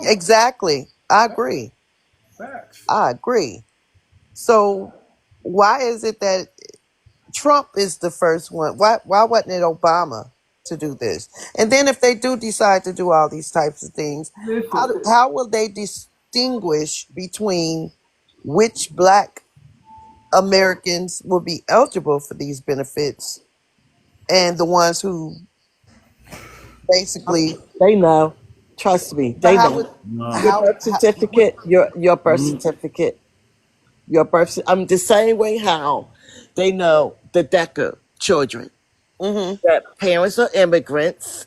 Exactly. I agree. Facts. I agree. So why is it that Trump is the first one? Why wasn't it Obama to do this? And then if they do decide to do all these types of things, how will they distinguish between which Black Americans will be eligible for these benefits and the ones who basically. They know. Trust me, So they how know. would Your how, birth how what, certificate, your birth certificate, your birth. I'm the same way how they know the DECA children mm-hmm, that parents are immigrants,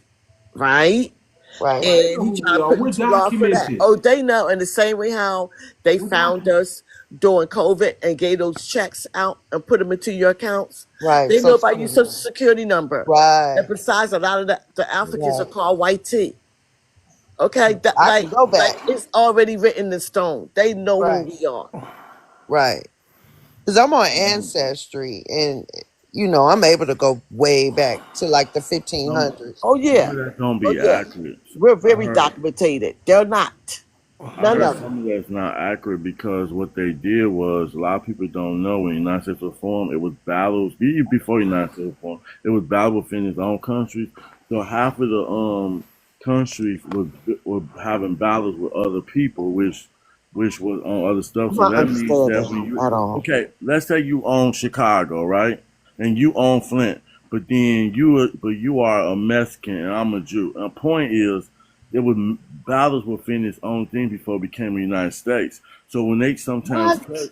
right? right, Well, they And know he who we tried to are. put We're in two laws for that. documented. Oh, they know. In the same way how they We're found documented. us during COVID and gave those checks out and put them into your accounts. right. They So know about your social security number. And right, besides, a lot of the Africans are right. called white tea. Okay, that, I can go back. like it's already written in stone. They know who Right, we are. right. Because I'm on Ancestry, and I'm able to go way back to like the Some 1500s. Oh some yeah, of that's gonna oh be yeah. accurate. We're I very heard documented. They're not. I None heard of them. some of that's not accurate because what they did was a lot of people don't know when United States was formed, it was battles even before United States was formed. It was battle within its own countries. So half of the countries were having battles with other people, which was on other stuff. I'm So not that means that understanding when you at all. okay, let's say you own Chicago, right? And you own Flint, but then you are a Mexican and I'm a Jew. And the point is it was battles within its own thing before it became the United States. So when they sometimes What? say,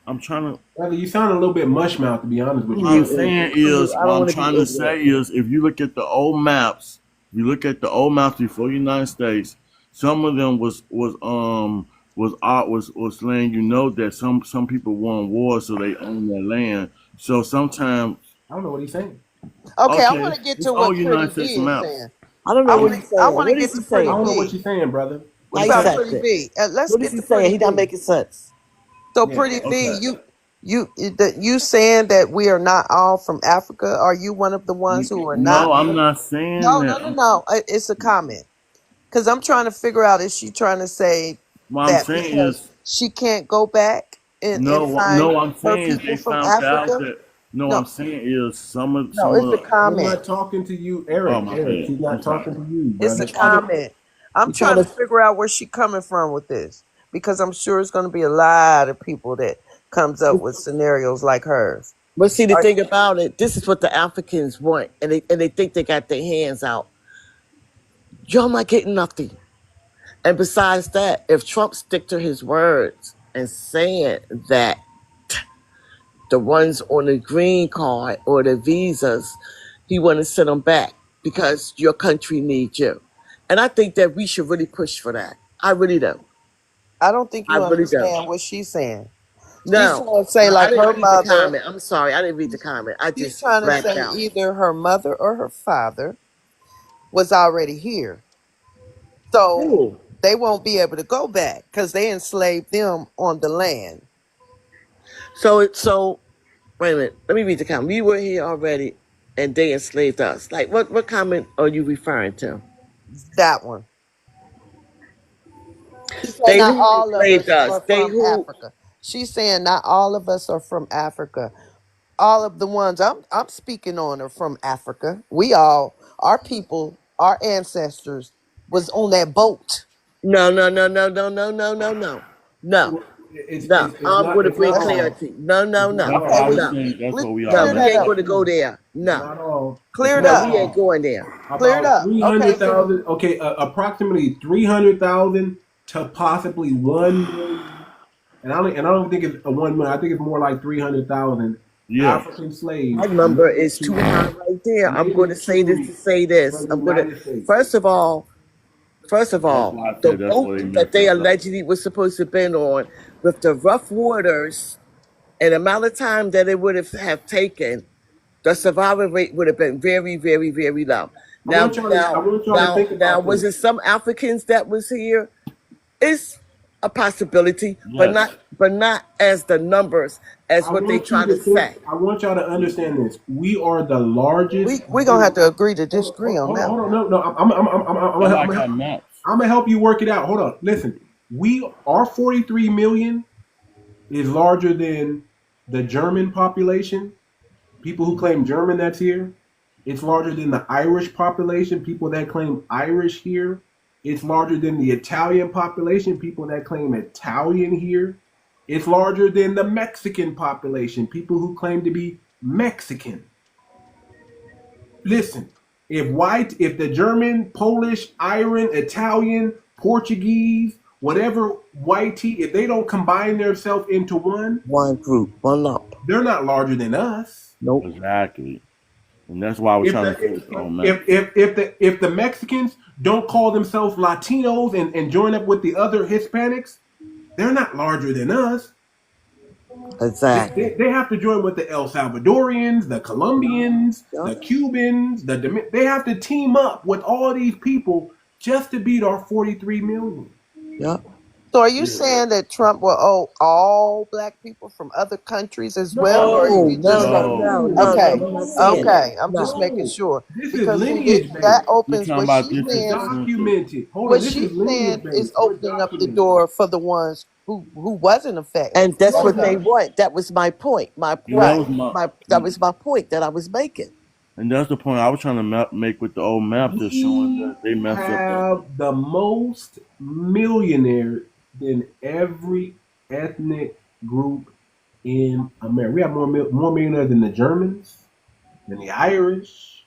I'm trying to Brother, you sound a little bit mush mouth, to be honest with I'm you, what I'm brother. muting. saying is, I what don't I'm want to be trying to ignorant. say is, if you look at the old maps, if you look at the old maps before the United States, some of them was letting you know that some people won war, so they own their land. So sometimes, I don't know what he's saying. Okay, I want okay, to get it's to all what Pretty United V States is maps. saying. I don't know I what want he's to. I saying. want to What is get he to I Pretty don't saying? know what V. you're saying, brother. What What are How you he about saying? said Pretty it? V? Let's What is get he to saying? Pretty He not V. making sense. So Yeah. Pretty V, Okay, you saying that we are not all from Africa? Are you one of the ones who are not? no, I'm not saying No, no, that. no, no. It's a comment because I'm trying to figure out, is she trying to say What I'm that saying because is she can't go back and no, find no. I'm her saying is people they from found out Africa? that. No, No, I'm saying is no, some it's a of. We're comment. not talking to you, Oh Eric. my Eric, bad. she's I'm not sorry. talking to you, It's a brother. He trying to. comment. I'm He trying trying to. to figure out where she coming from with this because I'm sure it's going to be a lot of people that comes up with scenarios like hers. But see, the Are, thing about it, this is what the Africans want, and they think they got their hands out. Y'all not getting nothing. And besides that, if Trump stick to his words and saying that the ones on the green card or the visas, he want to send them back because your country needs you. And I think that we should really push for that. I really do. I don't think I you really do. understand what she's saying. She's No, trying to say I like didn't her read the mother. comment. I'm sorry, I didn't read the comment. I She's just trying to blacked say out. either her mother or her father was already here, so Ooh. they won't be able to go back because they enslaved them on the land. So wait a minute. Let me read the comment. We were here already, and they enslaved us. Like what comment are you referring to? That one. She said They not who all of enslaved us us? are They from who? Africa. She's saying not all of us are from Africa. All of the ones I'm speaking on are from Africa. We all, our people, our ancestors was on that boat. No, no, no, no, no, no, no, no, no, no, no. I'm going to It's not bring Let's all. clarity. No, no, It's not no, That's what okay. I all. was We no, saying. That's what we all no. clear We that ain't up. going meant. to go there. It's No, not all. It's Clear it no, not up. we ain't all. going there. Clear it About up. Okay. So 300,000. Okay, approximately 300,000 to possibly 1 million. And I don't think it's a 1 million. I think it's more like 300,000 Yeah. African slaves That number is too high right there. I'm made going to it say this to to say this. the I'm going to United States. first of all, That's why I the said that's where boat they that messed they us up. allegedly was supposed to have been on with the rough waters and the amount of time that it would have taken, the survival rate would have been very, very, very low. I want y'all to. I want y'all to think Now, about was this. it some Africans that was here? It's a possibility, Yes. but not as the numbers as I what they want you try to to think. say. I want y'all to understand this. We are the largest. we're gonna have to agree to disagree on that Hold on. one. No. I like our maps. I'm gonna help you work it out. Hold on. Listen. Our 43 million is larger than the German population. People who claim German that's here. It's larger than the Irish population. People that claim Irish here. It's larger than the Italian population. People that claim Italian here. It's larger than the Mexican population. People who claim to be Mexican. Listen, if the German, Polish, Iron, Italian, Portuguese, whatever white if they don't combine themselves into one group, one lump. they're not larger than us. Nope. Exactly. And that's why I was If trying to say, if the Mexicans don't call themselves Latinos and join up with the other Hispanics, they're not larger than us. Exactly. They have to join with the El Salvadorians, the Colombians, the Cubans, they have to team up with all these people just to beat our 43 million. Yep. So are you saying that Trump will owe all black people from other countries as well? Or is he just okay. I'm just making sure. This because is lineage that opens talking what about she's this is saying. documented. Hold What on, this she's is lineage saying based. is opening up the door for the ones who wasn't affected. And that's what they want. That was my point. That was my point that I was making. And that's the point I was trying to make with the old map that's showing that they messed up. Have the most millionaires than every ethnic group in America. We have more millionaires than the Germans, than the Irish.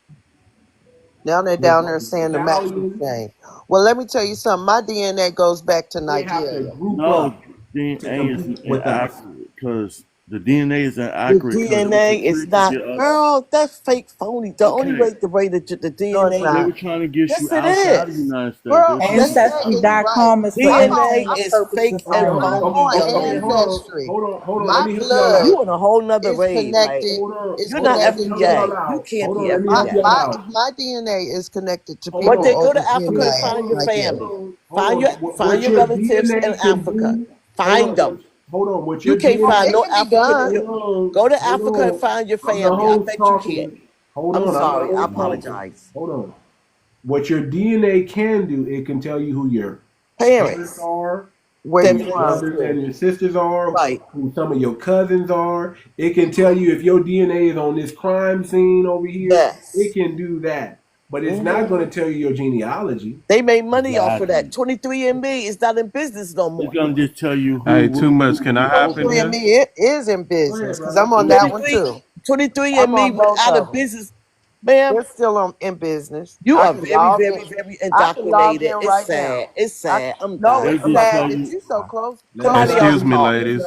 Now they're down there saying the Mexican thing. Well, let me tell you something. My DNA goes back to Nigeria. No, DNA is inaccurate because the DNA is inaccurate. The DNA is not, girl. That's fake, phony. The only way the DNA. They were trying to get you outside of the United States. Girl, Ancestry.com is DNA is fake and phony. Ancestry. Hold on. My blood. You on a whole nother rave. You're not FBA. You can't be FBA. My DNA is connected to people. But they go to Africa and find your family. Find your relatives in Africa. Find them. Hold on. You can't find no African. Go to Africa and find your family. I bet you can't. I'm sorry. I apologize. Hold on. What your DNA can do, it can tell you who your parents are, where your brothers and your sisters are, who some of your cousins are. It can tell you if your DNA is on this crime scene over here. Yes. It can do that. But it's not going to tell you your genealogy. They made money off of that. 23andMe is not in business no more. It's going to just tell you who. Hey, Too Much. Can I hop in here? 23andMe is in business because I'm on that one too. 23andMe went out of business. Man, they're still in business. You are very indoctrinated. It's sad. It's sad. I'm dying. It's sad. You're so close. Excuse me, ladies.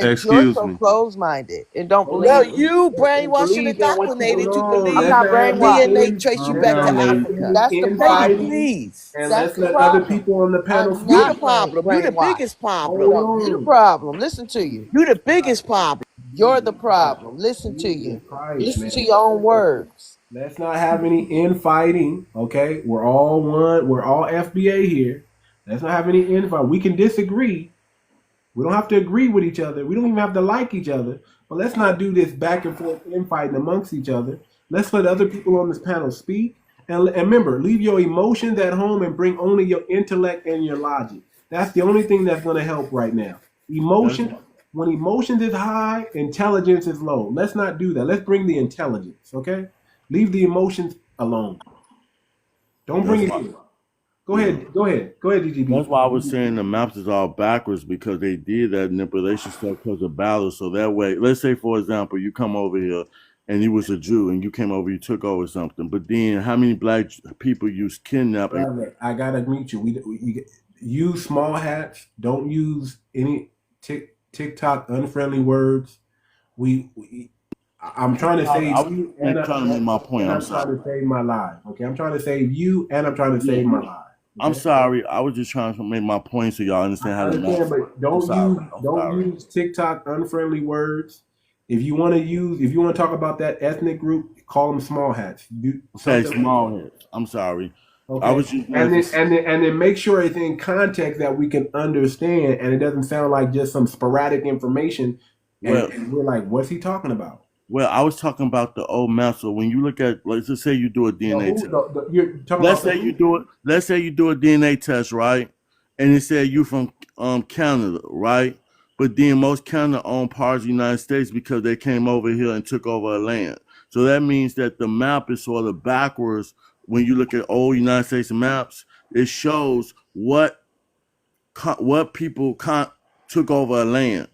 Excuse me. So close-minded and don't believe. No, you brainwashed and indoctrinated to believe. I'm not brainwashed. DNA trace you back to Africa. That's the problem. Please. And let's let other people on the panel speak. You're the problem. You're the biggest problem. You're the problem. Listen to you. You're the biggest problem. You're the problem. Listen to you. Listen to your own words. Let's not have any infighting, okay? We're all one. We're all FBA here. Let's not have any infighting. We can disagree. We don't have to agree with each other. We don't even have to like each other. But let's not do this back and forth infighting amongst each other. Let's let other people on this panel speak. And remember, leave your emotions at home and bring only your intellect and your logic. That's the only thing that's going to help right now. When emotions is high, intelligence is low. Let's not do that. Let's bring the intelligence, okay? Leave the emotions alone. Don't bring it in. Go ahead, DGB. That's why I was saying the maps is all backwards because they did that manipulation stuff because of battles. So that way, let's say, for example, you come over here and you was a Jew and you came over, you took over something. But then how many black people use kidnapping? I got to meet you. We use small hats. Don't use any TikTok unfriendly words. I'm trying to save you. I'm trying to make my point. I'm trying to save my life. Okay, I'm trying to save you, and I'm trying to save my life. Okay? I'm sorry. I was just trying to make my point so y'all understand how to make. But don't use TikTok unfriendly words. If you want to talk about that ethnic group, call them small hats. Say small hats. I'm sorry. Okay. I was just and then make sure it's in context that we can understand, and it doesn't sound like just some sporadic information. And we're like, what's he talking about? Well, I was talking about the old map. So when you look at, let's just say you do a DNA test. Let's say you do a DNA test, right? And it said you from Canada, right? But then most Canada own parts of the United States because they came over here and took over a land. So that means that the map is sort of backwards. When you look at old United States maps, it shows what people took over a land.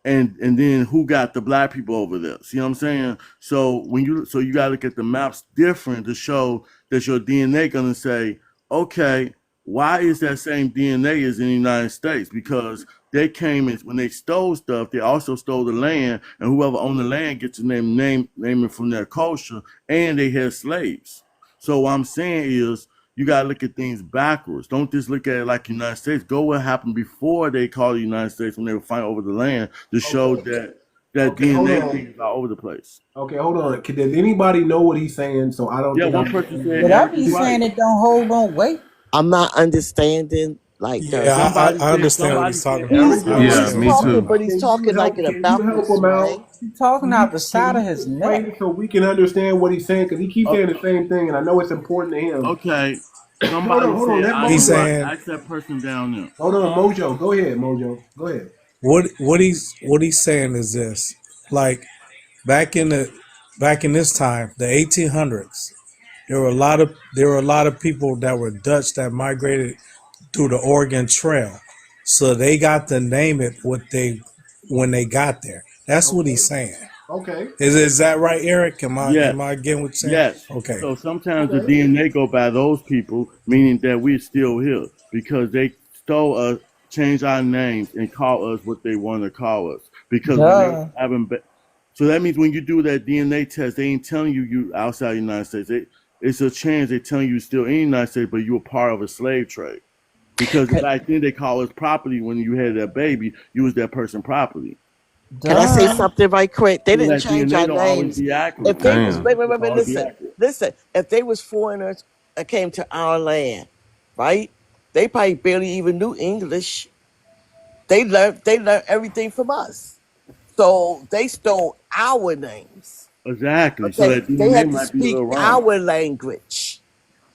and then who got the black people over there. See what I'm saying? So you gotta look at the maps different to show that your DNA gonna say, okay, why is that same DNA as in the United States? Because they came in when they stole stuff, they also stole the land, and whoever owned the land gets to name it from their culture, and they had slaves. So what I'm saying is you gotta look at things backwards. Don't just look at it like the United States. Go what happened before they called the United States when they were fighting over the land to show that DNA thing is all over the place. Okay, hold on. Does anybody know what he's saying? So I don't. Yeah, think one I'm person said But I Eric be is saying right. it don't hold on weight. I'm not understanding like the. Yeah, I understand what Somebody he's said talking about. Eric I is He's right. understand what he's talking talking, about. But he's talking like in a Can you help backwards him out? way. he's talking out the side of his Explain neck. it so we can understand what he's saying because he keeps saying the same thing, and I know it's important to him. Okay. Hold Somebody on. said Let I He's Mojo. right. saying Ask that person down there. Hold on, Mojo. Go ahead, Mojo. Go ahead. what he's saying is this: like back in this time, the 1800s, there were a lot of people that were Dutch that migrated through the Oregon Trail, so they got to name it when they got there. That's what he's saying. Okay. Is that right, Eric? Am Yes. I getting what you're saying? Yes. Okay. So sometimes the DNA go by those people, meaning that we're still here because they stole us, changed our names, and call us what they want to call us. Because when they Duh. haven't been, so that means when you do that DNA test, they ain't telling you outside the United States. It's a chance they're telling you still in the United States, but you were part of a slave trade. Because back then they call us property when you had that baby, you was that person property. Can I say Duh. something right quick? They So didn't that change DNA our don't always names. be accurate. If they was Damn. wait, listen. If they was foreigners that came to our land, right? They probably barely even knew English. They learned everything from us. So they stole our names. Exactly. So Okay. that They DNA had to might be a speak little wrong. our language.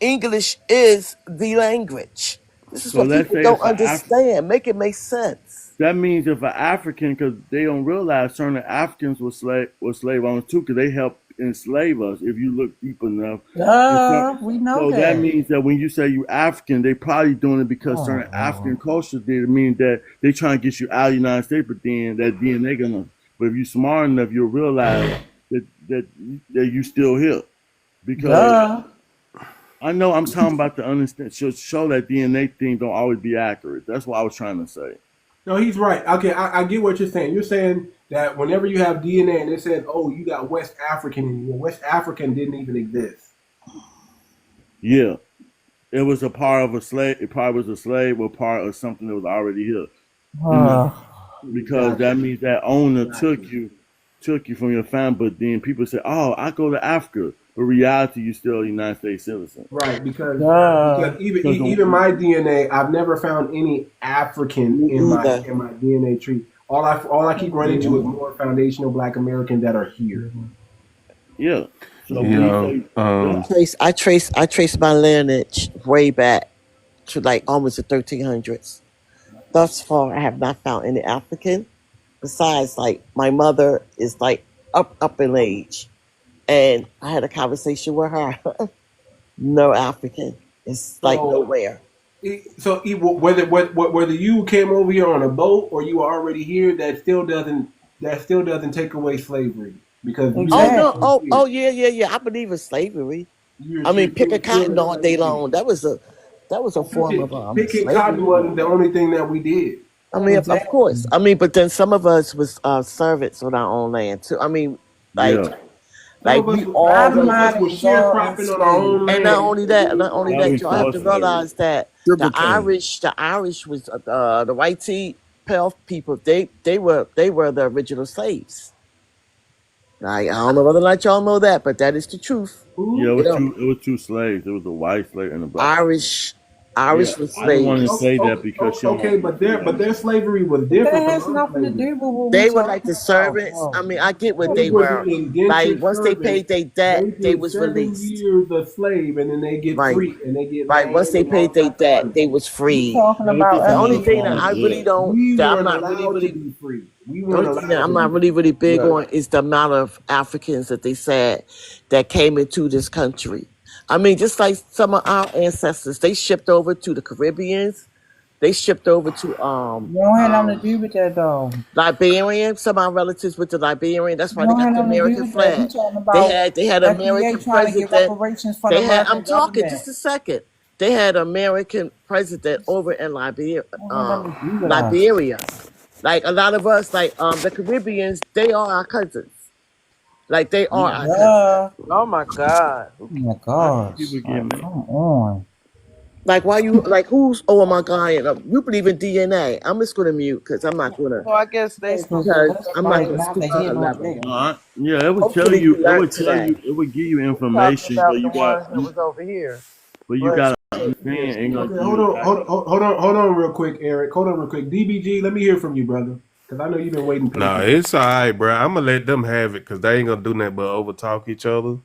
English is the language. This is So what let's people say don't if understand. Make it make sense. that means if an African, because they don't realize certain Africans were slave owners too, because they helped enslave us. If you look deep enough, Duh. We know so that that. means that when you say you African, they probably doing it because certain African cultures did. It mean that they trying to get you out of the United States, but then that DNA gonna. But if you smart enough, you'll realize that you still here because. Duh. I know I'm talking about the understand show that DNA thing don't always be accurate. That's what I was trying to say. No, he's right. Okay, I get what you're saying. You're saying that whenever you have DNA and it says, "Oh, you got West African in you," West African didn't even exist. Yeah, it was a part of a slave. It probably was a slave or part of something that was already here. Because that means that owner took you from your family. But then people say, "Oh, I go to Africa," but reality, you still a United States citizen. Right, because Duh. even my DNA, I've never found any African Me in my either. DNA tree. All I keep running into is more foundational Black Americans that are here. Yeah. So when Yeah. you say I trace my lineage way back to like almost the 1300s. Thus far, I have not found any African. Besides, like my mother is like up in age, and I had a conversation with her. No African. It's like So, nowhere. whether you came over here on a boat or you were already here, that still doesn't take away slavery because we Oh were no! Exactly. always here. Oh yeah. I believe in slavery. I mean, picking You're cotton all day enslaved. long. That was a form of Picking cotton slavery. wasn't the only thing that we did. I mean, of Exactly. course. I mean, but then some of us was servants on our own land too. I mean, like yeah, Some like of us, we a lot all of was. us Everybody were was all sharecropping on our enslaved. own And not land. only that, that was y'all have forced to slavery. realize that Sugar cane. The Irish was the white tea pale people. They were the original slaves. I don't know whether or not y'all know that, but that is the truth. Yeah, You know, it was two slaves. It was a white slave and a black. Irish Yeah, Irish was I didn't want to slaves. say that because she don't Okay, want people but to say that. their slavery was But different that from has our nothing to slavery. do with what we They were like talking the about, servants. I though. mean, I get what They they were the were. Like indentured once they servants. paid their They debt, they did was 7 released. years a slave, and then they get Right, free, and they get right. Once land they and all paid their types of debt, money. they was We free. talking Yeah, what about this The is only another thing African that form I of really debt. don't, We that I'm weren't not really, allowed to really be free. We the weren't only thing that allowed I'm to not be really, free. really big Right. on is the amount of Africans that they said that came into this country. I mean, just like some of our ancestors, they shipped over to the Caribbeans. They shipped over to You don't have nothing to do with that though. Liberian. Some of our relatives went to Liberian. That's You why they don't have got the nothing to do American with that. We flag. talking They about had FDA American trying to get president. reparations from the They had. American I'm talking government. just a second. They had American president over in Liberia. You don't have nothing to do with us. Liberia. Like a lot of us, like the Caribbeans, they are our cousins. Like they are our cousins. Duh. Oh my God. Oh my Why gosh. people get Like, mad? come on. Like why you like who's oh my God and you believe in DNA? I'm just gonna mute because I'm not gonna So I guess they Because because let's I'm not fight gonna not speak the on head a nor level. tail. Yeah, it would tell Hopefully you. you It learned would tell today. you. It would give you we talking information, but about the you got. ones that was over here. But you But gotta understand. Ain't gonna Okay, give hold you on, exactly. hold on, real quick, Eric. Hold on, real quick. DBG, let me hear from you, brother, because I know you've been waiting No, patiently. it's all right, bro. I'm gonna let them have it because they ain't gonna do nothing but overtalk each other,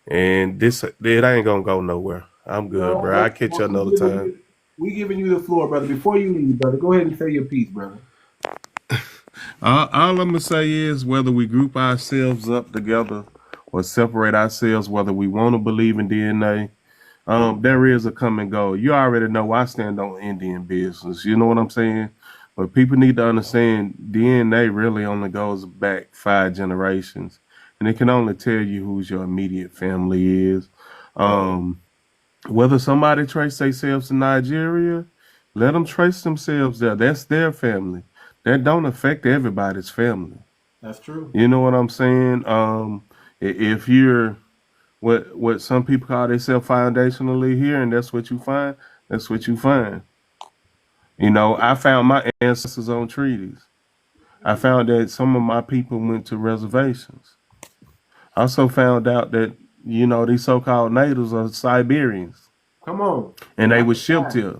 and it ain't gonna go nowhere. I'm good, bro. I catch you another time. We giving you the floor, brother. Before you leave, brother, go ahead and say your piece, brother. All I'm gonna say is whether we group ourselves up together or separate ourselves, whether we want to believe in DNA, there is a come and go. You already know I stand on Indian business. You know what I'm saying? But people need to understand DNA really only goes back 5 generations, and it can only tell you who's your immediate family is. Um, Whether somebody trace themselves to Nigeria, let them trace themselves there. That's their family. That don't affect everybody's family. That's true. You know what I'm saying? If you're what some people call themselves foundationally here, and that's what you find. That's what you find. You know, I found my ancestors on treaties. I found that some of my people went to reservations. I also found out that these so-called natives are Siberians, Come on. and they That's were a shipped fact. here.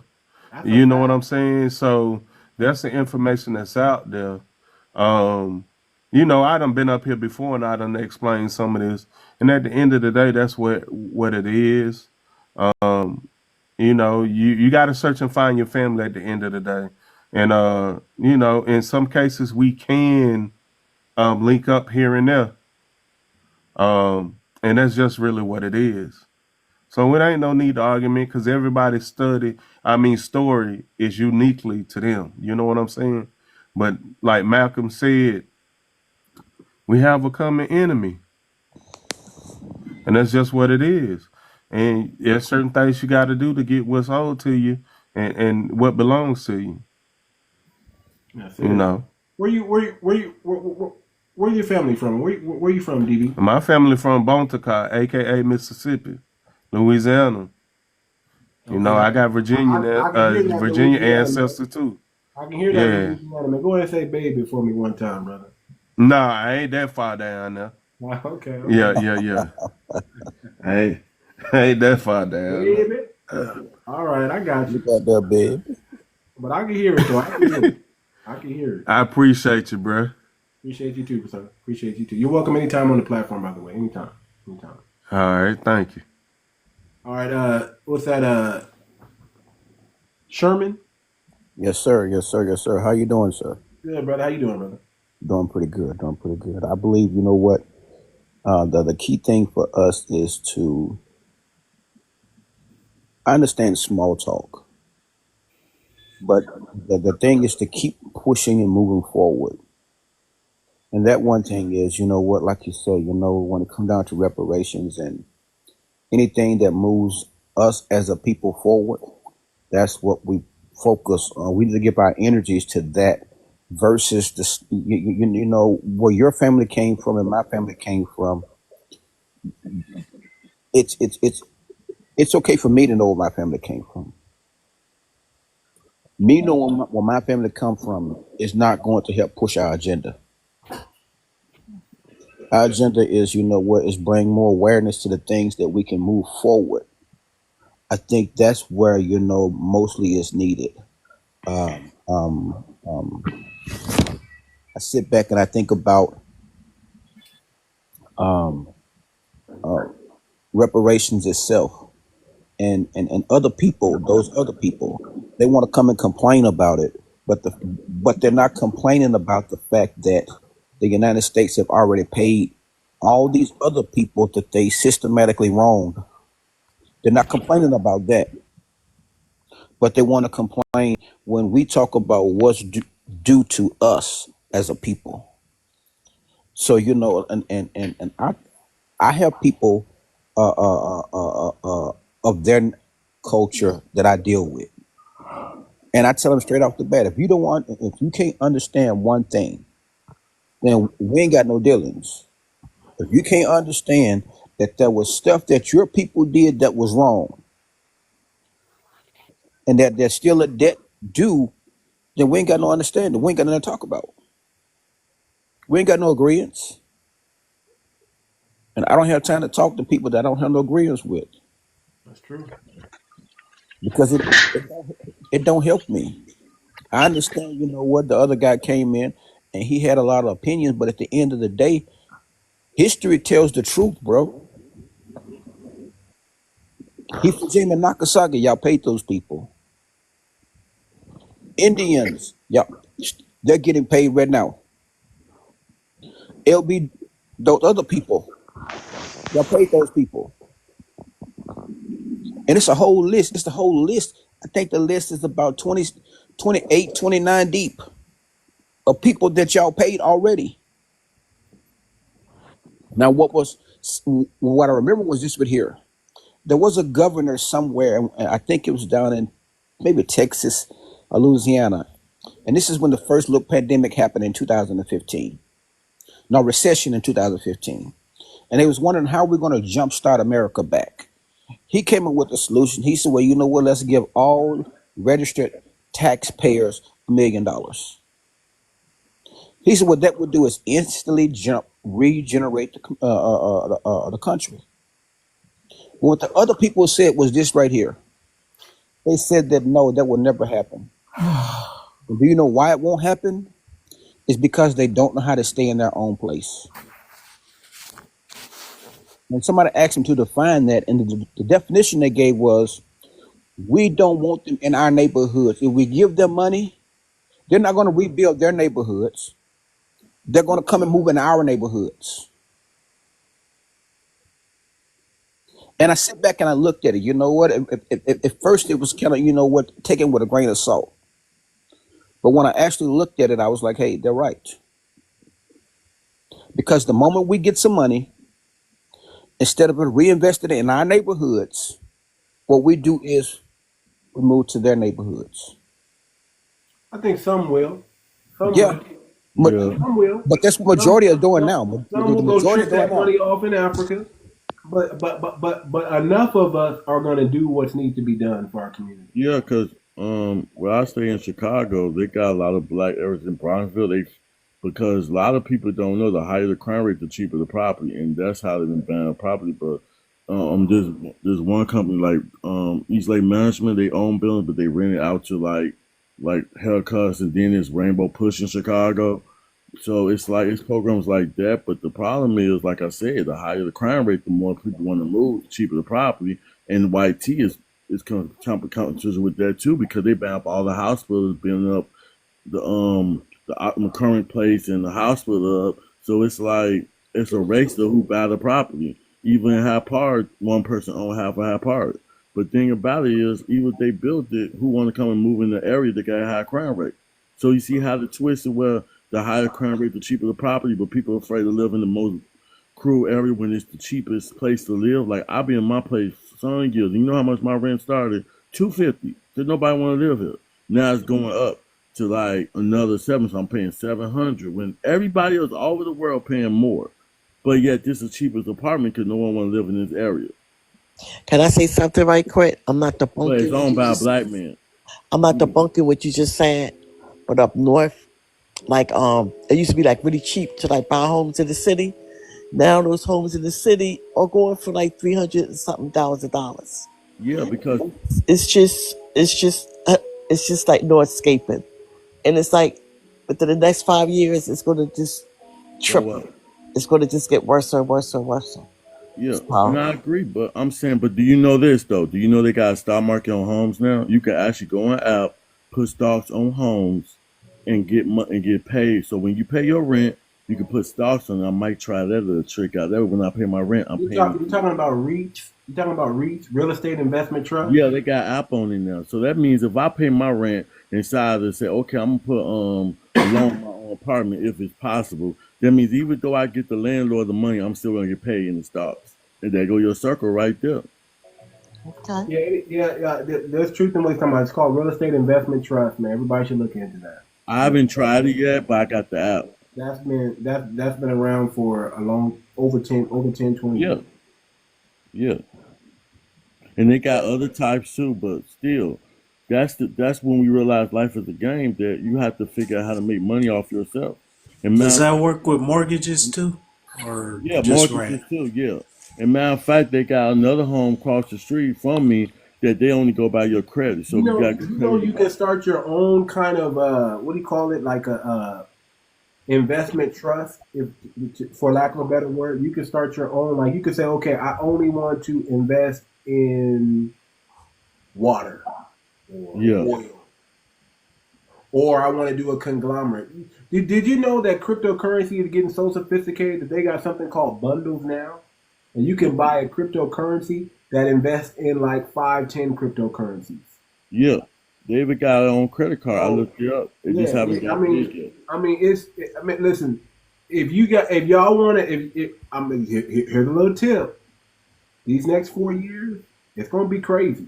That's a You know what fact. I'm saying? So that's the information that's out there. Um, I done been up here before and I done explained some of this. And at the end of the day, that's what it is. Um, you gotta search and find your family at the end of the day. And in some cases we can link up here and there. And that's just really what it is. So it ain't no need to argument because everybody's story is uniquely to them. You know what I'm saying? But like Malcolm said, we have a common enemy, and that's just what it is. And there's certain things you got to do to get what's owed to you and what belongs to you. That's You it. know, Where your family from? Where you from, DB? my family from Bontacar, aka Mississippi, Louisiana. Okay, I got Virginia, I can hear that Virginia Louisiana, man. ancestor too. I can hear that Yeah. Louisiana, man. Go ahead and say baby for me one time, brother. Nah, I ain't that far down there. Okay, Yeah, okay. yeah, yeah. I ain't that far down there. Baby. All right, I got Look you. at that, babe. But I can hear it, though. I can hear it. I can hear it. I appreciate you, bro. Appreciate you too, sir. Appreciate you too. You're welcome anytime on the platform, by the way. Anytime. Anytime. All right, thank you. All right, what's that, Sherman? Yes, sir. Yes, sir. Yes, sir. How you doing, sir? Good, brother. How you doing, brother? Doing pretty good. Doing pretty good. I believe, you know what? The key thing for us is to, I understand small talk, but the thing is to keep pushing and moving forward. And that one thing is, you know what, like you say, when it comes down to reparations and anything that moves us as a people forward, that's what we focus on. We need to give our energies to that versus where your family came from and my family came from. It's okay for me to know where my family came from. Me knowing where my family come from is not going to help push our agenda. Our agenda is, is bring more awareness to the things that we can move forward. I think that's where, mostly is needed. Um, um, um, I sit back and I think about um, uh, reparations itself, and other people. Those other people, they want to come and complain about it, but they're not complaining about the fact that the United States have already paid all these other people that they systematically wronged. They're not complaining about that, but they want to complain when we talk about what's due to us as a people. So and I have people of their culture that I deal with, and I tell them straight off the bat, if you can't understand one thing, then we ain't got no dealings. If you can't understand that there was stuff that your people did that was wrong, and that there's still a debt due, then we ain't got no understanding. We ain't got nothing to talk about. We ain't got no agreements. And I don't have time to talk to people that I don't have no agreements with. That's true. Because it don't help me. I understand, what the other guy came in and he had a lot of opinions, but at the end of the day, history tells the truth, bro. Hifujima Nagasaki, y'all paid those people. Indians, y'all, they're getting paid right now. LB, those other people, y'all paid those people. And it's a whole list. It's the whole list. I think the list is about 20, 28, 29 deep of people that y'all paid already. Now, what I remember was this right here. There was a governor somewhere, and I think it was down in maybe Texas or Louisiana. And this is when the first little pandemic happened in 2015. No, recession in 2015. And they was wondering how we're going to jumpstart America back. He came up with a solution. He said, well, you know what? Let's give all registered taxpayers $1 million. He said what that would do is instantly regenerate the country. What the other people said was this right here. They said that no, that will never happen. Do you know why it won't happen? It's because they don't know how to stay in their own place. When somebody asked them to define that, and the definition they gave was, we don't want them in our neighborhoods. If we give them money, they're not going to rebuild their neighborhoods. They're going to come and move in our neighborhoods. And I sit back and I looked at it. You know what? At first, it was kind of, taken with a grain of salt. But when I actually looked at it, I was like, hey, they're right. Because the moment we get some money, instead of reinvesting it in our neighborhoods, what we do is we move to their neighborhoods. I think some will. Some will. But that's what majority are doing now. Some will go trick that money off in Africa. But enough of us are going to do what's need to be done for our community. Yeah, because where I stay in Chicago, they got a lot of black areas in Bronxville. Because a lot of people don't know, the higher the crime rate, the cheaper the property, and that's how they've been banning property. But there's one company like East Lake Management. They own buildings, but they rent it out to like haircuts, and then there's Rainbow Push in Chicago. So it's programs like that. But the problem is, like I said, the higher the crime rate, the more people want to move, the cheaper the property. And white tea is competition with that too, because they ban up all the hospitals, building up the current place and the hospital up. So it's like it's a race to who buy the property. Even in High Park, one person own half of High Park. But thing about it is, even if they built it, who want to come and move in the area that got a high crime rate? So you see how the twist is where the higher crime rate, the cheaper the property, but people are afraid to live in the most cruel area when it's the cheapest place to live. Like I be in my place for some years. You know how much my rent started? $250. Because nobody want to live here. Now it's going up to like another $700, so I'm paying $700 when everybody else all over the world paying more. But yet this is the cheapest apartment because no one want to live in this area. Can I say something right quick? I'm not debunking. But it's owned by a black man. I'm not debunking what you just said, but up north, like it used to be like really cheap to like buy homes in the city. Now those homes in the city are going for like $300 and something thousand. Yeah, because it's just like no escaping, and it's like within the next 5 years, it's going to just triple. It's going to just get worse and worse and worse. Yeah, and I agree, but I'm saying, but do you know this though? Do you know they got a stock market on homes now? You can actually go on an app, put stocks on homes, and get paid. So when you pay your rent, you can put stocks on it. I might try that little trick out. That when I pay my rent, I'm paying. You talking about REITs? You talking about REITs, real estate investment trust? Yeah, they got app on it now. So that means if I pay my rent and decide to say, okay, I'm gonna put a loan on my own apartment if it's possible, that means even though I get the landlord the money, I'm still gonna get paid in the stocks. And there go your circle right there. Okay. Yeah. There's truth in what he's talking about. It's called real estate investment trust, man. Everybody should look into that. I haven't tried it yet, but I got the app. That's been around for a long over 10, 20 years. Yeah. And they got other types too, but still, that's when we realize life is a game that you have to figure out how to make money off yourself. And Does that work with mortgages too, or yeah, just mortgages rent? too. Yeah. And matter of fact, they got another home across the street from me that they only go by your credit. So You can start your own kind of what do you call it, like a investment trust, if for lack of a better word. You can start your own. Like you can say, okay, I only want to invest in water or oil, or I want to do a conglomerate. Did you know that cryptocurrency is getting so sophisticated that they got something called bundles now, and you can buy a cryptocurrency that invests in like 5-10 cryptocurrencies. Yeah, they even got their own credit card. I looked it up. They just haven't got it yet. Listen, if y'all want to, here's a little tip. These next 4 years, it's going to be crazy.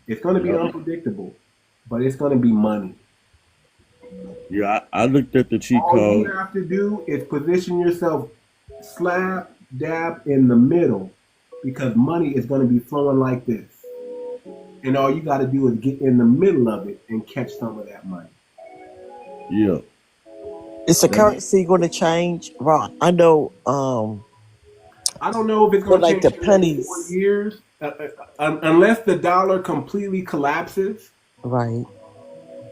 It's going to be unpredictable, but it's going to be money. Yeah, I looked at the cheat code. All you have to do is position yourself slap dab in the middle, because money is going to be flowing like this. And all you got to do is get in the middle of it and catch some of that money. Yeah. Is the currency going to change? Right. I know. I don't know if it's going to change the in pennies. 4 years, unless the dollar completely collapses. Right.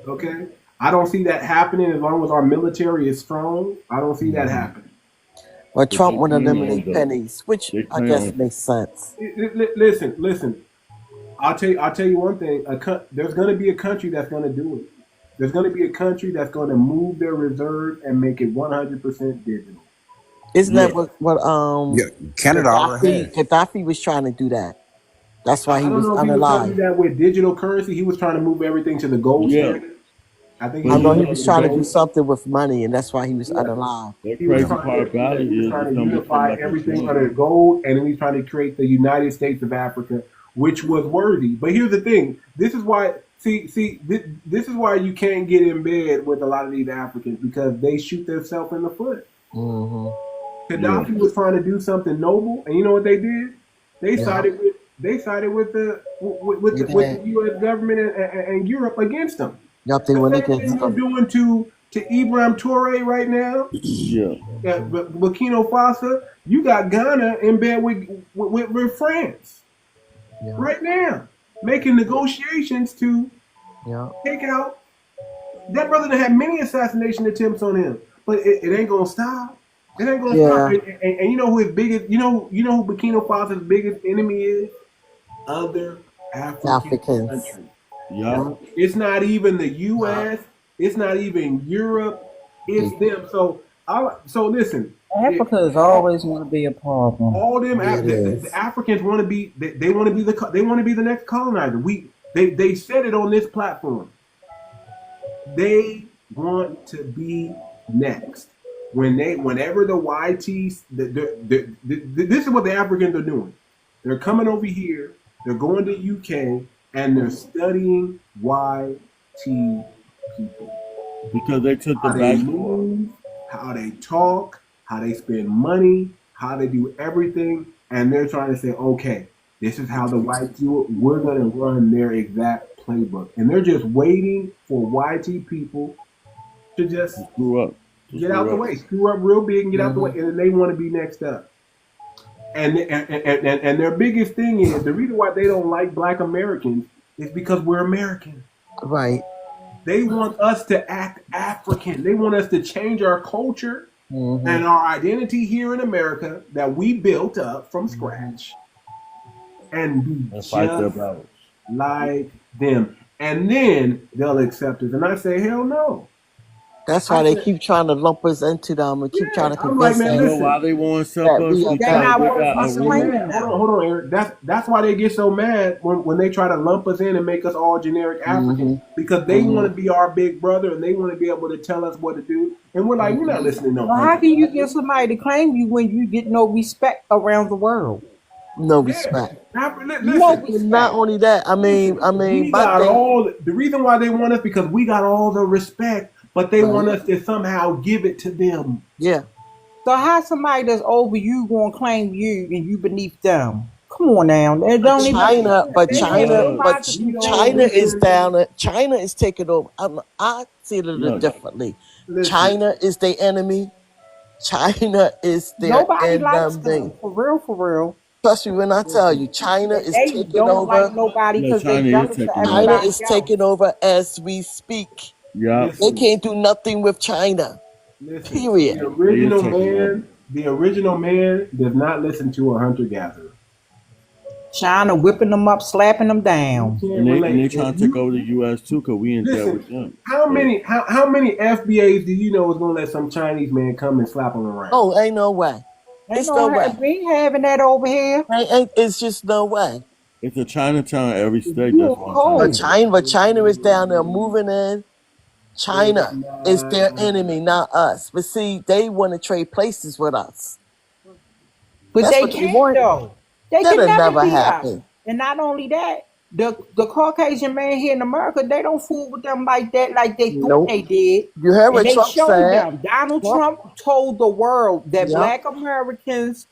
Okay. I don't see that happening as long as our military is strong. I don't see that happening. Well, Trump want to eliminate pennies, which I guess makes sense. Listen. I'll tell you one thing. There's going to be a country that's going to do it. There's going to be a country that's going to move their reserve and make it 100% digital. Isn't that what Canada already has. Gaddafi was trying to do that. That's why he was I don't know if he was trying to unalive. do that with digital currency. He was trying to move everything to the gold standard. I think I know he was trying to do something with money, and that's why he was unalive. The crazy part about it is he's trying to unify everything under gold, and then he's trying to create the United States of Africa, which was worthy. But here's the thing: this is why. This is why you can't get in bed with a lot of these Africans, because they shoot themselves in the foot. Gaddafi was trying to do something noble, and you know what they did? They sided with the U.S. government and Europe against them. Yep, they went against them. They're doing to 𝗔𝗶𝗴𝗵𝘁𝘀𝗀𝗶cie right now. Yeah. 𝗥𝗶𝗴𝗵𝘁𝘀𝗀𝗶 you got Ghana in bed with France right now, making negotiations to take out. That brother that had many assassination attempts on him, but it ain't gonna stop. It ain't gonna stop. And you know who his biggest, you know who 𝗥𝗶𝗴𝗵𝘁𝗀𝗵𝘁𝘀𝗀𝗶's biggest enemy is? Other African countries. Yeah. It's not even the U.S. It's not even Europe. It's them. So listen. Africa is always going to be a problem. All them the Africans want to be. They want to be the next colonizer. They said it on this platform. They want to be next. Whenever the YTs, this is what the Africans are doing. They're coming over here. They're going to UK and they're studying YT people because they took the back move, how they talk, how they spend money, how they do everything, and they're trying to say, okay, this is how the whites do it. We're going to run their exact playbook, and they're just waiting for YT people to just screw up, get out the way, screw up real big, and get out the way, and then they want to be next up. And their biggest thing is the reason why they don't like Black Americans is because we're American. Right. They want us to act African. They want us to change our culture and our identity here in America that we built up from scratch and be just like them. And then they'll accept us. And I say, hell no. That's I why they said, keep trying to lump us into them and keep trying yeah. to I'm like, convince man, You know us why listen. they want to suffer that us? we are They're Because not we God. worth got us a I said, woman. claiming man, now. hold on, Eric. That's why they get so mad when they try to lump us in and make us all generic Africans Mm-hmm. because they want to Mm-hmm. be our big brother and they want to be able to tell us what to do. And we're like, we're not Mm-hmm. listening to no Well, how hunter can you get gatherers. somebody to claim you when you get no respect around the world? No Yeah. respect. No Listen, And not respect. only that, listen. We my got thing, all the reason why they want us because we got all the respect, but they right? want us to somehow give it to them. Yeah. So how somebody that's over you gonna claim you and you beneath them? Come on now. It But don't even make China, sense. but They have no China, Because but logic We in don't saying China that. is listen. down. China is taking over. I see it a little no, differently. Listen. China is their enemy. China is their Nobody likes enemy. them. For real, for real. Trust me when I tell you, China is They taking don't like over. nobody yeah, because they China is jealous of taking China over. everybody is else. taking over as we speak. Yep. They Listen. can't do nothing with China. Listen, Period. They is taking over. The original man does not listen to a hunter gatherer. China whipping them up, slapping them You down. can't And they relate. If trying to take you over the U.S. too, cause we in debt listen, with them. how So many how many FBAs do you know is gonna let some Chinese man come and slap them around? Oh, ain't no way. Ain't It's no no way. we ain't having that over here. It's just no way. it's a Chinatown in every state. You That's on what I'm trying to cold. tell you. But China is down there moving in. It's China is not their enemy, not us. But see, they want to trade places with us. But That's they what they can't want. though. They can That'll never never be us. happen. And not only that, the Caucasian man here in America, they don't fool with them like that, like they thought Nope. they did. You heard And what they Trump showed said. them. Donald Trump. Trump told the world that Yep. Black Americans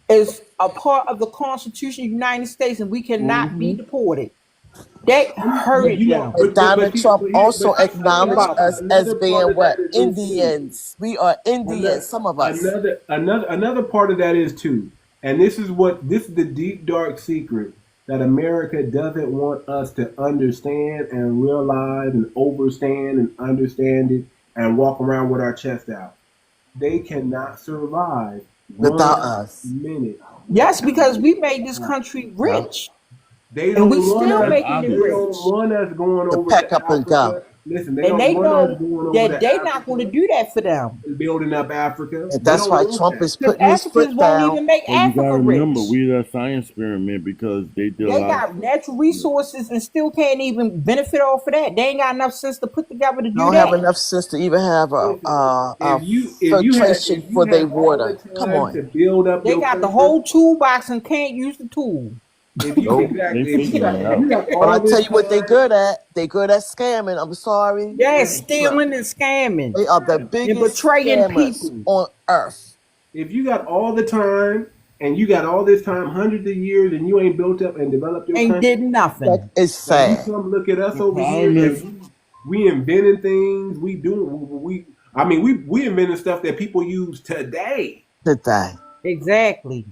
is a part of the Constitution of the United States and we cannot be Hmm. deported. They but hurted you know them. And Donald see Trump also Think another acknowledged about us that. as another part being of that what? is this too. Indians. We are Indians, Another some of us. another part of that is too, and this is the deep dark secret that America doesn't want us to understand and realize and overstand and understand it and walk around with our chest out. They cannot survive Without 1 us. minute Yes, without because we made this us. country Yeah. rich. They And we don't want still us. That's making it They obvious. don't rich. want us going To over pack to up and go. Africa. Listen, they And don't they want us know going over that to they not going to Africa do that for them. and building up Africa. And They that's don't why want Trump that. is Because putting his Africans foot won't down. even make But you gotta Africa remember, rich. we the science experiment because they did a They lot of got natural shit. resources and still can't even benefit off of that. They ain't got enough sense to put together to do Don't have that. enough sense to even have Listen, a if filtration you for their have all the water. Come time on. to build up They your got the country, whole toolbox and can't use the tool. if you Nope, they exactly figuring it if you out. got But I all tell this you what they time, good at. They good at scamming. I'm sorry. Yeah, Look, stealing and scamming they are the and biggest betraying scammers people. on earth. if you got all the time and you got all this time, hundreds of years, and you ain't built up and developed your Ain't did country, That nothing. is now you sad. come look at us The over here problem is, and we inventing things. We inventing stuff that people use today, Today. Exactly.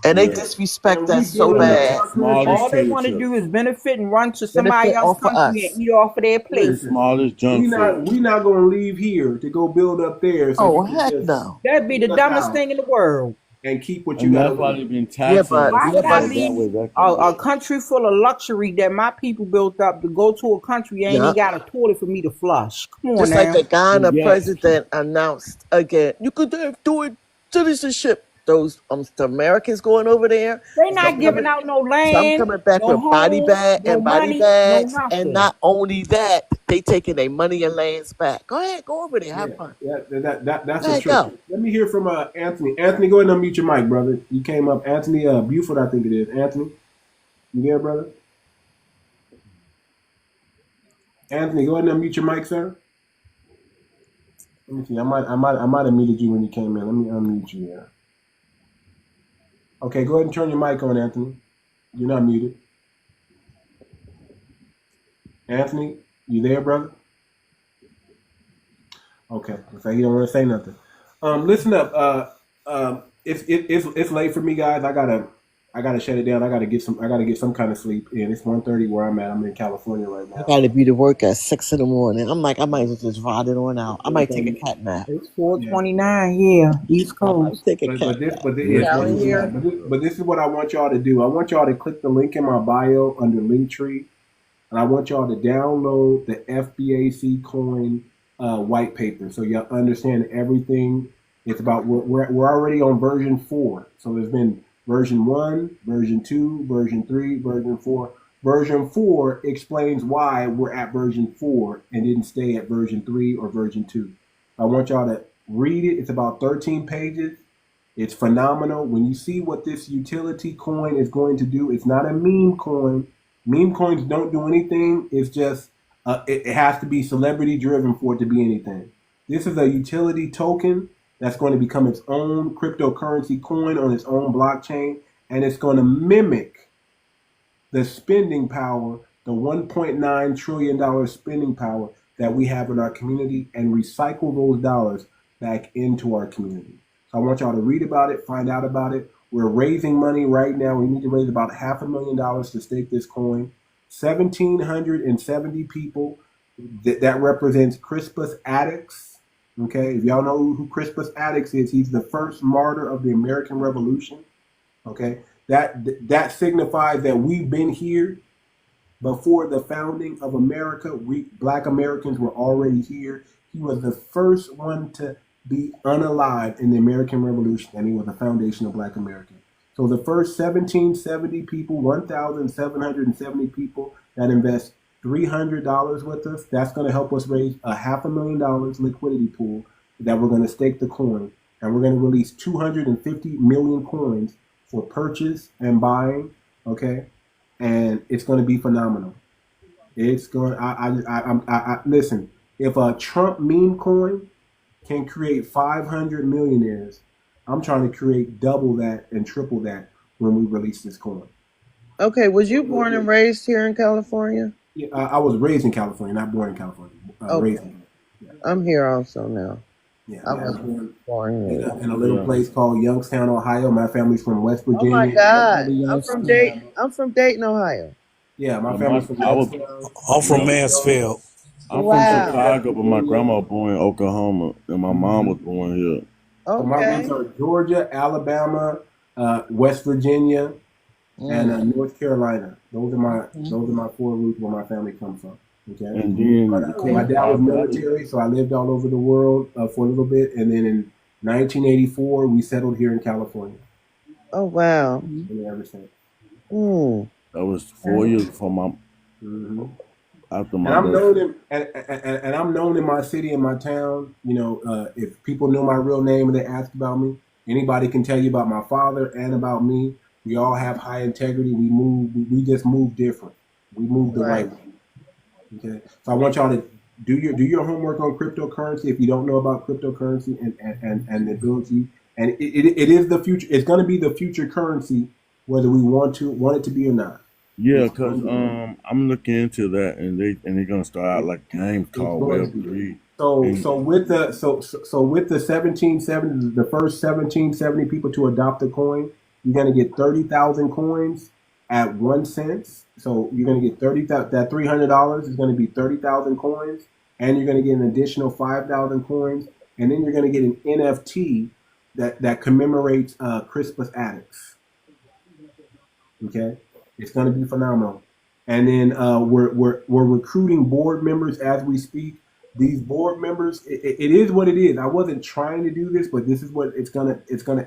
And they yeah, disrespect and we us so building and up the bad. our country. smallest All they tater want to do chips, is benefit and run to somebody Benefit else's off of country and us. eat off of their the plate. Listen, smallest we junk not food. we not gonna leave here to go build up there so you Oh, can heck just no. That'd be kick the us dumbest out thing in the world. and keep what you And got that's over why there. they've been Yeah, taxing but us Why yeah, would I but because that leave way that can a work. country full of luxury that my people built up to go to a country ain't yeah. even got a toilet for me to flush? Come on Just like the now. Ghana And yet, president announced again, you could do it citizenship. Those the Americans going over there, They some not giving coming out no some land, coming back no with body home, bag no and body money, no bags, and nothing. not only that, they taking their money and lands back. Go ahead, go over there, have Yeah, fun. yeah, that's There a you trip. go. Let me hear from Anthony. Anthony, go ahead and unmute your mic, brother. You came up, Anthony Buford, I think it is. Anthony, you there, brother? Anthony, go ahead and unmute your mic, sir. Let me see. I might have muted you when you came in. Let me unmute you here. Okay, go ahead and turn your mic on, Anthony. You're not muted. Anthony, you there, brother? Okay, so he don't want to say nothing. Listen up. It's late for me, guys. I gotta shut it down. I gotta get some kind of sleep. And it's 1:30 where I'm at. I'm in California right I now. gotta be to work at 6 in the morning. I'm like, I might as well just ride it on out. I might take a cat nap. It's Yeah. 4:29 here, East I might Coast. take a cat nap. yeah, Down same here. here. But this is what I want y'all to do. I want y'all to click the link in my bio under Linktree, and I want y'all to download the FBAC coin white paper, so y'all understand everything. It's about we're already on version 4. So there's been version 1, version 2, version 3, version 4. Version 4 explains why we're at version 4 and didn't stay at version 3 or version 2. I want y'all to read it. It's about 13 pages. It's phenomenal. When you see what this utility coin is going to do, it's not a meme coin. Meme coins don't do anything. It's just, it has to be celebrity driven for it to be anything. This is a utility token that's going to become its own cryptocurrency coin on its own blockchain, and it's going to mimic the spending power, the $1.9 trillion spending power that we have in our community, and recycle those dollars back into our community. So I want y'all to read about it, find out about it. We're raising money right now. We need to raise about $500,000 to stake this coin. 1,770 people. That represents Crispus Attucks. Okay, if y'all know who Crispus Attucks is, he's the first martyr of the American Revolution. Okay, that signifies that we've been here before the founding of America. We Black Americans were already here. He was the first one to be unalive in the American Revolution, and he was the foundation of Black America. So the first 1,770 people, 1,770 people that invest $300 with us, that's going to help us raise a $500,000 liquidity pool that we're going to stake the coin, and we're going to release 250 million coins for purchase and buying. Okay, and it's going to be phenomenal. It's going. I listen. If a Trump meme coin can create 500 millionaires, I'm trying to create double that and triple that when we release this coin. Okay, was you born and raised here in California? Yeah, I was raised in California, not born in California. Raised in, yeah. I'm here also now. Yeah, I was born in a little place called Youngstown, Ohio. My family's from West Virginia. Oh my God, I'm from Dayton. I'm from Dayton, Ohio. Yeah, my family's from Youngstown. I'm from Mansfield. I'm from Chicago, but my grandma was born in Oklahoma, and my mom was born here. Okay. So my roots are Georgia, Alabama, West Virginia, and North Carolina. Those are my 4 roots where my family comes from. Okay. And then my dad was military, so I lived all over the world for a little bit, and then in 1984 we settled here in California. Oh wow! And ever since. That was 4 years before my. After my and I'm known in my city and my town. You know, if people know my real name and they ask about me, anybody can tell you about my father and about me. We all have high integrity. We move. We just move different. We move the right way. Okay. So I want y'all to do your homework on cryptocurrency if you don't know about cryptocurrency and the ability. And it is the future. It's going to be the future currency, whether we want it to be or not. Yeah, because I'm looking into that, and they're gonna start out like games called Web3. So with the 1770, the first 1770 people to adopt the coin, you're gonna get 30,000 coins at 1 cent. So you're gonna get 30,000. That $300 is gonna be 30,000 coins, and you're gonna get an additional 5,000 coins, and then you're gonna get an NFT that commemorates Crispus Attucks. Okay. It's going to be phenomenal. And then we're recruiting board members as we speak. These board members, it is what it is. I wasn't trying to do this, but this is what it's gonna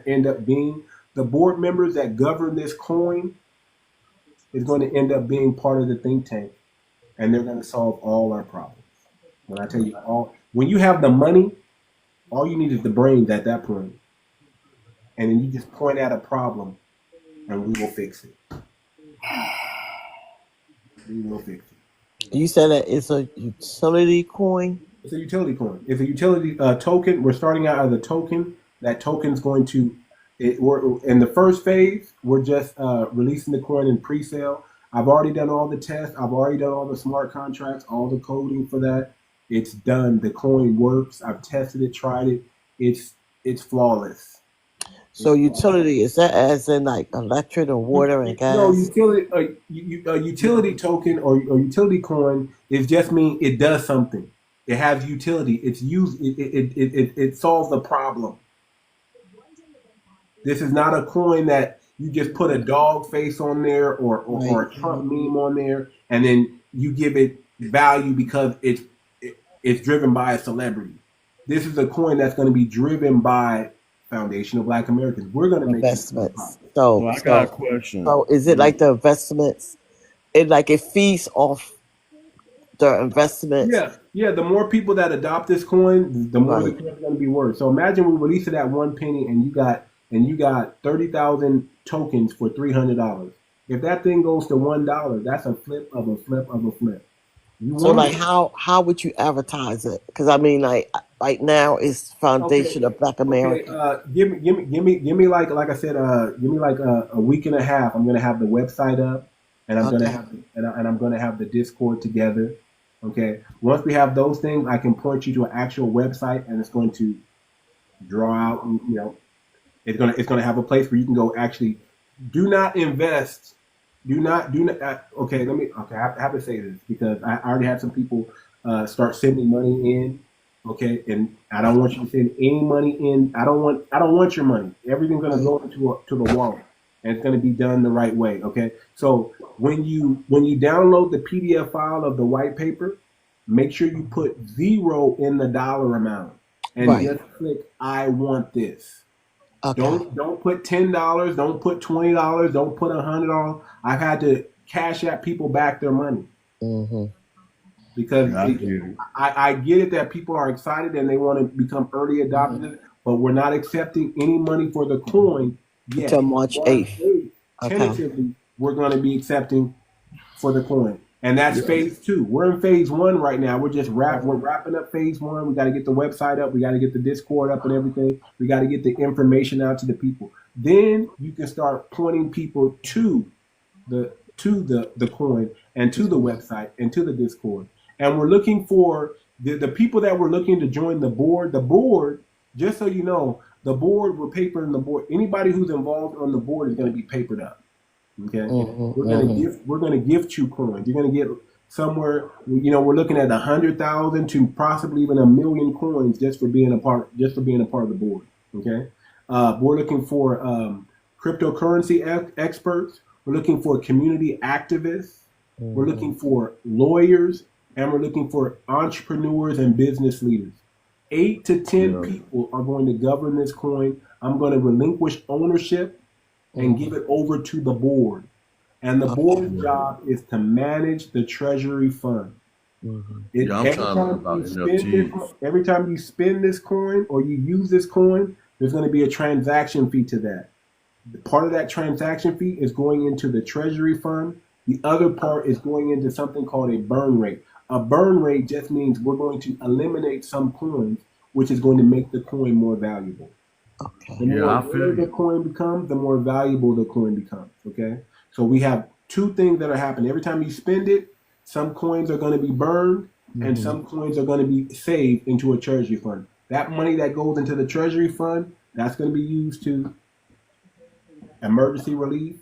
end up being. The board members that govern this coin is going to end up being part of the think tank, and they're going to solve all our problems. When I tell you when you have the money, all you need is the brains at that point, and then you just point at a problem, and we will fix it. We will fix it. You said that it's a utility coin? It's a utility coin. It's a utility token. We're starting out as a token. That token's going to, in the first phase, we're just releasing the coin in pre-sale. I've already done all the tests. I've already done all the smart contracts, all the coding for that. It's done. The coin works. I've tested it, tried it. It's flawless. So utility, is that as in like electric or water and gas? No, utility token or utility coin is just mean it does something. It has utility. It's used. It solves a problem. This is not a coin that you just put a dog face on there or a Trump meme on there, and then you give it value because it's driven by a celebrity. This is a coin that's going to be driven by foundational Black Americans. We're going to make investments. So I got a question. So is it like the investments? It feeds off the investments. Yeah. The more people that adopt this coin, the more the coin's going to be worth. So imagine we release it at 1 penny, and you got 30,000 tokens for $300. If that thing goes to $1, that's a flip of a flip of a flip. So like how would you advertise it? Because I mean, like right now it's foundation of Black America. Give me like I said, give me like a week and a half. I'm gonna have the website up, and I'm gonna have the Discord together. Okay. Once we have those things, I can point you to an actual website, and it's going to draw out. It's gonna have a place where you can go. Actually, do not invest. Do not. Okay, I have to say this because I already had some people start sending money in. Okay, and I don't want you to send any money in. I don't want your money. Everything's gonna go to the wallet, and it's gonna be done the right way. Okay, so when you download the PDF file of the white paper, make sure you put 0 in the dollar amount and just click I want this. Okay. Don't put $10. Don't put $20. Don't put $100. I've had to cash out people back their money because I get it that people are excited and they want to become early adopters, but we're not accepting any money for the coin yet. Until March 8th. Tentatively, we're going to be accepting for the coin. And that's phase 2. We're in phase 1 right now. We're wrapping up phase 1. We got to get the website up. We got to get the Discord up and everything. We got to get the information out to the people. Then you can start pointing people to the coin and to the website and to the Discord. And we're looking for the people that we're looking to join the board. The board, just so you know, the board, we're papering the board. Anybody who's involved on the board is going to be papered up. Okay, we're gonna gift you coins. You're gonna get somewhere. We're looking at 100,000 to possibly even 1 million coins just for being a part of the board. Okay, we're looking for cryptocurrency experts. We're looking for community activists. We're looking for lawyers, and we're looking for entrepreneurs and business leaders. 8 to 10 people are going to govern this coin. I'm going to relinquish ownership and give it over to the board. And the board's job is to manage the treasury fund. Every time you spend this coin or you use this coin, there's going to be a transaction fee to that. Part of that transaction fee is going into the treasury fund. The other part is going into something called a burn rate. A burn rate just means we're going to eliminate some coins, which is going to make the coin more valuable. The more rare the coin becomes, the more valuable the coin becomes. Okay, so we have 2 things that are happening. Every time you spend it, some coins are going to be burned, and some coins are going to be saved into a treasury fund. That money that goes into the treasury fund, that's going to be used to emergency relief,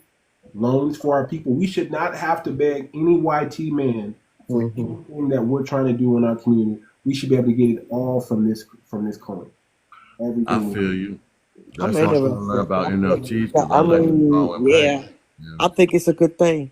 loans for our people. We should not have to beg any YT man for anything that we're trying to do in our community. We should be able to get it all from this coin. Everything. I feel you. That's what I'm trying to learn about NFTs. I think it's a good thing.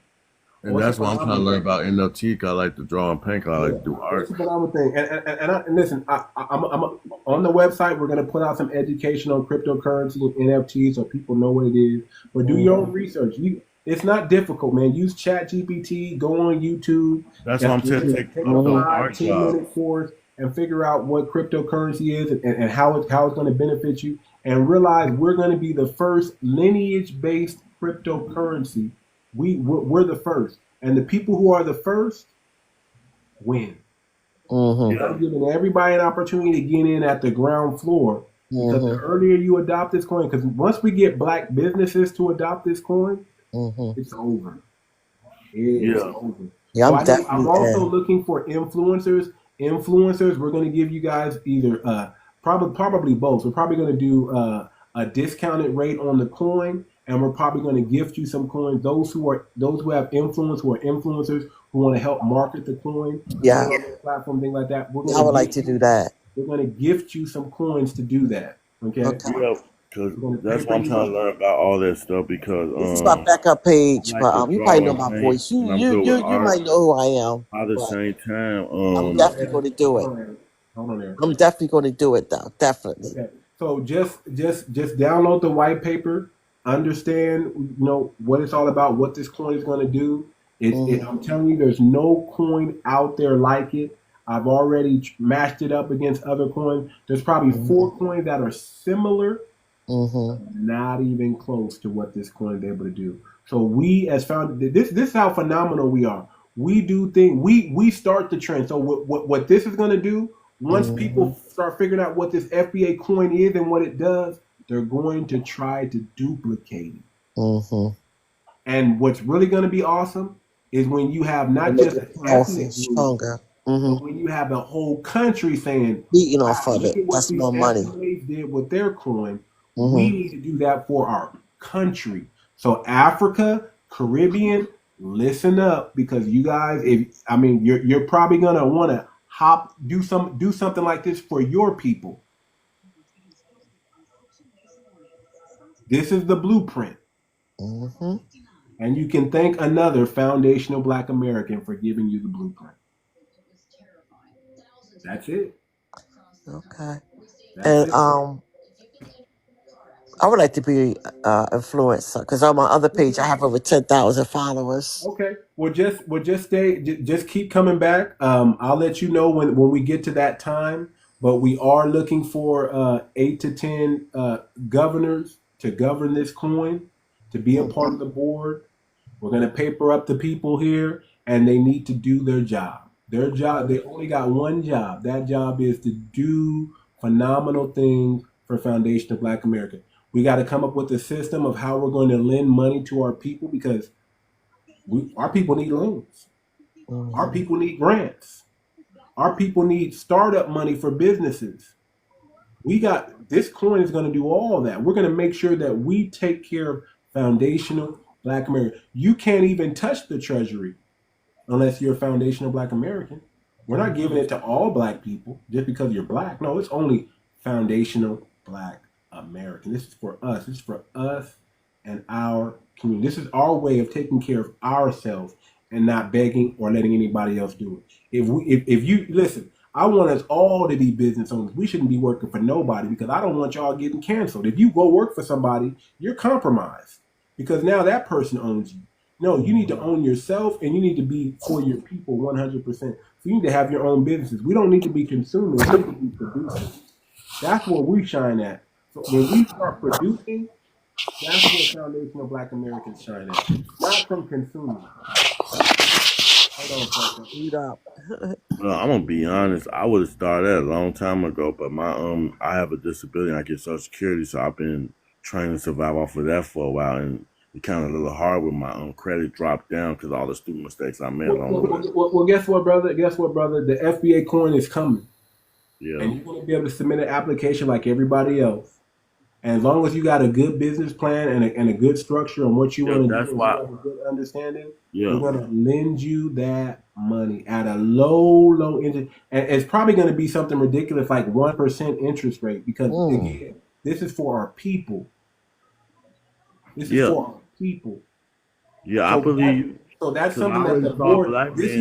And that's why I'm trying to learn about NFT, because I like to draw and paint, because I like to do art. That's a phenomenal thing. And listen, I'm on the website, we're going to put out some education on cryptocurrency and NFTs so people know what it is. But do your own research. It's not difficult, man. Use ChatGPT, go on YouTube. That's what I'm saying. Take a 5-10-minute course and figure out what cryptocurrency is and how it's going to benefit you. And realize we're going to be the first lineage-based cryptocurrency. We're the first. And the people who are the first win. I'm giving everybody an opportunity to get in at the ground floor. Because the earlier you adopt this coin, because once we get Black businesses to adopt this coin, it's over. It's over. Yeah, I'm also looking for influencers. We're going to give you guys either probably both. We're probably going to do a discounted rate on the coin, and we're probably going to gift you some coins. Those who have influence, who are influencers, who want to help market the coin, platform, thing like that. I would like to do that. We're going to gift you some coins to do that. Okay. Because We're gonna that's paper why I'm you trying to up. learn about all that stuff because This is my backup I page, like but to you probably draw know and my paint, voice. and I'm good with You art. might know who I am, At the but same time, I'm definitely going to do it. Hold on there. I'm definitely going to do it, though. Definitely. Okay. So just download the white paper. Understand, what it's all about. What this coin is going to do. I'm telling you, there's no coin out there like it. I've already matched it up against other coins. There's probably 4 coins that are similar, not even close to what this coin is able to do. So we, as founders, this is how phenomenal we are. We do things. We start the trend. So what this is going to do, once people start figuring out what this FBA coin is and what it does, they're going to try to duplicate it. And what's really going to be awesome is when you have not just an ethnic group, but when you have a whole country saying, Beating wow, off of look it. at what That's these more money. FBAs did with their coin. We need to do that for our country. So Africa, Caribbean, listen up, because you guys, you're probably gonna want to do something like this for your people. This is the blueprint. And you can thank another foundational Black American for giving you the blueprint. That's it. Okay. That's it. I would like to be influencer because on my other page I have over 10,000 followers. Okay. Well, just keep coming back. I'll let you know when we get to that time. But we are looking for 8 to 10 governors to govern this coin, to be a part of the board. We're going to paper up the people here, and they need to do their job. Their job, they only got one job. That job is to do phenomenal things for Foundation of Black America. We got to come up with a system of how we're going to lend money to our people, because our people need loans. Our people need grants. Our people need startup money for businesses. This coin is going to do all that. We're going to make sure that we take care of foundational Black America. You can't even touch the treasury unless you're a foundational Black American. We're not giving it to all Black people just because you're Black. No, it's only foundational Black American. This is for us. This is for us and our community. This is our way of taking care of ourselves and not begging or letting anybody else do it. If you listen, I want us all to be business owners. We shouldn't be working for nobody, because I don't want y'all getting canceled. If you go work for somebody, you're compromised, because now that person owns you. No, you need to own yourself, and you need to be for your people 100%. So you need to have your own businesses. We don't need to be consumers. We need to be producers. That's where we shine at. So when we start producing, that's where foundational Black Americans shine at. Not from consuming. Hold on, Eat up. No, I'm gonna be honest. I would have started that a long time ago, but I have a disability. And I get Social Security, so I've been trying to survive off of that for a while, and it kind of a little hard when my credit dropped down because all the stupid mistakes I made along the way. Well, guess what, brother? The FBA coin is coming. Yeah. And you're going to be able to submit an application like everybody else. And as long as you got a good business plan and a good structure on what you want to do, and you have a good understanding, we're going to lend you that money at a low interest. And it's probably going to be something ridiculous like 1% interest rate, because again, this is for our people. This is for our people. Yeah, I believe. So that's something that the board. This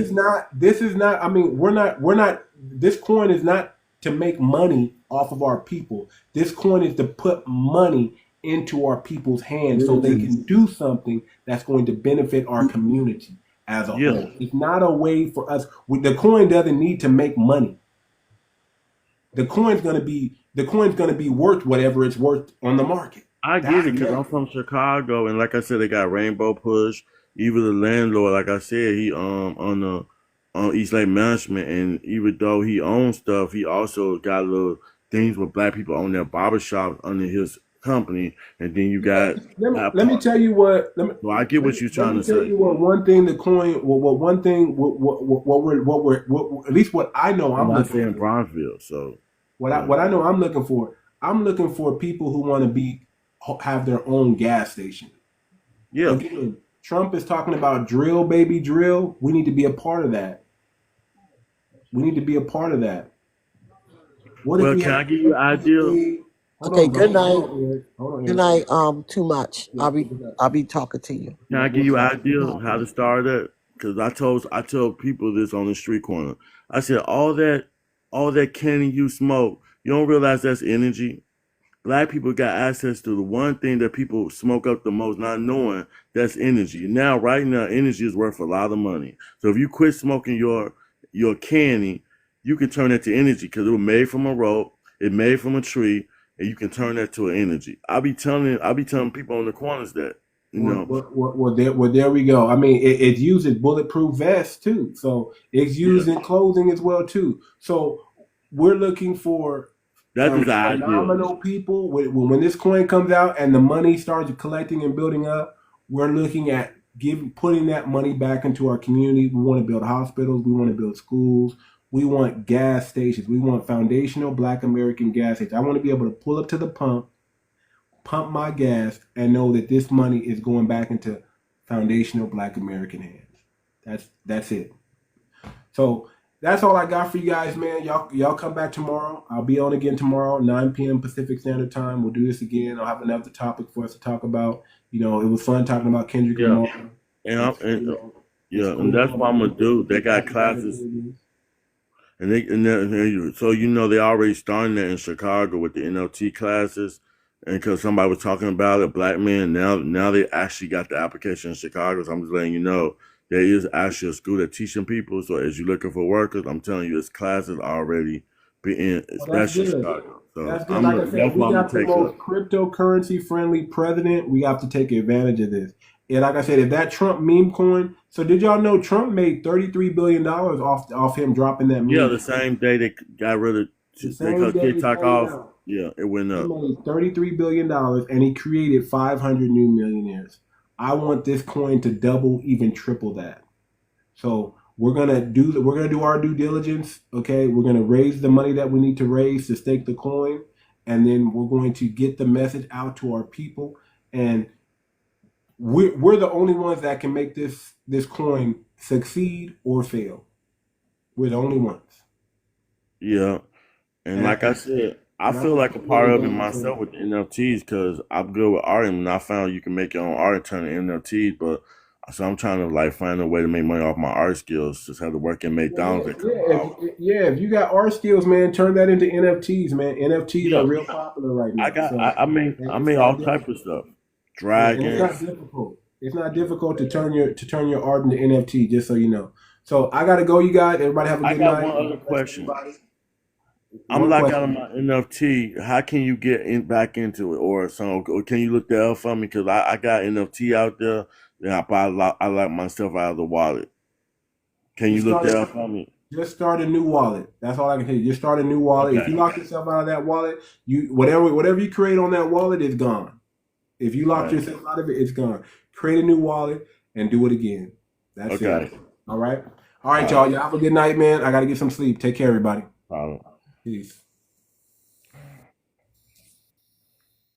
is not. I mean, we're not. This coin is not to make money off of our people. This coin is to put money into our people's hands so they can do something that's going to benefit our community as a whole. It's not a way for us. The coin doesn't need to make money. The coin's going to be worth whatever it's worth on the market. I get it, because I'm from Chicago, and like I said, they got Rainbow Push. Even the landlord, like I said, he on East Lake Management, and even though he owns stuff, he also got little things where Black people own their barbershops under his company. And then you got let me tell you what. So I get what you're trying to say. Let me tell you what one thing the coin. What at least what I know I'm not looking saying for. Bronzeville. So what I know I'm looking for. I'm looking for people who want to have their own gas station. Yeah. Again, Trump is talking about drill, baby, drill. We need to be a part of that. What can I give you an idea? Okay, good night. Eric. Hold on, Good Eric. night, too much. I'll be talking to you. Can I give you an idea of how to start that? Because I tell people this on the street corner. I said all that candy you smoke, you don't realize that's energy. Black people got access to the one thing that people smoke up the most, not knowing that's energy. Now, right now, energy is worth a lot of money. So if you quit smoking your candy, you can turn that to energy because it was made from a rope, it made from a tree, and you can turn that to an energy. I be telling people on the corners that, you know. Well, there we go. I mean, it's used as bulletproof vests too. So it's used in clothing as well too. So we're looking for phenomenal people. When this coin comes out and the money starts collecting and building up, we're looking at putting that money back into our community. We want to build hospitals. We want to build schools. We want gas stations. We want foundational Black American gas stations. I want to be able to pull up to the pump my gas, and know that this money is going back into foundational Black American hands. That's it. So that's all I got for you guys, man. Y'all come back tomorrow. I'll be on again tomorrow, 9 p.m. Pacific Standard Time. We'll do this again. I'll have another topic for us to talk about. You know, it was fun talking about Kendrick Lamar. And that's what I'm gonna do. They got classes, so you know they already starting that in Chicago with the NLT classes. And because somebody was talking about a black man, now they actually got the application in Chicago. So I'm just letting you know there is actually a school that teaching people. So as you're looking for workers, I'm telling you, this classes already being especially Chicago. So that's good. Like I said, we got the most cryptocurrency friendly president. We have to take advantage of this. And like I said, if that Trump meme coin, so did y'all know Trump made $33 billion off him dropping that meme? Yeah, the same day they got rid of they cut TikTok off. Yeah, it went up. He made $33 billion and he created 500 new millionaires. I want this coin to double, even triple that. So we're gonna do our due diligence. Okay, we're gonna raise the money that we need to raise to stake the coin, and then we're going to get the message out to our people. And we're the only ones that can make this coin succeed or fail. We're the only ones. Yeah, and like I said, I feel like a part of it myself with the NFTs because I'm good with art, and I found you can make your own art and turn it into NFTs. But so I'm trying to like find a way to make money off my art skills. Just have to work in McDonald's. If you got art skills, man, turn that into NFTs, man. NFTs are real popular right now. I made all type of stuff. Dragons. It's not difficult. It's not difficult to turn your art into NFT. Just so you know. So I gotta go, you guys. Everybody have a good night. I got one other question. I'm locked out of my NFT. How can you get back into it, or can you look that up for me? Because I got NFT out there, and I lock myself out of the wallet. Can you look that up for me? Just start a new wallet. That's all I can tell you. Just start a new wallet. Okay. If you lock yourself out of that wallet, whatever you create on that wallet is gone. If you lock yourself out of it, it's gone. Create a new wallet and do it again. That's it. All right, y'all. Y'all have a good night, man. I gotta get some sleep. Take care, everybody. Peace.